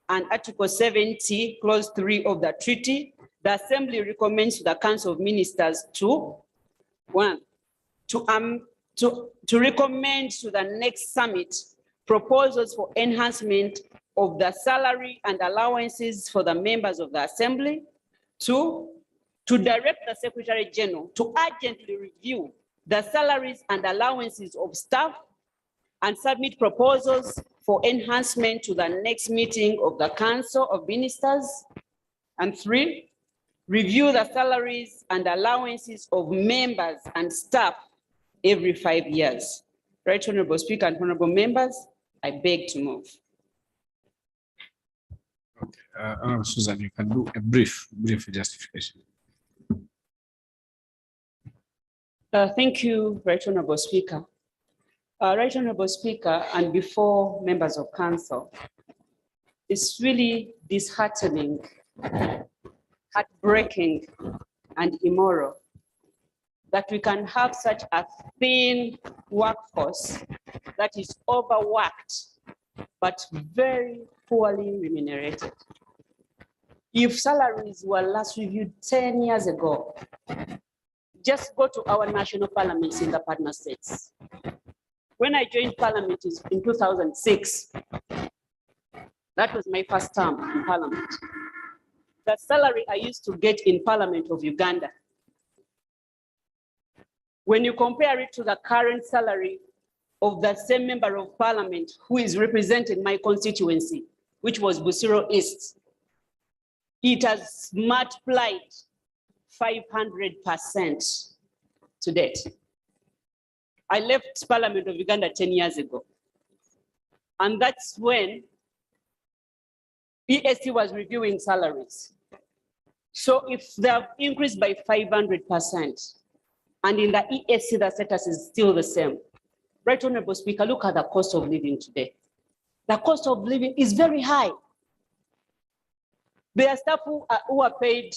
and Article 70, Clause 3 of the treaty, the assembly recommends to the Council of Ministers to, one, to recommend to the next summit proposals for enhancement of the salary and allowances for the members of the assembly. Two, to direct the Secretary General to urgently review the salaries and allowances of staff and submit proposals for enhancement to the next meeting of the Council of Ministers. And three, review the salaries and allowances of members and staff every 5 years. Right, Honorable Speaker and Honorable Members, I beg to move. Honorable Susan, you can do a brief justification. Thank you, Right Honorable Speaker. Right Honorable Speaker, and before members of council, it's really disheartening, heartbreaking, and immoral that we can have such a thin workforce that is overworked, but very poorly remunerated. If salaries were last reviewed 10 years ago, just go to our national parliaments in the partner states. When I joined parliament in 2006, that was my first term in parliament. The salary I used to get in parliament of Uganda, when you compare it to the current salary of the same member of parliament who is representing my constituency, which was Busiro East, it has multiplied 500% to date. I left Parliament of Uganda 10 years ago. And that's when EAC was reviewing salaries. So if they have increased by 500%, and in the EAC, the status is still the same. Right, Honorable Speaker, look at the cost of living today. The cost of living is very high. There are staff who are paid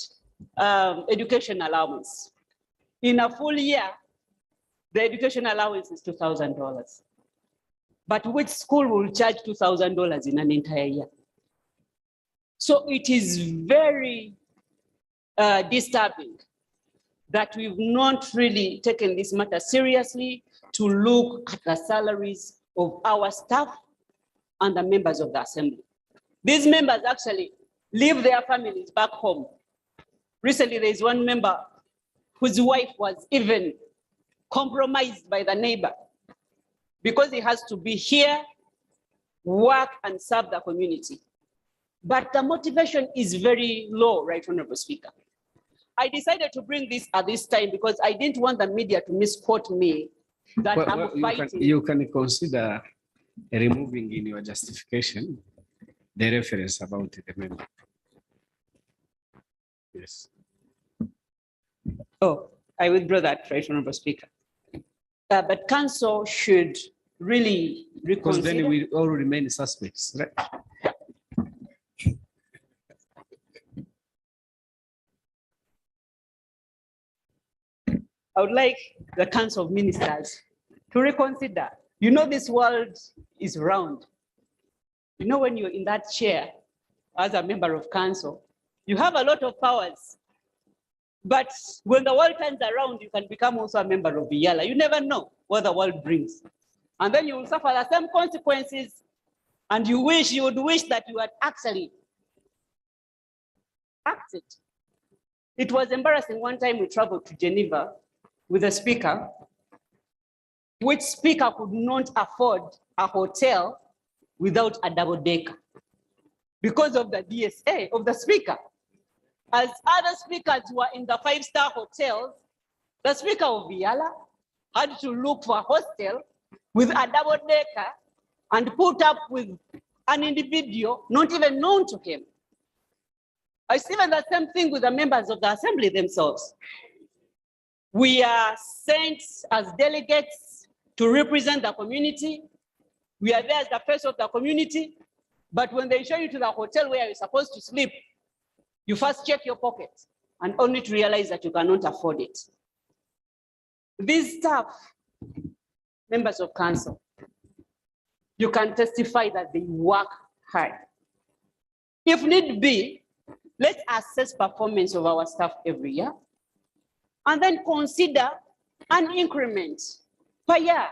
education allowance. In a full year, the education allowance is $2,000. But which school will charge $2,000 in an entire year? So it is very disturbing that we've not really taken this matter seriously to look at the salaries of our staff and the members of the assembly. These members actually leave their families back home. Recently, there is one member whose wife was even compromised by the neighbor because he has to be here, work, and serve the community. but the motivation is very low, Right Honorable Speaker. I decided to bring this at this time because I didn't want the media to misquote me that Well, I'm fighting. you can consider removing in your justification the reference about the member. Yes. Oh, I withdraw that, Right Honorable Speaker. But council should really Because then reconsider. we all remain suspects, right? I would like the Council of Ministers to reconsider. You know, this world is round. You know, when you're in that chair as a member of council, you have a lot of powers. But when the world turns around, you can become also a member of EALA. You never know what the world brings. And then you will suffer the same consequences. And you would wish that you had actually acted. It was embarrassing one time we traveled to Geneva with a speaker, which speaker could not afford a hotel without a double decker because of the DSA of the speaker. As other speakers were in the 5-star hotels, the speaker of EALA had to look for a hostel with a double decker and put up with an individual not even known to him. It's even the same thing with the members of the assembly themselves. We are sent as delegates to represent the community. We are there as the face of the community. But when they show you to the hotel where you're supposed to sleep, you first check your pocket and only to realize that you cannot afford it. These staff, members of council, you can testify that they work hard. If need be, let's assess performance of our staff every year and then consider an increment per year.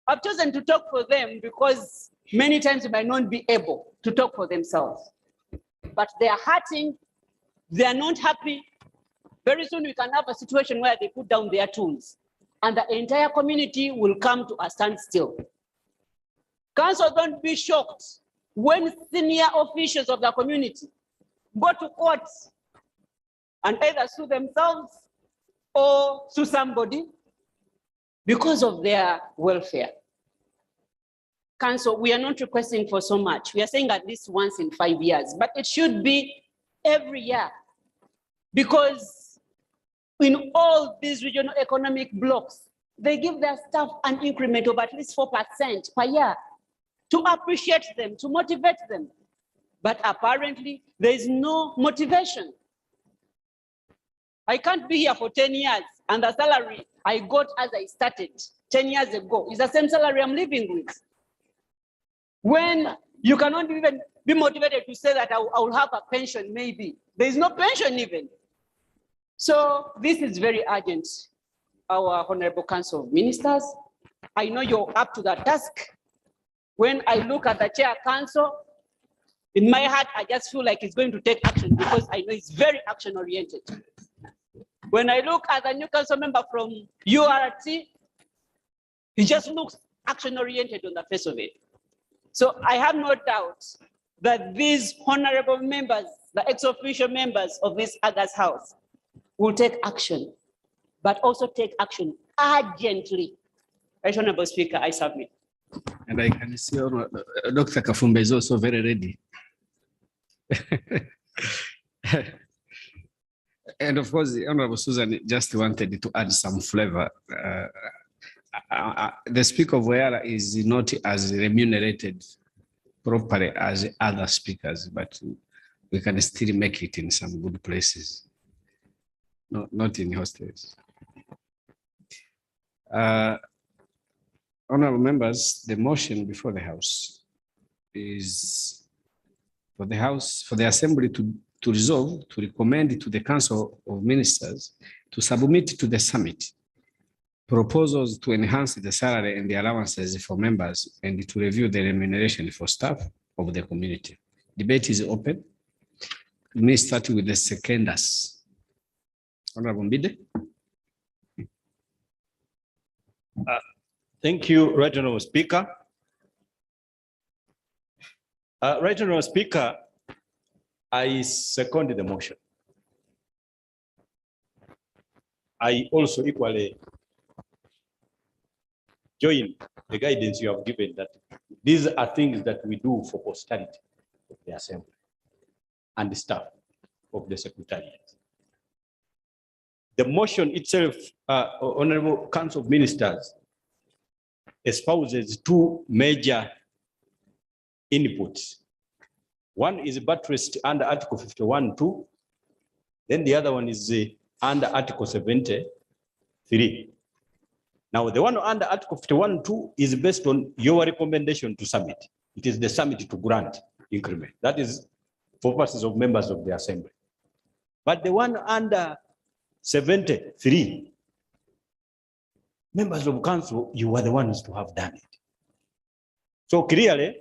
I've chosen to talk for them because many times they might not be able to talk for themselves. But they are hurting, they are not happy. Very soon we can have a situation where they put down their tools and the entire community will come to a standstill. Council, don't be shocked when senior officials of the community go to court and either sue themselves or sue somebody because of their welfare. Council, we are not requesting for so much. We are saying at least once in 5 years, but it should be every year because in all these regional economic blocks, they give their staff an increment of at least 4% per year to appreciate them, to motivate them. But apparently there is no motivation. I can't be here for 10 years and the salary I got as I started 10 years ago is the same salary I'm living with. When you cannot even be motivated to say that I will have a pension, maybe. There is no pension even. So this is very urgent, our Honorable Council of Ministers. I know you're up to the task. When I look at the Chair Council, in my heart, I just feel like it's going to take action because I know it's very action oriented. When I look at the new council member from URT, he just looks action oriented on the face of it. So I have no doubt that these honorable members, the ex-official members of this August House, will take action, but also take action urgently. Right, Honorable Speaker, I submit. And I can see Dr. Kafumba is also very ready. And of course, the Honorable Susan just wanted to add some flavor. The Speaker of EALA is not as remunerated properly as other speakers, but we can still make it in some good places, not in hostels. Honorable members, the motion before the House is for the Assembly to resolve, to recommend to the Council of Ministers to submit to the summit proposals to enhance the salary and the allowances for members and to review the remuneration for staff of the community. Debate is open. Let me start with the seconders. Honorable Mbide. Thank you, Right Honorable Speaker. Right Honorable Speaker, I second the motion. I also equally join the guidance you have given that these are things that we do for posterity of the Assembly and the staff of the Secretariat. The motion itself, Honorable Council of Ministers, espouses two major inputs. One is buttressed under Article 51(2), then the other one is under Article 73. Now, the one under Article 51(2) is based on your recommendation to summit. It is the summit to grant increment. That is for purposes of members of the Assembly. But the one under 73, members of council, you are the ones to have done it. So clearly,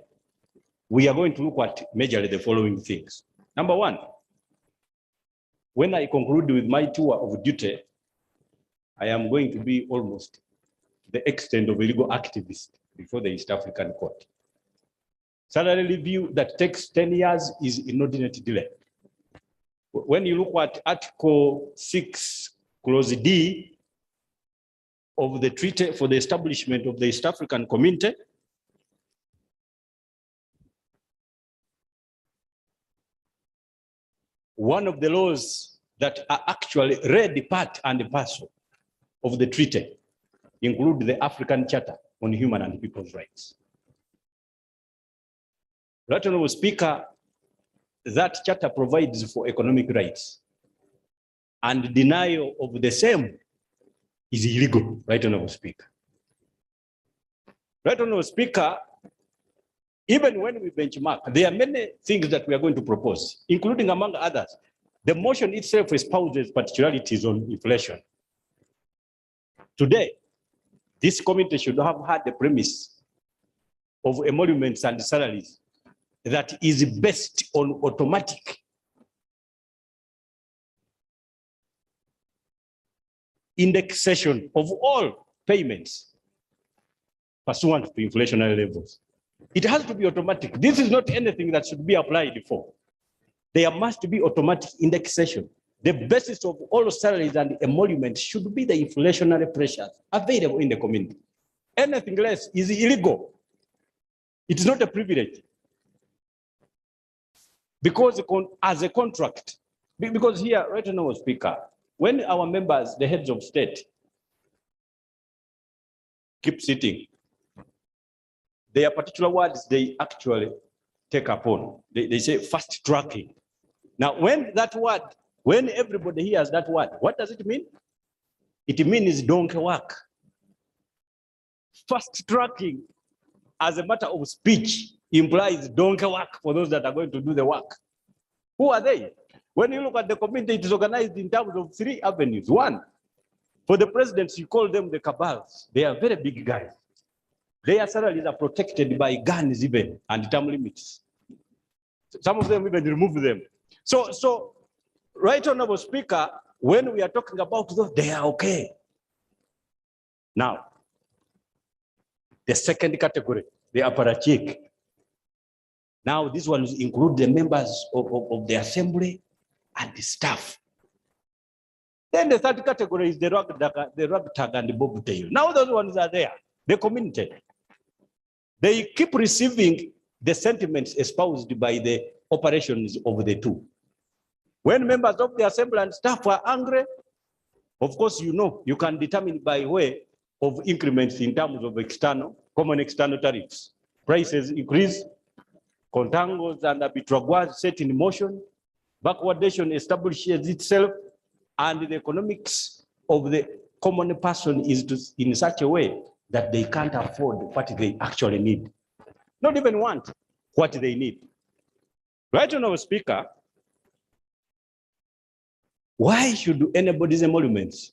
we are going to look at majorly the following things. Number one, when I conclude with my tour of duty, I am going to be almost the extent of a legal activist before the East African Court. Salary review that takes 10 years is inordinate delay. When you look at Article 6, Clause D of the Treaty for the Establishment of the East African Community, one of the laws that are actually read part and parcel of the treaty include the African Charter on Human and People's Rights. Right Honorable Speaker, that charter provides for economic rights, and denial of the same is illegal, Right Honorable Speaker. Right Honorable Speaker, even when we benchmark, there are many things that we are going to propose, including among others, the motion itself espouses particularities on inflation. Today, this committee should have had the premise of emoluments and salaries that is based on automatic indexation of all payments pursuant to inflationary levels. It has to be automatic. This is not anything that should be applied for. There must be automatic indexation. The basis of all salaries and emoluments should be the inflationary pressures available in the community. Anything less is illegal. It is not a privilege. Because as a contract, because here, Right Honorable Speaker, when our members, the heads of state, keep sitting, there are particular words they actually take upon. They say fast tracking. Now, when that word, when everybody hears that word, what does it mean? It means donkey work. Fast tracking as a matter of speech implies donkey work for those that are going to do the work. Who are they? When you look at the community, it is organized in terms of 3 avenues. One, for the presidents, you call them the cabals. They are very big guys. Their salaries are protected by guns even and term limits. Some of them even remove them. So Right Honorable Speaker, when we are talking about those, they are okay. Now, the second category, the apparatchik. Now, these ones include the members of the assembly and the staff. Then the third category is the ragtag and the bobtail. Now those ones are there, the community. They keep receiving the sentiments espoused by the operations of the two. When members of the assembly and staff are angry, of course, you know, you can determine by way of increments in terms of common external tariffs. Prices increase, contangos and arbitrages set in motion, backwardation establishes itself, and the economics of the common person is in such a way that they can't afford what they actually need. Not even want what they need. Right Honorable Speaker, why should anybody's emoluments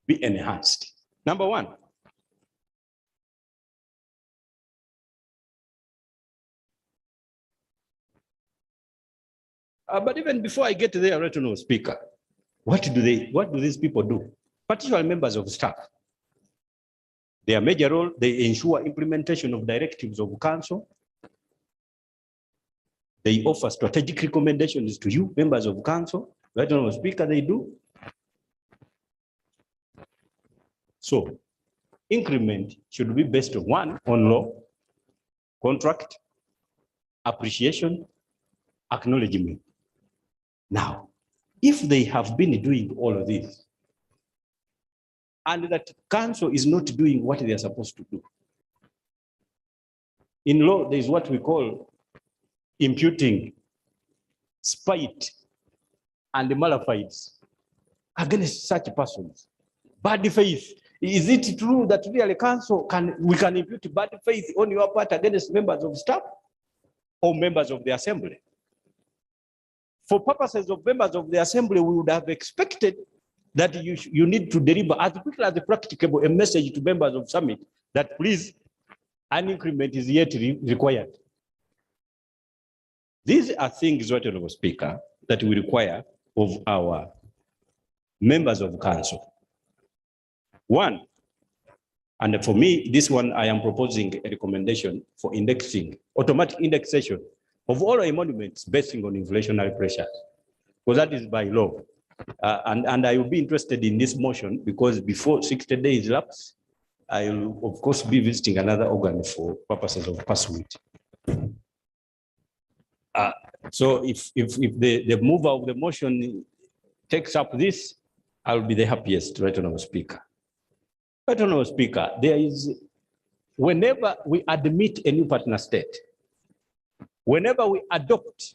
be enhanced? Number one, but even before I get there, Right Honorable Speaker, what do these people do? Particularly members of staff. Their major role, they ensure implementation of directives of council. They offer strategic recommendations to you, members of council. Right, Honorable Speaker, they do. So increment should be based on law, contract, appreciation, acknowledgement. Now, if they have been doing all of this, and that council is not doing what they are supposed to do, in law, there is what we call imputing spite and malafide against such persons. Bad faith. Is it true that really council we can impute bad faith on your part against members of staff or members of the assembly? For purposes of members of the assembly, we would have expected that you need to deliver as quickly as practicable a message to members of summit that please, an increment is yet required. These are things, Right Honorable Speaker, that we require of our members of council. One, and for me, this one, I am proposing a recommendation for indexing, automatic indexation of all emoluments based on inflationary pressures, because that is by law. And I will be interested in this motion because before 60 days lapse, I will, of course, be visiting another organ for purposes of pursuit. So if the mover of the motion takes up this, I'll be the happiest, Right Honorable Speaker. Right Honorable Speaker, there is, whenever we admit a new partner state, whenever we adopt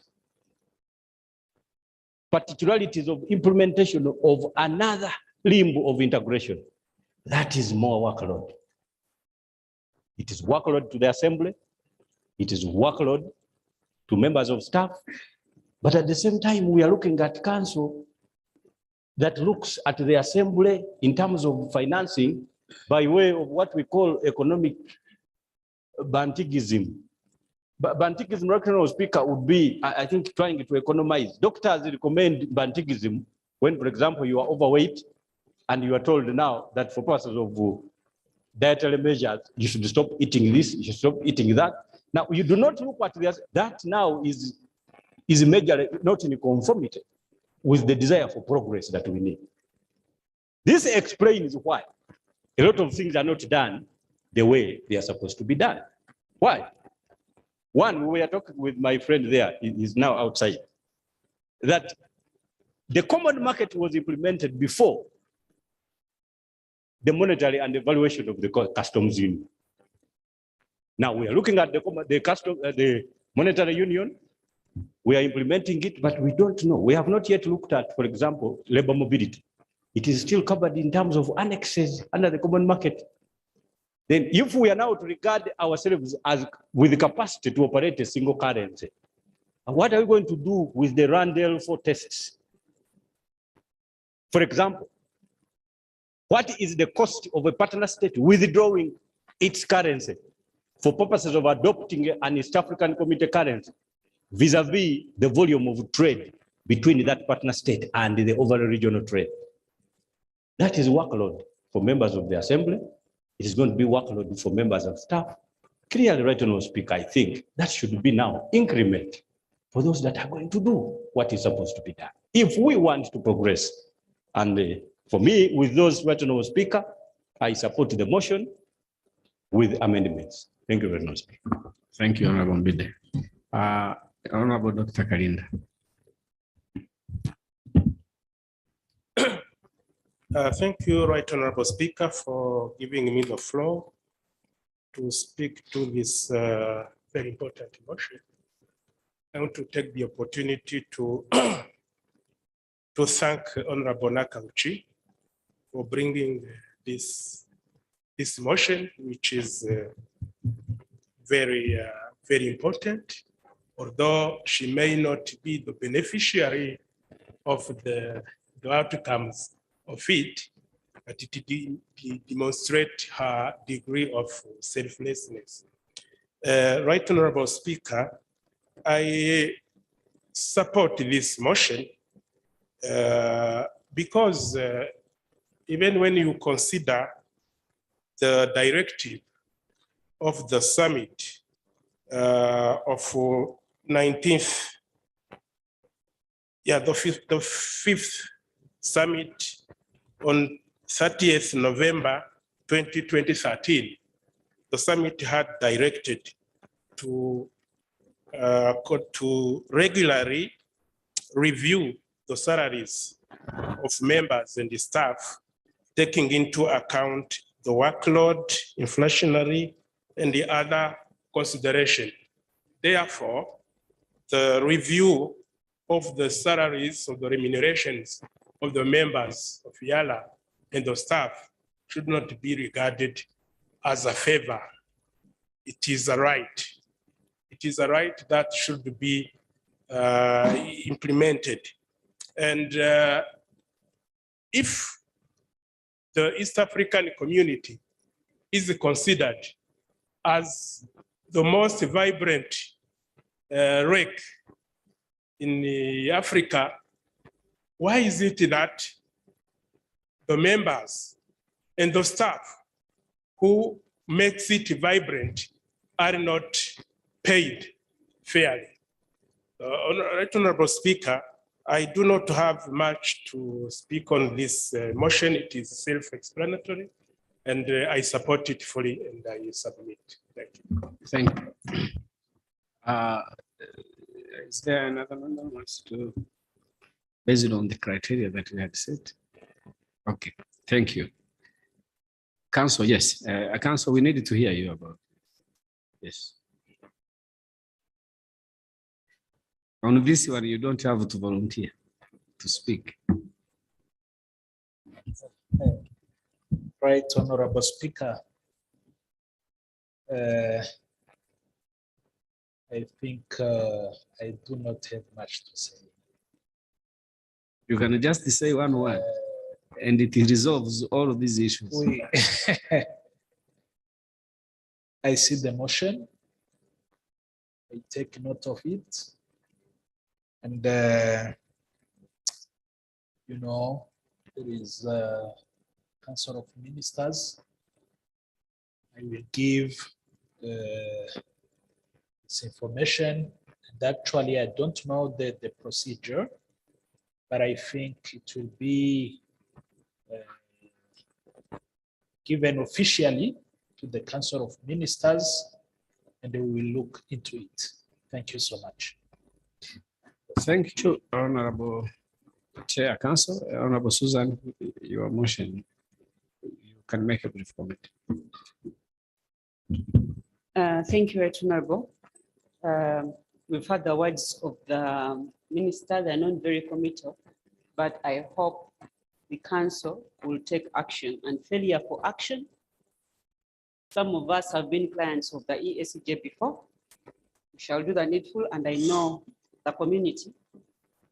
particularities of implementation of another limb of integration, that is more workload. It is workload to the assembly, it is workload to members of staff, but at the same time, we are looking at council that looks at the assembly in terms of financing by way of what we call economic bantigism. But bantigism, Right Honorable Speaker, would be, I think, trying to economize. Doctors recommend bantigism when, for example, you are overweight and you are told now that for purposes of dietary measures, you should stop eating this, you should stop eating that. Now, you do not look at this, that now is majorly not in conformity with the desire for progress that we need. This explains why a lot of things are not done the way they are supposed to be done. Why? One, we were talking with my friend there, he is now outside, that the common market was implemented before the monetary and evaluation of the customs union. Now we are looking at the monetary union, we are implementing it, but we don't know. We have not yet looked at, for example, labor mobility. It is still covered in terms of annexes under the common market. Then if we are now to regard ourselves as with the capacity to operate a single currency, what are we going to do with the Randall 4 tests? For example, what is the cost of a partner state withdrawing its currency for purposes of adopting an East African Community currency vis-a-vis the volume of trade between that partner state and the overall regional trade? That is workload for members of the assembly. It is going to be workload for members of staff. Clearly, Right Honorable Speaker, I think that should be now increment for those that are going to do what is supposed to be done. If we want to progress, and for me, with those, Right Honorable Speaker, I support the motion with amendments. Thank you very much. Thank you, Honorable Mbide. Honorable Dr. Kalinda. Thank you, Right Honorable Speaker, for giving me the floor to speak to this very important motion. I want to take the opportunity to thank Honorable Nakauchi for bringing this motion, which is very important, although she may not be the beneficiary of the outcomes of it, but it demonstrates her degree of selflessness. Right Honorable Speaker, I support this motion because even when you consider the directive of the summit of 19th, the fifth summit on 30th November 2013, the summit had directed to regularly review the salaries of members and the staff, taking into account the workload, inflationary, and the other consideration. Therefore, the review of the salaries of the remunerations of the members of EALA and the staff should not be regarded as a favor. It is a right. It is a right that should be implemented. And if the East African community is considered as the most vibrant REC in Africa, why is it that the members and the staff who makes it vibrant are not paid fairly? Honorable Speaker, I do not have much to speak on this motion. It is self-explanatory, and I support it fully, and I submit. Thank you. Thank you. Is there another one that wants to, based on the criteria that we had set? Okay, thank you. Council, yes. Council, we needed to hear you about. Yes. On this one, you don't have to volunteer to speak. Right, Honorable Speaker. I think I do not have much to say. You can just say one word and it resolves all of these issues. I see the motion. I take note of it. And, you know, there is a Council of Ministers. I will give this information. And actually, I don't know the procedure, but I think it will be given officially to the Council of Ministers, and they will look into it. Thank you so much. Thank you, Honorable Chair, Council. Honorable Susan, your motion, you can make a brief comment. Thank you, Right Honorable. We've heard the words of the minister. They're not very committal, but I hope the council will take action, and failure for action. Some of us have been clients of the EACJ before. We shall do the needful, and I know the community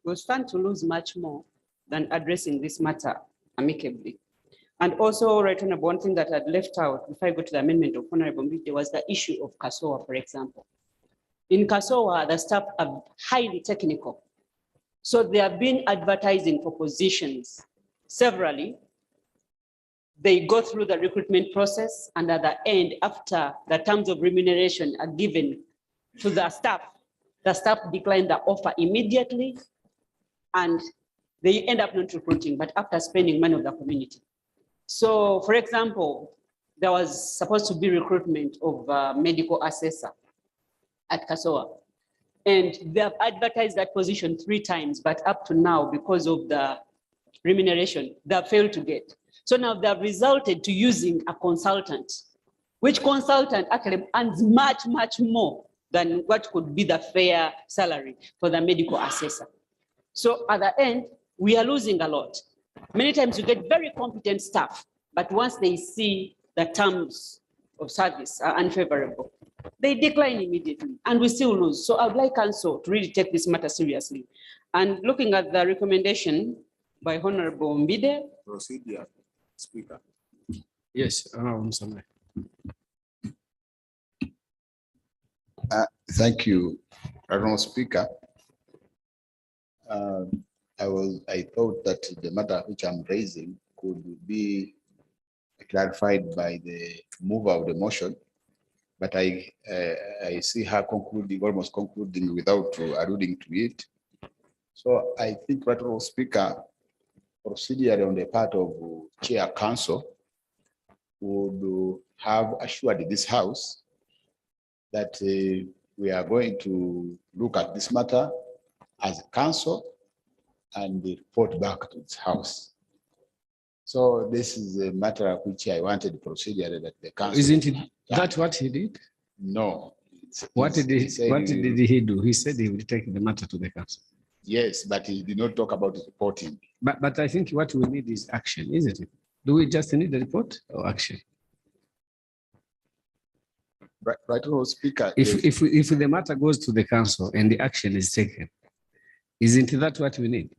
will stand to lose much more than addressing this matter amicably. And also, Right Honorable, one thing that I'd left out before I go to the amendment of Honorable Mbite was the issue of Kasoa, for example. In Kasoa, the staff are highly technical. So they have been advertising for positions severally. They go through the recruitment process, and at the end, after the terms of remuneration are given to the staff decline the offer immediately, and they end up not recruiting, but after spending money of the community. So, for example, there was supposed to be recruitment of a medical assessor at Kasoa, and they have advertised that position 3 times, but up to now, because of the remuneration, they have failed to get. So now they have resulted to using a consultant, which consultant actually earns much, much more than what could be the fair salary for the medical assessor. So at the end, we are losing a lot. Many times you get very competent staff, but once they see the terms of service are unfavorable, they decline immediately, and we still lose. So I would like council to really take this matter seriously. And looking at the recommendation by Honorable Mbide. Procedure, Speaker. Yes, Honorable Msamai. Thank you, Honorable Speaker. I thought that the matter which I'm raising could be clarified by the mover of the motion, but I see her concluding, almost concluding without alluding to it. So I think, Right Honorable Speaker, procedurally on the part of Chair Council would have assured this House that we are going to look at this matter as a council and report back to this House. So this is a matter which I wanted procedurally that the council. Isn't it that what he did? No. What did said he do? He said he would take the matter to the council. Yes, but he did not talk about reporting. But I think what we need is action, isn't it? Do we just need a report or action? Right, Honorable Speaker. If the matter goes to the council and the action is taken, isn't that what we need?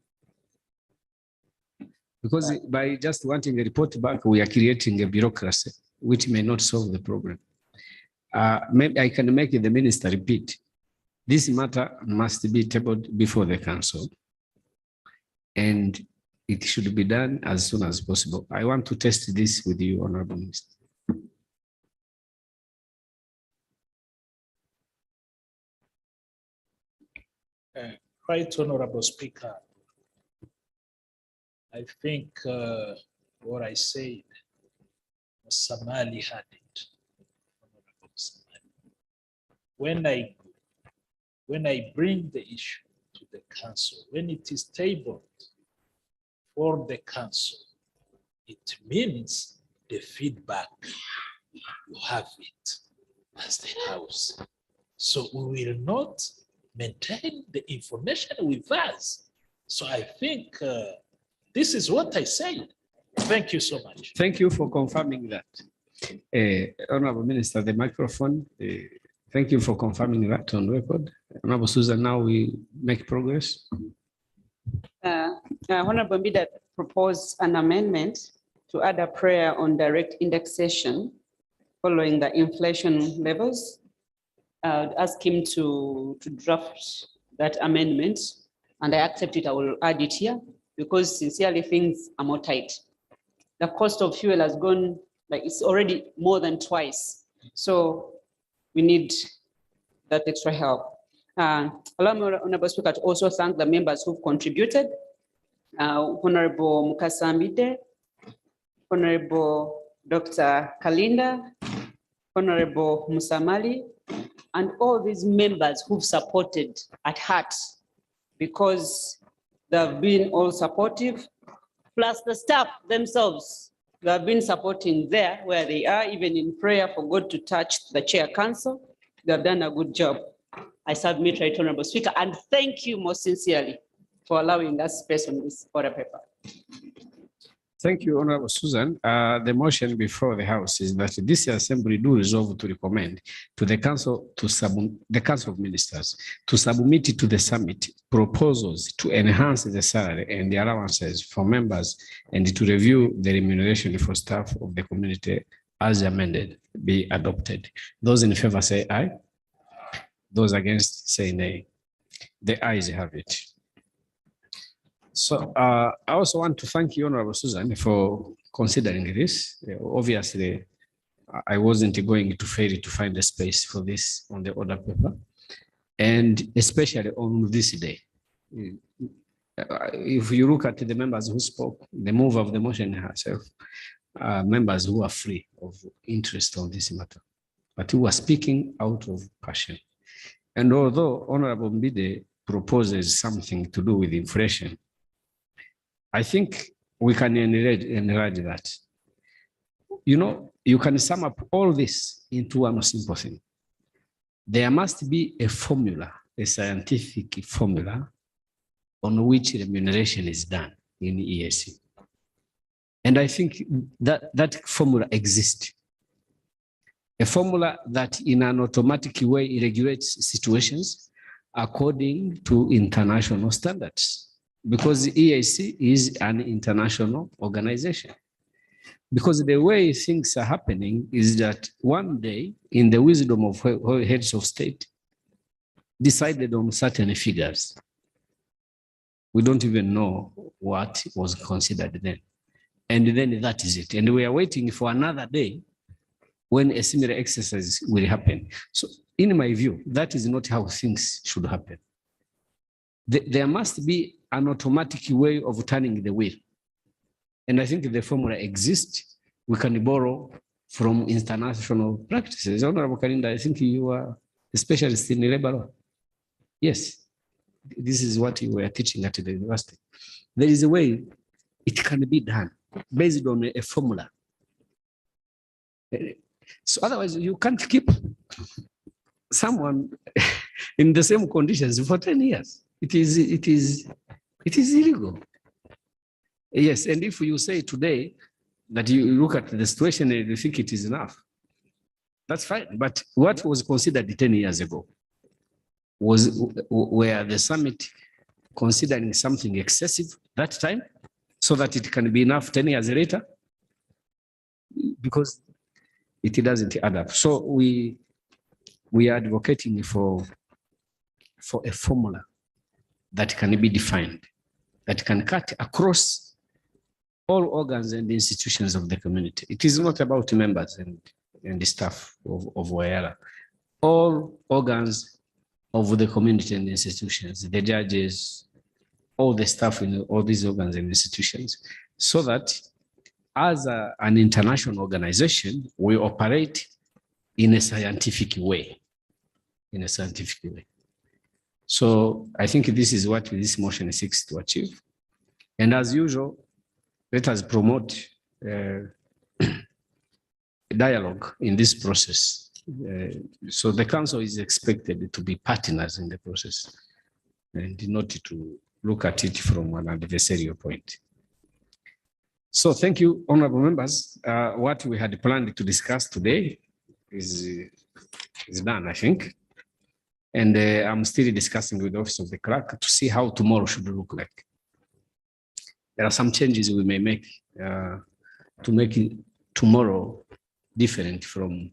Because by just wanting a report back, we are creating a bureaucracy which may not solve the problem. Maybe I can make the minister repeat. This matter must be tabled before the council, and it should be done as soon as possible. I want to test this with you, Honorable Minister. Right, Honorable Speaker. I think what I said, Samali had it. When I bring the issue to the council, when it is tabled for the council, it means the feedback, you have it as the House. So we will not maintain the information with us. So I think this is what I said. Thank you so much. Thank you for confirming that. Honorable Minister, the microphone. Thank you for confirming that on record. Honorable Susan, now we make progress. Honorable Mbida proposed an amendment to add a prayer on direct indexation following the inflation levels. Ask him to draft that amendment, and I accept it. I will add it here because sincerely things are more tight. The cost of fuel has gone, like it's already more than twice. So we need that extra help. Allow me, Honorable Speaker, to also thank the members who've contributed. Honorable Mukasambide, Honorable Dr. Kalinda, Honorable Musamali, and all these members who've supported at heart, because they've been all supportive, plus the staff themselves. They have been supporting there where they are, even in prayer for God to touch the Chair Council. They have done a good job. I submit, Right Honorable Speaker, and thank you most sincerely for allowing us space on this order paper. Thank you, Honorable Susan. The motion before the House is that this Assembly do resolve to recommend to the Council of Ministers to submit to the Summit proposals to enhance the salary and the allowances for members and to review the remuneration for staff of the community as amended be adopted. Those in favor say aye. Those against say nay. The ayes have it. So I also want to thank you, Honorable Susan, for considering this. Obviously, I wasn't going to fail to find a space for this on the order paper, and especially on this day. If you look at the members who spoke, the mover of the motion herself, members who are free of interest on this matter, but who are speaking out of passion. And although Honorable Mbide proposes something to do with inflation, I think we can enlarge that. You know, you can sum up all this into one simple thing. There must be a formula, a scientific formula on which remuneration is done in EAC. And I think that formula exists. A formula that in an automatic way regulates situations according to international standards. Because EAC is an international organization. Because the way things are happening is that one day, in the wisdom of heads of state, decided on certain figures. We don't even know what was considered then. And then that is it. And we are waiting for another day when a similar exercise will happen. So in my view, that is not how things should happen. There must be an automatic way of turning the wheel. And I think the formula exists. We can borrow from international practices. Honorable Kalinda, I think you are a specialist in labor law. Yes, this is what you were teaching at the university. There is a way it can be done based on a formula. So otherwise you can't keep someone in the same conditions for 10 years. It is illegal. Yes, and if you say today that you look at the situation and you think it is enough, that's fine. But what was considered 10 years ago was where the summit considering something excessive that time so that it can be enough 10 years later, because it doesn't add up. So we are advocating for a formula that can be defined, that can cut across all organs and institutions of the community. It is not about members and the staff of EALA. All organs of the community and institutions, the judges, all the staff in all these organs and institutions, so that as an international organization, we operate in a scientific way, So I think this is what this motion seeks to achieve. And as usual, let us promote dialogue in this process. So the council is expected to be partners in the process and not to look at it from an adversarial point. So thank you, honorable members. What we had planned to discuss today is done, I think. And I'm still discussing with the Office of the Clerk to see how tomorrow should look like. There are some changes we may make to make it tomorrow different from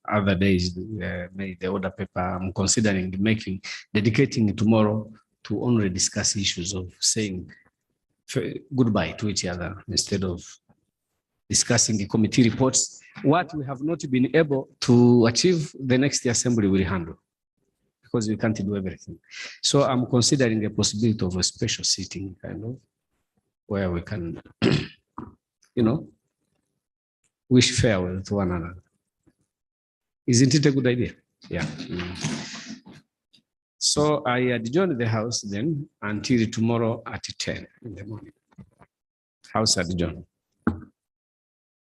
other days. The order paper, I'm considering dedicating tomorrow to only discuss issues of saying goodbye to each other instead of discussing the committee reports. What we have not been able to achieve, the next assembly will handle, because we can't do everything. So I'm considering a possibility of a special sitting, kind of, where we can, wish farewell to one another. Isn't it a good idea? Yeah. So I adjourn the House then until tomorrow at 10 in the morning. House adjourned.